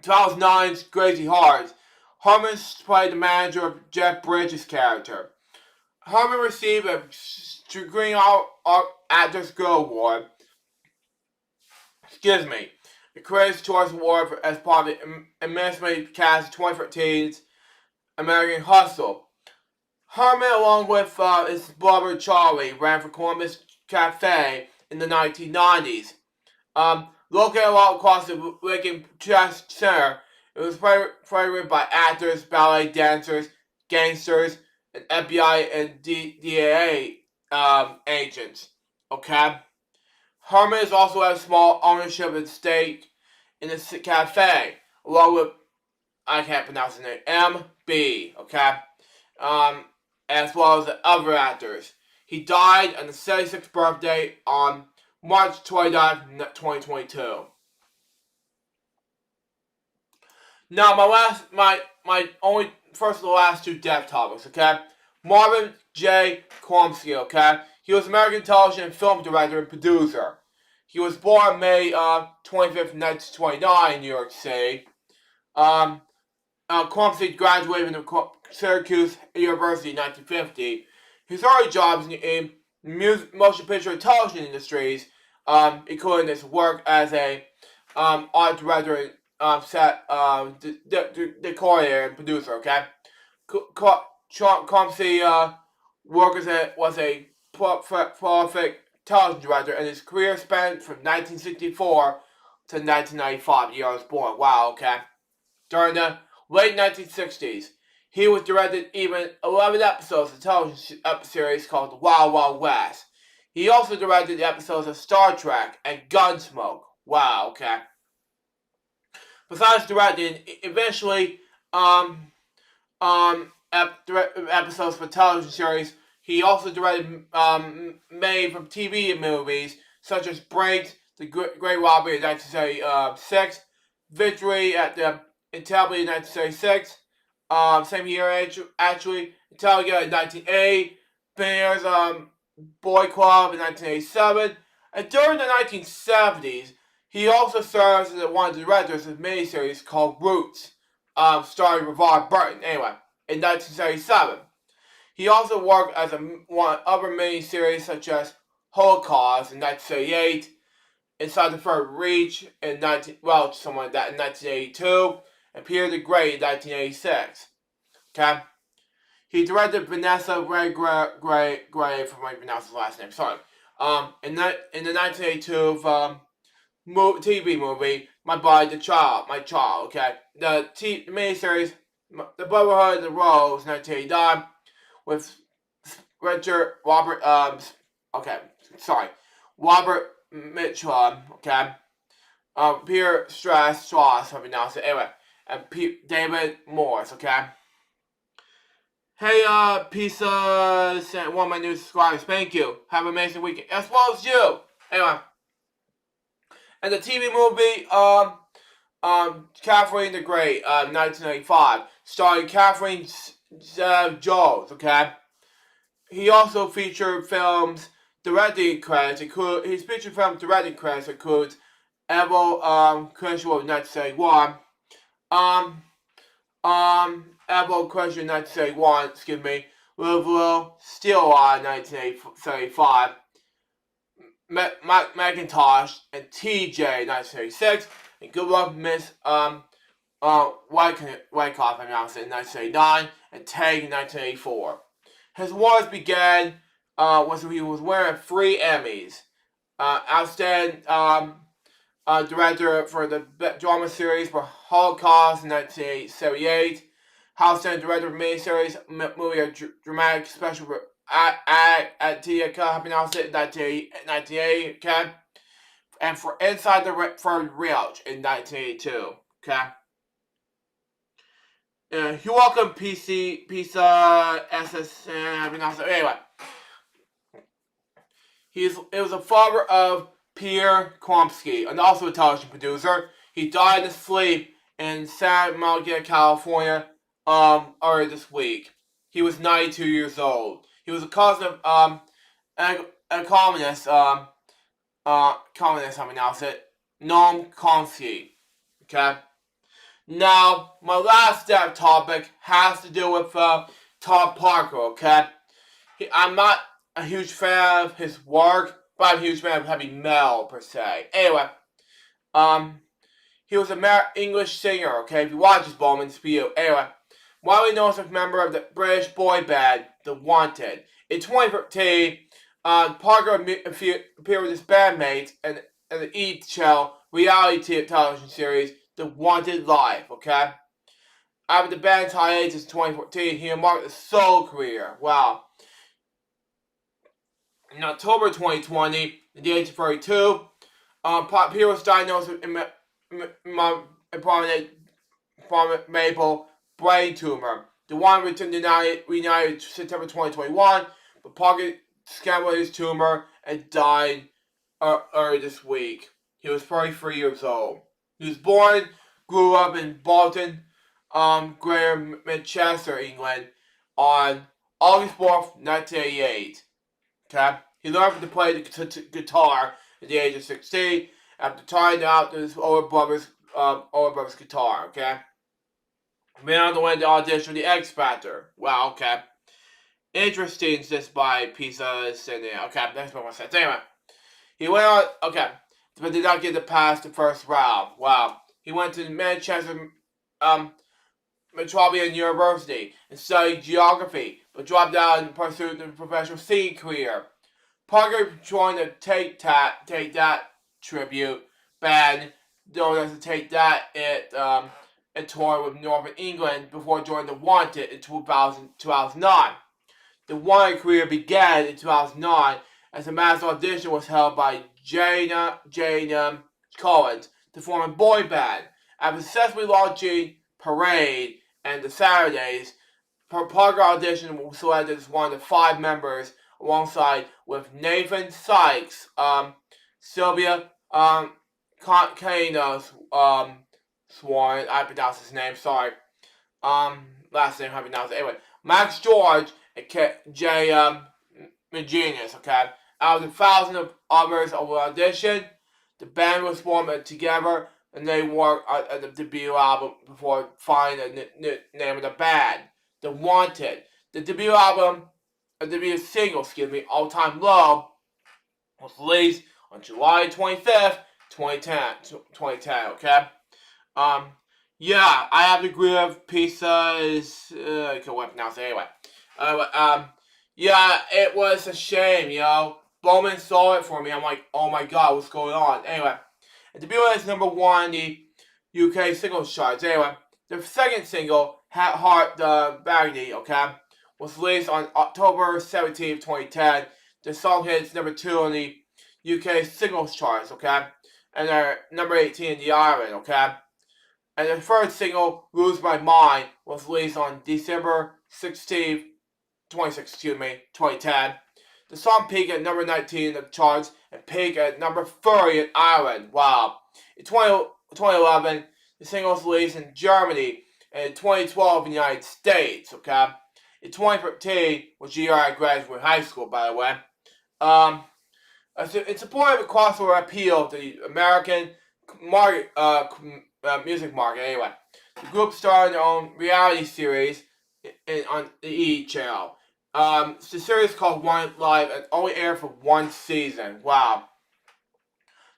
2009's Crazy Hearts, Herman played the manager of Jeff Bridges' character. Herman received a Screen Actors Guild Award. The Critics' Choice Award as part of the immensely cast 2013's American Hustle. Herman, along with his brother Charlie, ran for Columbus Cafe in the 1990s. Located all across the Lincoln Center, it was favored by actors, ballet dancers, gangsters, and FBI and DEA agents. Okay? Herman has also had a small ownership and stake in the cafe, along with, I can't pronounce the name, MB, okay? As well as the other actors. He died on the 76th birthday on March 29, 2022. Now, my only, first of the last two death topics, okay? Marvin J. Chomsky, okay? He was an American television and film director and producer. He was born May 25th, 1929 in New York City. Chomsky graduated from Syracuse University in 1950. His early jobs in motion picture and television industries, including his work as a art director and set decorator and producer, okay? Chomsky was a prolific television director, and his career spanned from 1964 to 1995, the year I was born. Wow, okay. During the late 1960s, he was directed even 11 episodes of a television series called The Wild Wild West. He also directed episodes of Star Trek and Gunsmoke. Wow, okay. Besides directing, eventually, episodes for television series, he also directed many from TV movies, such as Brakes, The Great Robbery in 1976, Victory at the Intelligencia in 1976, same year actually. Metallica in 1980. Bears Boy Club in 1987. And during the 1970s, he also serves as one of the directors of a miniseries called Roots, starring Revard Burton. Anyway, in 1977. He also worked as one other miniseries such as Holocaust in 1978, Inside the Third Reach in 1982, and Peter the Great in 1986. Okay, he directed Vanessa Gray, if I pronounce his last name. Sorry. In the 1982 TV movie, My Body, My Child. Okay, the miniseries, The Brotherhood of the Rose, 1989, with Robert Mitchum. Okay, Peter Strauss, I pronounce it. Anyway, and David Morse. Okay. Hey, Pizza, one of my new subscribers. Thank you. Have an amazing weekend, as well as you. Anyway, and the TV movie, Catherine the Great, 1995, starring Catherine Jones. Okay. He also featured films directing credits. His featured film directing credits includes Evil Question of 1971. Apple Question 1971, excuse me, Louisville, Steel Eye 1975, Macintosh, and TJ 1986, and Good Luck Miss Wyckoff announced in 1989, and Tag in 1984. His awards began when he was wearing 3 Emmys. Outstanding director for the drama series for Holocaust in 1978. Outstanding director of miniseries, movie or dramatic special at Tia announced it in 1998. Okay, and for Inside the Third Reach in 1982. Okay. You're welcome, Pizza SSN. Anyway, it was a father of Pierre Kromsky, and also a television producer. He died in his sleep in San Miguel, California, earlier this week. He was 92 years old. He was a cousin of a communist, Noam Chomsky. Okay. Now, my last topic has to do with Tom Parker. Okay. I'm not a huge fan of his work, but I'm a huge fan of heavy metal per se. Anyway, he was an English singer. Okay, if you watch his Bowman's View. Anyway, widely known as a member of the British boy band The Wanted. In 2013, Parker appeared with his bandmates in the E! reality television series The Wanted Live. Okay, after the band's hiatus in 2014, he embarked a solo career. Wow. In October 2020, at the age of 32, Pierre was diagnosed with prominent maple brain tumor. The one returned reunited September 2021, but Parker scanned his tumor and died earlier this week. He was 33 years old. He was born, grew up in Bolton, Greater Manchester, England, on August 4th, 1988. Okay? He learned to play the guitar at the age of 16 after trying out his older brother's guitar. Okay? Went on to win the audition for the X Factor. Wow, okay. Interesting, just by Pizza Sydney. Okay, that's what I said. Anyway, he went on, okay, but did not get to pass the first round. Wow. He went to Manchester Metropolitan University and studied geography, but dropped out and pursued a professional singing career. Parker joined the Take That tribute band known as the Take That and toured with Northern England before joining The Wanted in 2009. The Wanted career began in 2009 as a mass audition was held by Jane Collins to form a boy band. After successfully launching Parade and The Saturdays, Parker audition was selected as one of the 5 members alongside with Nathan Sykes, Sylvia Kano Sworn, I pronounced his name, sorry. last name, how you pronounce it. Anyway, Max George and Jay Genius, okay? Out of the thousands of others of audition, the band was formed together, and they worked on the debut album before finding the name of the band, The Wanted. The debut single, All Time Low, was released on July 25th, 2010, okay? Yeah, I have to agree with pizza is, I can't wait to pronounce it anyway. Yeah, it was a shame, Bowman saw it for me. I'm like, oh my god, what's going on? Anyway, the debut is number 1 in the UK singles charts. Anyway, the second single, Heart Baggy, okay, was released on October 17th, 2010. The song hits number 2 on the UK singles charts, okay, and they're number 18 in the Ireland, okay. And the third single, Lose My Mind, was released on December 16th, 2010. The song peaked at number 19 in the charts and peaked at number 30 in Ireland. Wow. In 2011, the single was released in Germany, and in 2012 in the United States, okay? In 2013, which year I graduated high school, by the way, in support of a crossover appeal to the American market, music market, anyway. The group started their own reality series on the E! channel. It's a series called One Live and only aired for 1 season. Wow.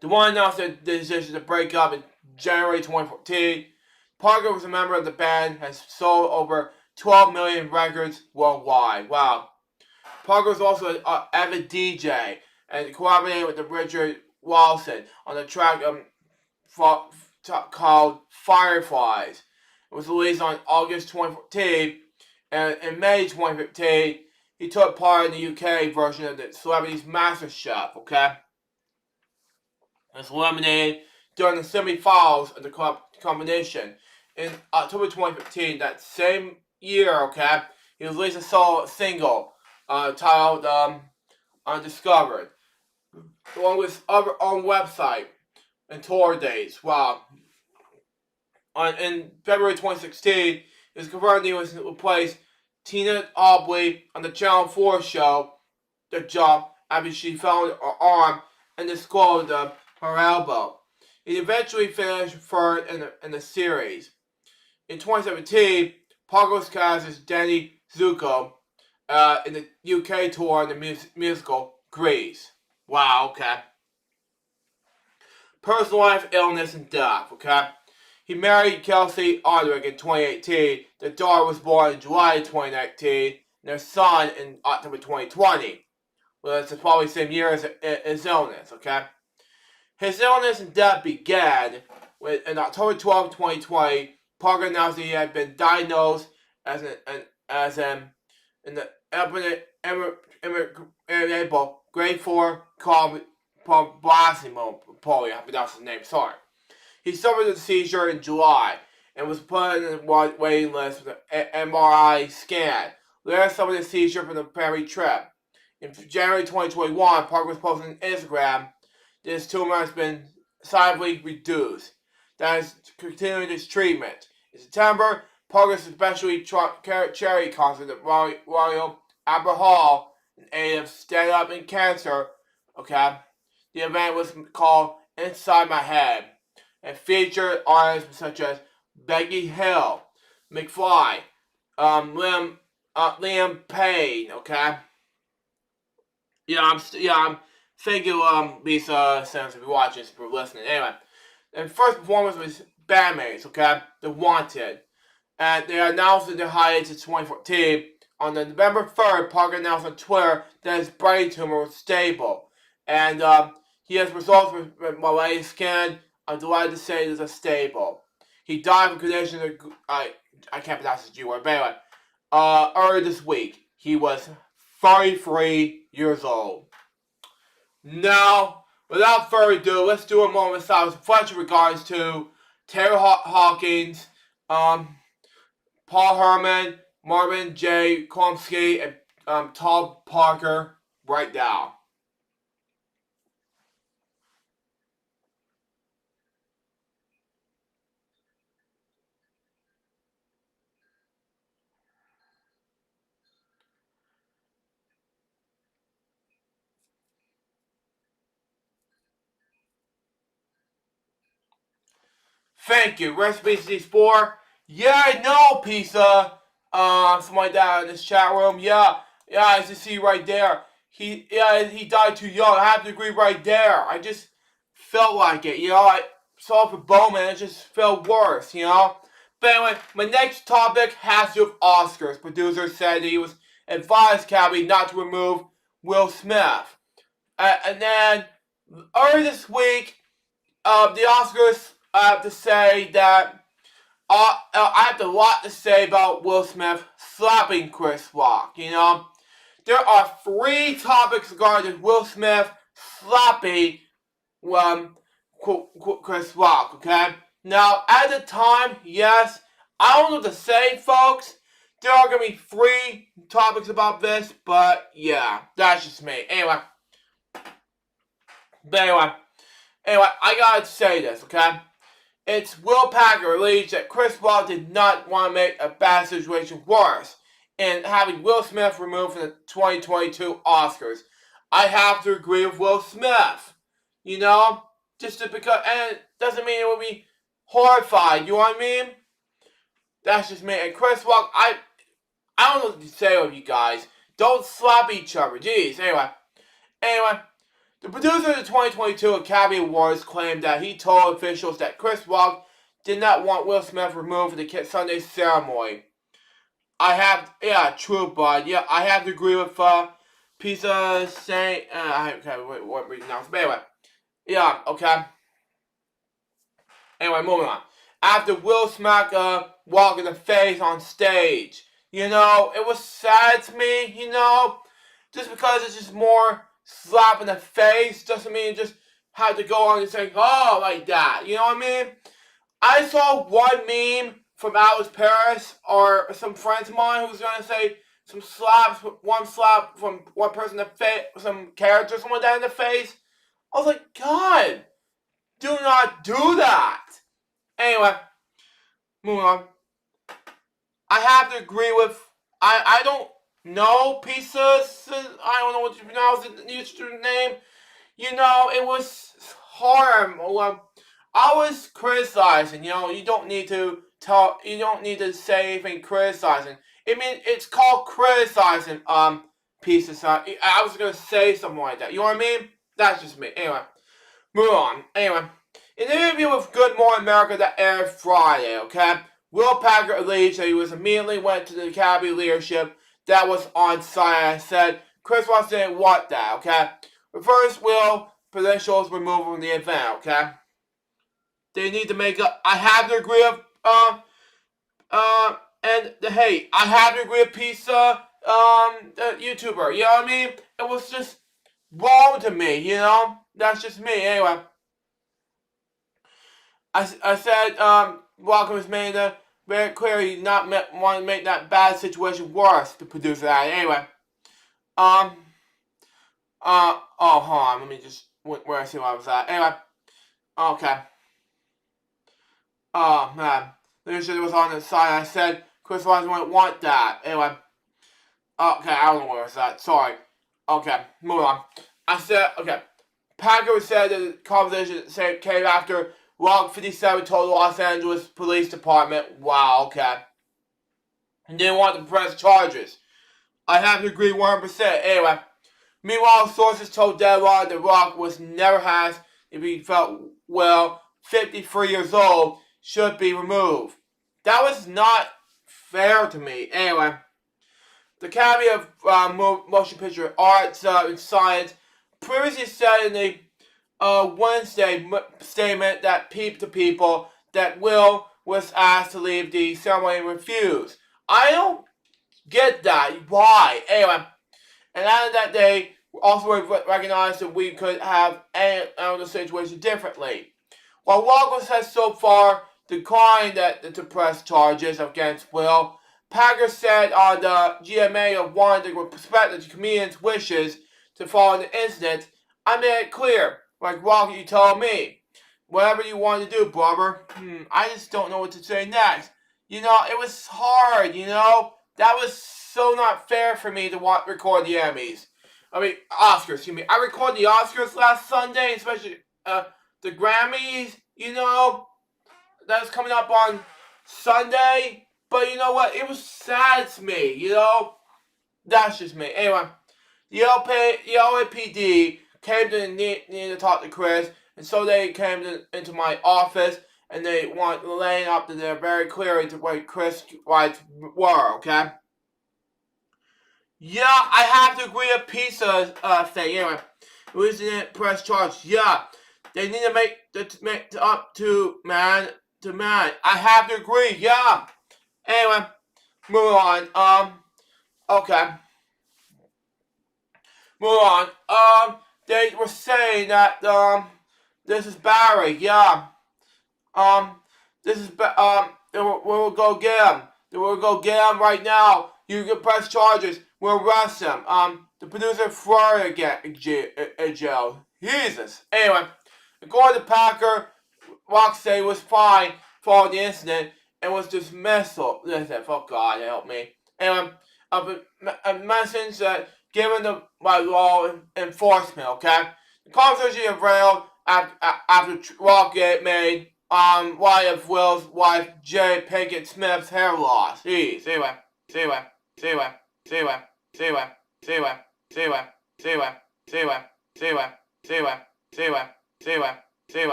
The one announced their decision to break up in January 2014. Parker was a member of the band, has sold over 12 million records worldwide. Wow. Parker was also an avid DJ and collaborated with Richard Wilson on the track called Fireflies. It was released on August 2014, and in May 2015, he took part in the UK version of the Celebrities MasterChef, okay? It was eliminated during the semi-finals of the competition. In October 2015, that same year, okay, he released a solo single titled Undiscovered, along with his own website and tour dates. Wow. In February 2016, it was confirmed he was to replace Tina Aubrey on the Channel 4 show, The Jump, after she fell on her arm and disclosed her elbow. He eventually finished third in the series. In 2017, Parker was cast as Danny Zuko in the UK tour of the musical Grease. Wow, okay. Personal life, illness, and death, okay? He married Kelsey Aldrich in 2018. Their daughter was born in July 2019, and their son in October 2020. Well, it's probably the same year as his illness, okay? His illness and death began in October 12, 2020. Parker announced that he had been diagnosed as an grade 4 polio. I pronounced his name, sorry. He suffered a seizure in July and was put on the waiting list for the MRI scan. Later suffered a seizure from the family trip. In January 2021, Parker was posting on Instagram that his tumor has been slightly reduced. That is continuing his treatment. In September, Parker's especially charity concert at Royal Albert Hall in aid of Stand Up in Cancer. Okay, the event was called Inside My Head and featured artists such as Becky Hill, McFly, Liam Payne. Okay. I'm thank you, Lisa Sims, if you're watching, if you're listening. Anyway, and first performance was bandmates, okay? The Wanted. And they announced their hiatus in 2014. On November 3rd, Parker announced on Twitter that his brain tumor was stable. And he has results from my scan. I'm delighted to say it is stable. He died from conditions of, I can't pronounce the G word, but anyway, earlier this week. He was 33 years old. Now, without further ado, let's do a moment of silence reflection in regards to Taylor Hawkins, Paul Herman, Marvin J. Komsky, and Todd Parker right now. Thank you. Recipe C4. Yeah, I know, Pizza. Something like that in this chat room. Yeah, as you see right there. He died too young. I have to agree right there. I just felt like it, I saw it for Bowman, it just felt worse, But anyway, my next topic has to do with Oscars. Producer said he was advised Cabby not to remove Will Smith. And then, earlier this week, the Oscars, I have to say that I have a lot to say about Will Smith slapping Chris Rock, There are 3 topics regarding Will Smith slapping Chris Rock, okay? Now, at the time, yes, I don't know what to say, folks. There are going to be 3 topics about this, but yeah, that's just me. Anyway, I gotta say this, okay? It's Will Packer believes that Chris Rock did not want to make a bad situation worse in having Will Smith removed from the 2022 Oscars. I have to agree with Will Smith. Because, and it doesn't mean it would be horrified, you know what I mean? That's just me. And Chris Rock, I don't know what to say with you guys. Don't slap each other, jeez. Anyway, the producer of the 2022 Academy Awards claimed that he told officials that Chris Rock did not want Will Smith removed from the Sunday ceremony. True, bud. Yeah, I have to agree with Pizza saying, what reading now? But anyway, yeah, okay. Anyway, moving on. After Will smacked Rock in the face on stage, it was sad to me, just because it's just more slap in the face doesn't mean you just have to go on and say, oh, like that, you know what I mean? I saw one meme from Alice Paris or some friends of mine who was going to say one slap from one person in the face, some character, someone down in the face. I was like, God, do not do that. Anyway, moving on. I have to agree with, I don't know, Pieces, I don't know what you pronounce it, your name. It was hard. I was criticizing, you don't need to say anything criticizing. It's called criticizing, Pieces. I was gonna say something like that, you know what I mean? That's just me. Anyway, move on. Anyway, in an interview with Good Morning America that aired Friday, okay, Will Packer alleged that he immediately went to the Academy leadership that was on site and said Chris Rock didn't want that, okay? First, Will credentials removed from the event, okay? They need to make up. I have to agree with I have to agree with Pizza, the YouTuber, you know what I mean? It was just wrong to me, That's just me. Anyway, I said Rock was made very clear he did not want to make that bad situation worse. The producer that anyway. Hold on. Let me just where I see where I was at. Anyway, okay. Oh man, leadership was on the side. I said Chris Rock wouldn't want that. Anyway, okay, I don't know where I was at. Sorry. Okay, moving on. I said okay. Packer said that the conversation came after Rock 57 told the Los Angeles Police Department, wow, okay, and didn't want to press charges. I have to agree 100%. Anyway, meanwhile, sources told Deadline that Rock was never has, if he felt well, 53 years old, should be removed. That was not fair to me. Anyway, the Academy of Motion Picture Arts and Science previously said in the Wednesday statement that people that Will was asked to leave the ceremony and refused. I don't get that. Why? Anyway, and after that day, also recognized that we could have handled the situation differently. While Walker has so far declined to press charges against Will, Packer said on the GMA of wanted to respect the comedian's wishes to follow the incident. I made it clear, like Walker, you told me, whatever you want to do, brother. I just don't know what to say next. It was hard, That was so not fair for me to record the Emmys. Oscars, excuse me. I recorded the Oscars last Sunday, especially the Grammys, that's coming up on Sunday. But you know what? It was sad to me. You know, that's just me. Anyway, the LAPD came to need to talk to Chris, and so they came into my office, and they want laying up to there very clearly to what Chris' rights were. Okay. Yeah, I have to agree a pizza thing. Anyway, recent press charge. Yeah, they need to make up to man. I have to agree. Yeah. Anyway, move on. Okay. Move on. They were saying that this is Barry. Yeah. This is we'll go get him. We'll go get him right now. You can press charges. We'll arrest him. The producer Florida get in jail. Jesus. Anyway, according to Packer, Rocksteady was fine for the incident and was dismissed. Listen, fuck God, help me. Anyway, a message that given the by law enforcement. Okay, the conversation derailed after Rockgate made why of Will's wife J. Pinkett Smith's hair loss. Jeez. Anyway.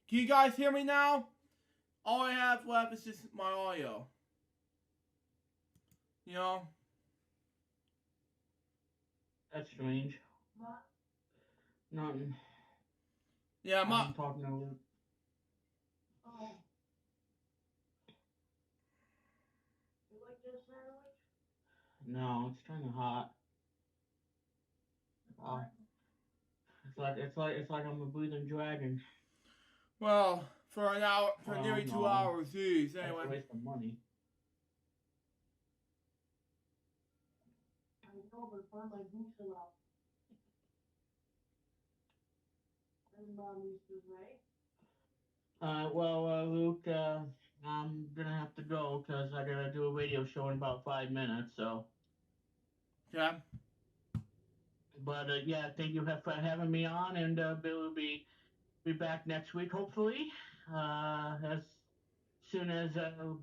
Can you guys hear me now? All I have left is just my audio. You know? That's strange. Nothing. Yeah, I'm talking to Luke. You like this sandwich? No, it's kind of hot. Oh. It's like I'm a breathing dragon. well, for an hour, for nearly 2 no. hours, geez, That's a anyway. waste of money. I know, but find my boots out. And mom used to say. Luke, I'm gonna have to go because I gotta do a radio show in about 5 minutes. So, Yeah. but yeah, thank you for having me on, and Bill will be back next week, hopefully, as soon as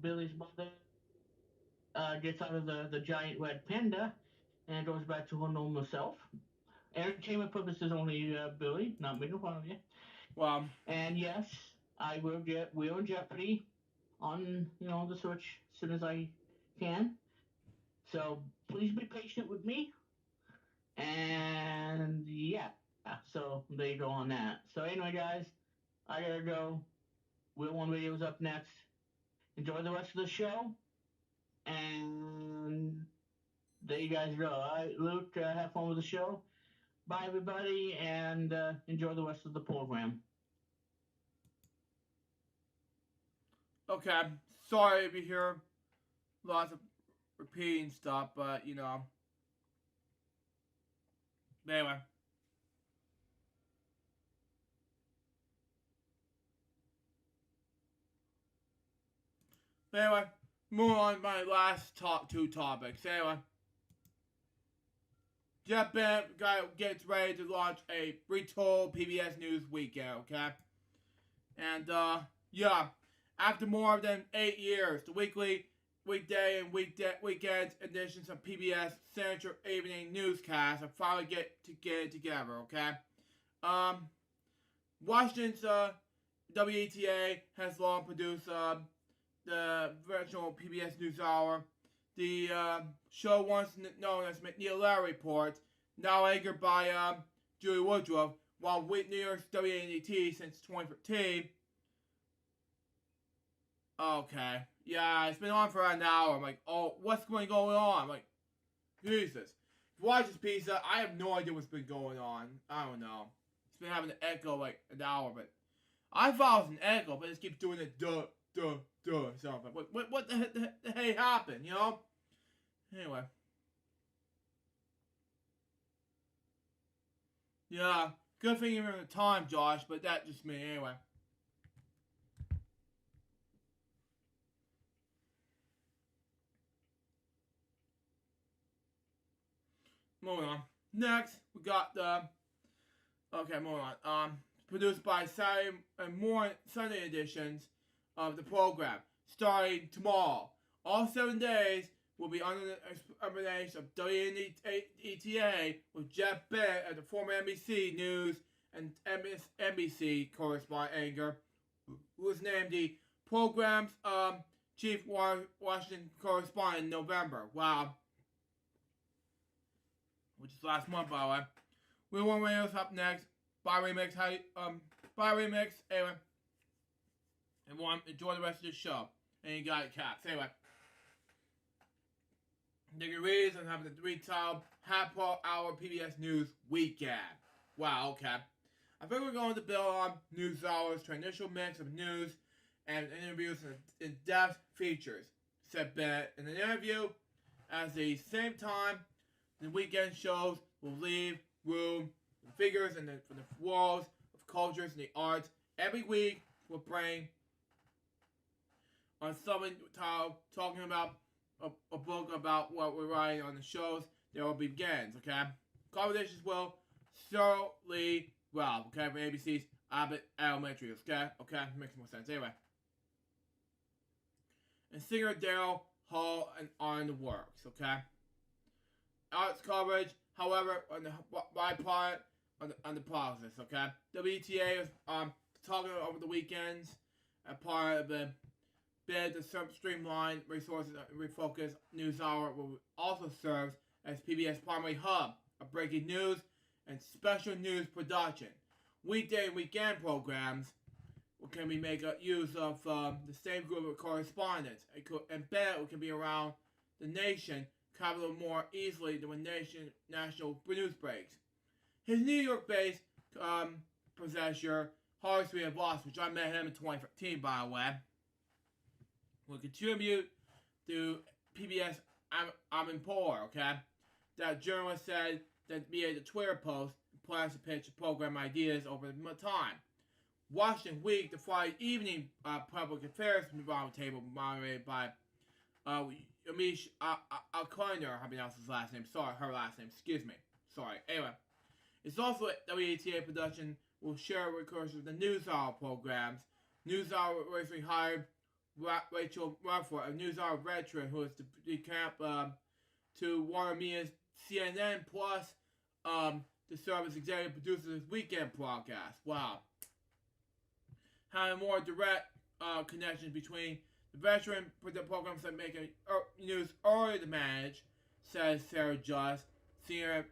Billy's mother gets out of the giant red panda and goes back to her normal self. Entertainment purposes only, Billy, not making fun of you. Well, And yes, I will get Wheel and Jeopardy on the Switch as soon as I can. So please be patient with me. And yeah, so there you go on that. So anyway, guys, I gotta go. Wheel One Video's up next. Enjoy the rest of the show. And there you guys go. All right, Luke, have fun with the show. Bye, everybody, and enjoy the rest of the program. okay. Sorry if you hear lots of repeating stuff, but you know. Anyway. Anyway, move on to my last two topics. Anyway. Jeff Bennett gets ready to launch a retold PBS News weekend, okay? And, yeah, after more than 8 years, the weekly, weekday, and weekend editions of PBS Signature Evening Newscast are finally get it together, okay? Washington's, WETA has long produced, the virtual PBS NewsHour. The show, once known as McNeil Lehrer Report, now anchored by Julie Woodruff, while with New York's WNET since 2015. Okay, yeah, it's been on for an hour. I'm like, oh, what's going on? I'm like, Jesus. If you watch this piece, I have no idea what's been going on. I don't know. It's been having an echo like an hour, but I thought it was an echo, but it just keeps doing it, duh, something. What the hey happened, you know? Anyway. Yeah, good thing you're in the time, Josh, but that's just me anyway. Moving on. Next, we got the... Okay, moving on. Produced by Saturday and more Sunday editions of the program, starting tomorrow. All 7 days will be under the explanation of WNETA with Jeff Bennett as the former NBC News and NBC correspondent anchor, who was named the program's chief Washington correspondent in November. Wow. Which is last month, by the way. We want Radio's up next. Bye remix. Bye remix. Anyway. Everyone, enjoy the rest of the show. And you got it, Caps. Anyway. Degrees and having the 3-time half-hour PBS News weekend. Wow, okay. I think we're going to build on News Hour's traditional mix of news and interviews and in-depth features, said Bennett in an interview. At the same time, the weekend shows will leave room for figures in the worlds of cultures and the arts. Every week, we'll bring on something talking about a book about what we're writing on the shows. There will be begins, okay? Conversations will certainly, well, okay, for ABC's Abbott Elementary, okay? Okay, makes more sense. Anyway. And singer Daryl Hall and are in the works, okay? Arts coverage, however, on the byproduct on the process, okay? WTA is talking over the weekends as part of the bid to streamline resources and refocus News Hour will also serve as PBS primary hub of breaking news and special news production. Weekday and weekend programs can we make use of the same group of correspondents and better can be around the nation, cover more easily than when national news breaks. His New York-based possessor, Horace Voss, which I met him in 2015, by the way, will contribute to PBS I'm in Poor, okay? That journalist said that via the Twitter post plans to pitch program ideas over time. Washington Week, the Friday evening public affairs roundtable moderated by Amish Alcoiner, I pronounce his last name. Sorry, her last name. Excuse me. Sorry. Anyway, it's also a WATA production will share recursions of the News Hour programs. News Hour recently hired Rachel Rufford, a News Hour veteran who is to camp to Warner Media's CNN Plus to serve as executive producer of this weekend broadcast. Wow. Having more direct connections between the veteran programs that make news early to manage, says Sarah Just, senior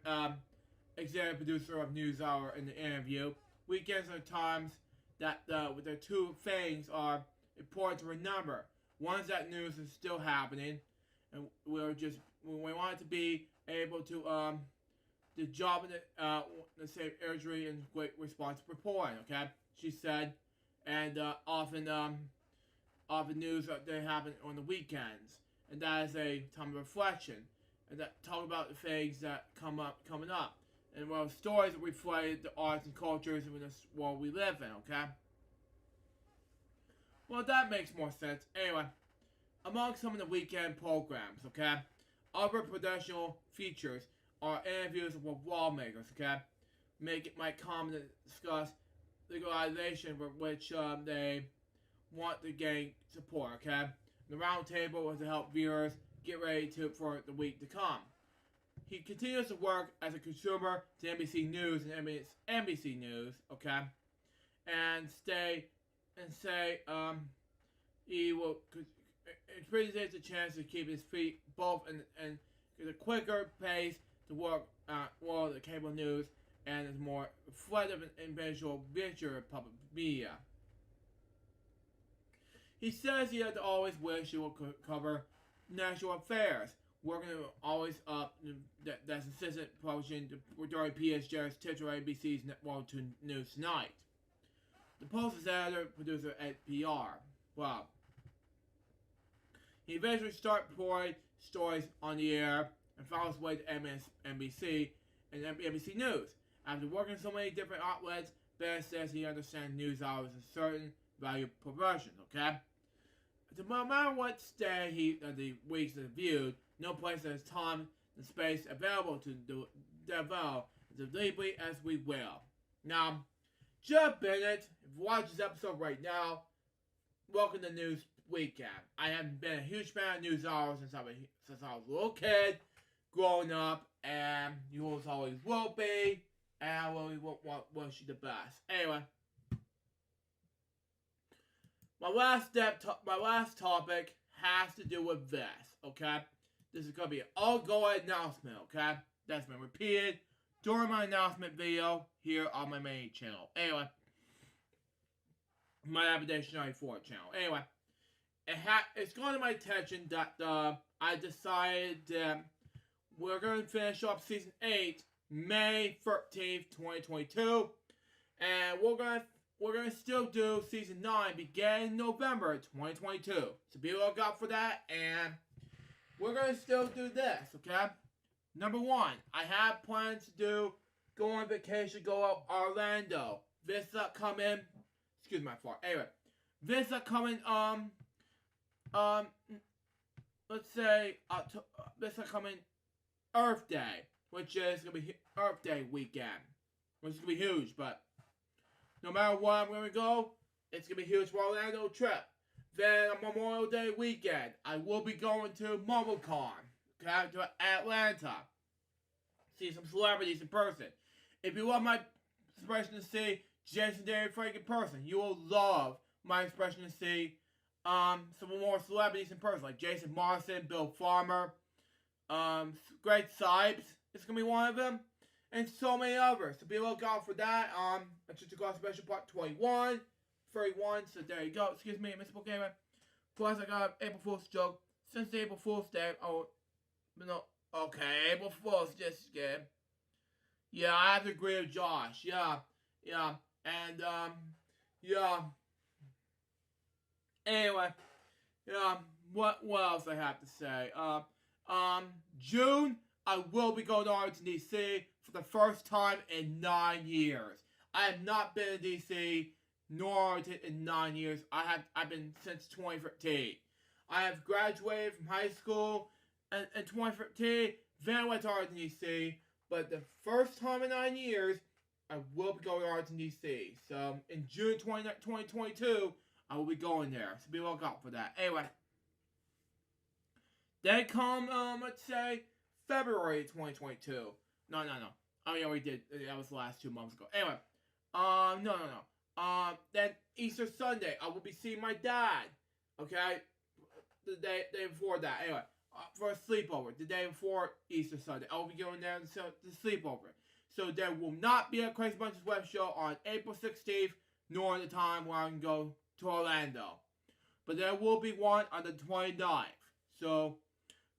executive producer of News Hour in the interview. Weekends are times that the two things are important to remember. One is that news is still happening, and we want to be able to the job in the same urgency and great response reporting. Okay, she said, and often news they happen on the weekends, and that is a time of reflection, and that talk about the things that coming up, and well, stories that reflect the arts and cultures in this world we live in. Okay. Well, that makes more sense. Anyway, among some of the weekend programs, okay, other professional features are interviews with lawmakers, okay, might come to discuss legalization for which they want to gain support, okay. The round table was to help viewers get ready for the week to come. He continues to work as a consumer to NBC News and NBC News, okay, and he will appreciate the chance to keep his feet both and a quicker pace to work well the cable news and is more reflective and visual public media. He says he had to always wish he would cover national affairs, working always up that's assistant publishing during PSJ's titular ABC's World 2 News Tonight. The Post's editor, producer at PR. Wow. He eventually started reporting stories on the air and found his way to MSNBC and NBC News. After working so many different outlets, Ben says he understands news hours as a certain value proportion, okay? No matter what day the weeks are viewed, no place has time and space available to develop as deeply as we will. Now, Jeff Bennett, if you watch this episode right now, welcome to News Weekend. I haven't been a huge fan of News Hours since I was a little kid, growing up, and you always will be, and I really wish you the best. Anyway, my last topic has to do with this, okay? This is gonna be an ongoing announcement, okay? That's been repeated during my announcement video here on my main channel. Anyway, my Aberdation 94 channel. Anyway, it's gone to my attention that I decided that we're going to finish up Season 8 May 13th, 2022. And we're gonna still do Season 9 beginning November 2022. So be on the lookout for that, and we're gonna still do this, okay? Number 1, I have plans to go on vacation, go out Orlando. This upcoming, excuse my fart. Anyway, this upcoming let's say this upcoming Earth Day, which is gonna be Earth Day weekend, which is gonna be huge. But no matter what I'm gonna go, it's gonna be huge for Orlando trip. Then on Memorial Day weekend, I will be going to MomoCon, okay, to Atlanta. See some celebrities in person. If you want my expression to see Jason David Frank in person, you will love my expression to see some more celebrities in person, like Jason Morrison, Bill Farmer, Greg Sipes is gonna be one of them, and so many others. So be on the lookout for that. It's just a special part 21, 31. So there you go. Excuse me, Mr. Gamer. Plus, I got an April Fool's joke. Since the April Fool's Day, no, okay, April Fool's just good. Yeah, I have to agree with Josh. Yeah, and yeah. Anyway, what else I have to say? June, I will be going to Arlington, D.C. for the first time in 9 years. I have not been in D.C. nor Arlington in 9 years. I've been since 2013. I have graduated from high school in 2013. Then I went to Arlington, D.C. But the first time in 9 years, I will be going to Arlington, D.C. So in June 2022, I will be going there. So be on the lookout for that. Anyway. Then come, let's say, February 2022. No. Oh, yeah, we did. That was the last 2 months ago. Anyway. No. Then Easter Sunday, I will be seeing my dad. Okay? The day before that. Anyway. For a sleepover. The day before Easter Sunday. I will be going there to sleepover. So there will not be a Crazy Bunches web show on April 16th, nor the time where I can go to Orlando. But there will be one on the 29th. So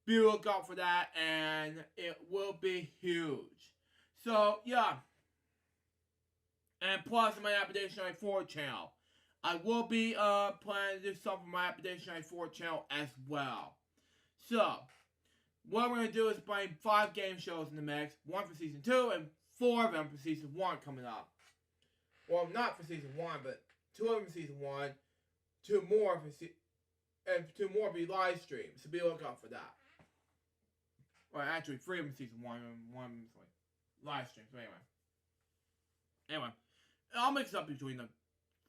be on the lookout for that, and it will be huge. So, yeah. And plus, my Aberdation 94 channel. I will be planning to do something for my Aberdation 94 channel as well. So, what we're going to do is bring 5 game shows in the mix. 1 for Season 2 and 4 of them for Season 1 coming up. Well, not for Season 1, but 2 of them for Season 1. 2 more for and 2 more will be live streams. So be on the lookout for that. Well, actually, 3 of them Season 1 and 1 is like live streams. So anyway, I'll mix up between the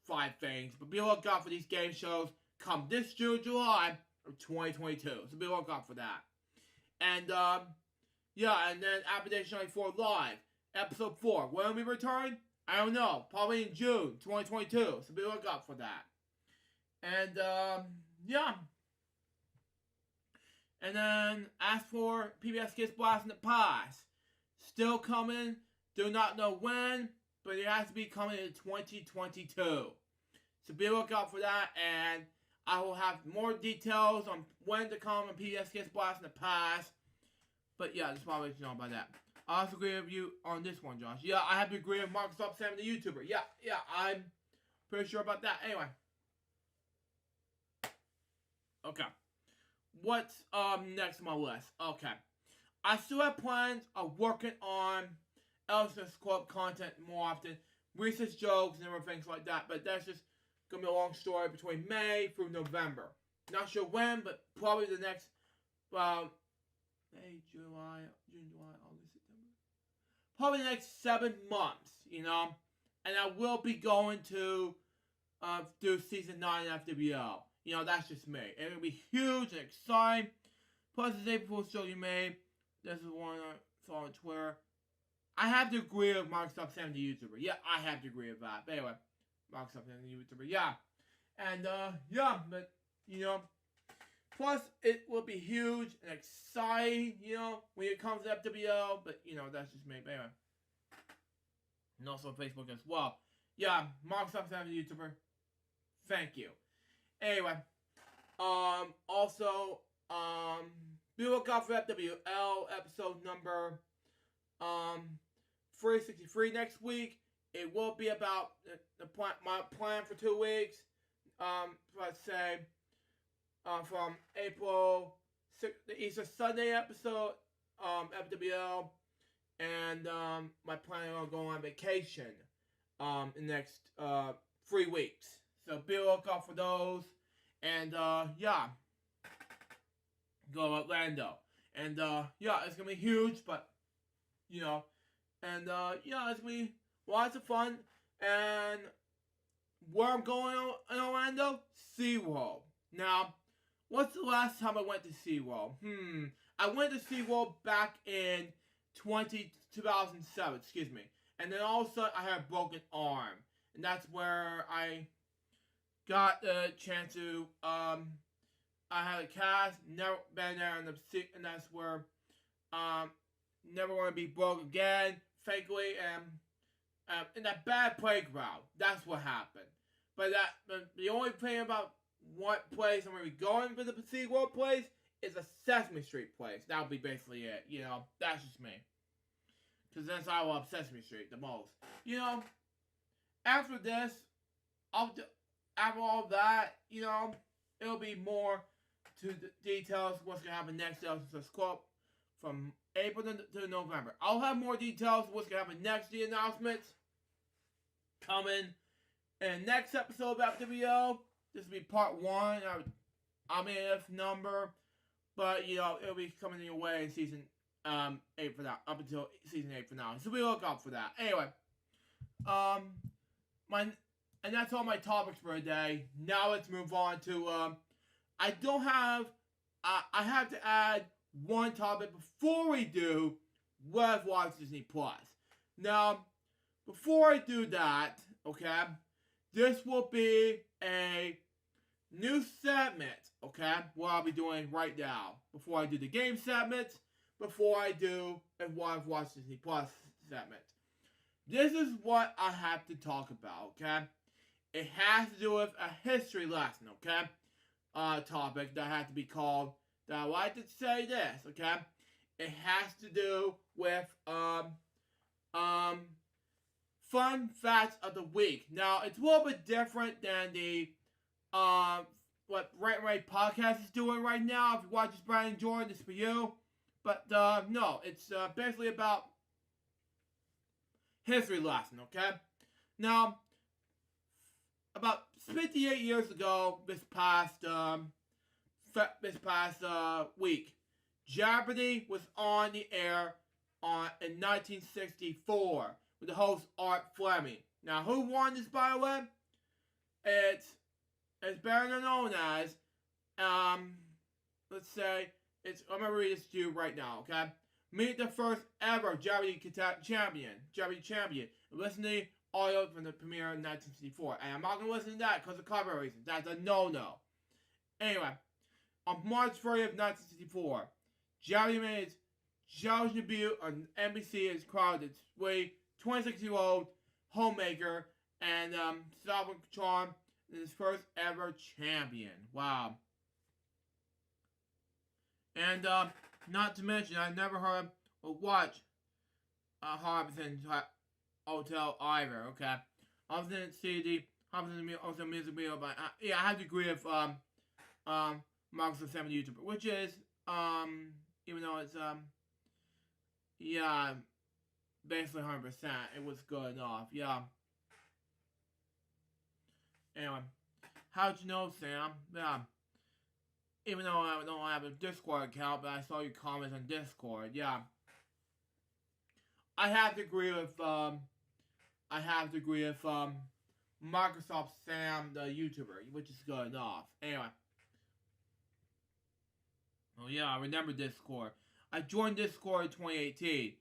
5 things. But be on the lookout for these game shows come this June, July of 2022. So be on the lookout for that. And yeah, and then Aberdation 94 Live, Episode 4. When we return? I don't know. Probably in June 2022. So be on the lookout for that. And yeah. And then, as for PBS Kids Blast in the Past, still coming. Do not know when, but it has to be coming in 2022. So be on the lookout for that, and I will have more details on when to come on PBS Kids Blast in the Past. But yeah, just want to let you know about that. I also agree with you on this one, Josh. Yeah, I have to agree with Microsoft Sam, the YouTuber. Yeah, I'm pretty sure about that. Anyway. Okay. What's next on my list? Okay. I still have plans of working on Ellison's Club content more often. Research jokes and everything like that. But that's just going to be a long story between May through November. Not sure when, but probably the next, May, June, July, August, September. Probably the next 7 months, you know. And I will be going to do Season 9 FWO. You know, that's just me. It's going to be huge and exciting. Plus, the April Fool's joke you made. This is one I saw on Twitter. I have to agree with Microsoft Sam, the YouTuber. Yeah, I have to agree with that. But anyway, Microsoft Sam, the YouTuber. Yeah. And, yeah, but, plus it will be huge and exciting, when it comes to FWO, but, that's just me, but anyway. And also on Facebook as well. Yeah, Microsoft 7 YouTuber. Thank you. Anyway, also, be looking out for FWL episode number, 363 next week. It will be about my plan for 2 weeks. Let's say, from April 6th, the Easter Sunday episode, FWL, and, my plan on going on vacation, in the next, 3 weeks. So be lookout for those, and, yeah, go to Orlando, and, yeah, it's gonna be huge, but, and, yeah, it's gonna be lots of fun, and where I'm going in Orlando? SeaWorld. Now, what's the last time I went to SeaWorld? I went to SeaWorld back in 2007, excuse me. And then all of a sudden, I had a broken arm. And that's where I got the chance to, I had a cast, never been there, and that's where, never want to be broke again, thankfully, in that bad playground. That's what happened. But the only thing about what place I'm going to be going for the SeaWorld place is a Sesame Street place. That'll be basically it. That's just me. Because that's how I love Sesame Street the most. After this, after all that, it'll be more to the details what's going to happen next episode scope from April to November. I'll have more details what's going to happen next, the announcements coming in next episode of FWO. This will be part 1. I mean, if number, but it'll be coming your way in season 8 for now, up until season 8 for now. So we look out for that. Anyway, and that's all my topics for today. Now let's move on to I have to add one topic before we do what I've watched Disney Plus. Now, before I do that, okay, this will be a new segment, okay, what I'll be doing right now. Before I do the game segment, before I do and what I've watched Disney Plus segment. This is what I have to talk about, okay? It has to do with a history lesson, okay? Topic that had to be called, that I like to say this, okay? It has to do with, fun facts of the week. Now, it's a little bit different than the, what Right Podcast is doing right now. If you watch this, Brian Jordan, this is for you. But, no, it's, basically about history lesson, okay? Now, about 58 years ago, this past week, Jeopardy was on the air in 1964 with the host Art Fleming. Now, who won this, by the way? It's better known as, let's say, I'm going to read this to you right now, okay? Meet the first ever Jeopardy champion. Listen to the audio from the premiere in 1964. And I'm not going to listen to that because of copyright reasons. That's a no-no. Anyway, on March 30th, 1964, Jeopardy made its television debut on NBC as crowded its way 26-year-old homemaker and Southern Charm is his first ever champion. Wow. And not to mention, I never heard or watched Harbison Hotel either. Okay, I didn't see the Harbison music video, but yeah, I have to agree with Microsoft 7 YouTuber, which is even though it's yeah, basically 100%, it was good enough. Yeah. Anyway, how'd you know, Sam? Yeah. Even though I don't have a Discord account, but I saw your comments on Discord. Yeah. I have to agree with Microsoft Sam, the YouTuber, which is good enough. Anyway. Oh yeah, I remember Discord. I joined Discord in 2018.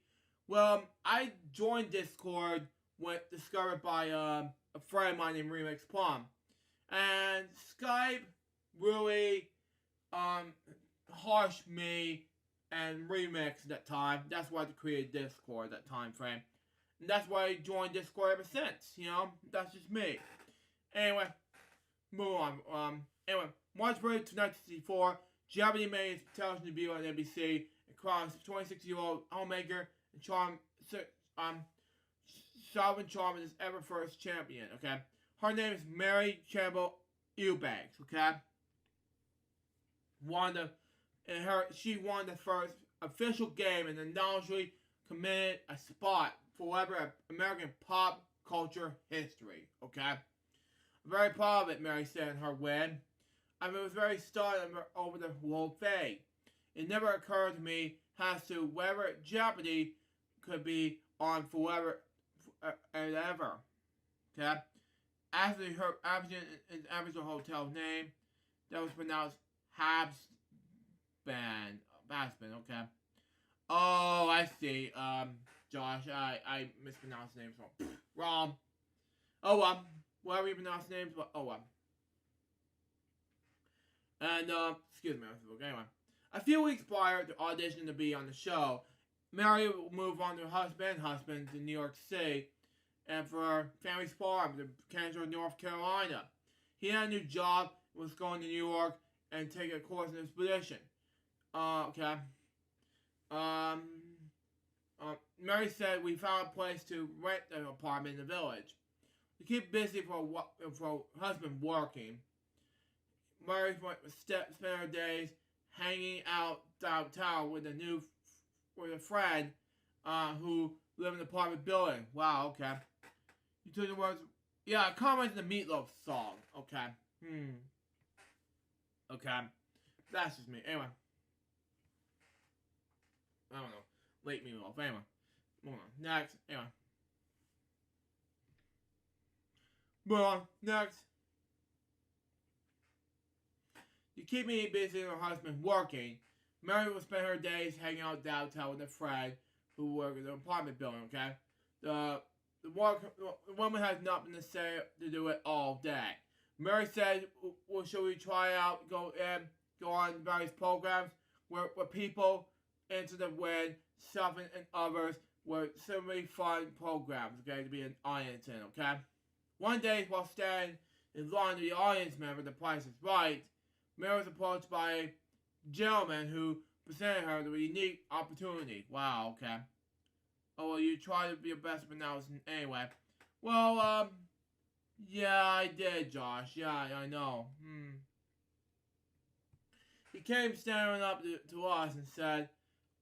Well, I joined Discord when discovered by a friend of mine named Remix Plum. And Skype really harshed me and remixed at that time. That's why I created Discord at that time frame. And that's why I joined Discord ever since, you know? That's just me. Anyway, move on. Anyway, March 1st, 1964, Jeopardy made its television debut on NBC and crossed 26-year-old homemaker and Solvin Charm is ever first champion, okay? Her name is Mary Campbell Eubanks, okay? She won the first official game and announcedly committed a spot forever in American pop culture history, okay? I'm very proud of it, Mary said in her win. I was very stunned over the whole thing. It never occurred to me as to whether Jeopardy could be on forever and ever, okay? After her Aboriginal hotel name, that was pronounced Habsban, okay? Oh, I see. Josh, I mispronounced names wrong. Oh, whatever you pronounce names, but And, excuse me, anyway. A few weeks prior to auditioning to be on the show, Mary moved on to her husband to New York City, and for her family's farm to Kansas, North Carolina. He had a new job, was going to New York and taking a course in expedition. Okay. Mary said we found a place to rent an apartment in the village. To keep busy for her husband working, Mary spent her days hanging out downtown with a friend who lived in an apartment building. Wow, okay. You took the words, yeah, comment in the Meatloaf song. Okay. Okay. That's just me. Anyway. I don't know. Late Meatloaf. Anyway. Moving on. Next. Anyway. Moving on. Next. To keep me busy and her husband working, Mary would spend her days hanging out downtown with a friend who worked in an apartment building, okay? The woman has nothing to say to do it all day. Mary said, well, should we try out, go on various programs where people enter the win, something and others were similarly fun programs, okay, to be an audience in, okay? One day, while standing in line to the audience member, The Price is Right, Mary was approached by a gentleman who presented her with a unique opportunity. Wow, okay. Oh, well, you try to be your best pronouncing anyway. Well, yeah, I did, Josh. Yeah, I know. He came staring up to us and said,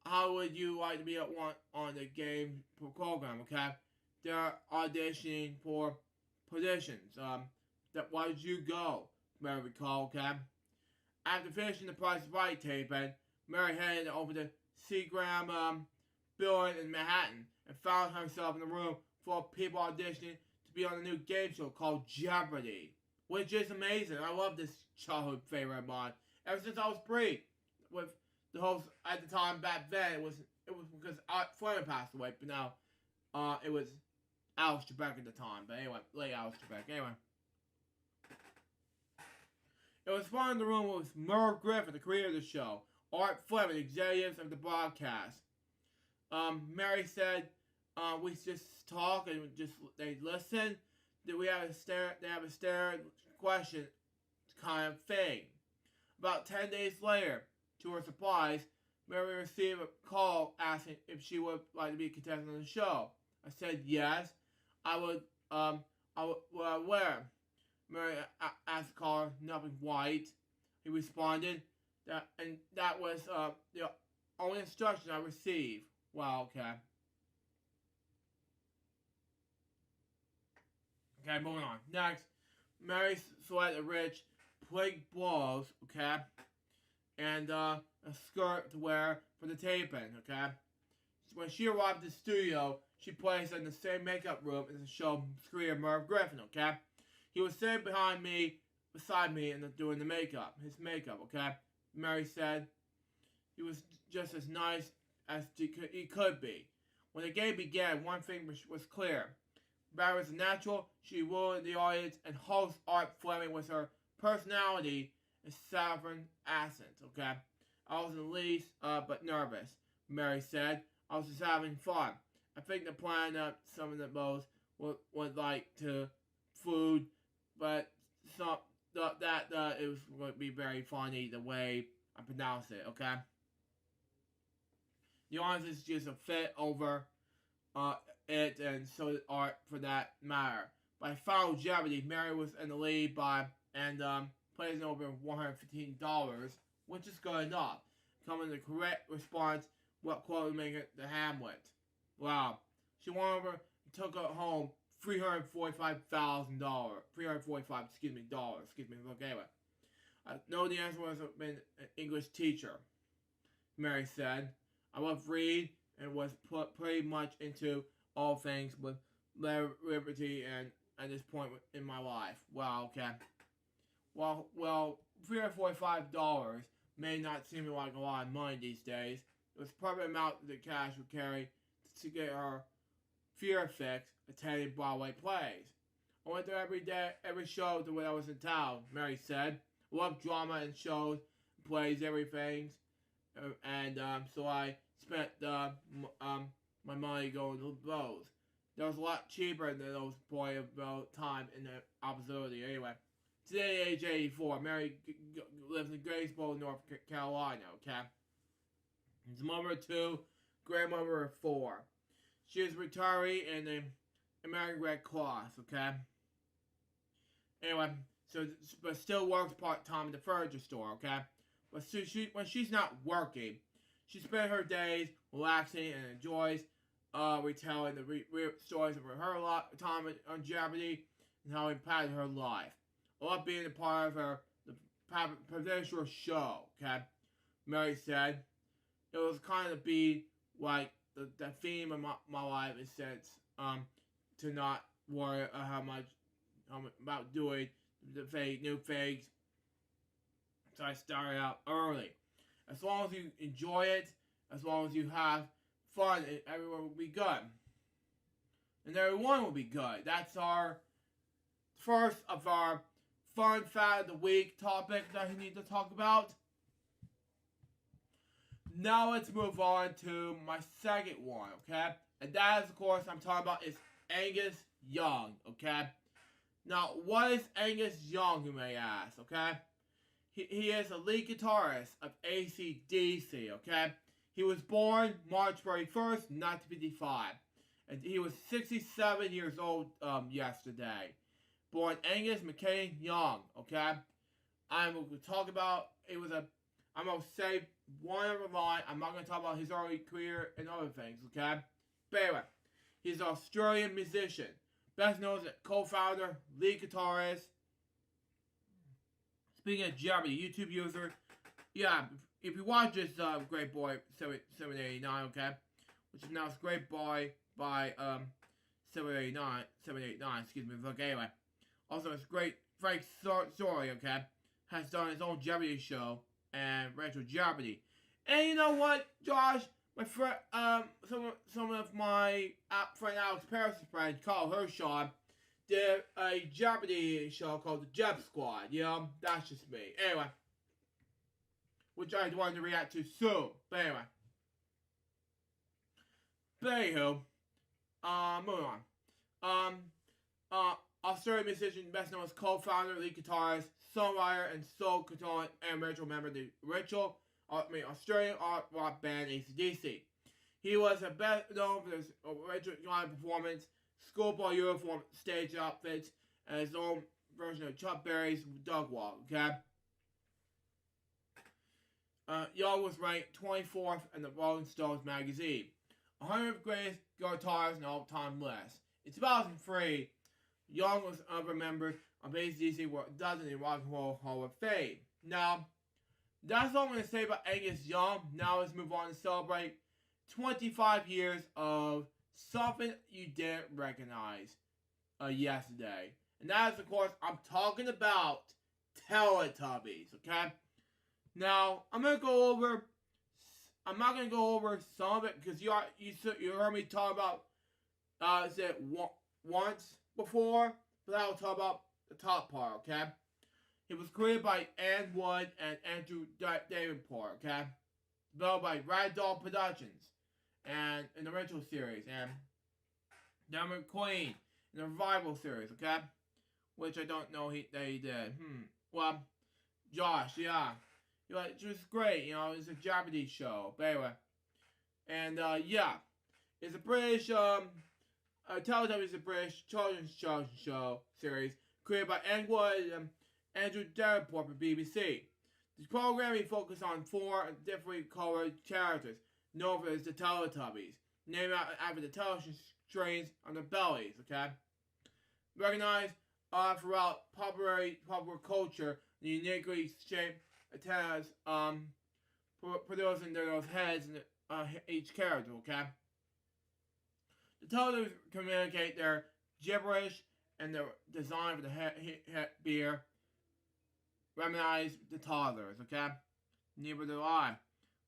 how would you like to be on the game program, okay? They're auditioning for positions. Why did you go? Mary recalled, okay? After finishing the Price is Right taping, Mary headed over to Seagram building in Manhattan and found herself in a room full of people auditioning to be on a new game show called Jeopardy, which is amazing. I love this childhood favorite of mine. Ever since I was 3, with the host at the time back then, it was because Fleming passed away, but now it was Alex Trebek at the time. But anyway, late Alex Trebek. Anyway. It was fun in the room with Merv Griffin, the creator of the show, Art Fleming, executives of the broadcast. Mary said, we just talk and they listen. They have a stare question kind of thing. About 10 days later, to her surprise, Mary received a call asking if she would like to be a contestant on the show. I said yes. I would wear. Mary asked the caller, nothing white. He responded, that was the only instruction I received. Wow, okay. Okay, moving on. Next, Mary selected rich pink blouse, okay, and a skirt to wear for the taping, okay. When she arrived at the studio, she placed in the same makeup room as the show creator Merv Griffin, okay. He was sitting beside me, and doing his makeup, okay. Mary said he was just as nice as he could be. When the game began, one thing was clear. Barry was a natural. She ruled the audience, and host Art Fleming was her personality and southern accent, okay? I was the least, but nervous, Mary said. I was just having fun. I think the plan up some of the most would like to food, but it was going to be very funny the way I pronounce it, okay? The audience is just a fit over it, and so did Art for that matter. By Final Jeopardy, Mary was in the lead and plays over $115, which is good enough. Coming the correct response, what quote would make it the Hamlet. Wow. She won over and took it home $345,000. Look, anyway. I know the answer was been an English teacher, Mary said. I love read and was put pretty much into all things with liberty and at this point in my life. Wow, okay. Well, $345 may not seem like a lot of money these days. It was probably the amount the cash would carry to get her fear fix attending Broadway plays. I went there every show when I was in town, Mary said. I love drama and shows, plays, everything. So I spent my money going to those. That was a lot cheaper than those point of time in the opportunity. Anyway, today, age 84, Mary lives in Greensboro, North Carolina, okay? His mother of 2, grandmother of 4. She is a retiree in the American Red Cross, okay? Anyway, but still works part-time in the furniture store, okay? But when she's not working, she spends her days relaxing and enjoys retelling the stories of her time on Jeopardy and how it impacted her life. I love being a part of the presidential show, okay? Mary said. It was kind of be like the theme of my life is since to not worry about doing the new things. So I started out early. As long as you enjoy it, as long as you have fun, everyone will be good. And everyone will be good. That's our first of our fun fact of the week topic that we need to talk about. Now let's move on to my second one, okay? And that is, of course, I'm talking about is Angus Young, okay? Now, what is Angus Young, you may ask, okay? He is a lead guitarist of AC/DC, okay? He was born March 31st, 1955. And he was 67 years old yesterday. Born Angus McCain Young, okay? I'm going to talk about, I'm going to say one other line. I'm not going to talk about his early career and other things, okay? But anyway, he's an Australian musician. Best known as a co-founder, lead guitarist. Speaking of Jeopardy, YouTube user. Yeah, if you watch this Great Boy 789, okay? Which is now Great Boy by 789, excuse me. Look, anyway. Also, it's great Frank Story, okay? Has done his own Jeopardy show and Retro Jeopardy. And you know what, Josh? My friend, some of my friend Alex Paris' friend, Carl Hershon, did a Jeopardy show called the Jeb Squad. You know, that's just me. Anyway, which I wanted to react to soon. But anyway. But anywho, moving on. Australian musician, best known as co-founder, lead guitarist, songwriter, and soul guitar and original member of the Australian art rock band AC/DC. He was best known for his original live performance, schoolboy uniform, stage outfits, and his own version of Chuck Berry's Dog Walk, okay? Young was ranked 24th in the Rolling Stones magazine. 100 greatest guitarists in all-time list. In 2003, Young was another member of AC/DC were a dozen in Rock and Roll Hall of Fame. Now, that's all I'm going to say about Angus Young. Now let's move on to celebrate 25 years of something you didn't recognize yesterday. And that is, of course, I'm talking about Teletubbies, okay? Now, I'm not going to go over some of it because you heard me talk about, once before, but I'll talk about the top part, okay? It was created by Ann Wood and Andrew Davenport, okay? Developed by Ragdoll Productions and an original series, and Dermot Queen in a revival series, okay? Which I don't know they did. Well, Josh, yeah. You know, it was great, you know, it's a Japanese show. But anyway. And, yeah. It's a British, Teletubbies is a British children's show series created by Ann Wood and Andrew Davenport for BBC. This programming focused on 4 different colored characters, known as the Teletubbies, named after the television strains on their bellies, okay? Recognized throughout popular culture, the uniquely shaped antennas producing those heads in each character, okay? The Teletubbies communicate their gibberish and their design for the beer reminisce the toddlers, okay? Neither do I.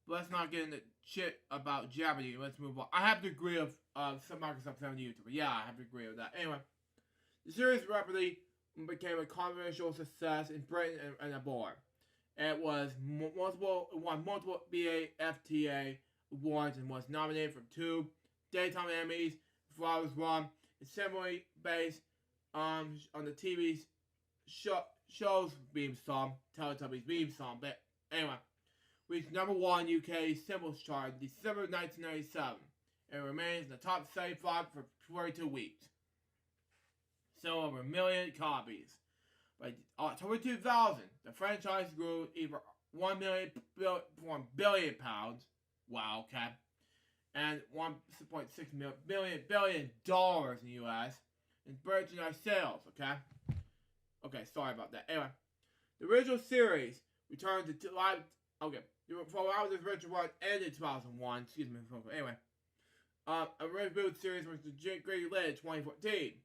But let's not get into shit about Jeopardy. Let's move on. I have to agree with some Microsoft 7 YouTuber. Yeah, I have to agree with that. Anyway, the series rapidly became a commercial success in Britain and abroad. It won multiple BAFTA awards and was nominated for 2 Daytime Emmys for I was wrong. It's similarly based on the TV show's theme song, Teletubbies theme song. But anyway, reached #1 UK singles chart in December 1997 and remains in the top 75 for 42 weeks. Sold over 1 million copies. By October 2000, the franchise grew either £1 billion, wow, okay, and $1.6 billion in the US in merchandise sales, okay? Okay, sorry about that. Anyway, the original series returned to live, okay, for how this original run ended in 2001, excuse me, anyway. A reboot series was greatly led in 2014.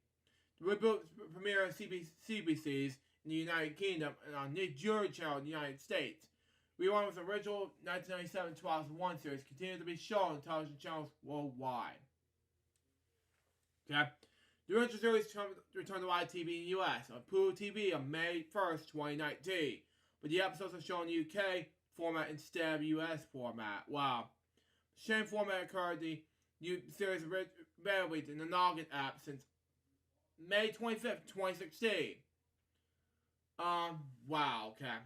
The reboot premiered on CBCs in the United Kingdom and on Nick Jury Channel in the United States. Rerun with the original 1997-2001 series continued to be shown on television channels worldwide. Okay? The original series returned to live TV in the US on Pluto TV on May 1st, 2019. But the episodes are shown in the UK format instead of US format. Wow. The same format occurred in the series available in the Noggin app since May 25th, 2016. Wow, okay.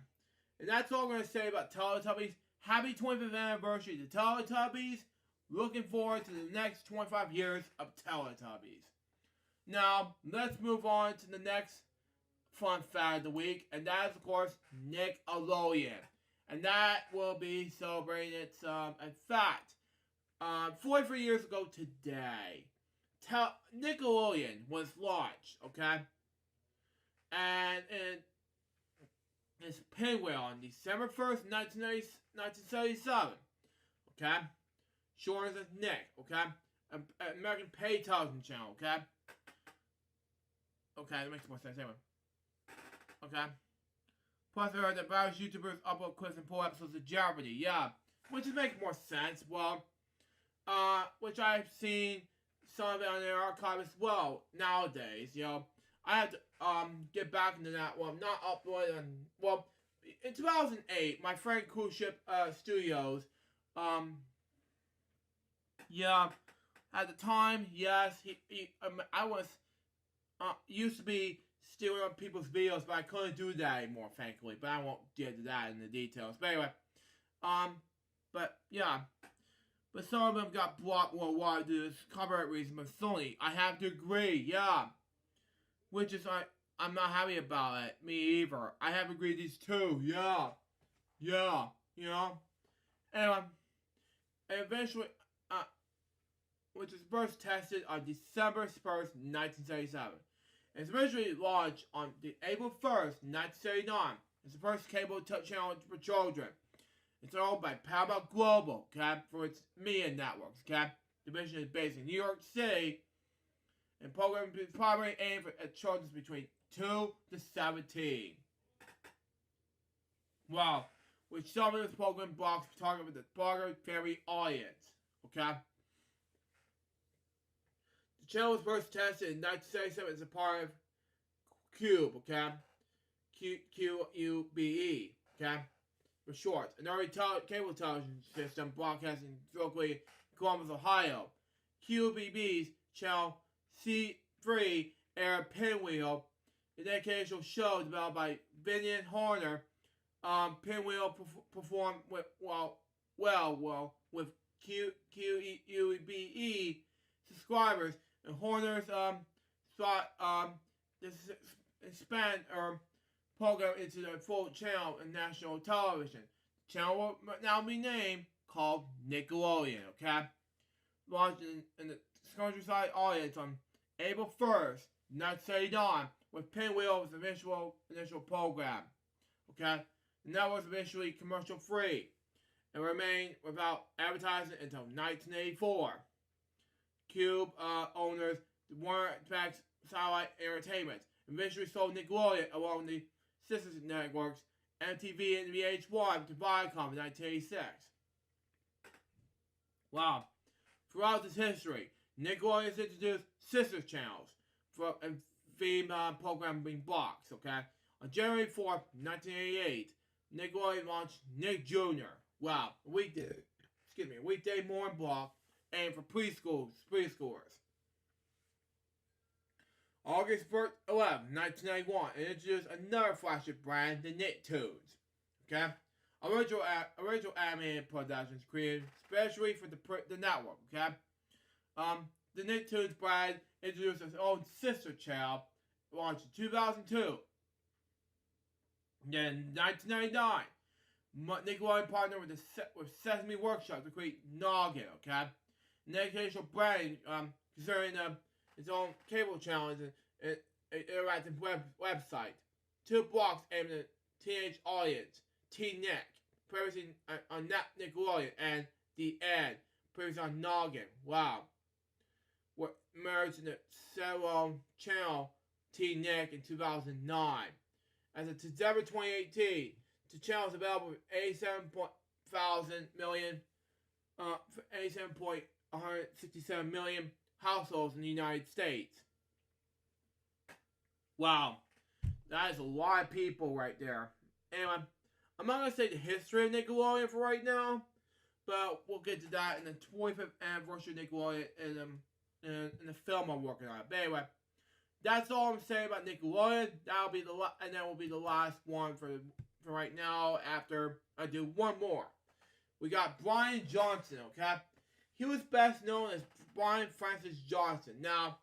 And that's all I'm going to say about Teletubbies. Happy 25th anniversary to Teletubbies. Looking forward to the next 25 years of Teletubbies. Now, let's move on to the next fun fact of the week. And that is, of course, Nickelodeon. And that will be celebrating its, in fact, 43 years ago today, Nickelodeon was launched, okay? And it's Penguin on December 1st, 1977, okay? Short as Nick, okay? An American paid television channel, okay? Okay, that makes more sense anyway. Okay? Plus, there are the various YouTubers upload clips and pull episodes of Jeopardy, yeah. Which would make more sense, well, which I've seen some of it on their archive as well nowadays, you know. I had to get back into that one. Not upload on, well, in 2008, my friend Cruise Ship Studios, yeah, at the time, yes, I was used to be stealing on people's videos, but I couldn't do that anymore, thankfully. But I won't get to that in the details. But anyway, but yeah. But some of them got blocked worldwide due to copyright reasons by Sony. I have to agree, yeah. Which is, I'm not happy about it. Me either. I have agreed these two, yeah. Yeah, you know. Anyway, and eventually, which was first tested on December 1st, 1977. It's eventually launched on April 1st, 1979. It's the first cable channel for children. It's owned by Paramount Global, okay, for its media networks, okay. The division is based in New York City, and programming is primarily aimed at children between 2 to 17. Wow, which some of this program blocks target with the blogger family audience, okay. The channel was first tested in 1977 as a part of Cube, okay? QUBE, okay? For short. An early cable television system broadcasting locally in Columbus, Ohio. QBB's channel C3 aired Pinwheel, an educational show developed by Vinian Horner. Pinwheel performed with QUBE subscribers, and Horner's expand program into the full channel in national television. The channel will now be named called Nickelodeon, okay? Launched in the countryside audience on April 1st, 1979, with Pinwheel as the initial program, okay? The network was initially commercial free and remained without advertising until 1984. Cube owners Warner Trax Satellite Entertainment eventually sold Nickelodeon along with the sister networks MTV and VH1 to Viacom in 1986. Wow. Throughout this history, Nickelodeon has introduced sister channels and theme programming blocks, okay? On January 4th, 1988, Nickelodeon launched Nick Jr. Wow, a weekday morning block aimed for preschoolers. August 11, 1991, it introduced another flagship brand, the Nicktoons. Okay? Original animated productions created especially for the network. Okay? The Nicktoons brand introduced its own sister channel, launched in 2002. Then in 1999, Nickelodeon partnered with Sesame Workshop to create Noggin. Okay? An educational brand concerning its own cable channel and an interactive website. 2 blocks aimed at teenage audience. Teen Nick, previously on Nickelodeon, and The End, previously on Noggin. Wow. Were merged in the several channel Teen Nick in 2009. As of December 2018, the channel is available for 87.167 million households in the United States. Wow, that is a lot of people right there. Anyway, I'm not going to say the history of Nickelodeon for right now, but we'll get to that in the 25th anniversary of Nickelodeon in the film I'm working on. But anyway, that's all I'm saying about Nickelodeon. That'll be and that will be the last one for right now. After I do one more, we got Brian Johnson. Okay, he was best known as Brian Francis Johnson. Now,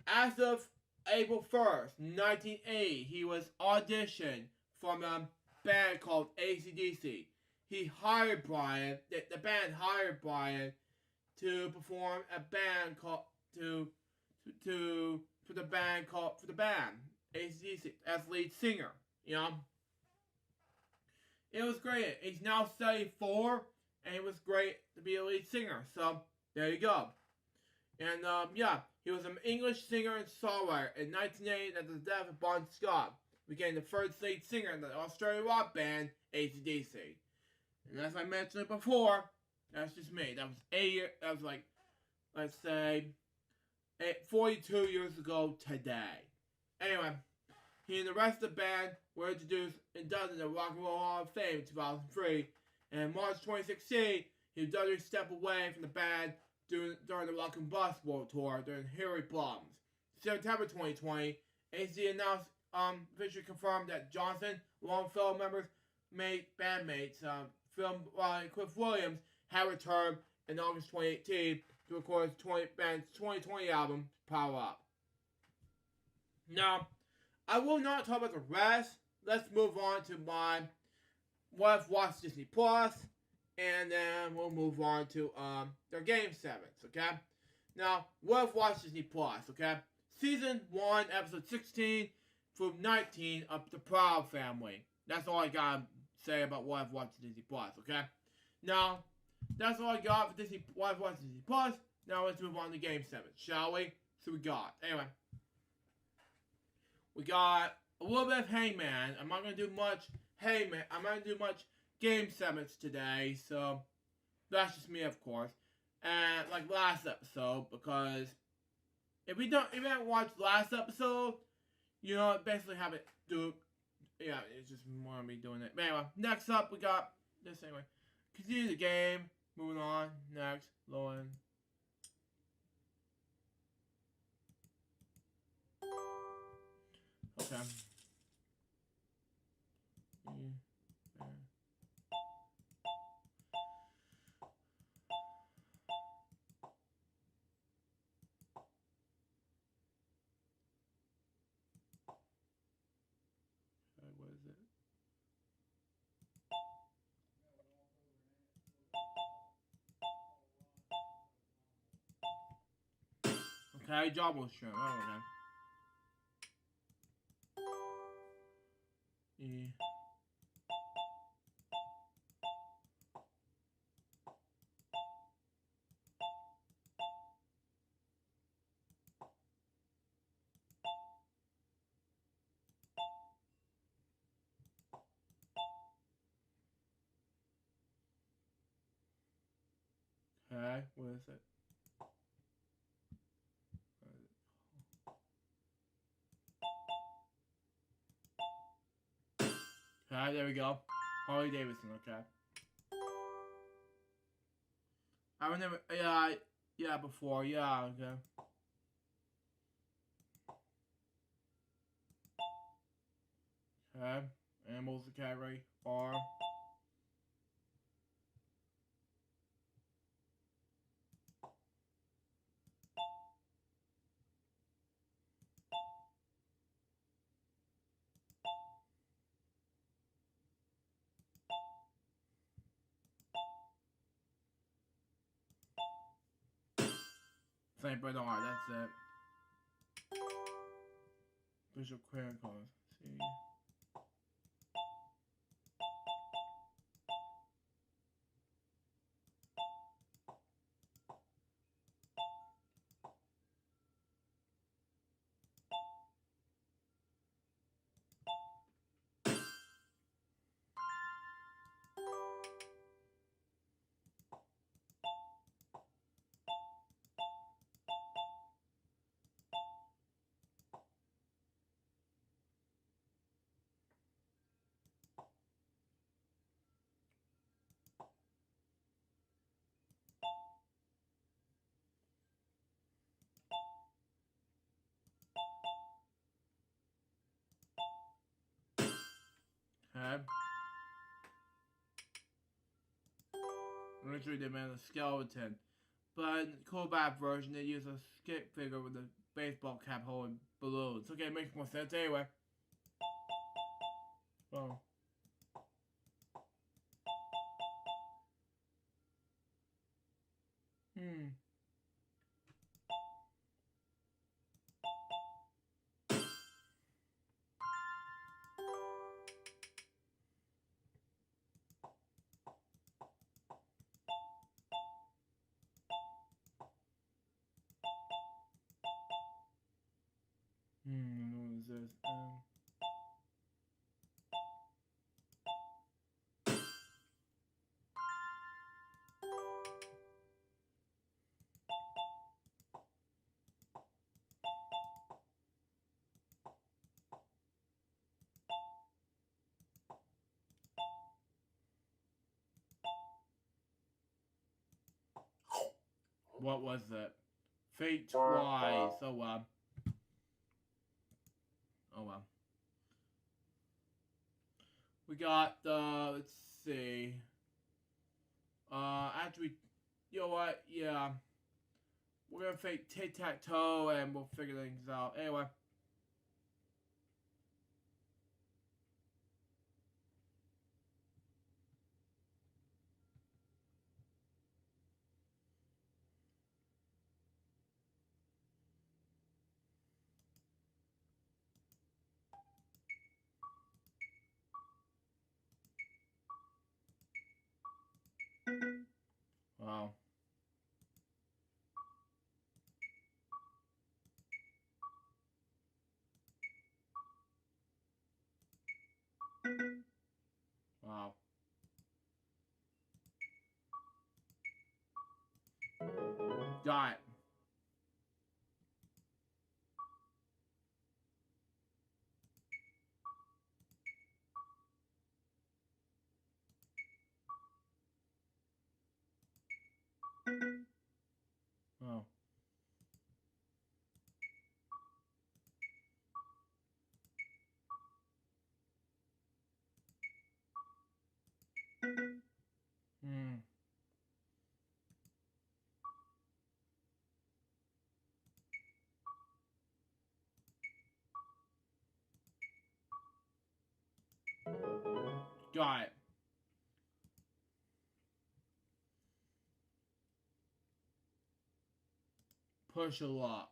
as of April 1st, 1980, he was auditioned from a band called AC/DC. He hired Brian. The band hired Brian to perform a band called for the band AC/DC as lead singer. You know, it was great. He's now 74, and it was great to be a lead singer. So there you go. And yeah, he was an English singer and songwriter. In 1980, at the death of Bon Scott, became the first lead singer in the Australian rock band AC/DC. And as I mentioned it before, that's just me. That was that was like, let's say, 42 years ago today. Anyway, he and the rest of the band were introduced and inducted in the Rock and Roll Hall of Fame in 2003. And in March 2016, he would suddenly step away from the band during the Rock and Bus World Tour during Hillary problems. September 2020, AC announced, officially confirmed that Johnson, along with fellow members, bandmates, Phil and Cliff Williams, had returned in August 2018 to record his band's 2020 album, Power Up. Now, I will not talk about the rest. Let's move on to my What I've Watched Disney Plus, and then we'll move on to their game segments, okay? Now, What I've Watched Disney Plus, okay? Season 1, Episode 16 through 19 of The Proud Family. That's all I gotta say about What I've Watched Disney Plus, okay? Now, that's all I got for What I've Watched Disney Plus. Now let's move on to game segments, shall we? So we got, anyway, we got a little bit of Hangman. I'm not gonna do much Hangman. I'm not gonna do much game segments today, so that's just me, of course. And like last episode, because if you haven't watched last episode, you know, basically have it do. Yeah, it's just more me doing it. But anyway, next up we got this anyway. Continue the game. Moving on. Next, loading. Okay. What is it? Okay, job was shown. Oh, okay. E. Okay, what is it? Okay, there we go. Harley Davidson, okay. I remember, yeah, before, yeah, okay. Okay, animals the category, R. St. Bernard, that's it. Bishop Quericles, see. Okay. Originally they made a skeleton, but in the Kobat version they use a skate figure with a baseball cap holding balloons. Okay, it makes more sense anyway. Oh. Hmm. What is this? What was that? Fate twice. Oh well. Oh well. We got let's see. After we, you know what? Yeah, we're gonna fake tic-tac-toe and we'll figure things out. Anyway. Wow. Wow. Got it. Got it. Push a luck.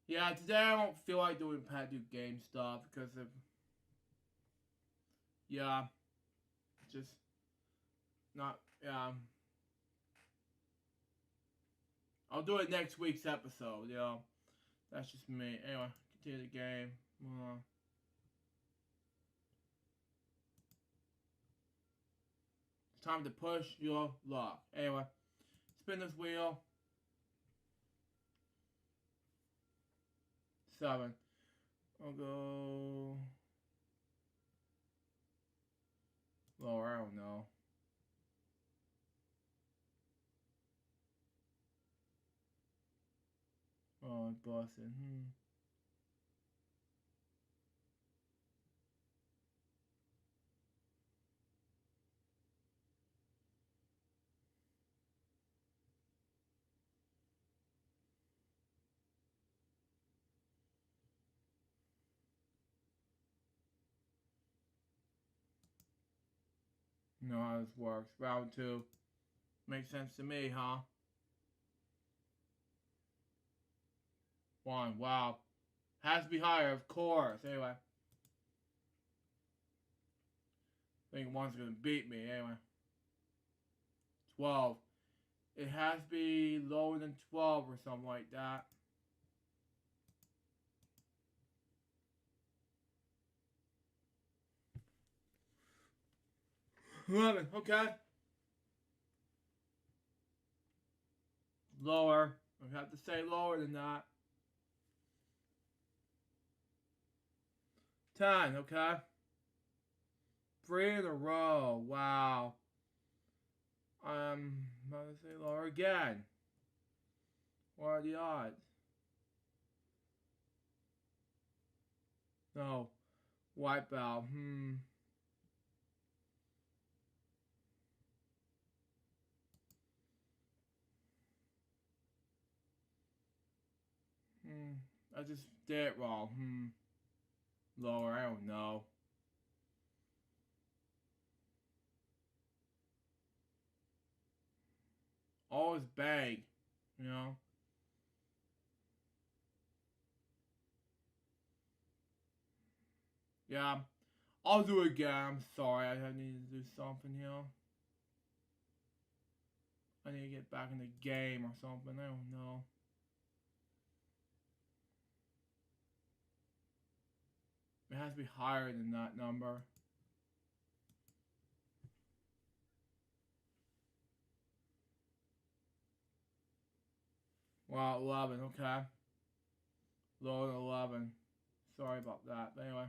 Yeah, today I don't feel like doing Pat Duke game stuff because of, yeah, just not, yeah. I'll do it next week's episode, yeah. That's just me. Anyway, continue the game. It's time to push your luck. Anyway, spin this wheel. 7. I'll go lower, I don't know. Oh, I busted. Know how this works. Round 2. Makes sense to me, huh? 1. Wow. Has to be higher, of course. Anyway. I think 1's gonna beat me. Anyway. 12. It has to be lower than 12 or something like that. 11. Okay. Lower. I have to say lower than that. 10. Okay. 3 in a row. Wow. I'm gonna say lower again. What are the odds? No. Wipeout. I just did it wrong. Lower, I don't know. Always bang, you know? Yeah, I'll do it again. I'm sorry, I need to do something here. I need to get back in the game or something, I don't know. It has to be higher than that number. Wow, 11, okay. Lower than 11. Sorry about that, but anyway.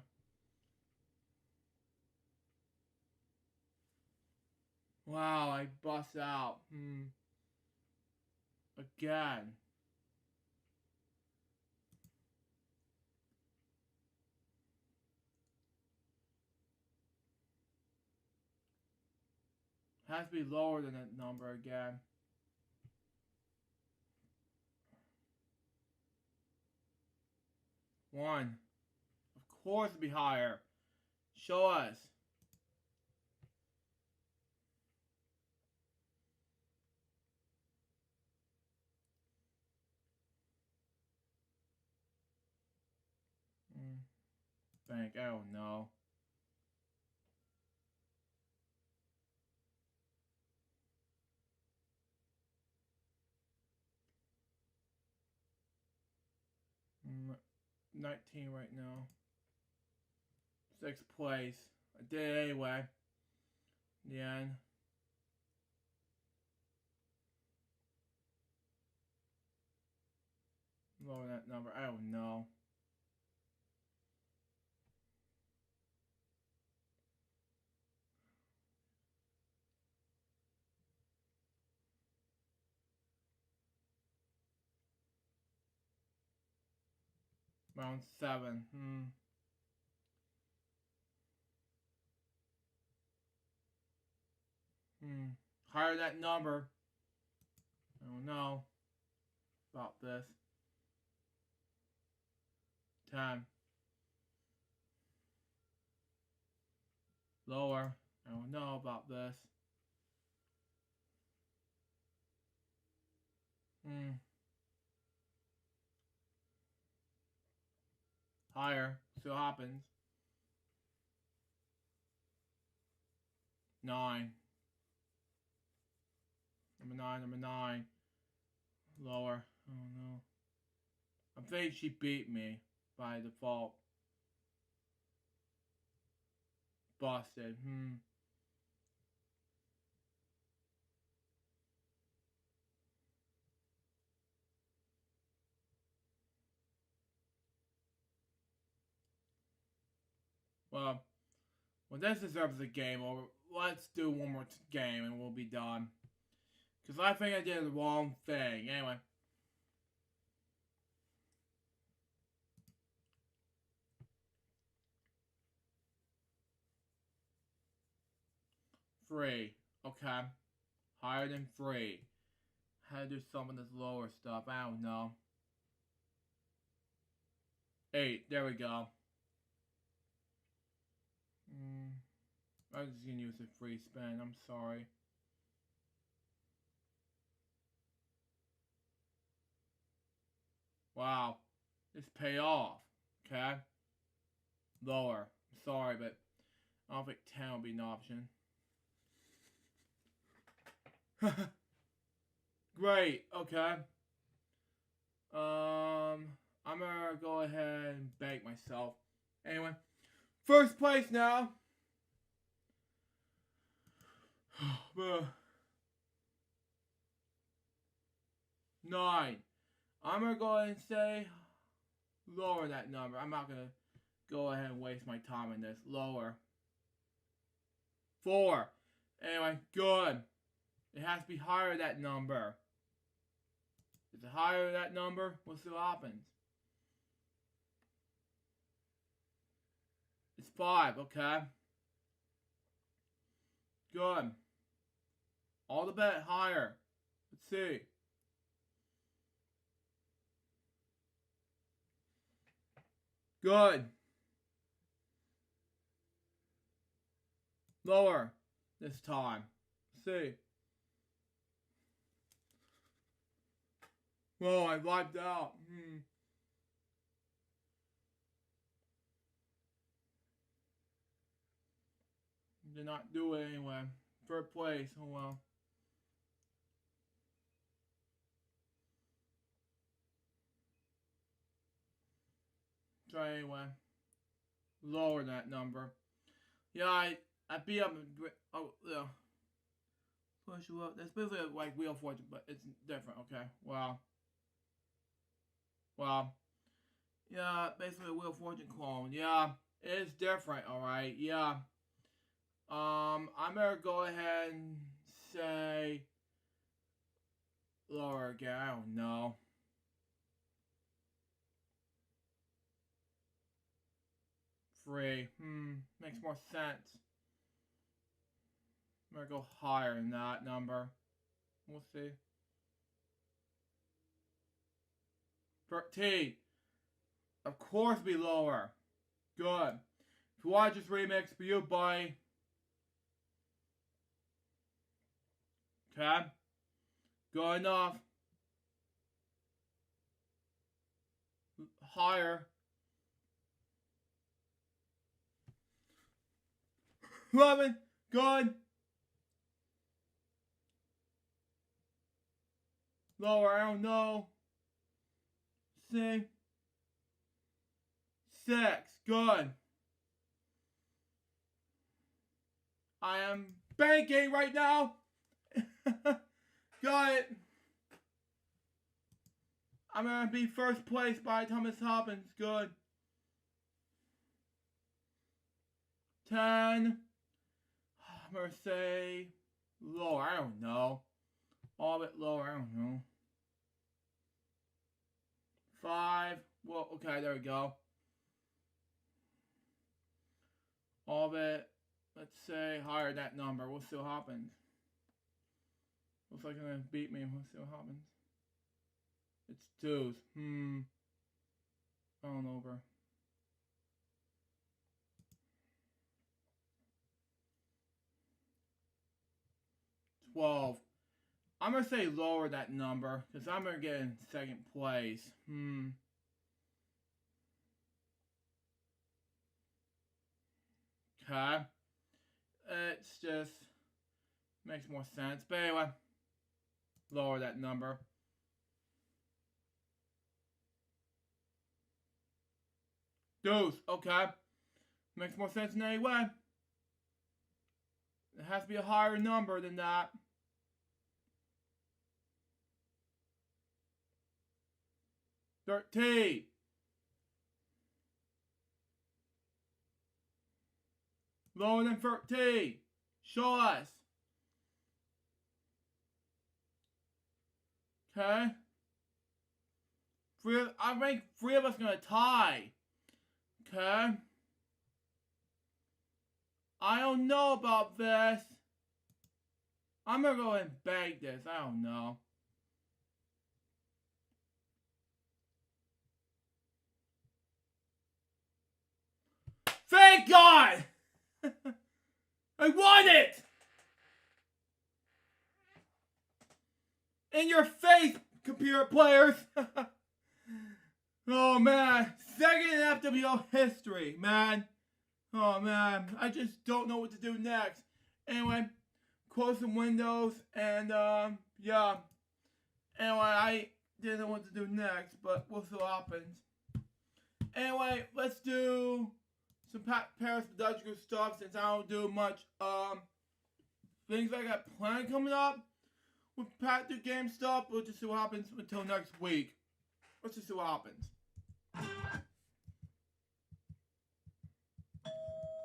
Wow, I bust out. Again. Has to be lower than that number again. One. Of course it'd be higher. Show us. Bank, I don't know. Mm, 19 right now. 6th place. I did it anyway. In the end. Lower that number. I don't know. Round 7. Higher that number. I don't know about this. 10. Lower. I don't know about this. Higher. See what happens. 9. Number 9. Lower. Oh no. I think she beat me by default. Busted. Well, this deserves a game over. Let's do one more game and we'll be done. Because I think I did the wrong thing. Anyway. Free. Okay. Higher than free. How to do some of this lower stuff. I don't know. 8. There we go. I'm just gonna use a free spin. I'm sorry. Wow. This pay off. Okay. Lower. I'm sorry, but I don't think 10 will be an option. Great. Okay. I'm gonna go ahead and bank myself. Anyway, first place now. 9. I'm gonna go ahead and say lower that number. I'm not gonna go ahead and waste my time in this. Lower. 4. Anyway, good. It has to be higher that number. Is it higher that number? We'll see what happens. It's 5, okay. Good. All the bet higher. Let's see. Good. Lower this time. Let's see. Whoa, I wiped out. Did not do it anyway. Third place. Oh well. Try anyway. Lower that number. Yeah, I beat up. Oh yeah. Push you up. That's basically like Wheel of Fortune, but it's different. Okay. Wow. Wow. Yeah, basically a Wheel of Fortune clone. Yeah, it's different. All right. Yeah. I'm gonna go ahead and say lower again. I don't know. Free. Makes more sense. I'm gonna go higher than that number. We'll see. 13. Of course be lower. Good. If you watch this remix for you, buddy. Okay. Good enough. Higher. 11. Good. Lower. I don't know. See. 6. Good. I am banking right now. Got it. I'm gonna be first place by the time this happens. Good. 10. I'm gonna say lower. I don't know. All bit lower. I don't know. 5. Well, okay, there we go. All bit. Let's say higher that number. We'll see what happens. Looks like it's gonna beat me. We'll see what happens. It's 2s. On over. 12. I'm going to say lower that number, because I'm going to get in second place. Okay. It's just makes more sense. But anyway, lower that number. Deuce, okay. Makes more sense in any way. It has to be a higher number than that. $13. Lower than 13. Show us. Okay. I think 3 of us are gonna tie. Okay. I don't know about this. I'm gonna go ahead and bag this. I don't know. Thank God! I won it! In your face, computer players! Oh man, second in FWO history, man. Oh man, I just don't know what to do next. Anyway, close some windows and yeah. Anyway, I didn't know what to do next, but we'll see what happens. Anyway, let's do some Paris Production stuff since I don't do much things I got planned coming up with Pat do game stuff. We'll just see what happens until next week. Let's just see what happens.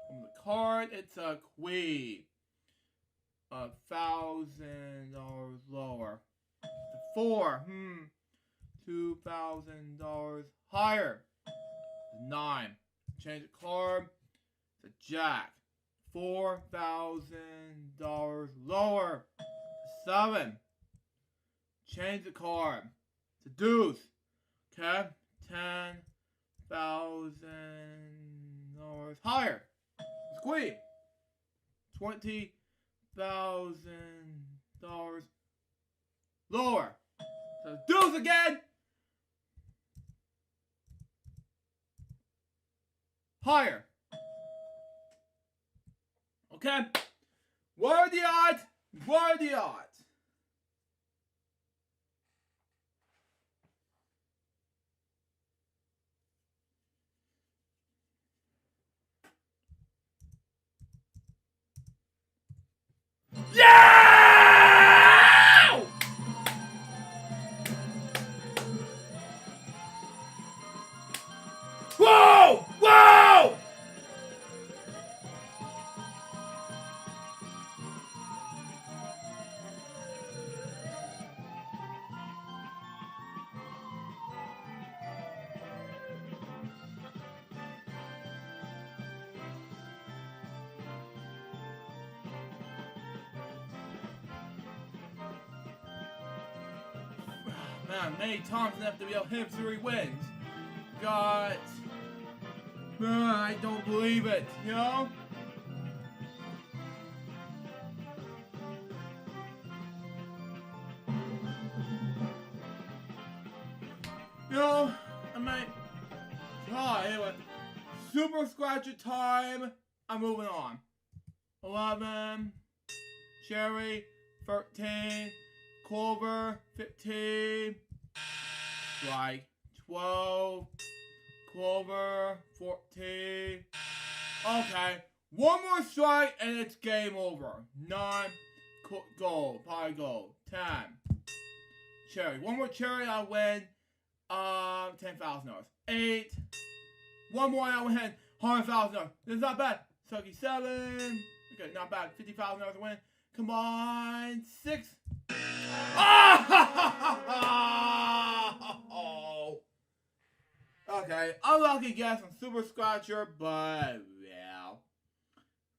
On the card, it's a queen. $1,000 lower. The 4, $2,000 higher. The 9. Change the card. The jack. $4,000 lower. The 7. Change the card. The deuce. Okay. $10,000 higher. The queen. $20,000 lower. So the deuce again. Higher. Okay. What are the odds? What are the odds? Yeah! Whoa! Whoa! Man, many times in FWL history wins. God. Man, I don't believe it, you know? You know, I might try. Anyway, Super Scratcher time. I'm moving on. 11. Cherry. 13. Clover. 15. Strike. 12. Clover. 14. Okay. One more strike and it's game over. 9. Gold. Pie gold. 10. Cherry. One more cherry, I win. $10,000. 8. One more, I win. $100,000. This is not bad. Sucky 7. Okay, not bad. $50,000 to win. Come on. 6. Oh! Okay, unlucky guess on Super Scratcher, but yeah.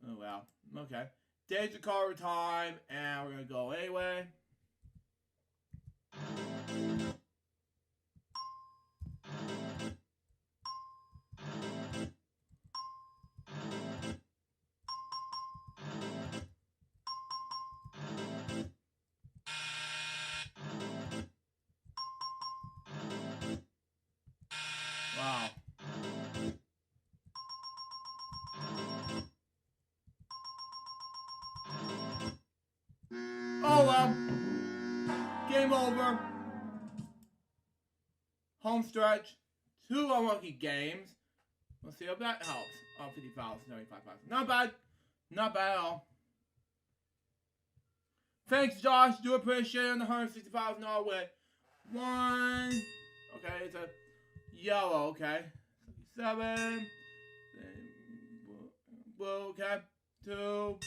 Oh well. Okay. Danger card time, and we're gonna go anyway. home stretch, 2 unlucky games. Let's see if that helps. 50,000, 75,000. Not bad. Not bad at all. Thanks, Josh. Do appreciate it on the $160,000 win. 1. Okay, it's a yellow. Okay. 7. Blue. Okay. 2.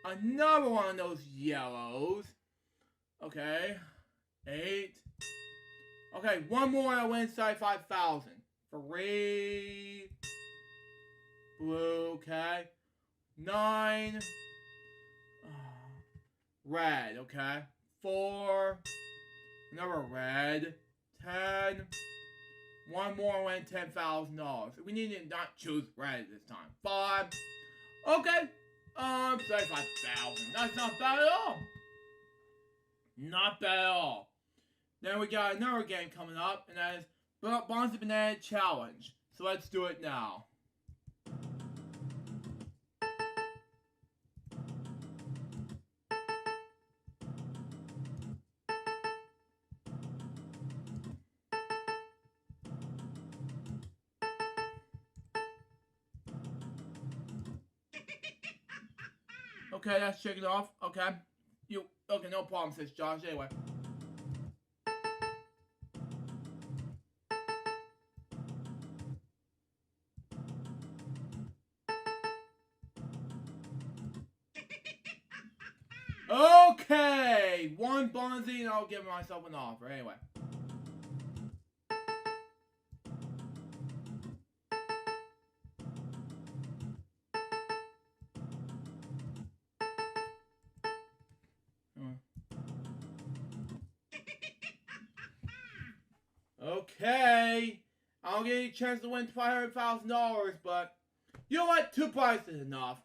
Another one of those yellows. Okay. 8. Okay, one more I win 75,000. 3. Blue, okay. 9. Red, okay. 4. Another red. 10. One more win $10,000. We need to not choose red this time. 5. Okay. 75,000. That's not bad at all. Not bad at all. Then we got another game coming up, and that is Bonzi Banana Challenge. So let's do it now. Okay, that's shaking off. Okay. Okay, no problem, says Josh. Anyway. Okay! One Bonzi and I'll give myself an offer. Anyway. Okay, I don't get any chance to win $500,000, but you know what? 2 prizes is enough.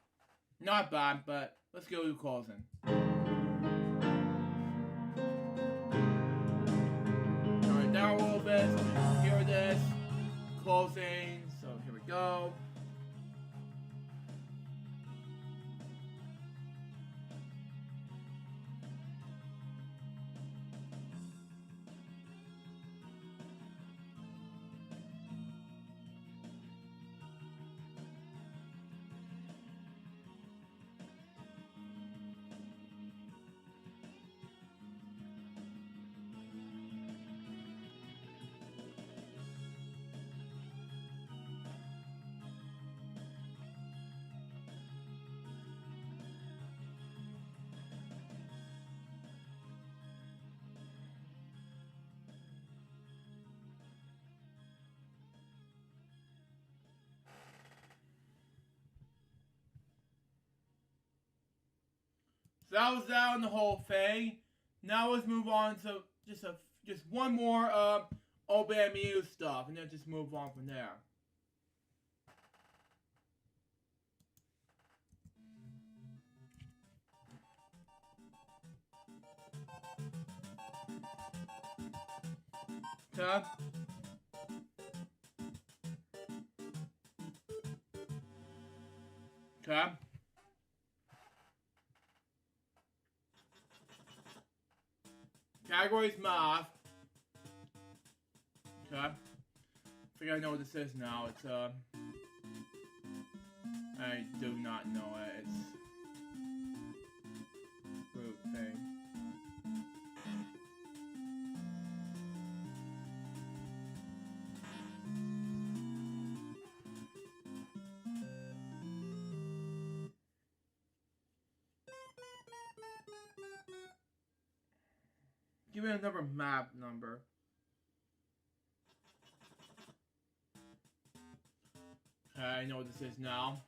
Not bad, but let's go to closing. Turn it down a little bit so you can hear this. Closing, so here we go. So that was that on the whole thing. Now let's move on to just one more OBMU stuff, and then just move on from there. Okay. Okay. Categories math. Okay. I think I know what this is now. It's I do not know it. It's group thing. Give me another map number. Okay, I know what this is now.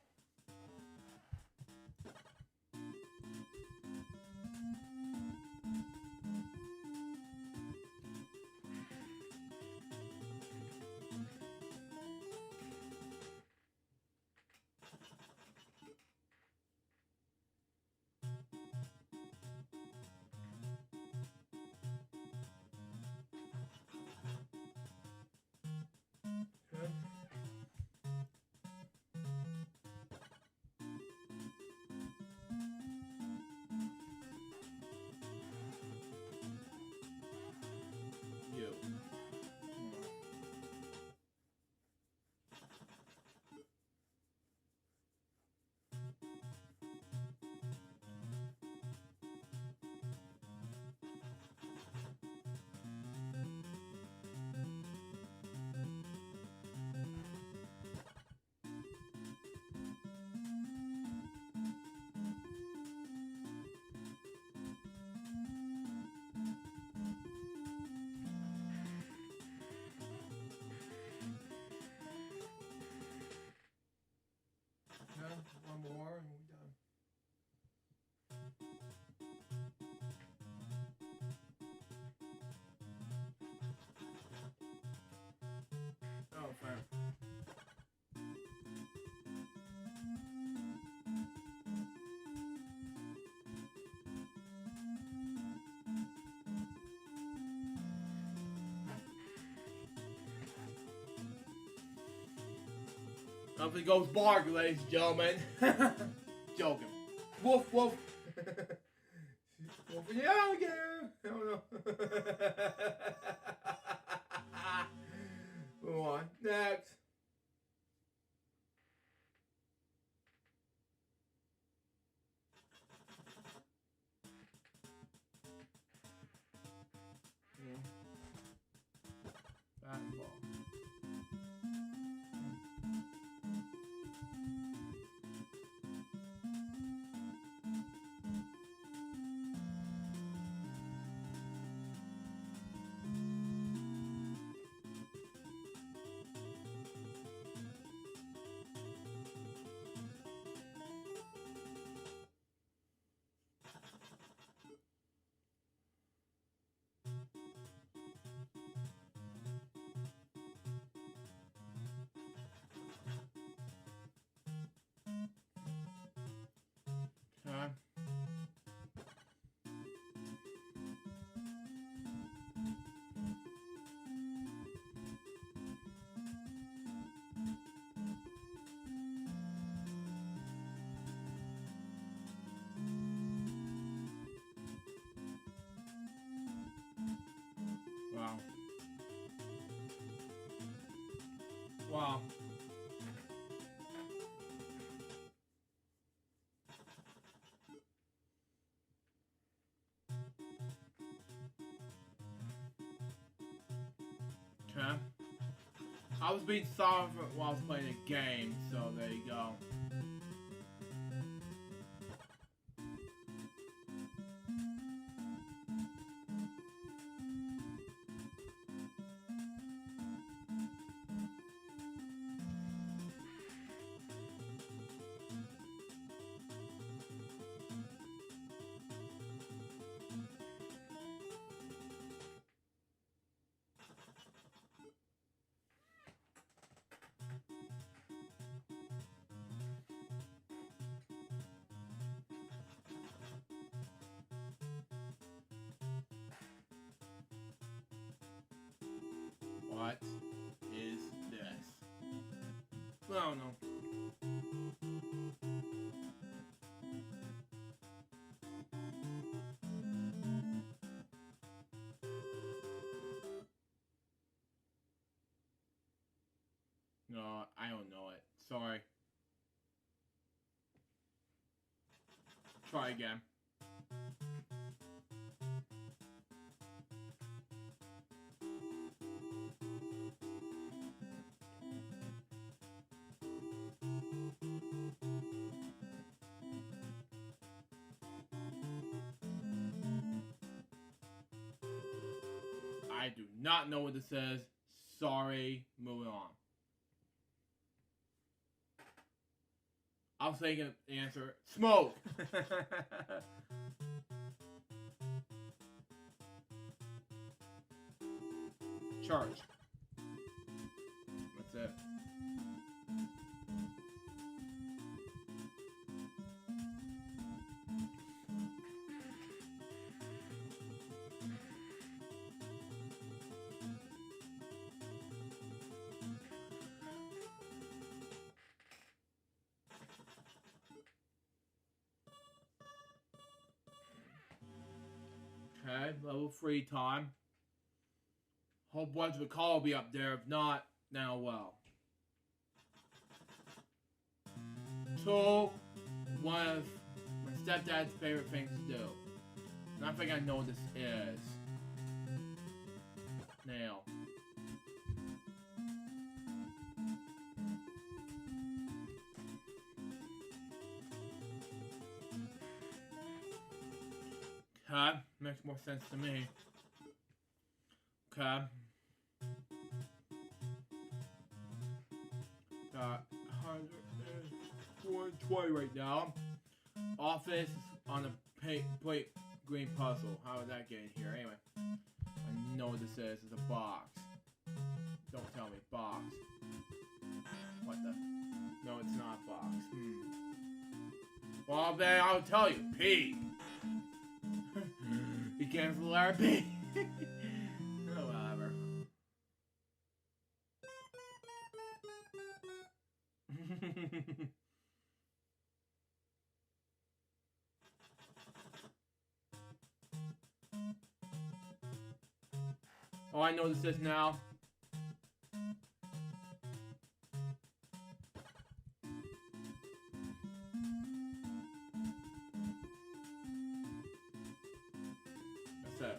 Nothing goes bark, ladies and gentlemen. Joking. Woof woof. Woof the alligator. I don't know. Move on. Next. Bat and ball. Okay. Wow. Wow. Okay. I was being sovereign while I was playing a game, so there you go. What is this? I don't know. No, I don't know it. Sorry. Try again. I do not know what this is. Sorry. Moving on. I was thinking the answer. Smoke! Charge. That's it. Okay, level 3 time. Hope once the call will be up there. If not, now well. So, one of my stepdad's favorite things to do. And I think I know what this is. Nail. Okay, makes more sense to me. Okay. Got 120 right now. Office on a plate green puzzle. How did that get in here? Anyway, I know what this is. It's a box. Don't tell me. Box. What the? No, it's not a box. Well, then I'll tell you. P. You can't for the letter P. Oh, whatever. Oh, I know this is now. That's it.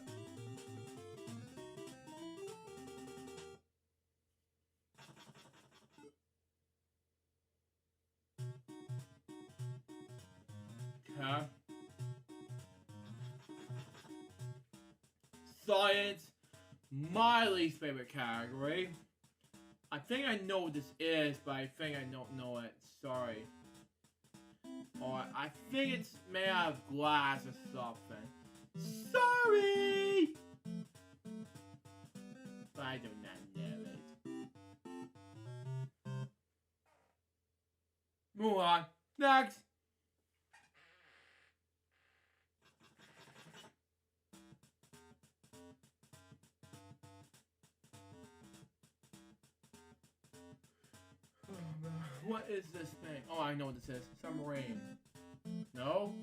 Okay. Science, my least favorite category. I think I know what this is, but I think I don't know it. Sorry. Or I think it's made out of glass or something. Sorry! But I do not know it. Move on. Next! What is this thing? Oh, I know what this is. Submarine. No?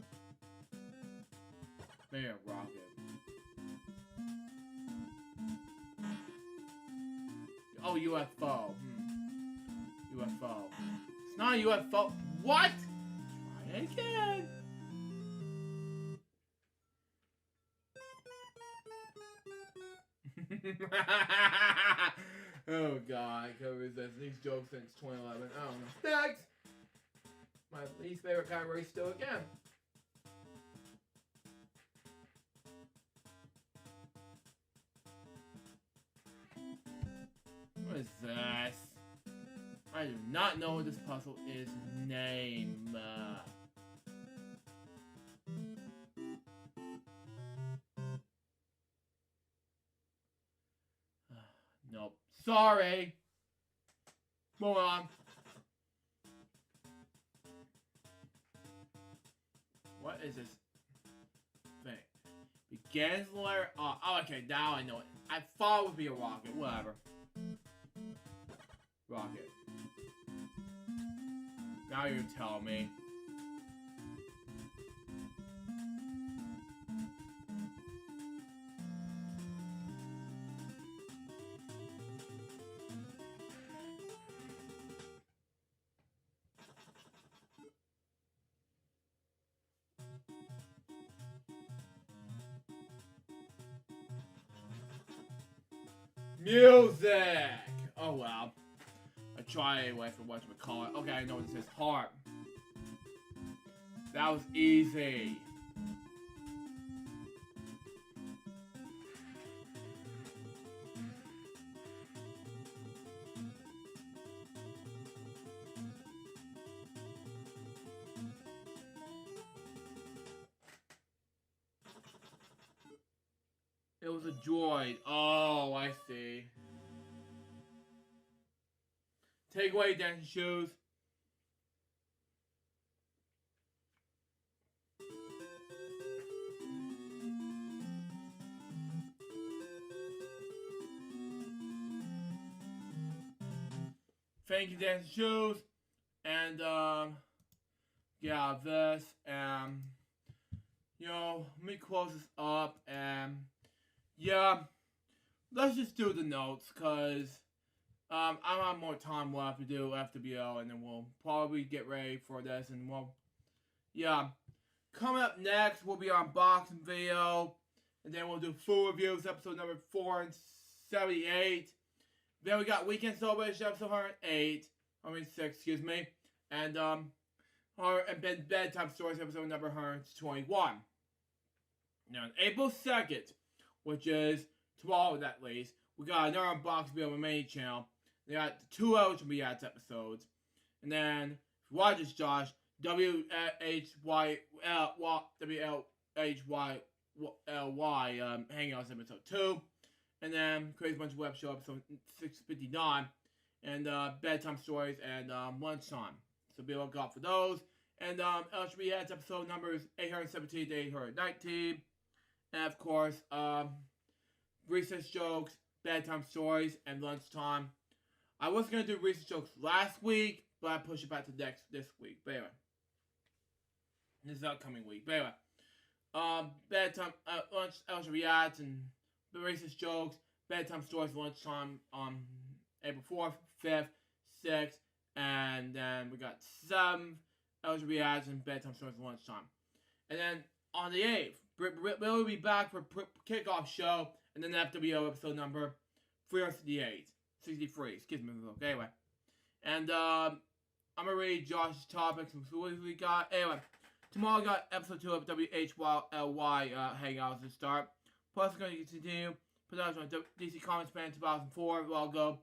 Maybe a rocket. Oh, UFO. UFO. It's not a UFO. What? Try it again. Oh god, I can't resist these jokes since 2011. I don't know. Next! My least favorite category still again. What is this? I do not know what this puzzle is named. Nope. Sorry. Move on. What is this thing? Begins the letter R. Oh, okay, now I know it. I thought it would be a rocket. Whatever. Rocket. Now you tell me. Music! Oh well. I try anyway for whatchamacallit. Okay, I know what this is. Heart. That was easy. It was a droid. Oh, I see. Take away dancing shoes. Thank you, dancing shoes. And yeah, this you know, let me close this up and yeah, let's just do the notes, cause I have more time left to do FWO, and then we'll probably get ready for this, and we'll, yeah. Coming up next, will be our unboxing video, and then we'll do full reviews, episode number 478. Then we got Weekend Celebration, episode 6, excuse me, and Bedtime Stories, episode number 121. Now, on April 2nd, which is tomorrow at least, we got another unboxing video on my main channel. They got 2 LHBS episodes. And then, if you watch this, Josh, WHYLY Hangouts episode 2. And then, Crazy Bunch of Web Show episode 659. And Bedtime Stories and Lunchtime. So be on the lookout for those. And LHBS episode numbers 817 to 819. And of course, recess jokes, bedtime stories, and lunchtime I was gonna do recent jokes last week, but I pushed it back to this week. But anyway, this upcoming week. But anyway, bedtime lunch, Elsa reacts and the racist jokes. Bedtime stories lunchtime on April 4th, 5th, 6th, and then we got 7th. Elsa reacts and bedtime stories lunchtime, and then on the 8th, we'll be back for kickoff show, and then FWO episode number 368. 63, excuse me. Anyway, and I'm gonna read Josh's topics and what we got. Anyway, tomorrow I got episode 2 of WHYLY Hangouts to start. Plus, we're gonna continue production on DC Comics Fan 2004 logo,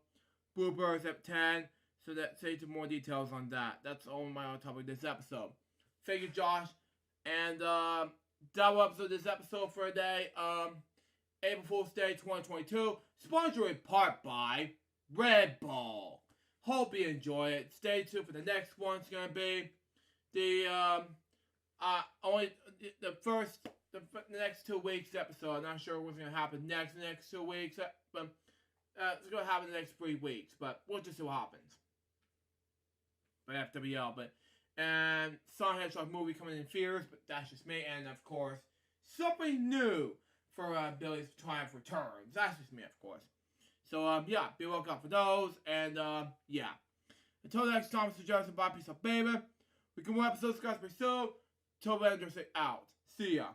bloopers at 10. So that stay to more details on that. That's all my own topic this episode. Thank you, Josh, and double episode this episode for a day. April Fool's Day 2022, sponsored in part by Red Bull. Hope you enjoy it. Stay tuned for the next one. It's gonna be the next 2 weeks episode. I'm not sure what's gonna happen the next 2 weeks, but it's gonna happen the next 3 weeks. But we'll just see what happens. But FWL, and Sonic Hedgehog movie coming in theaters, but that's just me. And of course, something new for Billy's Triumph Returns. That's just me, of course. So, yeah, be looking out for those, and, yeah. Until next time, this is Justin, bye, peace out, baby. We can more episodes, guys, pretty soon. Till then, just say out. See ya.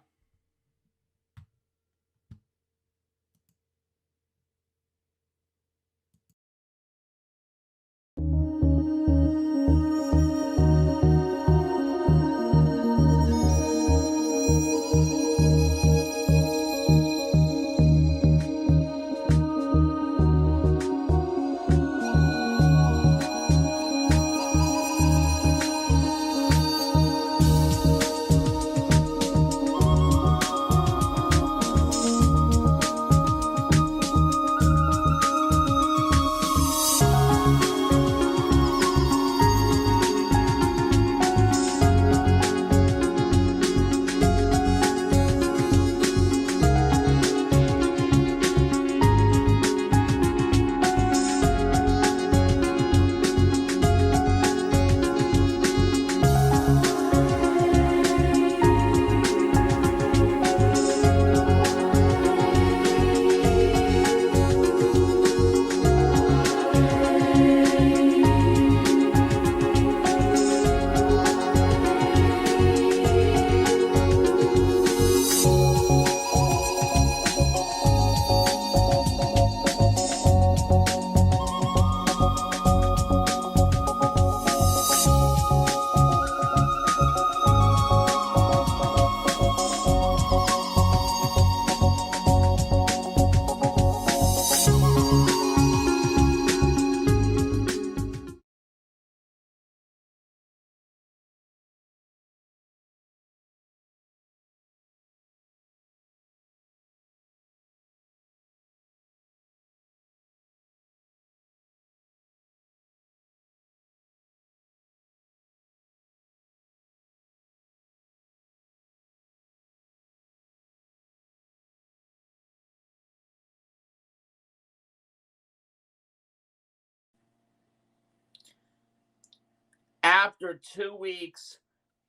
After 2 weeks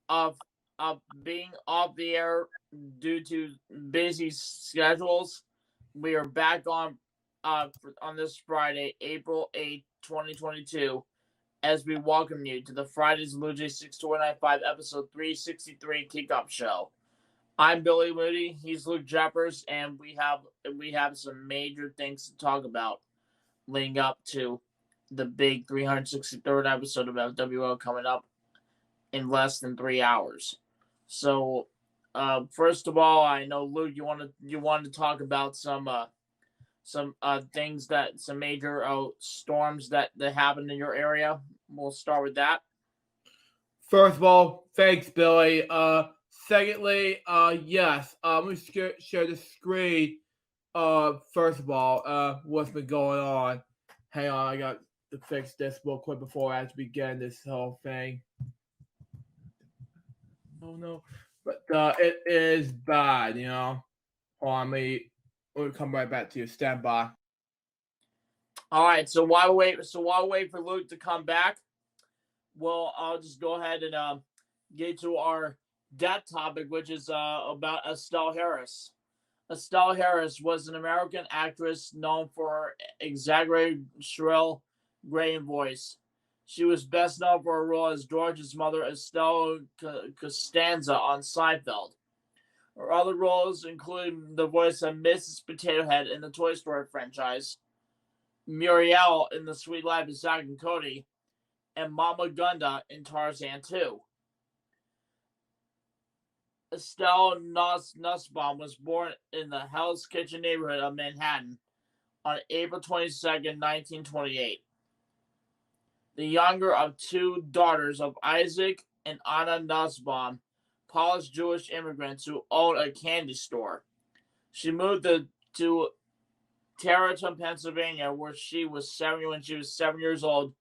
of being off the air due to busy schedules, we are back on this Friday, April 8th, 2022, as we welcome you to the Friday's LukeJ62895 episode 363 kickoff show. I'm Billy Moody, he's Luke Jeffers, and we have some major things to talk about leading up to the big 363rd episode of FWO coming up in less than 3 hours. So, first of all, I know Luke, you wanted to talk about some things some major storms that happened in your area. We'll start with that. First of all, thanks, Billy. Secondly, yes, let me share the screen. First of all, what's been going on? Hang on, I got to fix this real quick before I have to begin this whole thing. Oh no, but it is bad, Hold on, let me come right back to you. Stand by. All right. So while we wait for Luke to come back, well, I'll just go ahead and get to our death topic, which is about Estelle Harris. Estelle Harris was an American actress known for her exaggerated, shrill, grating voice. She was best known for her role as George's mother, Estelle Costanza, on Seinfeld. Her other roles include the voice of Mrs. Potato Head in the Toy Story franchise, Muriel in The Sweet Life of Zack and Cody, and Mama Gunda in Tarzan 2. Estelle Nussbaum was born in the Hell's Kitchen neighborhood of Manhattan on April 22nd, 1928. The younger of two daughters of Isaac and Anna Nussbaum, Polish Jewish immigrants who owned a candy store. She moved to Tarleton, Pennsylvania, where she was 7 years old,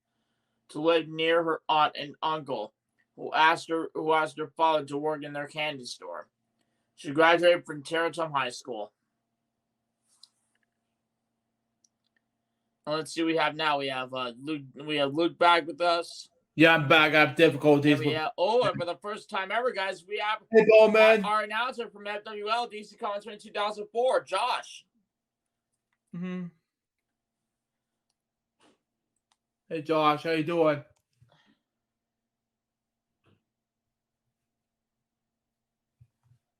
to live near her aunt and uncle, who asked her father to work in their candy store. She graduated from Tarleton High School. And let's see what we have now. We have Luke back with us. Yeah, I'm back. I have difficulties. And for the first time ever, guys, we have Hey, Bowman. our announcer from FWL DC Comics 2004, Josh. Mm-hmm. Hey, Josh, how you doing?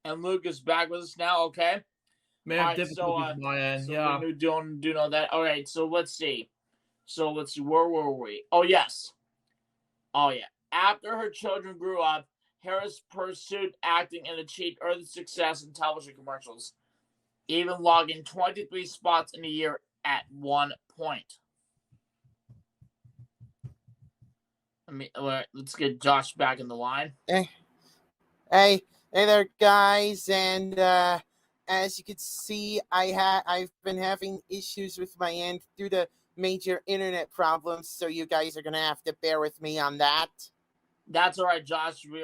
And Luke is back with us now, okay? Man, right, difficulties on my end, yeah. We do know that. All right, so let's see. Where were we? Oh, yes. Oh, yeah. After her children grew up, Harris pursued acting and achieved early success in television commercials, even logging 23 spots in a year at one point. Let's get Josh back in the line. Hey there, guys, and as you can see, I've been having issues with my end due to major internet problems, so you guys are gonna have to bear with me on that. That's all right, Josh. We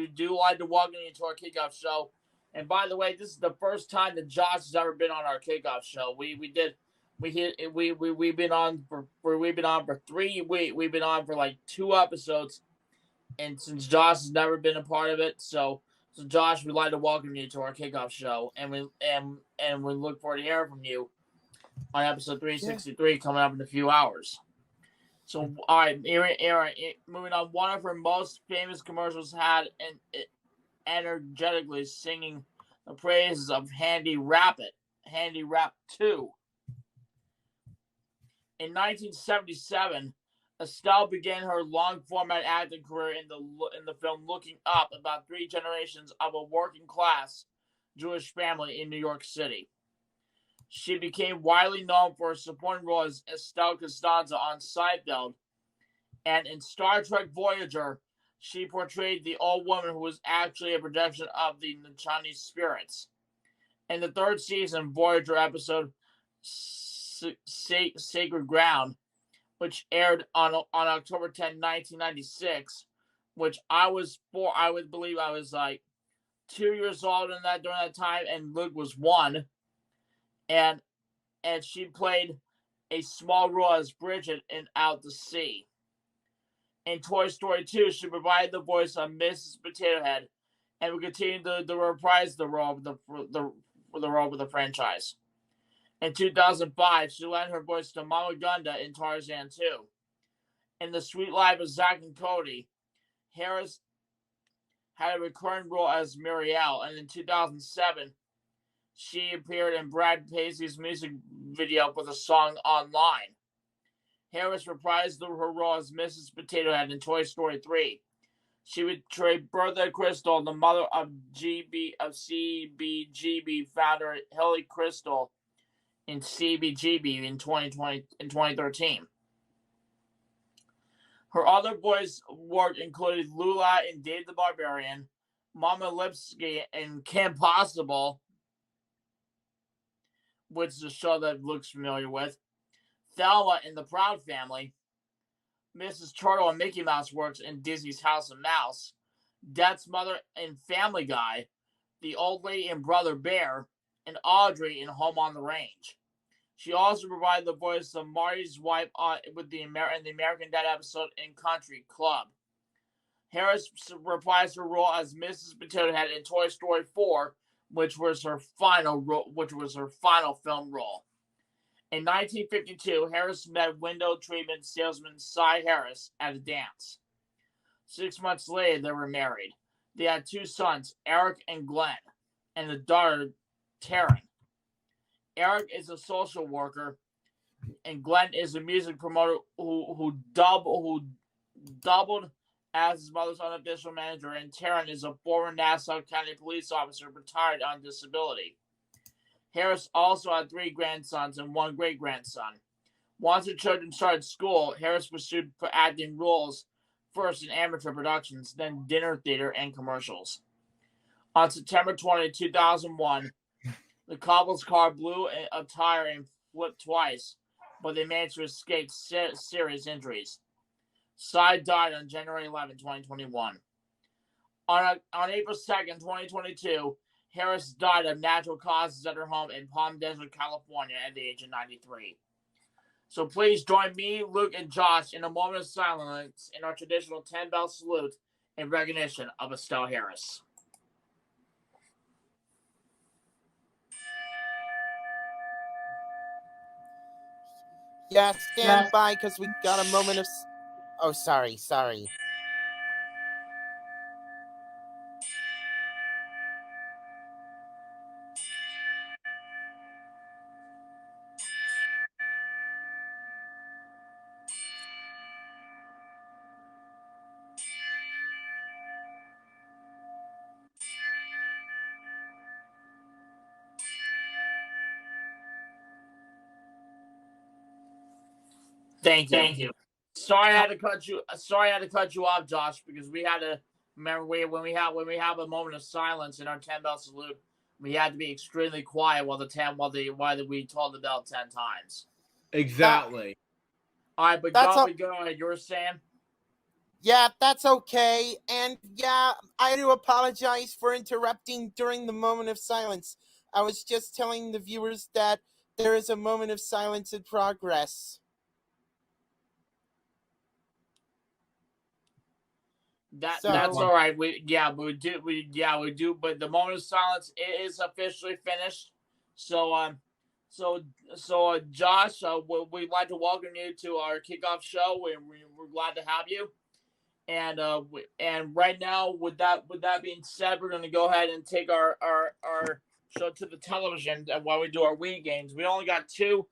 do like to welcome you to our kickoff show. And by the way, this is the first time that Josh has ever been on our kickoff show. We've been on for 3 weeks. We've been on for like 2 episodes, and since Josh has never been a part of it, so Josh, we'd like to welcome you to our kickoff show, and we look forward to hearing from you on episode 363 coming up in a few hours. So, all right, moving on. One of her most famous commercials had energetically singing the praises of Handy Rap 2. In 1977, Estelle began her long-format acting career in the film Looking Up, about 3 generations of a working-class Jewish family in New York City. She became widely known for her supporting role as Estelle Costanza on Seinfeld, and in Star Trek Voyager, she portrayed the old woman who was actually a projection of the Chinese spirits. In the 3rd season, Voyager episode Sacred Ground, which aired on October 10, 1996, which I would believe I was like 2 years old during that time, and Luke was 1. And she played a small role as Bridget in Out to Sea. In Toy Story 2, she provided the voice of Mrs. Potato Head, and would continue to reprise the role of the franchise. In 2005, she lent her voice to Mama Gunda in Tarzan 2. In The Sweet Life of Zack and Cody, Harris had a recurring role as Muriel, and in 2007, she appeared in Brad Paisley's music video for the song Online. Harris reprised her role as Mrs. Potato Head in Toy Story 3. She portrayed Bertha Crystal, the mother of CBGB founder Hilly Crystal, in CBGB in 2013. Her other voice work included Lula in Dave the Barbarian, Mama Lipsky in Kim Possible, which is a show that Luke's familiar with, Thelma in The Proud Family, Mrs. Turtle and Mickey Mouse works in Disney's House of Mouse, Death's mother in Family Guy, the old lady in Brother Bear, and Audrey in Home on the Range. She also provided the voice of Marty's wife with the American Dad episode in Country Club. Harris reprised her role as Mrs. Potato Head in Toy Story 4, which was her final film role. In 1952, Harris met window treatment salesman Cy Harris at a dance. 6 months later, they were married. They had 2 sons, Eric and Glenn, and a daughter, Taryn. Eric is a social worker, and Glenn is a music promoter who doubled as his mother's unofficial manager, and Taryn is a former Nassau County police officer retired on disability. Harris also had 3 grandsons and 1 great-grandson. Once the children started school, Harris pursued acting roles, first in amateur productions, then dinner theater and commercials. On September 20, 2001, the couple's car blew a tire and flipped twice, but they managed to escape serious injuries. Cy died on January 11, 2021. On April 2nd, 2022, Harris died of natural causes at her home in Palm Desert, California at the age of 93. So please join me, Luke, and Josh in a moment of silence in our traditional 10-bell salute in recognition of Estelle Harris. Yeah, stand by because we got a moment of... Oh, sorry. Thank you. Sorry I had to cut you off, Josh, because we had to remember when we have a moment of silence in our 10-bell salute, we had to be extremely quiet while we told the bell 10 times. Exactly. All right, but go ahead. You were saying? Yeah, that's okay. And yeah, I do apologize for interrupting during the moment of silence. I was just telling the viewers that there is a moment of silence in progress. That's all right. We do. But the moment of silence is officially finished. So Josh, we'd like to welcome you to our kickoff show. We're glad to have you. And right now, with that being said, we're going to go ahead and take our show to the television while we do our Wii games. We only got 2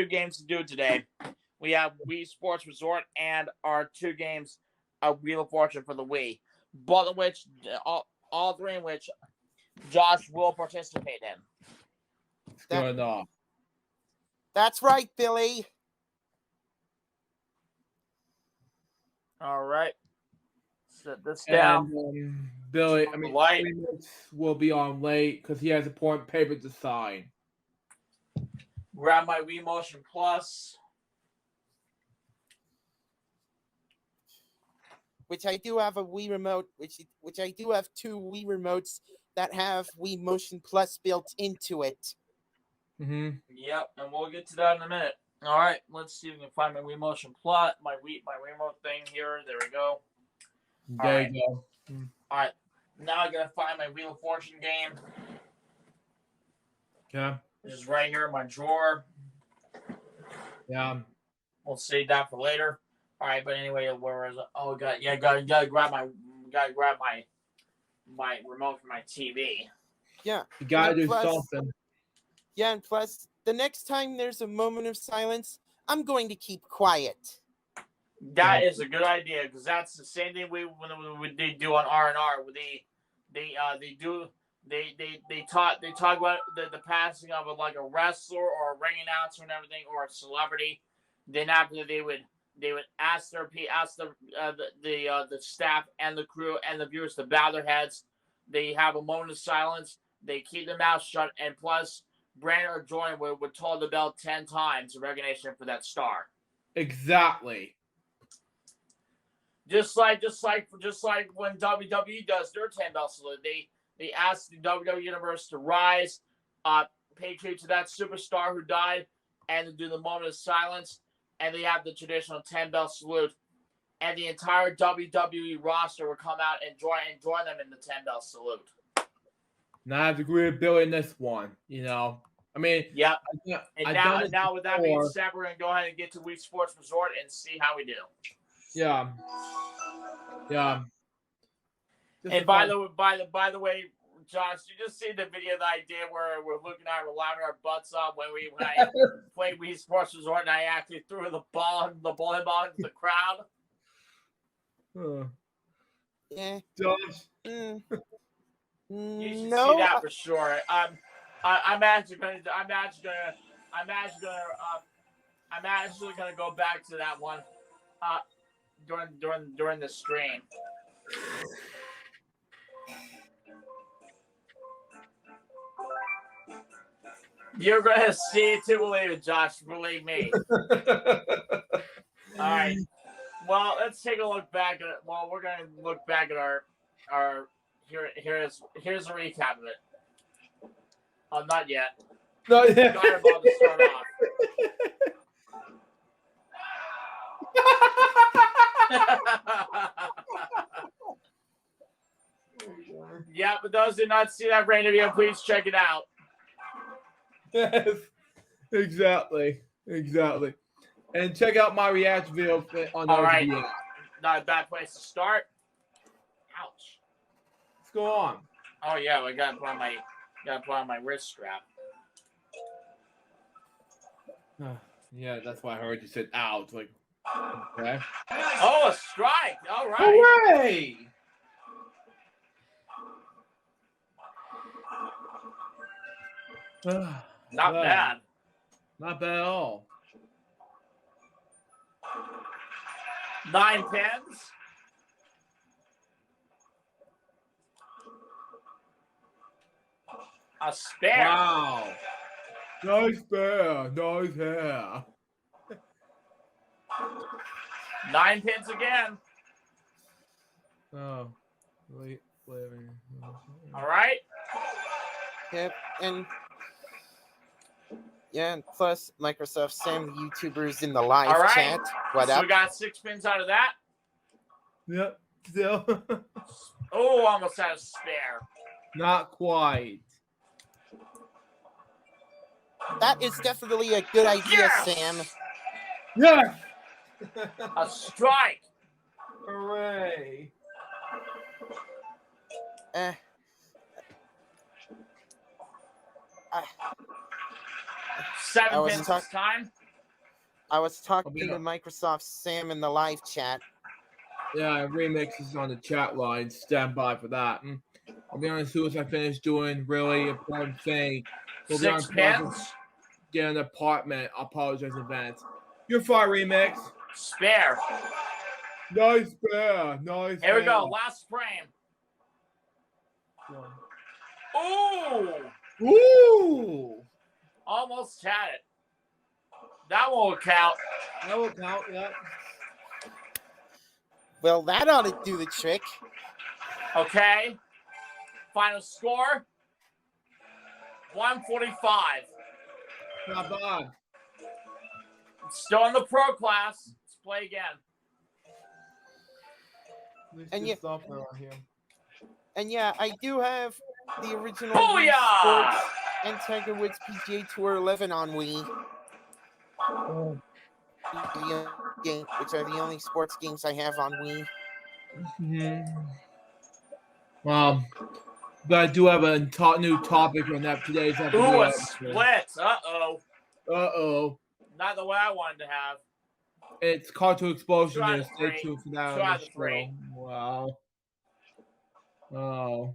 games to do today. We have Wii Sports Resort and our 2 games of Wheel of Fortune for the Wii, both of which, all 3 in which Josh will participate in. Good enough. That's right, Billy. All right. Set this down. And, Billy, will be on late because he has important paper to sign. Grab my Wii Motion Plus. Which I do have a Wii remote, which I do have 2 Wii remotes that have Wii Motion Plus built into it. Mm-hmm. Yep, and we'll get to that in a minute. All right, let's see if we can find my Wii Motion Plus, my remote thing here. There we go. There you go. All right, now I gotta find my Wheel of Fortune game. Okay. Which is right here in my drawer. Yeah. We'll save that for later. All right, but anyway, where is it? Oh, gotta grab my remote for my TV. Yeah. You gotta do something. Yeah, and plus, the next time there's a moment of silence, I'm going to keep quiet. That is a good idea because that's the same thing they do on R&R. They talk about the passing of a wrestler or a ring announcer and everything, or a celebrity. Then after they would ask the staff and the crew and the viewers to bow their heads. They have a moment of silence. They keep their mouth shut, and plus, Brandon or Jordan would toll the bell 10 times in recognition for that star. Exactly. Just like when WWE does their 10-bell salute, they ask the WWE Universe to rise, pay tribute to that superstar who died, and to do the moment of silence, and they have the traditional 10-bell salute, and the entire WWE roster will come out and join them in the 10-bell salute. Now I have to agree with Billy in this one. You know, I mean, Yep. I've And done now it with that being before. said, we're gonna go ahead and get to Wii Sports Resort and see how we do. Yeah. Yeah. Just And a by fun- the way, Josh, you just see the video that I did where we're looking at, we're laughing our butts up when I played Wii Sports Resort and I actually threw the bowling ball into the crowd. Yeah. Josh. You should No, see that for sure. I'm actually gonna go back to that one during the stream. You're gonna see it to believe it, Josh. Believe me. All right. Well, let's take a look back at it. Well, we're gonna look back at our here's a recap of it. Oh, not yet. Not yet. Got about to start off. Yeah, but those who did not see that brain video, please check it out. Yes, exactly. And check out my reaction video on All right. video. Not a bad place to start. Ouch. Let's go on. Oh yeah, I gotta put on my wrist strap. Yeah, that's why I heard you said out. Like, okay. Oh, a strike! All right. Hooray! Not bad. Not bad at all. 9 pins. A spare. Wow. Nice spare. Nice hair. 9 pins again. Oh. Wait. All right. Yep, and yeah, and plus Microsoft Sam YouTubers in the live All right. chat. What So up? we got 6 pins out of that. Yep. Still. Oh, almost had a spare. Not quite. That is definitely a good idea, Yes! Sam. Yes. A strike. Hooray. Eh. 7 pins this time. I was talking to Microsoft Sam in the live chat. Yeah, remix is on the chat line. Stand by for that. I'll be honest, as soon as I finish doing really important thing, we'll 6 be on pins. get an apartment. I apologize in advance. You're fine, remix. Spare. Nice spare. Nice. Here we spare. go. Last frame. Ooh. Ooh. Almost had it. That won't count. That will count. Yeah. Well, that ought to do the trick. Okay. Final score. 145. Not bad. Still in the pro class. Let's play again. And yeah, software on here. and yeah, I do have the original Booyah! Wii Sports and Tiger Woods PGA Tour 11 on Wii. Which are the only sports games I have on Wii. Well, but I do have a new topic on that today's episode. Ooh, a split. Uh-oh. Uh-oh. Not the way I wanted to have. It's Cartoon Explosion. 2 out There. of Stay 3. tuned for that. 2 on out the of 3. show. Wow. Oh.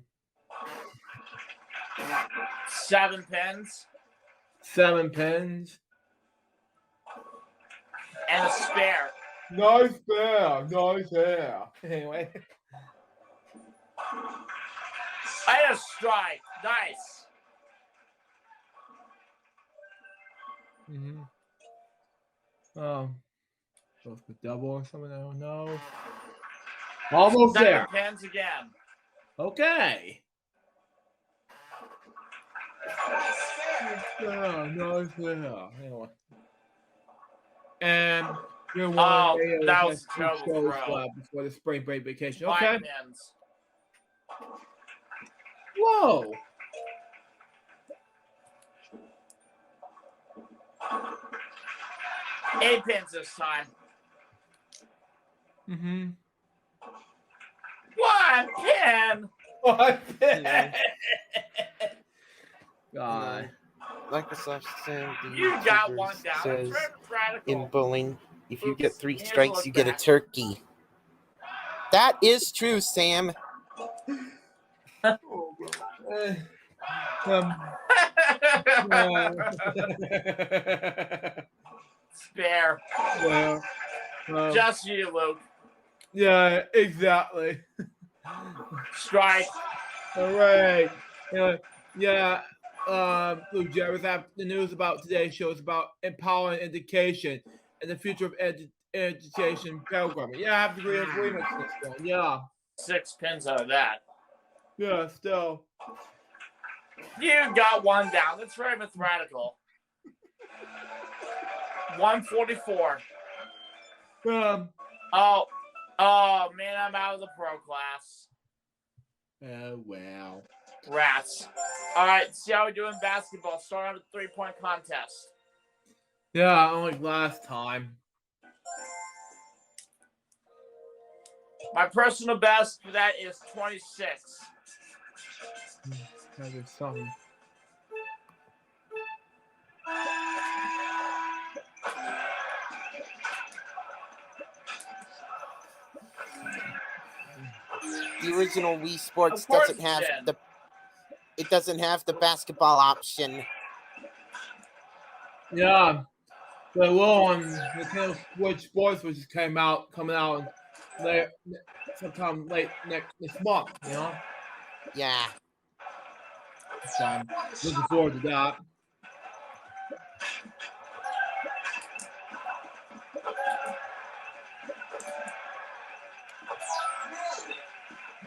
7 pins. 7 pins. And a spare. Nice spare. Nice hair. Anyway. I had a strike. Nice. Goes with double or something. I don't know. Almost 7 there. pins again. Okay. Yeah, nice. Yeah. Anyway. And you're one Oh, of that the was a two terrible shows throw. left before the spring break vacation. 5 Okay. pins. Whoa. Eight pins this time. Mm-hmm. 1 pin. 1 pin. Yeah. God. Microsoft said the You got YouTubers one down. says It's radical. in bowling, if you Oops. get 3 Here's strikes, look you get a back. turkey. That is true, Sam. Spare. Yeah. Just you, Luke. Yeah, exactly. Strike. All right. Yeah. Luke Jarvis have the news about today's show is about empowering education and the future of education programming. Yeah, I have to agree with this one. Yeah. 6 pins out of that. Yeah, still. You got one down. That's very mathematical. 144. Oh, man, I'm out of the pro class. Oh, wow. Rats. All right, see how we do in basketball. Start on a 3-point contest. Yeah, unlike last time. My personal best for that is 26. There's something. The original Wii Sports Of course doesn't have it the basketball option. Yeah. The little on Nintendo Switch Sports, which coming out sometime late next month, you know? Yeah. So I'm looking forward to that.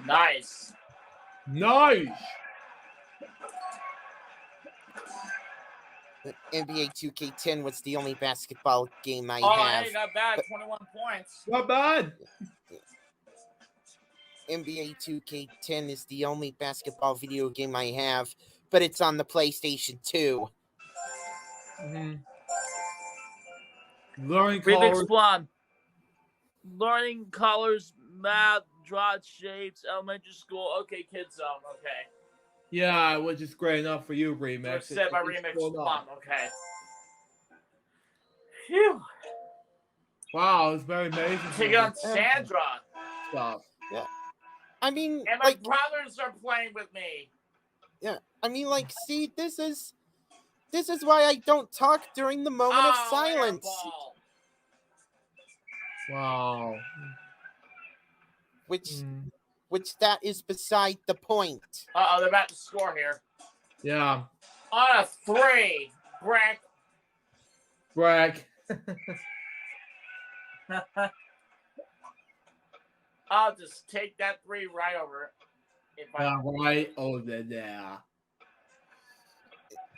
Nice. Nice. NBA 2K10 was the only basketball game I Oh, have. hey, not bad. 21 points. Not bad. NBA 2K10 is the only basketball video game I have, but it's on the PlayStation 2. Mm-hmm. Learning Remix colors. Blonde. Learning colors, math, draw shapes, elementary school. Okay, kids zone. Okay. Yeah, which is great enough for you, Remix. Set by It's Remix cool enough. Blonde. Okay. Phew. Wow, it's very amazing. Take on Sandra. Stuff. Yeah. I mean, And my brothers are playing with me. Yeah. I mean, see, this is why I don't talk during the moment of silence. Airball. Wow. Which that is beside the point. Uh-oh, they're about to score here. Yeah. On a 3. Brack. I'll just take that 3 right over. Right over there.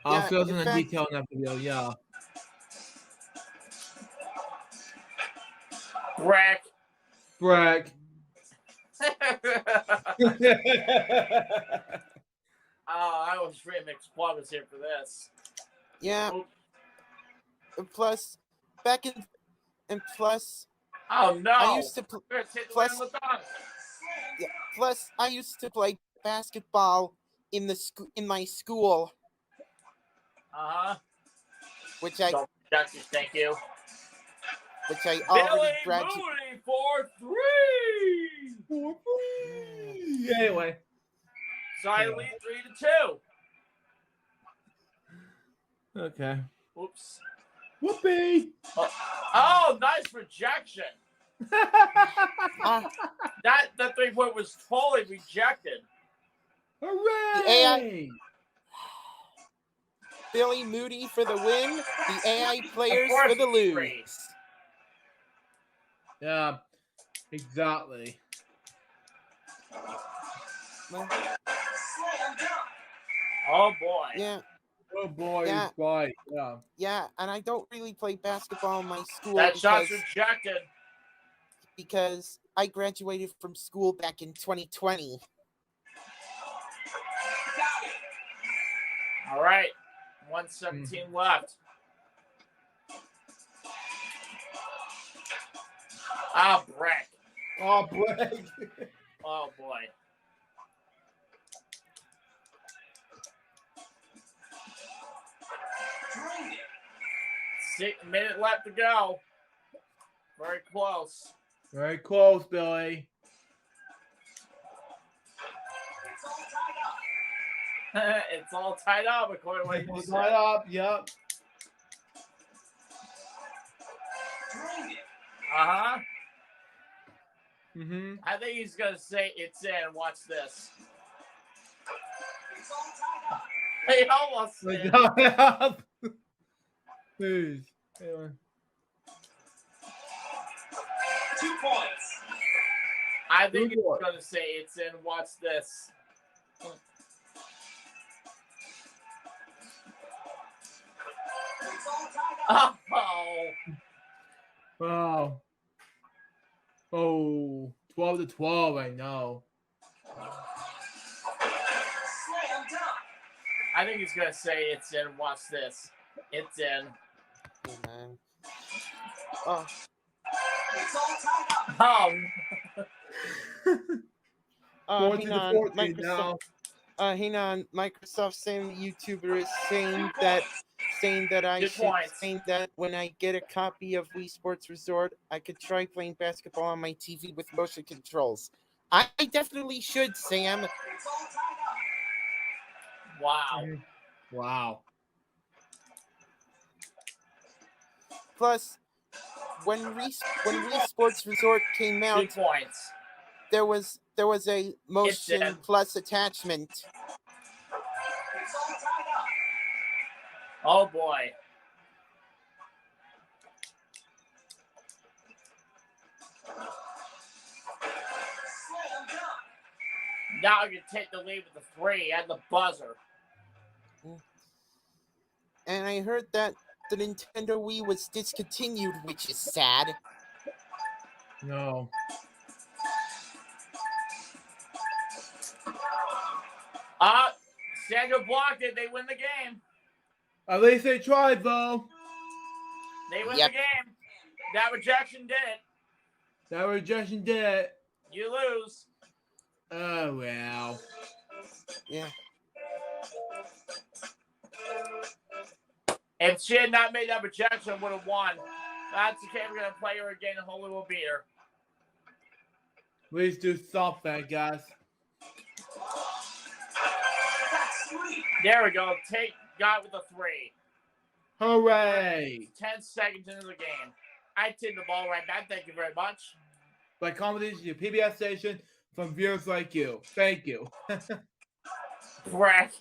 I'll fill in the detail in that video, yeah. Brack. I was Remix Blonde was here for this. Yeah. Oops. Plus. Oh no! I used to plus I used to play basketball in my school. Which I thank you. Which I already graduated. Moody for 3. Anyway. So I lead 3-2. Okay. Oops. Whoopee! Oh, nice rejection. That 3-point was totally rejected. Hooray! Billy Moody for the win. The AI players for the lose. Yeah, exactly. Oh boy. Yeah. Oh boy, Yeah. he's right. Yeah. Yeah, and I don't really play basketball in my school That shot's because rejected. I graduated from school back in 2020. All right, 117 left. Ah, Breck. Oh, break. Oh boy. 6 minutes left to go. Very close. Very close, Billy. It's all tied up according to what you It's said. tied up. Yep. Uh-huh. Mm-hmm. I think he's going to say it's in. Watch this. He almost did. Please. Anyway. 2 points. I think he's going to say it's in. Watch this. Oh. Wow. Oh, 12-12, I know. I think he's going to say it's in. Watch this. It's in. Oh. Hang on, Microsoft. Hang on, Microsoft saying the YouTuber is saying that when I get a copy of Wii Sports Resort, I could try playing basketball on my TV with motion controls. I definitely should, Sam. Wow. Wow. Plus, when Wii Sports Resort came out, 2 points. there was a motion plus attachment. Oh boy. Now you take the lead with the 3 at the buzzer. And I heard that the Nintendo Wii was discontinued, which is sad. No. Sandra blocked it. They win the game. At least they tried, though. They win the game. That rejection did it. That rejection did it. You lose. Oh, well. Yeah. If she had not made that rejection, would have won. That's okay. We're going to play her again and hopefully we'll beat her. Please do something, guys. There we go. Got with a 3. Hooray! 10 seconds into the game. I take the ball right back. Thank you very much. By competition, your PBS station from viewers like you. Thank you. Brett.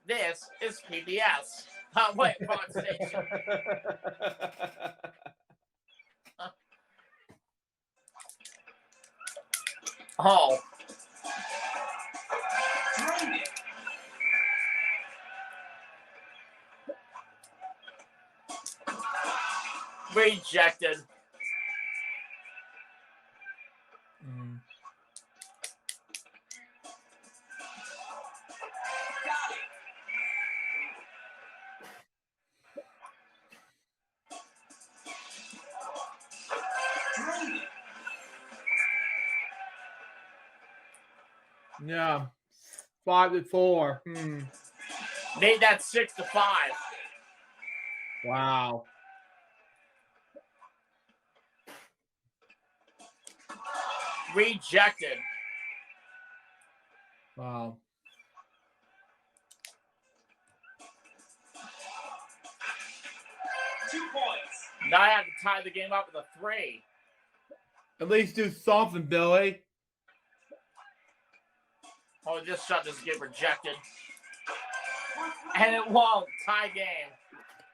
This is PBS. Wait, Fox Station. Oh. Rejected. Yeah. 5-4. Made that 6-5. Wow. Rejected. Wow. Now I have to tie the game up with a 3. At least do something, Billy. Oh, this shot doesn't get rejected. And it won't. Tie game.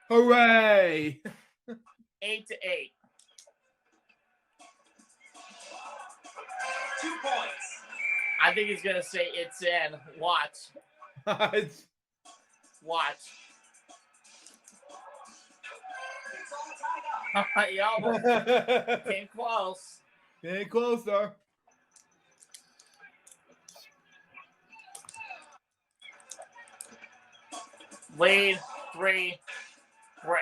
Hooray! 8-8. 2 points. I think he's going to say it's in. Watch. Watch. You almost came close. Getting closer. Lead 3, Brick.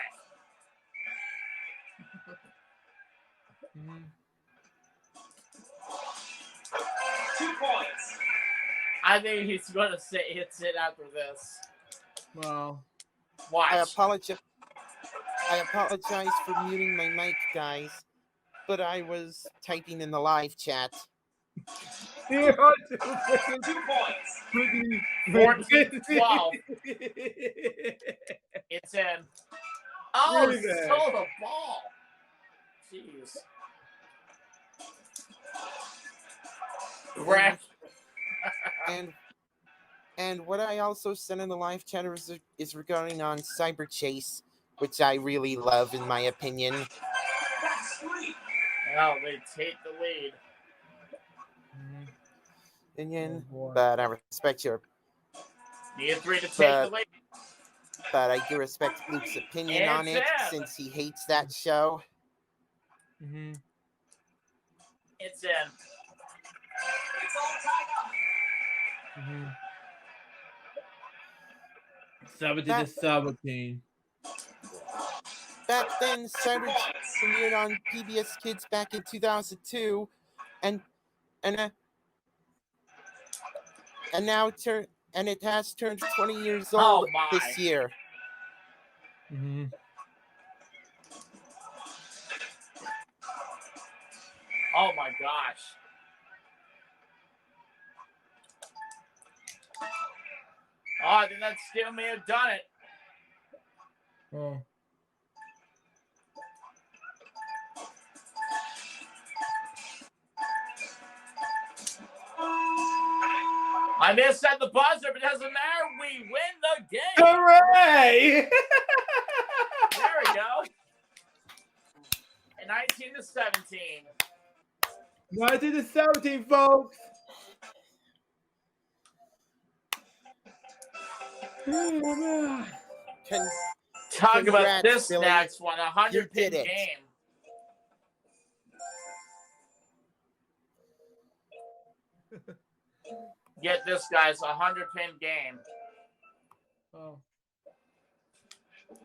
Mm-hmm. 2 points. I think he's gonna say hits it after this. Well, Watch. I apologize for muting my mic, guys, but I was typing in the live chat. 2 points. 14-12. It's in. Oh, Really bad. stole the ball. Jeez. Wreck. And what I also sent in the live chat is regarding on Cyber Chase, which I really love, in my opinion. Oh, they take the lead. Opinion, but I respect your. Need 3 to take the lead. But I do respect Luke's opinion on it, since he hates that show. Mm-hmm. It's in. It's all tied up. Mm-hmm. 17-17. Back then, Cyber premiered on PBS Kids back in 2002, and now it has turned 20 years old this year. Mm-hmm. Oh my gosh. Oh, I think that still may have done it. Oh. I missed at the buzzer, but it doesn't matter. We win the game. Hooray! There we go. And 19-17. 19-17, folks. Talk about this Billy. next one. 100-pin it. game. Get this, guys. 100-pin game. Oh.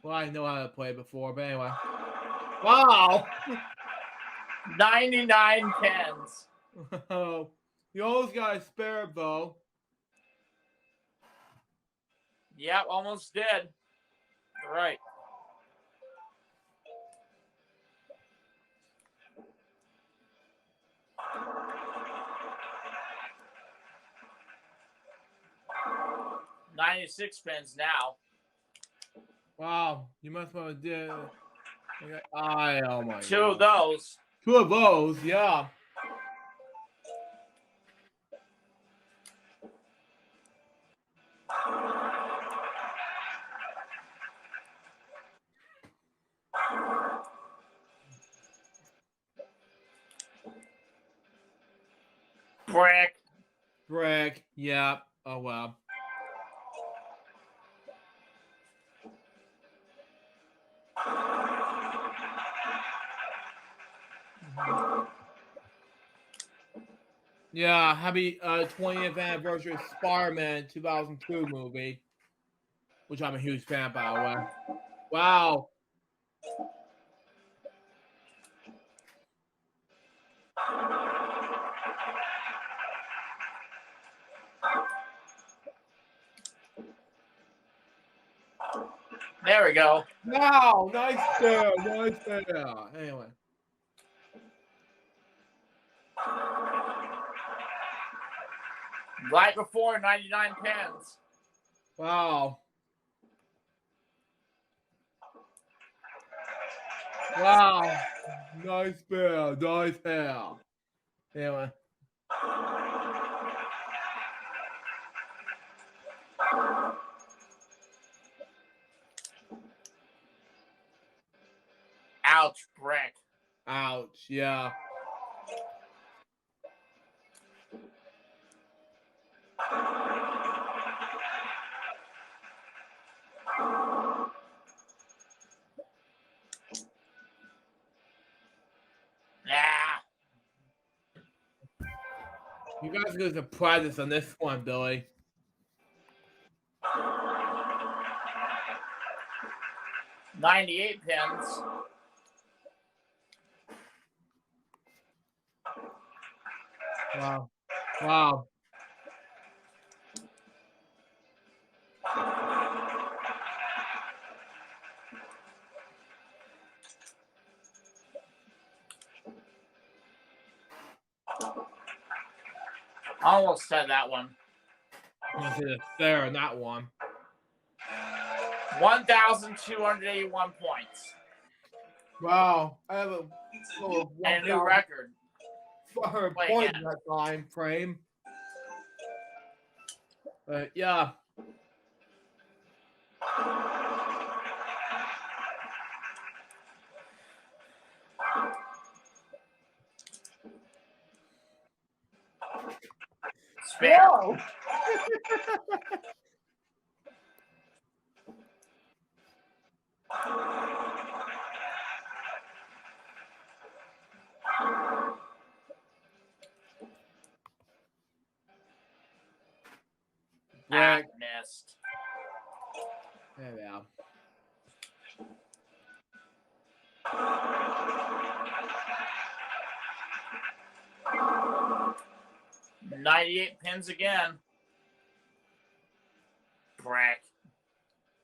Well, I know how to play before, but anyway. Wow! 99 pins. Oh, you always got a spare, though. Yep, almost did. All right. $96 pins now. Wow, you must have did. Okay. Oh my 2 God. of those. 2 of those, yeah. Brick. Brick, yeah. Oh well. Yeah, happy 20th anniversary of Spider-Man 2002 movie, which I'm a huge fan, by the way. Wow. There we go. Wow, nice there, nice there. Anyway. Right before 99 pins. Wow. Wow. Nice bear, nice hair. Anyway. Ouch, Brick. Ouch, yeah. You guys get the prizes on this one, Billy. $98 pins. Wow. Wow. I almost said that one. I'm gonna say the fair on that one. 1,281 points. Wow. I have a little And a new record. 400 Play points again. in that time frame. But yeah. Spare. Whoa! Brick. Missed. There we go. $98 pins again. Brick.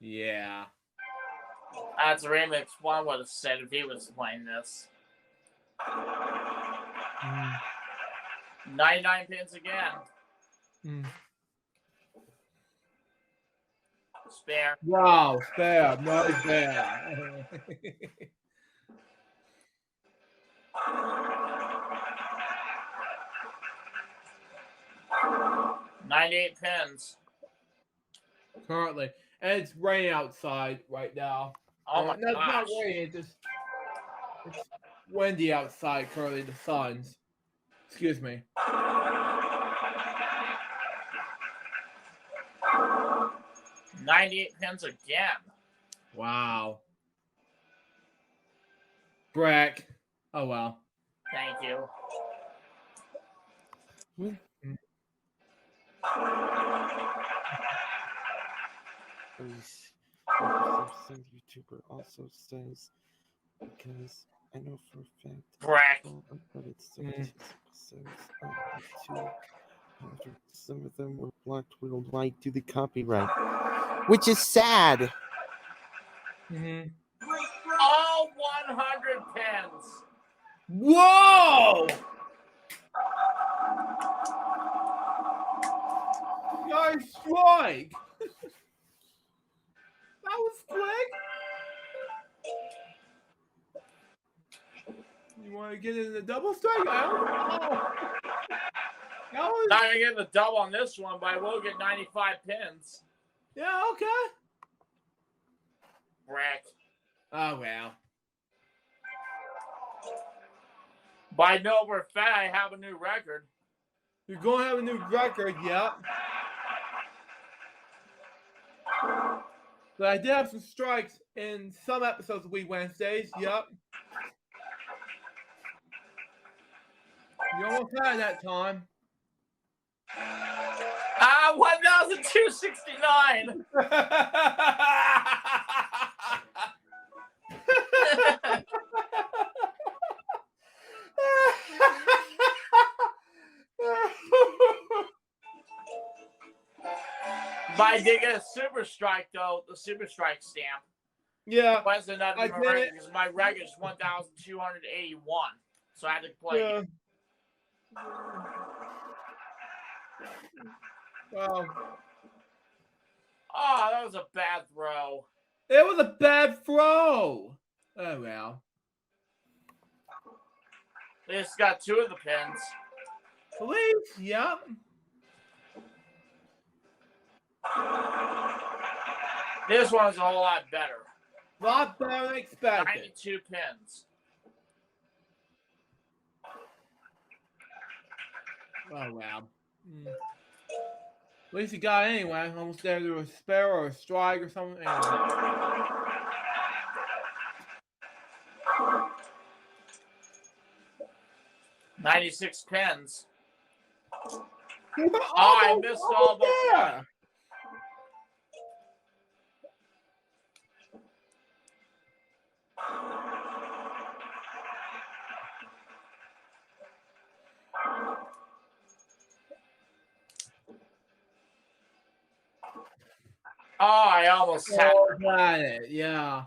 Yeah. That's a remix one would have said if he was playing this. 99 pins again. Spare. Wow, spare. No spare. 98 pins. Currently. And it's raining outside right now. Oh my no, it's not gosh. raining, it's windy outside currently, the sun's. Excuse me. 98 pins again. Wow. Brack. Oh well. Thank you. YouTuber also says, because I know for a fact Brack. but it's 17 episodes after some of them were blocked worldwide due to copyright, which is sad. All 100 pins. Whoa! Nice strike! That was quick! You want to get in the double strike? I don't know. That was... Not gonna get the double on this one, but I will get 95 pins. Yeah, okay. Brack. Oh, well. But I know for a fact I have a new record. You're going to have a new record, yep. But I did have some strikes in some episodes of Week Wednesdays, yep. You almost had it that time. 1,269. But I did get a super strike though, the super strike stamp. Yeah. But another record because my record is 1,281. So I had to play. Yeah. Wow. Oh, that was a bad throw. It was a bad throw. Oh, well. They just got 2 of the pins. Please, yep. This one's a whole lot better. A lot better than expected. 92 pins. Oh, wow. At least you got it anyway. Almost there to a spare or a strike or something. Anyway. 96 pins. I missed all but one. Oh, I almost had it. Got it, yeah.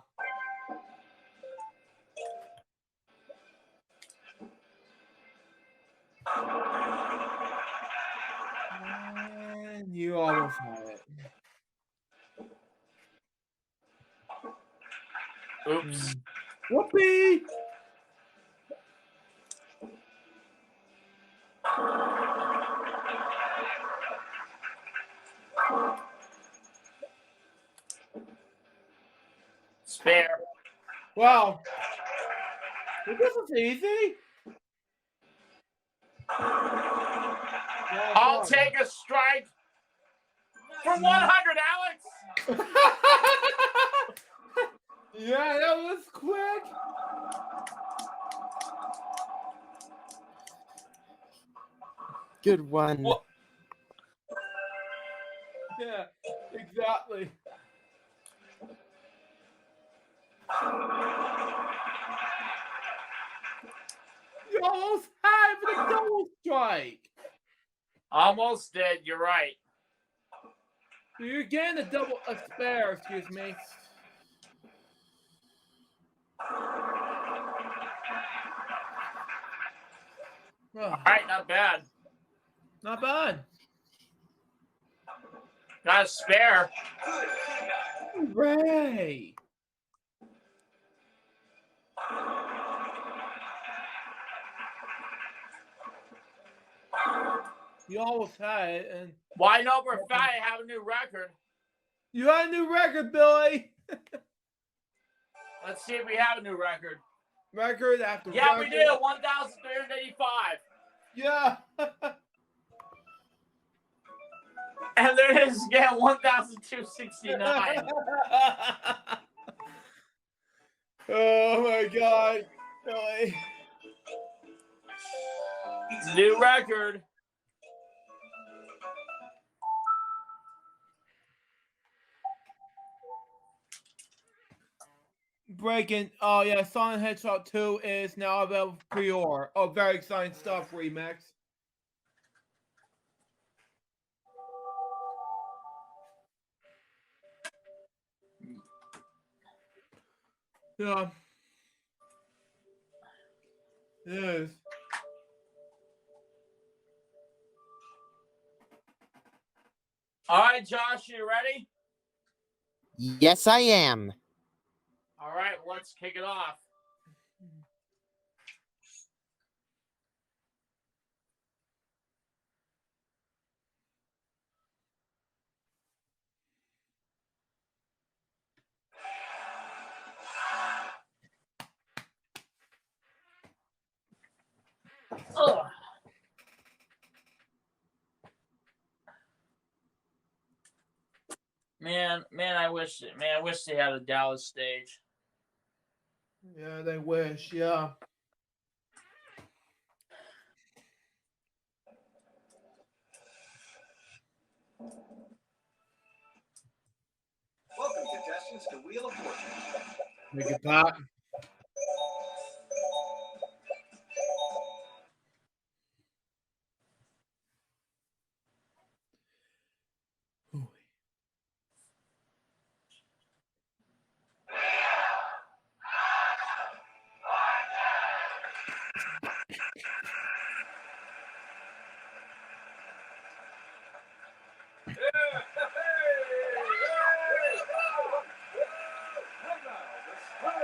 And you almost had it. Oops. Whoopee! Spare. Wow. This is easy. I'll take a strike for 100, Alex. Yeah, that was quick. Good one. Well, yeah, exactly. You almost had it with a double strike. Almost did. You're right. You're getting a spare, excuse me. All right, not bad. Not bad. Got a spare. Hooray! You almost had it, and Well, I know for a fact I have a new record. you had a new record, Billy. Let's see if we have a new record. Record after Yeah, record. we do. 1,385. Yeah. And there it is again, 1,269. Oh my God, Billy. New record. Breaking. Oh yeah, Sonic Hedgehog 2 is now available for pre-order. Oh, very exciting stuff, Remix. Yeah. It is. All right, Josh, you ready? Yes, I am. All right, let's kick it off. Ugh. Man, I wish they had a Dallas stage. Yeah, they wish. Yeah. Welcome, contestants, to Wheel of Fortune. Make it pop.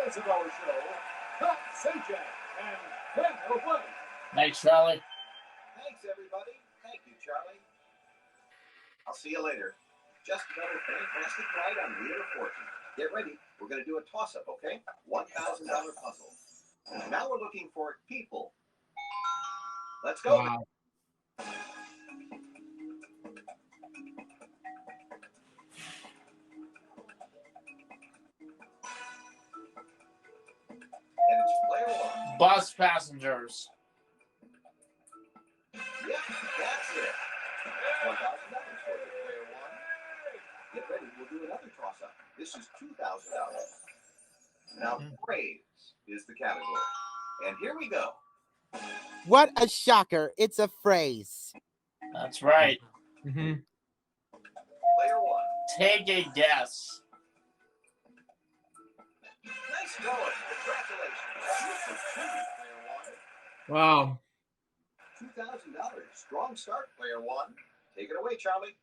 Of our show, Pat Sajak and Ben O'Brien. Thanks, Charlie. Thanks, everybody. Thank you, Charlie. I'll see you later. Just another fantastic ride on Wheel of Fortune. Get ready. We're going to do a toss-up, okay? $1,000 puzzle. Now we're looking for people. Let's go. Wow. And it's player one. Bus passengers. Yep, that's it. $1,000 for you, player one. Get ready, we'll do another toss-up. This is $2,000. Now, phrase is the category. And here we go. What a shocker. It's a phrase. That's right. Player one. Take a guess. Nice going. Congratulations. Player one. Wow. $2,000. Strong start, player one. Take it away, Charlie.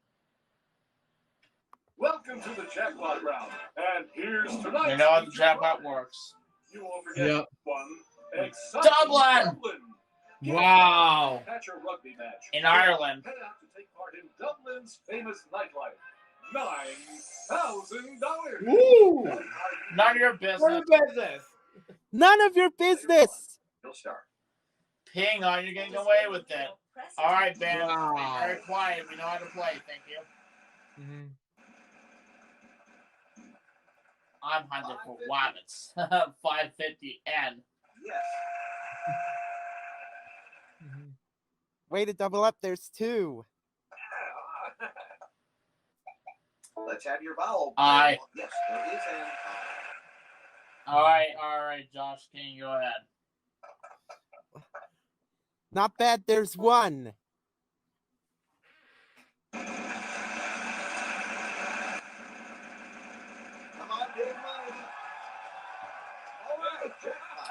Welcome to the jackpot round. And here's tonight's You know how the jackpot works. You won't forget Yep. one. Exciting Dublin! Wow. Catch a rugby match. In Ireland. Head out to take part in Dublin's famous nightlife. $9,000. Woo! None of your What business. business? None of your business. You'll start. Hang on, you're getting away with it. All right, Ben. Wow. Very quiet. We know how to play. Thank you. I'm hunting for rabbits. 550 N. Yes. Way to double up. There's two. Let's have your vowel. I. Yes, there is an I. All right, Josh. Can you go ahead? Not bad. There's one. Come on, big money. All right, jackpot.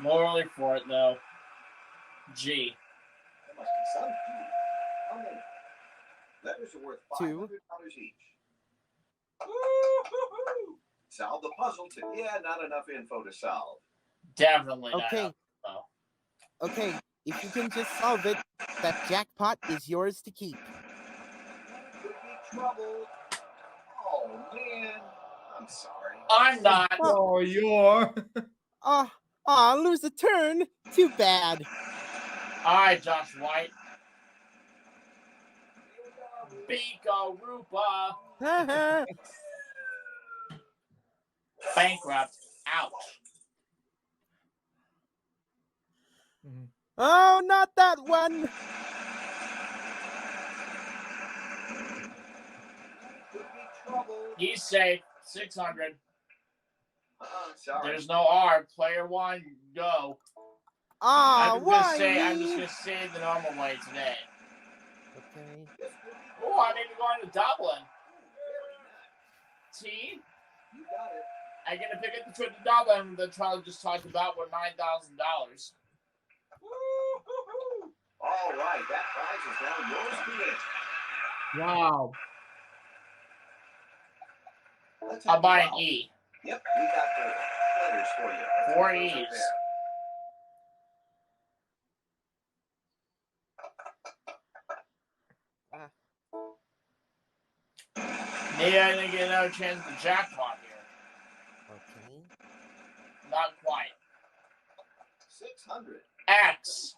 Morally for it, though. G. There must be some key. How many? Letters are worth $500 each. Woo-hoo-hoo. Solve the puzzle. Yeah, not enough info to solve. Definitely not. Okay. Okay. If you can just solve it, that jackpot is yours to keep. Could be trouble. Oh, man. I'm sorry. I'm not. Oh, you're. Lose a turn. Too bad. All right, Josh White. Biko Rupa. Bankrupt. Ouch. Oh, not that one. Could be trouble. He's safe. 600. Sorry. There's no R. Player one, go. Why? I'm just gonna say the normal way today. Okay. Oh, I may be going to Dublin. T. You got it. I get to pick up the trip to Dublin that Charlie just talked about with $9,000. Woo-hoo-hoo. All right, that prize is now yours to win. Wow. Let's have I'll buy an your E. Yep, we got the letters for you. 4 Those are E's. there. Maybe I didn't get another chance at the jackpot here. Okay. Not quite. 600. X.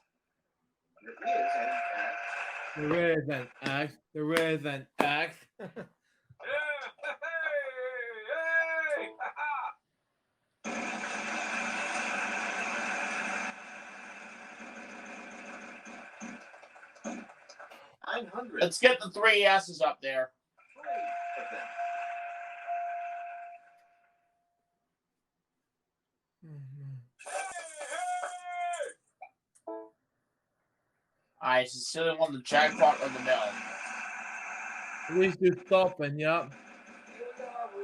There is an X. There is an X. There is an X. $900. Let's get the 3 S's up there. 3 of them. I sincerely want the jackpot or the mill. At least you're stopping, yep.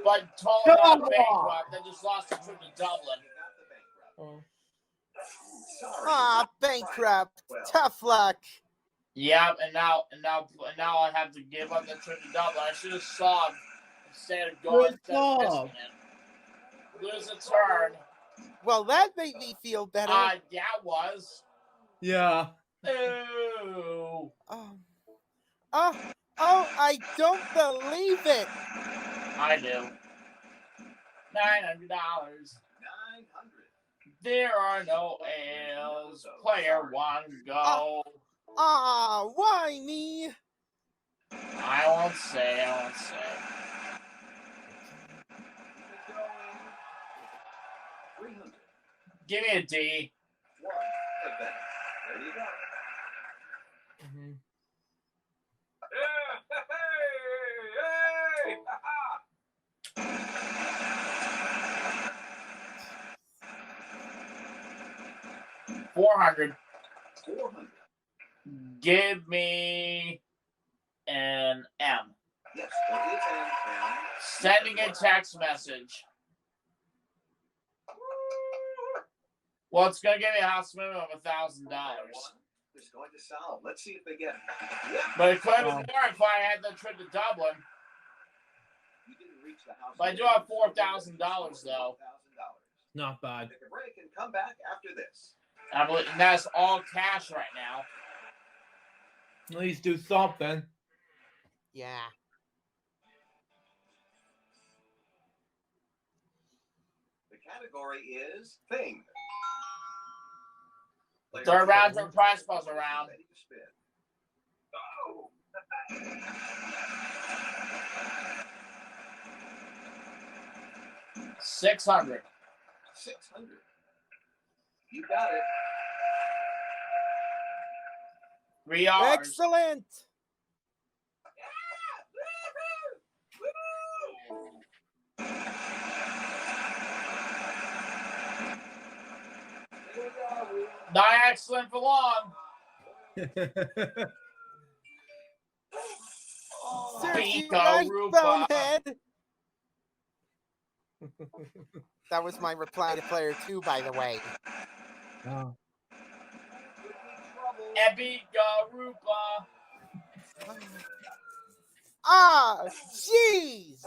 But totally not bankrupt. They just lost the trip to Dublin. Bankrupt. Tough luck. Yep, and now I have to give up the trip to Dublin. I should have solved instead of going instead of missing it. Lose a turn. Well, that made me feel better. Yeah, it was. Yeah. Ooh. I don't believe it. I do. $900. 900. There are no L's. Player one, go. Why me? I won't say. Give me a D. 1 of them. There you go. 400. 400. Give me an M. Yes, there is an M. Sending a text message. Well, it's going to give me a house minimum of $1,000. It's going to solve. Let's see if they get it. Yeah. But it could have been more if I had the trip to Dublin. You didn't reach the house. But I do have $4,000 though. Not bad. Take a break and come back after this. I believe that's all cash right now. At least do something. Yeah. The category is thing. Third round or prize puzzle round. Ready to spin. Oh. 600. 600. You got it. 3 hours. Excellent. Not excellent for long. Serve you Pico right, Rupa. bonehead. That was my reply to player 2, by the way. Oh. Epica Rupa. Ah, jeez.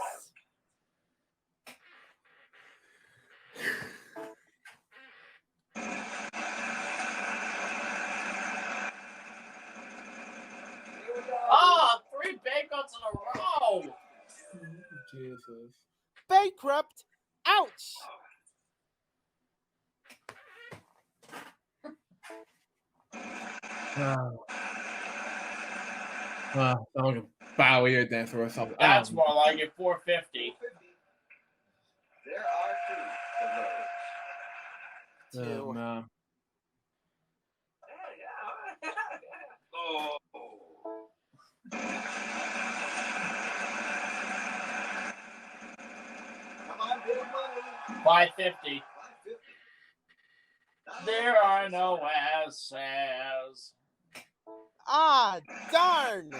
Oh, 3 bankrupts in a row. Jesus. Bankrupt. Ouch. Sound like a Bowie dancer or something. That's more like it. 450. There are 2 of those. Oh, man. Oh. Come on, big money. 550. 550. There are no S's. Ah, darn.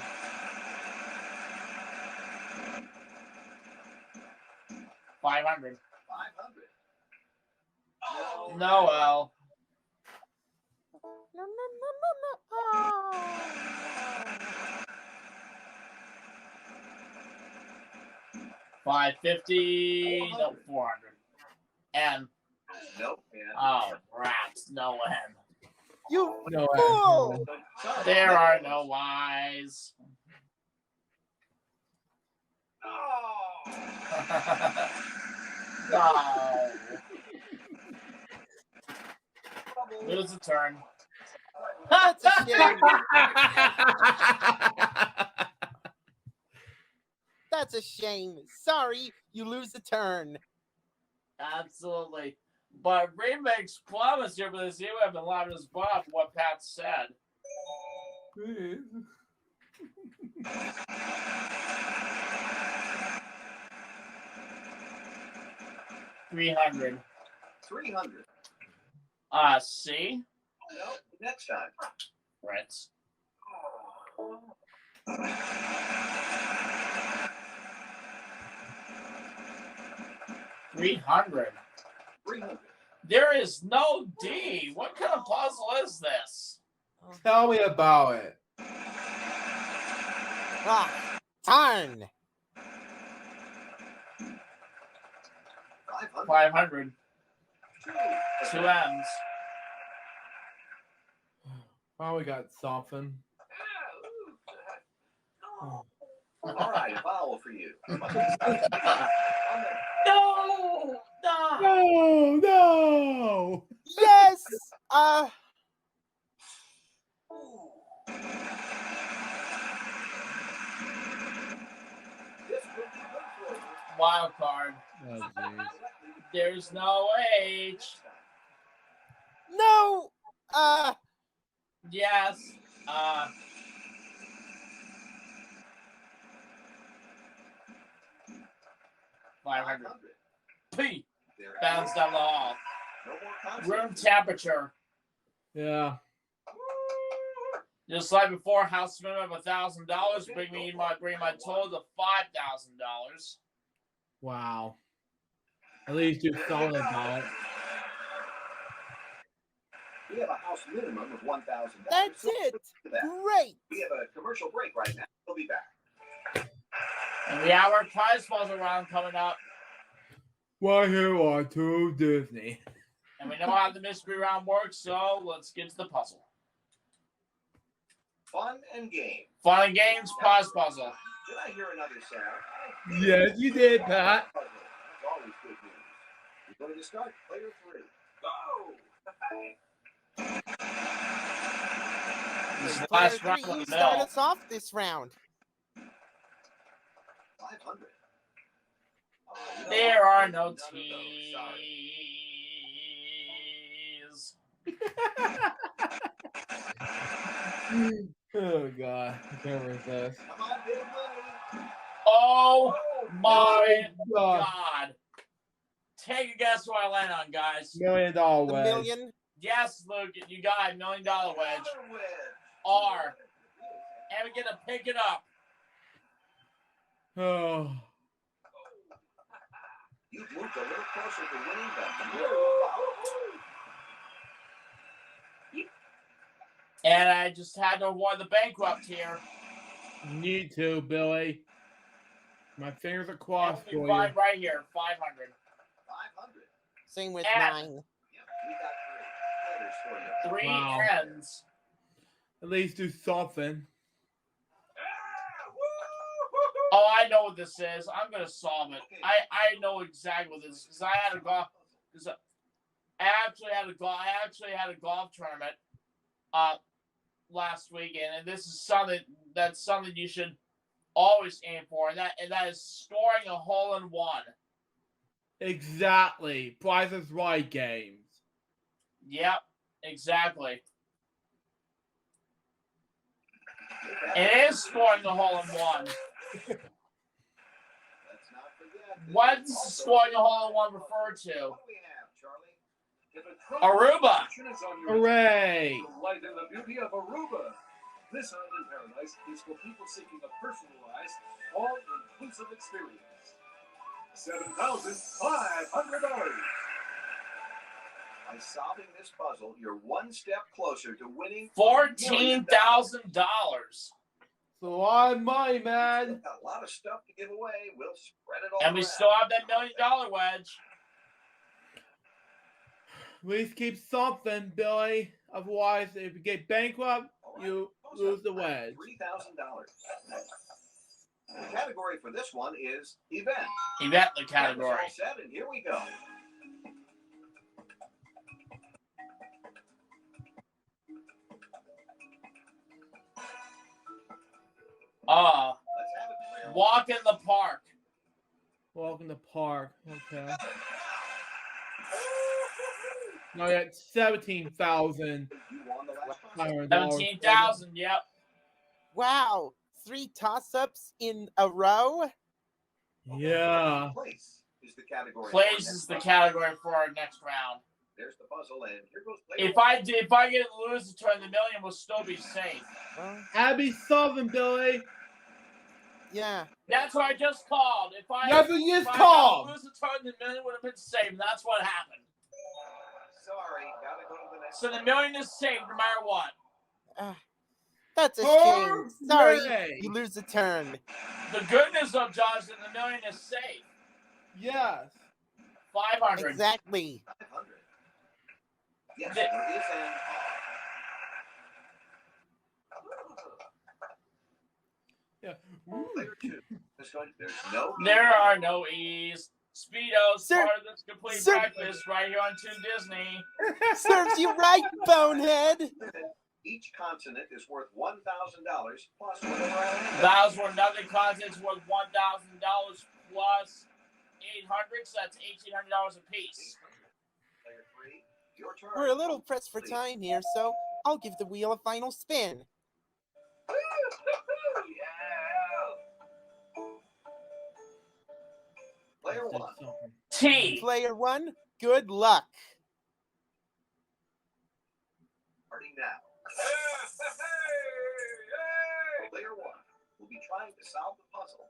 500. 500. No L. No, no, no, no, no. Oh. 550. No, 400. N. Nope. Oh, rats. No N. You No fool. There are no Y's. No. Lose a turn. That's a shame. That's a shame. Sorry, you lose a turn. Absolutely. But Remix promised here for this year have been live in his butt for what Pat said. $300. 300. C. No, next time. Reds. $300. 300. There is no D. What kind of puzzle is this? Tell me about it. Ah, darn. 500. 2 M's. Probably got something. All right, a vowel for you. No! No, no. Yes. Wild card. Oh, jeez. There's no H. No. Yes. 500. P. Bounce down the hall. No more Room temperature. Yeah. Just like before, house minimum of $1,000, bring my total to $5,000. Wow. At least you're solid about it. We have a house minimum of $1,000. That's it. Great. We have a commercial break right now. We'll be back. And we have our prize puzzle round coming up. Why here are to Disney? And we know how the mystery round works, so let's get to the puzzle. Fun and game. Fun and games, prize puzzle. Did I hear another sound? Yes, you did, Pat. That's always good news. We're going to start player 3. Go! This is the Player last round 3, of you the start mill. us off this round. 500. There are no T's. Oh, God. I can't resist. Come on, big money. Oh my God. God. Take a guess what I land on, guys. $1 million The wedge. million. Yes, Luke, you got a $1 million wedge. R. And we get to pick it up. Oh. You've moved a little closer to winning the $1 million. And I just had to avoid the bankrupt here. Need to, Billy. My fingers are crossed for you. Right here, 500. 500. Same with And 9. Yep, we got 3 players for you. 3 Wow. ends. At least do something. Oh, I know what this is. I'm gonna solve it. I know exactly what this is because I had a golf. I actually had a golf tournament last weekend, and this is something you should always aim for, and that is scoring a hole in one. Exactly. Price is Right games. Yep, exactly. It is scoring a hole in one. Let's not forget. What does scoring a hole in one refer to? What do we have, Charlie? If a Aruba. is on your Hooray! delight in the beauty of Aruba. This island paradise is for people seeking a personalized, all-inclusive experience. $7,500. By solving this puzzle, you're one step closer to winning $14,000. It's a lot of money, man. We've got a lot of stuff to give away. We'll spread it all And we around. still have that $1 million wedge. At least keep something, Billy. Otherwise, if you get bankrupt, you lose the wedge. $3,000. The category for this one is event. Event the category. All set, and here we go. Let's have it, player. Walk in the park. Walk in the park. Okay. Now I got $17,000. You won the last puzzle. $17,000. Yep. Wow. 3 toss-ups in a row? Yeah. Place is the category. Place is the category for our next round. There's the puzzle, and here goes player If I get lose to turn, the million will still be safe. Well, Abby solving, Billy. yeah. That's what I just called. If I That's what you just if called. I lose to turn, the million would have been safe. And that's what happened. Sorry, gotta go to the next. So the million is safe no matter what. That's a Oh, shame. Sorry, Ray. you lose a turn. The good news of Josh is that the million is safe. Yes. 500. Exactly. 500. Yes, there is an Yeah. player 2. There's no. There are no E's. Speedos, Sir- part of this complete Sir- breakfast right here on Toon Disney. Serves you right, bonehead. Each consonant is worth $1,000 plus whatever I Those were nothing contents worth $1,000 plus 800, so that's $1,800 a piece. Player 3, your turn. We're a little pressed for time here, so I'll give the wheel a final spin. Player 1. T. Player 1, good luck. Are starting now. Player 1 will be trying to solve the puzzle.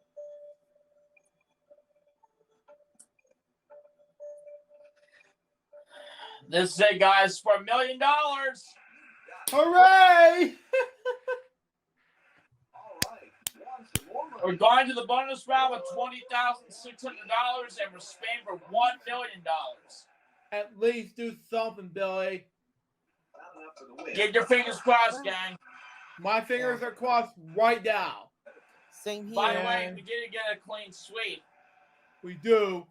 This is it, guys, for $1 million. Hooray! We're going to the bonus round with $20,600, and we're spinning for $1 million. At least do something, Billy. Get your fingers crossed, gang. My fingers are crossed right now. Same here. By the way, we did get a clean sweep. We do.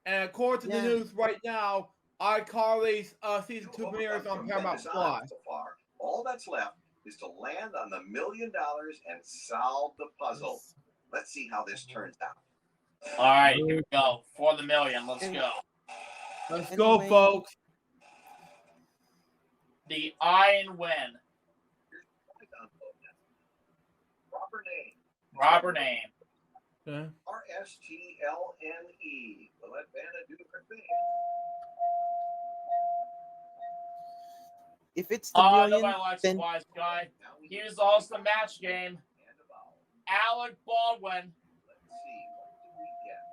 And according to the news right now, iCarly's season 2 premieres on Paramount Plus. So far, all that's left is to land on the $1 million and solve the puzzle. Let's see how this turns out. All right, here we go. For the million, let's go. Let's go, folks. The iron win. Proper name. Okay. R-S-T-L-N-E. We'll let Vanna do her thing. If it's the million, nobody likes then the wise guy. He was also the match game. Alec Baldwin. Let's see, what do we get?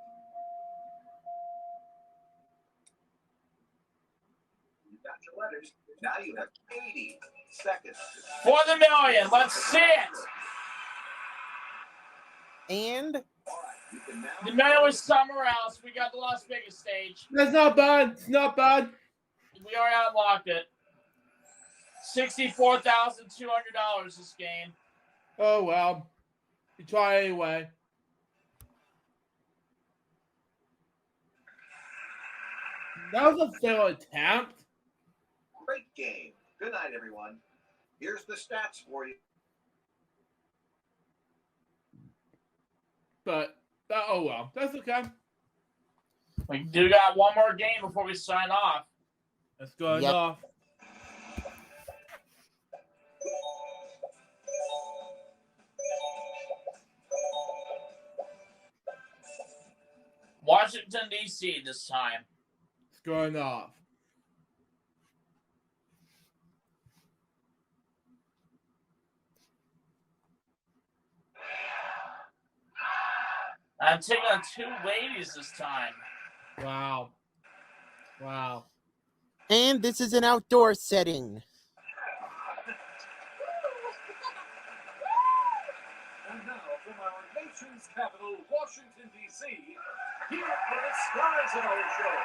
You got your letters. Now you have 80 seconds. For the million. Let's see it. and The million was somewhere else. We got the Las Vegas stage. That's not bad. It's not bad. We already unlocked it. $64,200 this game. Oh, well. You try anyway. That was a failed attempt. Great game. Good night, everyone. Here's the stats for you. But, oh well. That's okay. We do got one more game before we sign off. That's good enough. Washington, D.C. this time. It's good enough. I'm taking on two ladies this time. Wow. Wow. And this is an outdoor setting. And now from our nation's capital, Washington, D.C., here are the stars of our show,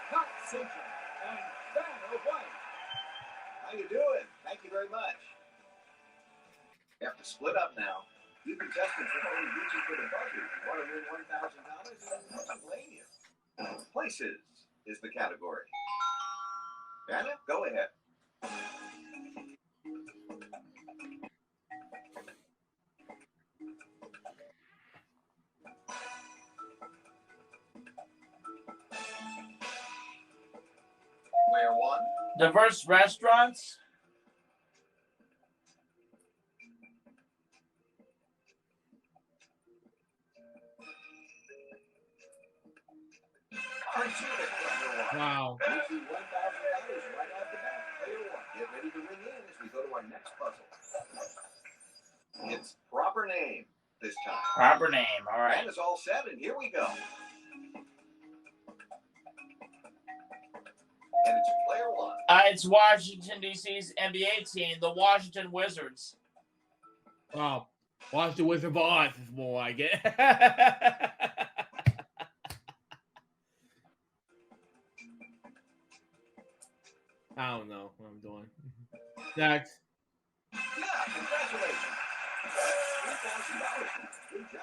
Pat Simpson and Vanna White. How you doing? Thank you very much. You have to split up now. You contestants are already reaching for the buzzer. You want to win $1,000 in Pennsylvania. Places is the category. Vanna, go ahead. Player one. Diverse restaurants. Wow. $1,000 right off the bat. Player one. Get ready to ring in as we go to our next puzzle. It's proper name this time. Proper name. All right. That is all set, and here we go. And it's player one. It's Washington, D.C.'s NBA team, the Washington Wizards. Wow. Watch the Wizard of Oz is more like it. I don't know what I'm doing. Next. Yeah, congratulations. $3,000. Good job.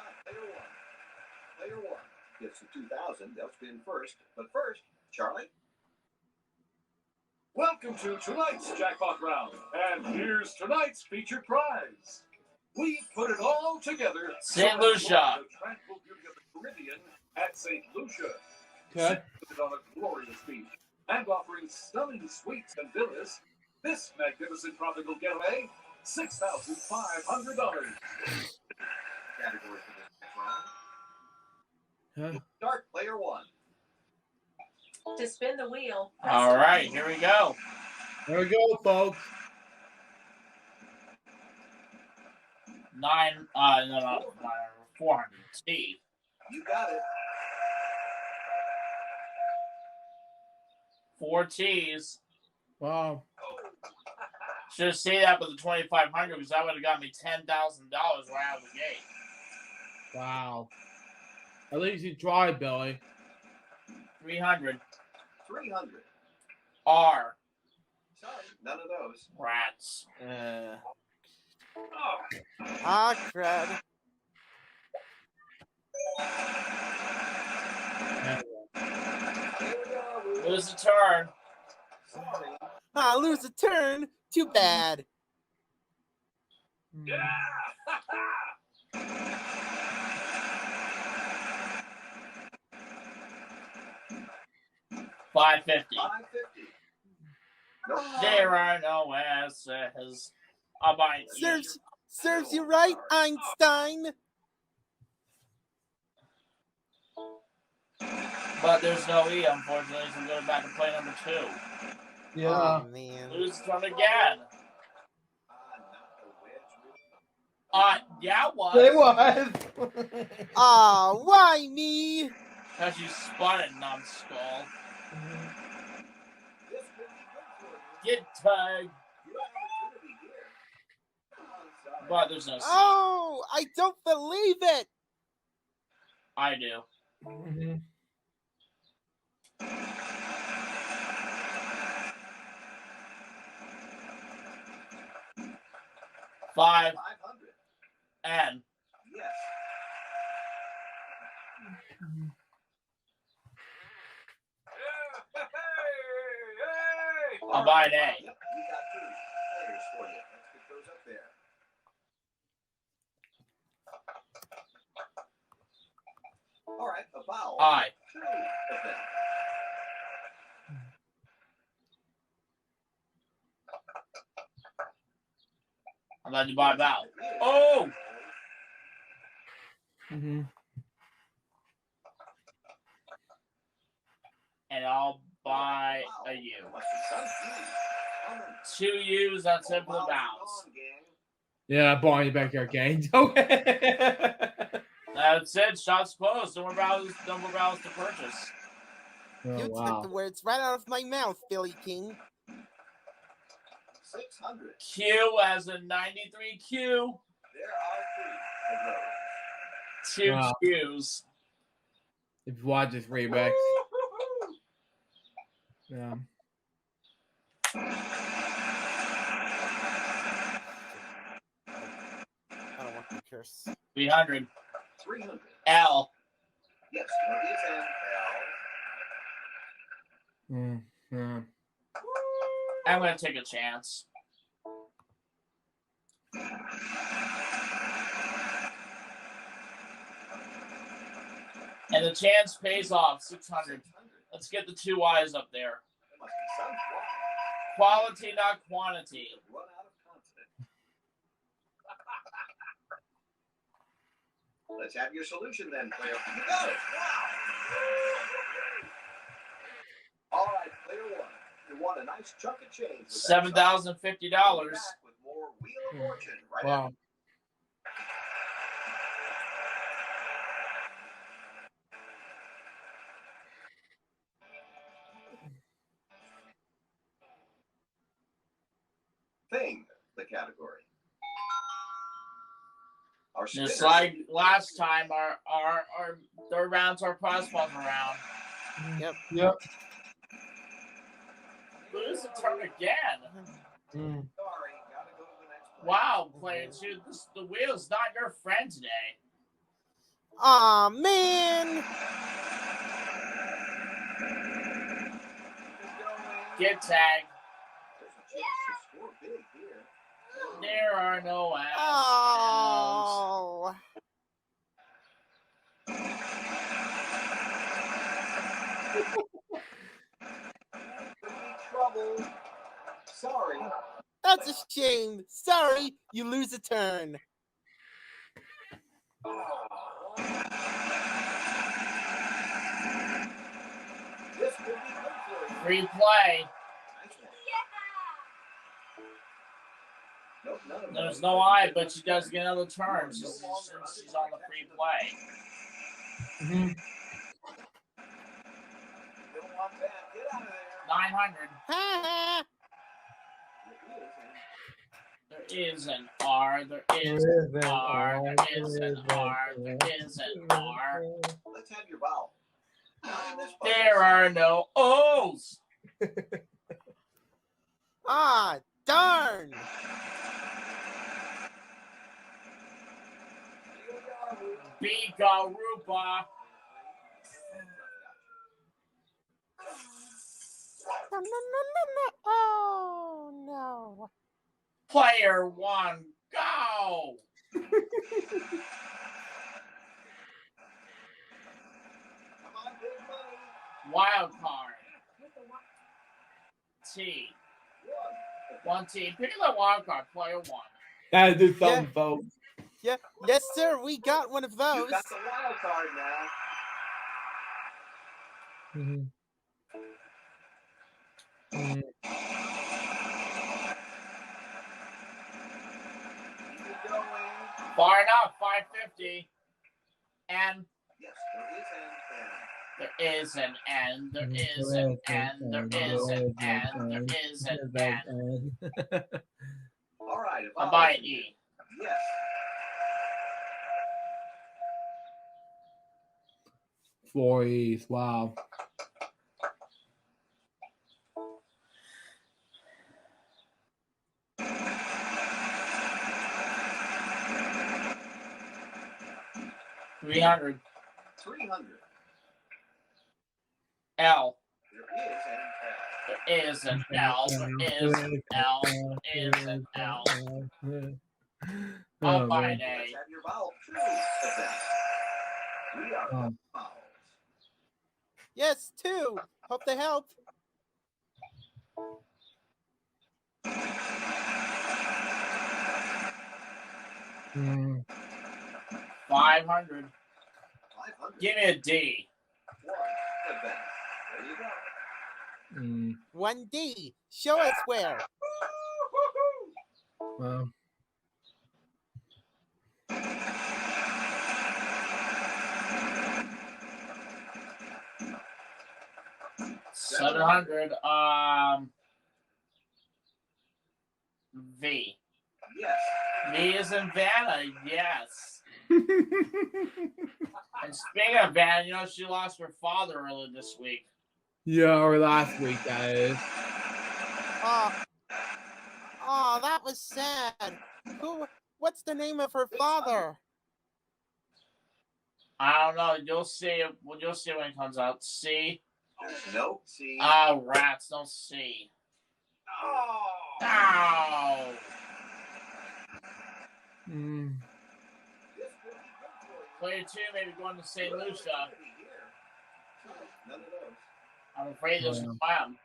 Player one gets the $2,000. They'll spin first. But first, Charlie. Welcome to tonight's jackpot round. And here's tonight's featured prize. We put it all together. St. Lucia. The tranquil beauty of the Caribbean at St. Lucia. Okay. Situated on a glorious beach and offering stunning suites and villas, this magnificent tropical getaway, $6,500. Category for this next round. Start player one. To spin the wheel. All right, here we go. There we go, folks. No, 400 T. You got it. 4 T's. Wow. Should have stayed up with the 2,500 because that would have got me $10,000 right out of the gate. Wow. At least you tried, Billy. 300. 300. R. Sorry, none of those. Rats. Ah, crud. Lose the turn. Sorry. Ah, lose a turn. Too bad. Yeah. 550. 550. Nope. There are no S's. I'll buy it. Serves you right, Einstein. But there's no E, unfortunately, so I'm going back to play number 2. Yeah. Oh, man. Lose the turn again. Yeah, it was. It was. Ah, why me? Because you spun it, numbskull. This could be good for you. Get tagged. You have an opportunity here. I'm sorry. But there's no C. Oh, I don't believe it. I do. Mm-hmm. Five 500. and Yes. I'll buy an A. Yep, we got 2 players for you. Let's get those up there. All right, a vowel. I. 2 of them. I'm glad you buy a vowel. Oh! Mm-hmm. And I'll buy a U. Must be some key. 2 U's, that's it for the Vowels are vowels. gone, gang. Yeah, buying your backyard gang. Okay. That's it. Shots closed. No more vowels to purchase. Oh, You wow. took the words right out of my mouth, Billy King. 600. Q as in 93Q. There are 3 of those. 2 Wow. Q's. If you watch this remix. Yeah. I don't want to curse. 300. 300. L. Yes, there is an L. Yeah. I'm going to take a chance. And the chance pays off. 600. Let's get the 2 Y's up there. There must be some Quality, not quantity. run out of consonant. Let's have your solution then, player. You got it. Wow. All right, player 1. You want a nice chunk of change. With that $7,050. We'll be back with more Wheel of Fortune right Wow. after. Thing, the category. Our Just spinner- like last time, our third round's our prize puzzle round. Yep. Yep. Lose the turn again. Mm. Sorry, gotta go to the next place. Wow, player 2, the wheel's not your friend today. Aw, man. Get tagged. There's a chance to score big here. There are no S's. Oh. Could be trouble. Sorry. That's a shame. Sorry, you lose a turn. This could be good for you. Free play. Nice one. Nope, none of There's those. no I, but she does get another turn. She's on the free play. Mm-hmm. You don't want that. Get out of there. 900. There is an R. There is an R. There is an R. There is an R. Let's have your vowel. There are no O's. Ah, darn! Bika Rupa. No. Oh, no. Player 1, go! Wild card. T. 1 T. Pick up the wild card, player 1. Gotta do something, folks. Yeah, yes, sir. We got one of those. You got the wild card now. Mm-hmm. Mm-hmm. Keep going. Far enough, 550. And Yes, there is an N. There is an N. There is an N. There is an N. All right. I'll buy an E. Yes. Four E's. Wow. $300. 300. L. There is an There L. is an L. There is an L. There is an L. I'll buy an A. Let's have your vowel. We are vowels. Yes, 2. Hope they help. Mm. 500. 500. Give me a D. There you go. Mm. 1D. Show us where. Well. $700. V. Yes. V is in Vanna. Yes. And speaking of Vanna, you know she lost her father earlier this week. Yeah, or last week, that is. Oh, that was sad. What's the name of her father? I don't know. You'll see. You'll see when it comes out. C. No C. Oh, rats. No C. Oh. Ow. Mm. Player 2 may be going to St. Lucia. None of those. I'm afraid there's a clown.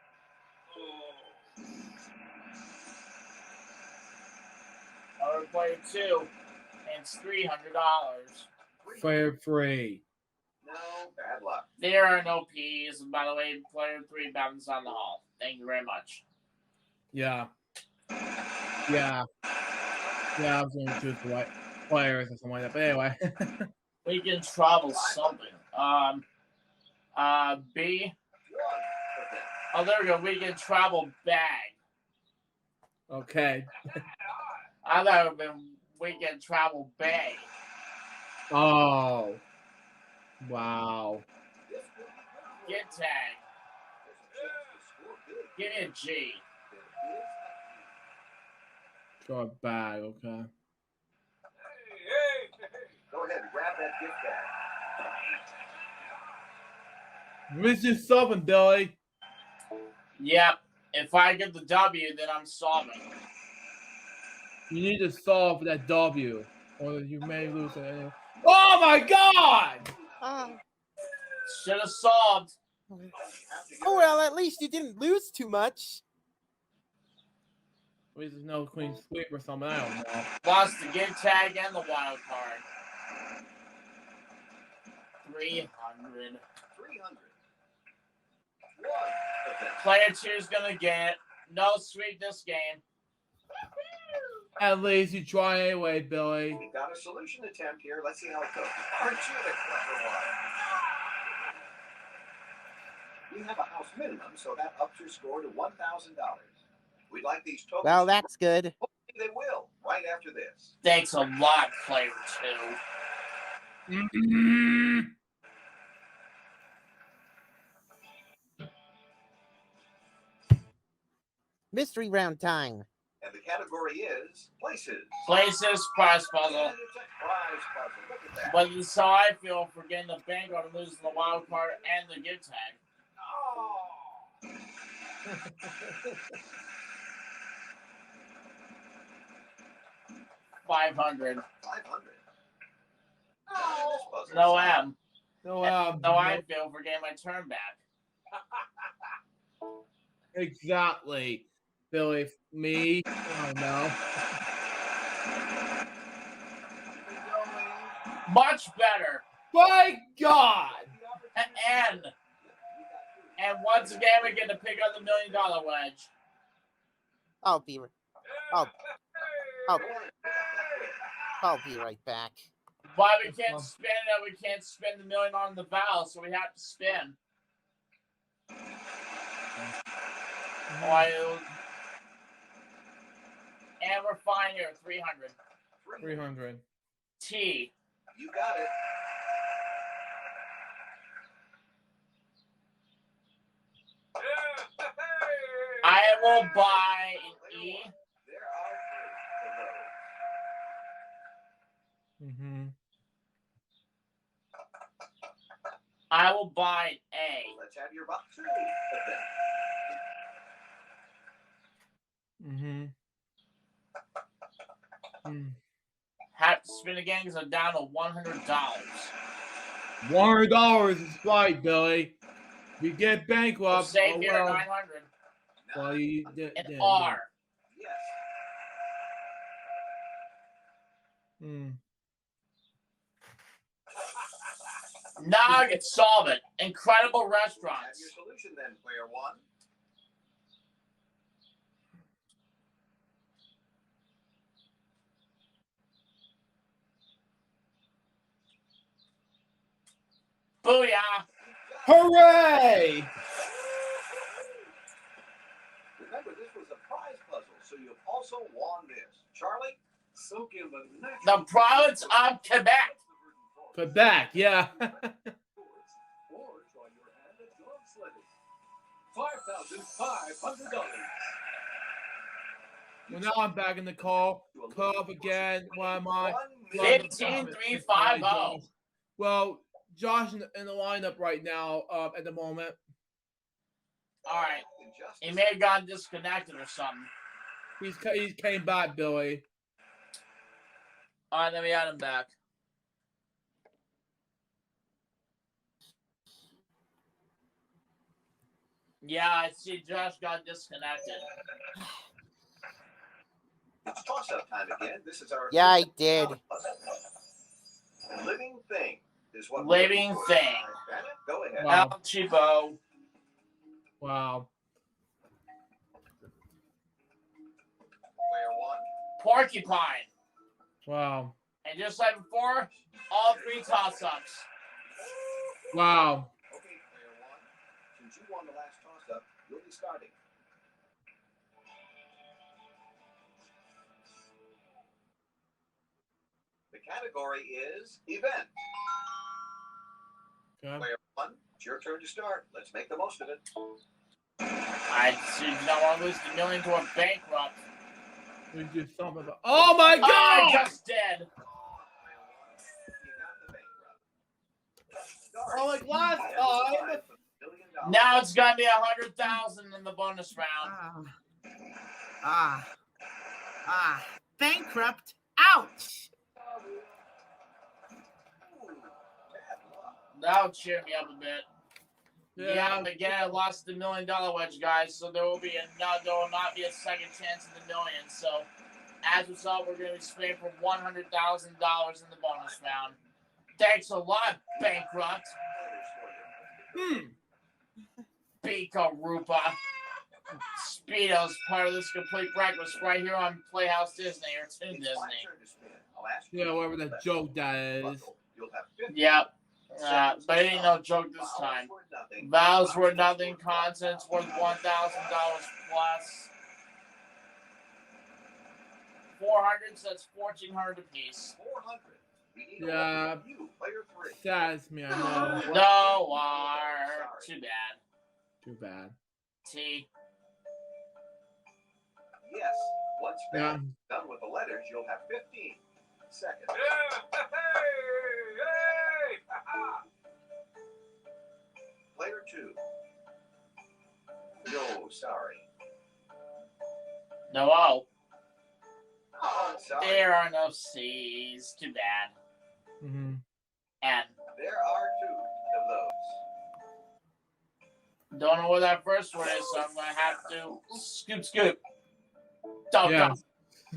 Or player 2, and it's $300. Player 3. No, bad luck. There are no P's. And by the way, player 3 bounces on the hall. Thank you very much. Yeah. Yeah. Yeah, I was going to choose the white players or something like that. But anyway. We can travel something. B. Oh, there we go. We can travel bag. Okay. I thought it would have been weekend travel bay. Oh. Wow. Get tag. Give me a G. Short bag, okay. Go ahead and grab that gift bag. Miss you something, Billy. Yep. If I get the W, then I'm solving. You need to solve that W, or you may lose it anyway. Oh my God! Should have solved. Oh, well, at least you didn't lose too much. At least there's no clean sweep or something. I don't know. Lost the give tag and the wild card. 300. 300. Player 2 is gonna get no sweep this game. At least you try anyway, Billy. We've got a solution attempt here. Let's see how it goes. Aren't you the clever one? We have a house minimum, so that ups your score to $1,000. We'd like these tokens. Well, that's good. Hopefully they will, right after this. Thanks a lot, Player 2. Mystery round time. And the category is places. Places, prize puzzle. And it's a prize puzzle. Look at that. But this is how I feel for getting the bank or losing the wild card and the gift tag. Oh. 500. 500. No M. No, I feel for getting my turn back. Exactly, Billy. Me? Oh no. Much better. My God. And once again, we get to pick up the $1 million wedge. I'll be right back. But we can't spin it. We can't spin the $1 million on the valve, so we have to spin. And we're fine here. 300. 300. T. You got it. I will buy an E. There are three. I will buy an A. Let's have your box. Have to spin again because I'm down to $100. $100 is right, Billy. You get bankrupt. Save here well. 900. Well, you did. An R. Yes. Nugget, solve it. Incredible Have restaurants. your solution then, player one. Booyah. Hooray! Remember, this was a prize puzzle, so you've also won this. Charlie? Soak in the natural The province of Quebec. Quebec, yeah. or try your hand at dog sledding. $5,500. Well, now I'm back in the call. Club again. Why am I? 15,350. Well, Josh in the lineup right now at the moment. All right. He may have gotten disconnected or something. He came back, Billy. All right, let me add him back. Yeah, I see Josh got disconnected. It's toss-up time again. This is our... Yeah, I did. Living thing is what... Living thing. Go ahead. Wow. El Chivo. Wow. Player one. Porcupine. Wow. And just like before, all three toss-ups. Wow. Okay, player one. Since you won the last toss-up, you'll be starting. The category is event. Okay. Player one, it's your turn to start. Let's make the most of it. I don't want to lose the $1 million to a bankrupt. We do something about. Oh my God! I just did. Oh, like last time. Now it's gonna be 100,000 in the bonus round. Bankrupt. Ouch. That'll cheer me up a bit. Yeah. Again, I lost the $1 million wedge, guys, so there will not be a second chance in the million. So, as a result, we're going to be spending for $100,000 in the bonus round. Thanks a lot, bankrupt. Bika Rupa. Speedos, part of this complete breakfast right here on Playhouse Disney or Toon Disney. Yeah, whatever that joke that is. Yep. But it ain't no joke this time. Vowels worth nothing, consonants worth $1,000 plus. 400, so that's 1,400 apiece. 400. Yeah. Saddens me, I know. No are. Too bad. Too bad. T. Yes. Once Yeah. done with the letters, you'll have 15 seconds. Yeah. Hey! Player 2. No, sorry. No O. Oh, sorry. There are no C's. Too bad. Mm-hmm. N. There are 2 of those. Don't know what that first one is, so I'm going to have to scoop. Dump. Yeah.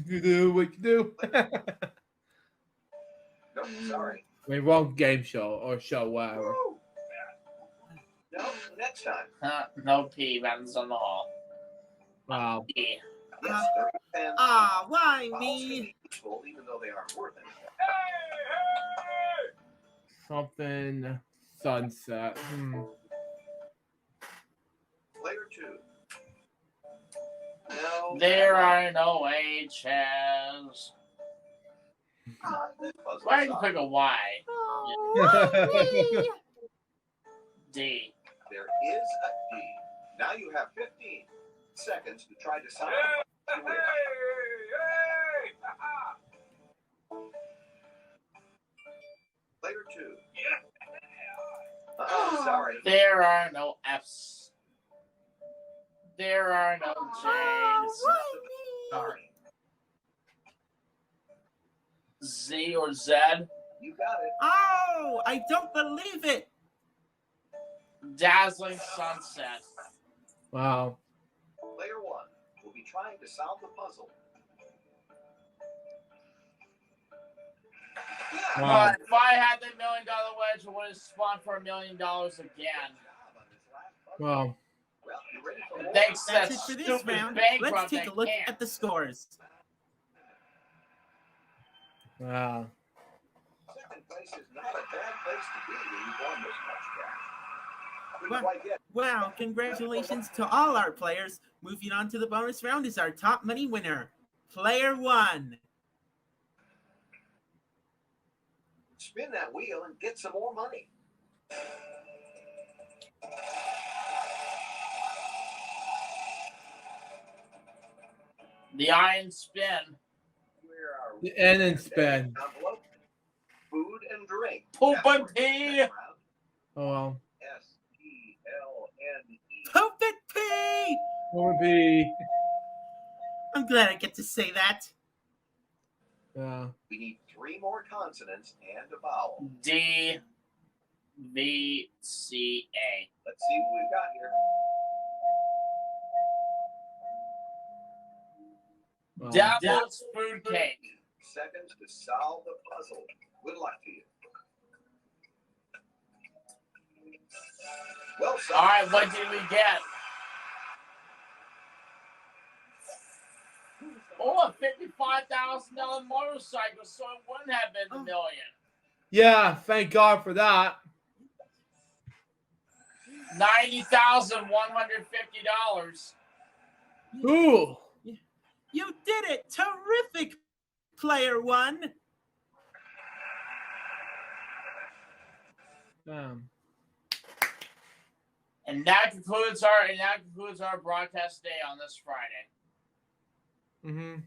You do what you do. No, sorry. I mean, wrong game show or show, whatever. Woo. No, next time. No P. Mountains on the hall. Wow. E. Yes, 30 pens. Why Vowels me? can be useful, even though they aren't worth anything. Something sunset. Player 2. No. There are no H's. Why did you pick a Y? D. There is a D. Now you have 15 seconds to try to solve it. Player 2. Sorry. There are no F's. There are no J's. Sorry. Z or Z. You got it. Oh, I don't believe it. Dazzling sunset. Wow. Player 1 will be trying to solve the puzzle. Yeah. Wow. If I had the $1 million wedge, I would have spawned for $1 million again. Wow. Well, you ready for more? Thanks to that That's it for this stupid round. bankrupt Let's take a that look can't. at the scores. Wow. Second place is not a bad place to be when you've won this much cash. Couldn't Well, quite get Wow, congratulations to all our players. Moving on to the bonus round is our top money winner, Player 1. spin that wheel and get some more money. The iron spin. Where are we? The N and spin. Envelope, food and drink. Poop and pee. Oh well. SPLNE. Poop and pee! What would be? I'm glad I get to say that. Yeah. We need 3 more consonants and a vowel. D, V, C, A. Let's see what we've got here. Well, Devil's food cake. Seconds to solve the puzzle. Good luck to you. Well, son. All right, what did we get? Oh, a $55,000 motorcycle, so it wouldn't have been the million. yeah, thank God for that. $90,150. Ooh. You did it! Terrific, Player 1. And that concludes our broadcast day on this Friday. Mm-hmm.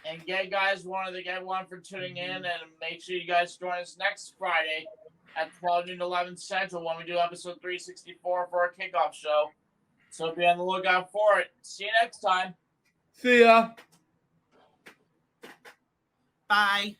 And again, guys, wanted to get one for tuning in, and make sure you guys join us next Friday at 12 noon, 11 Central when we do episode 364 for our kickoff show. So be on the lookout for it. See you next time. See ya. Bye.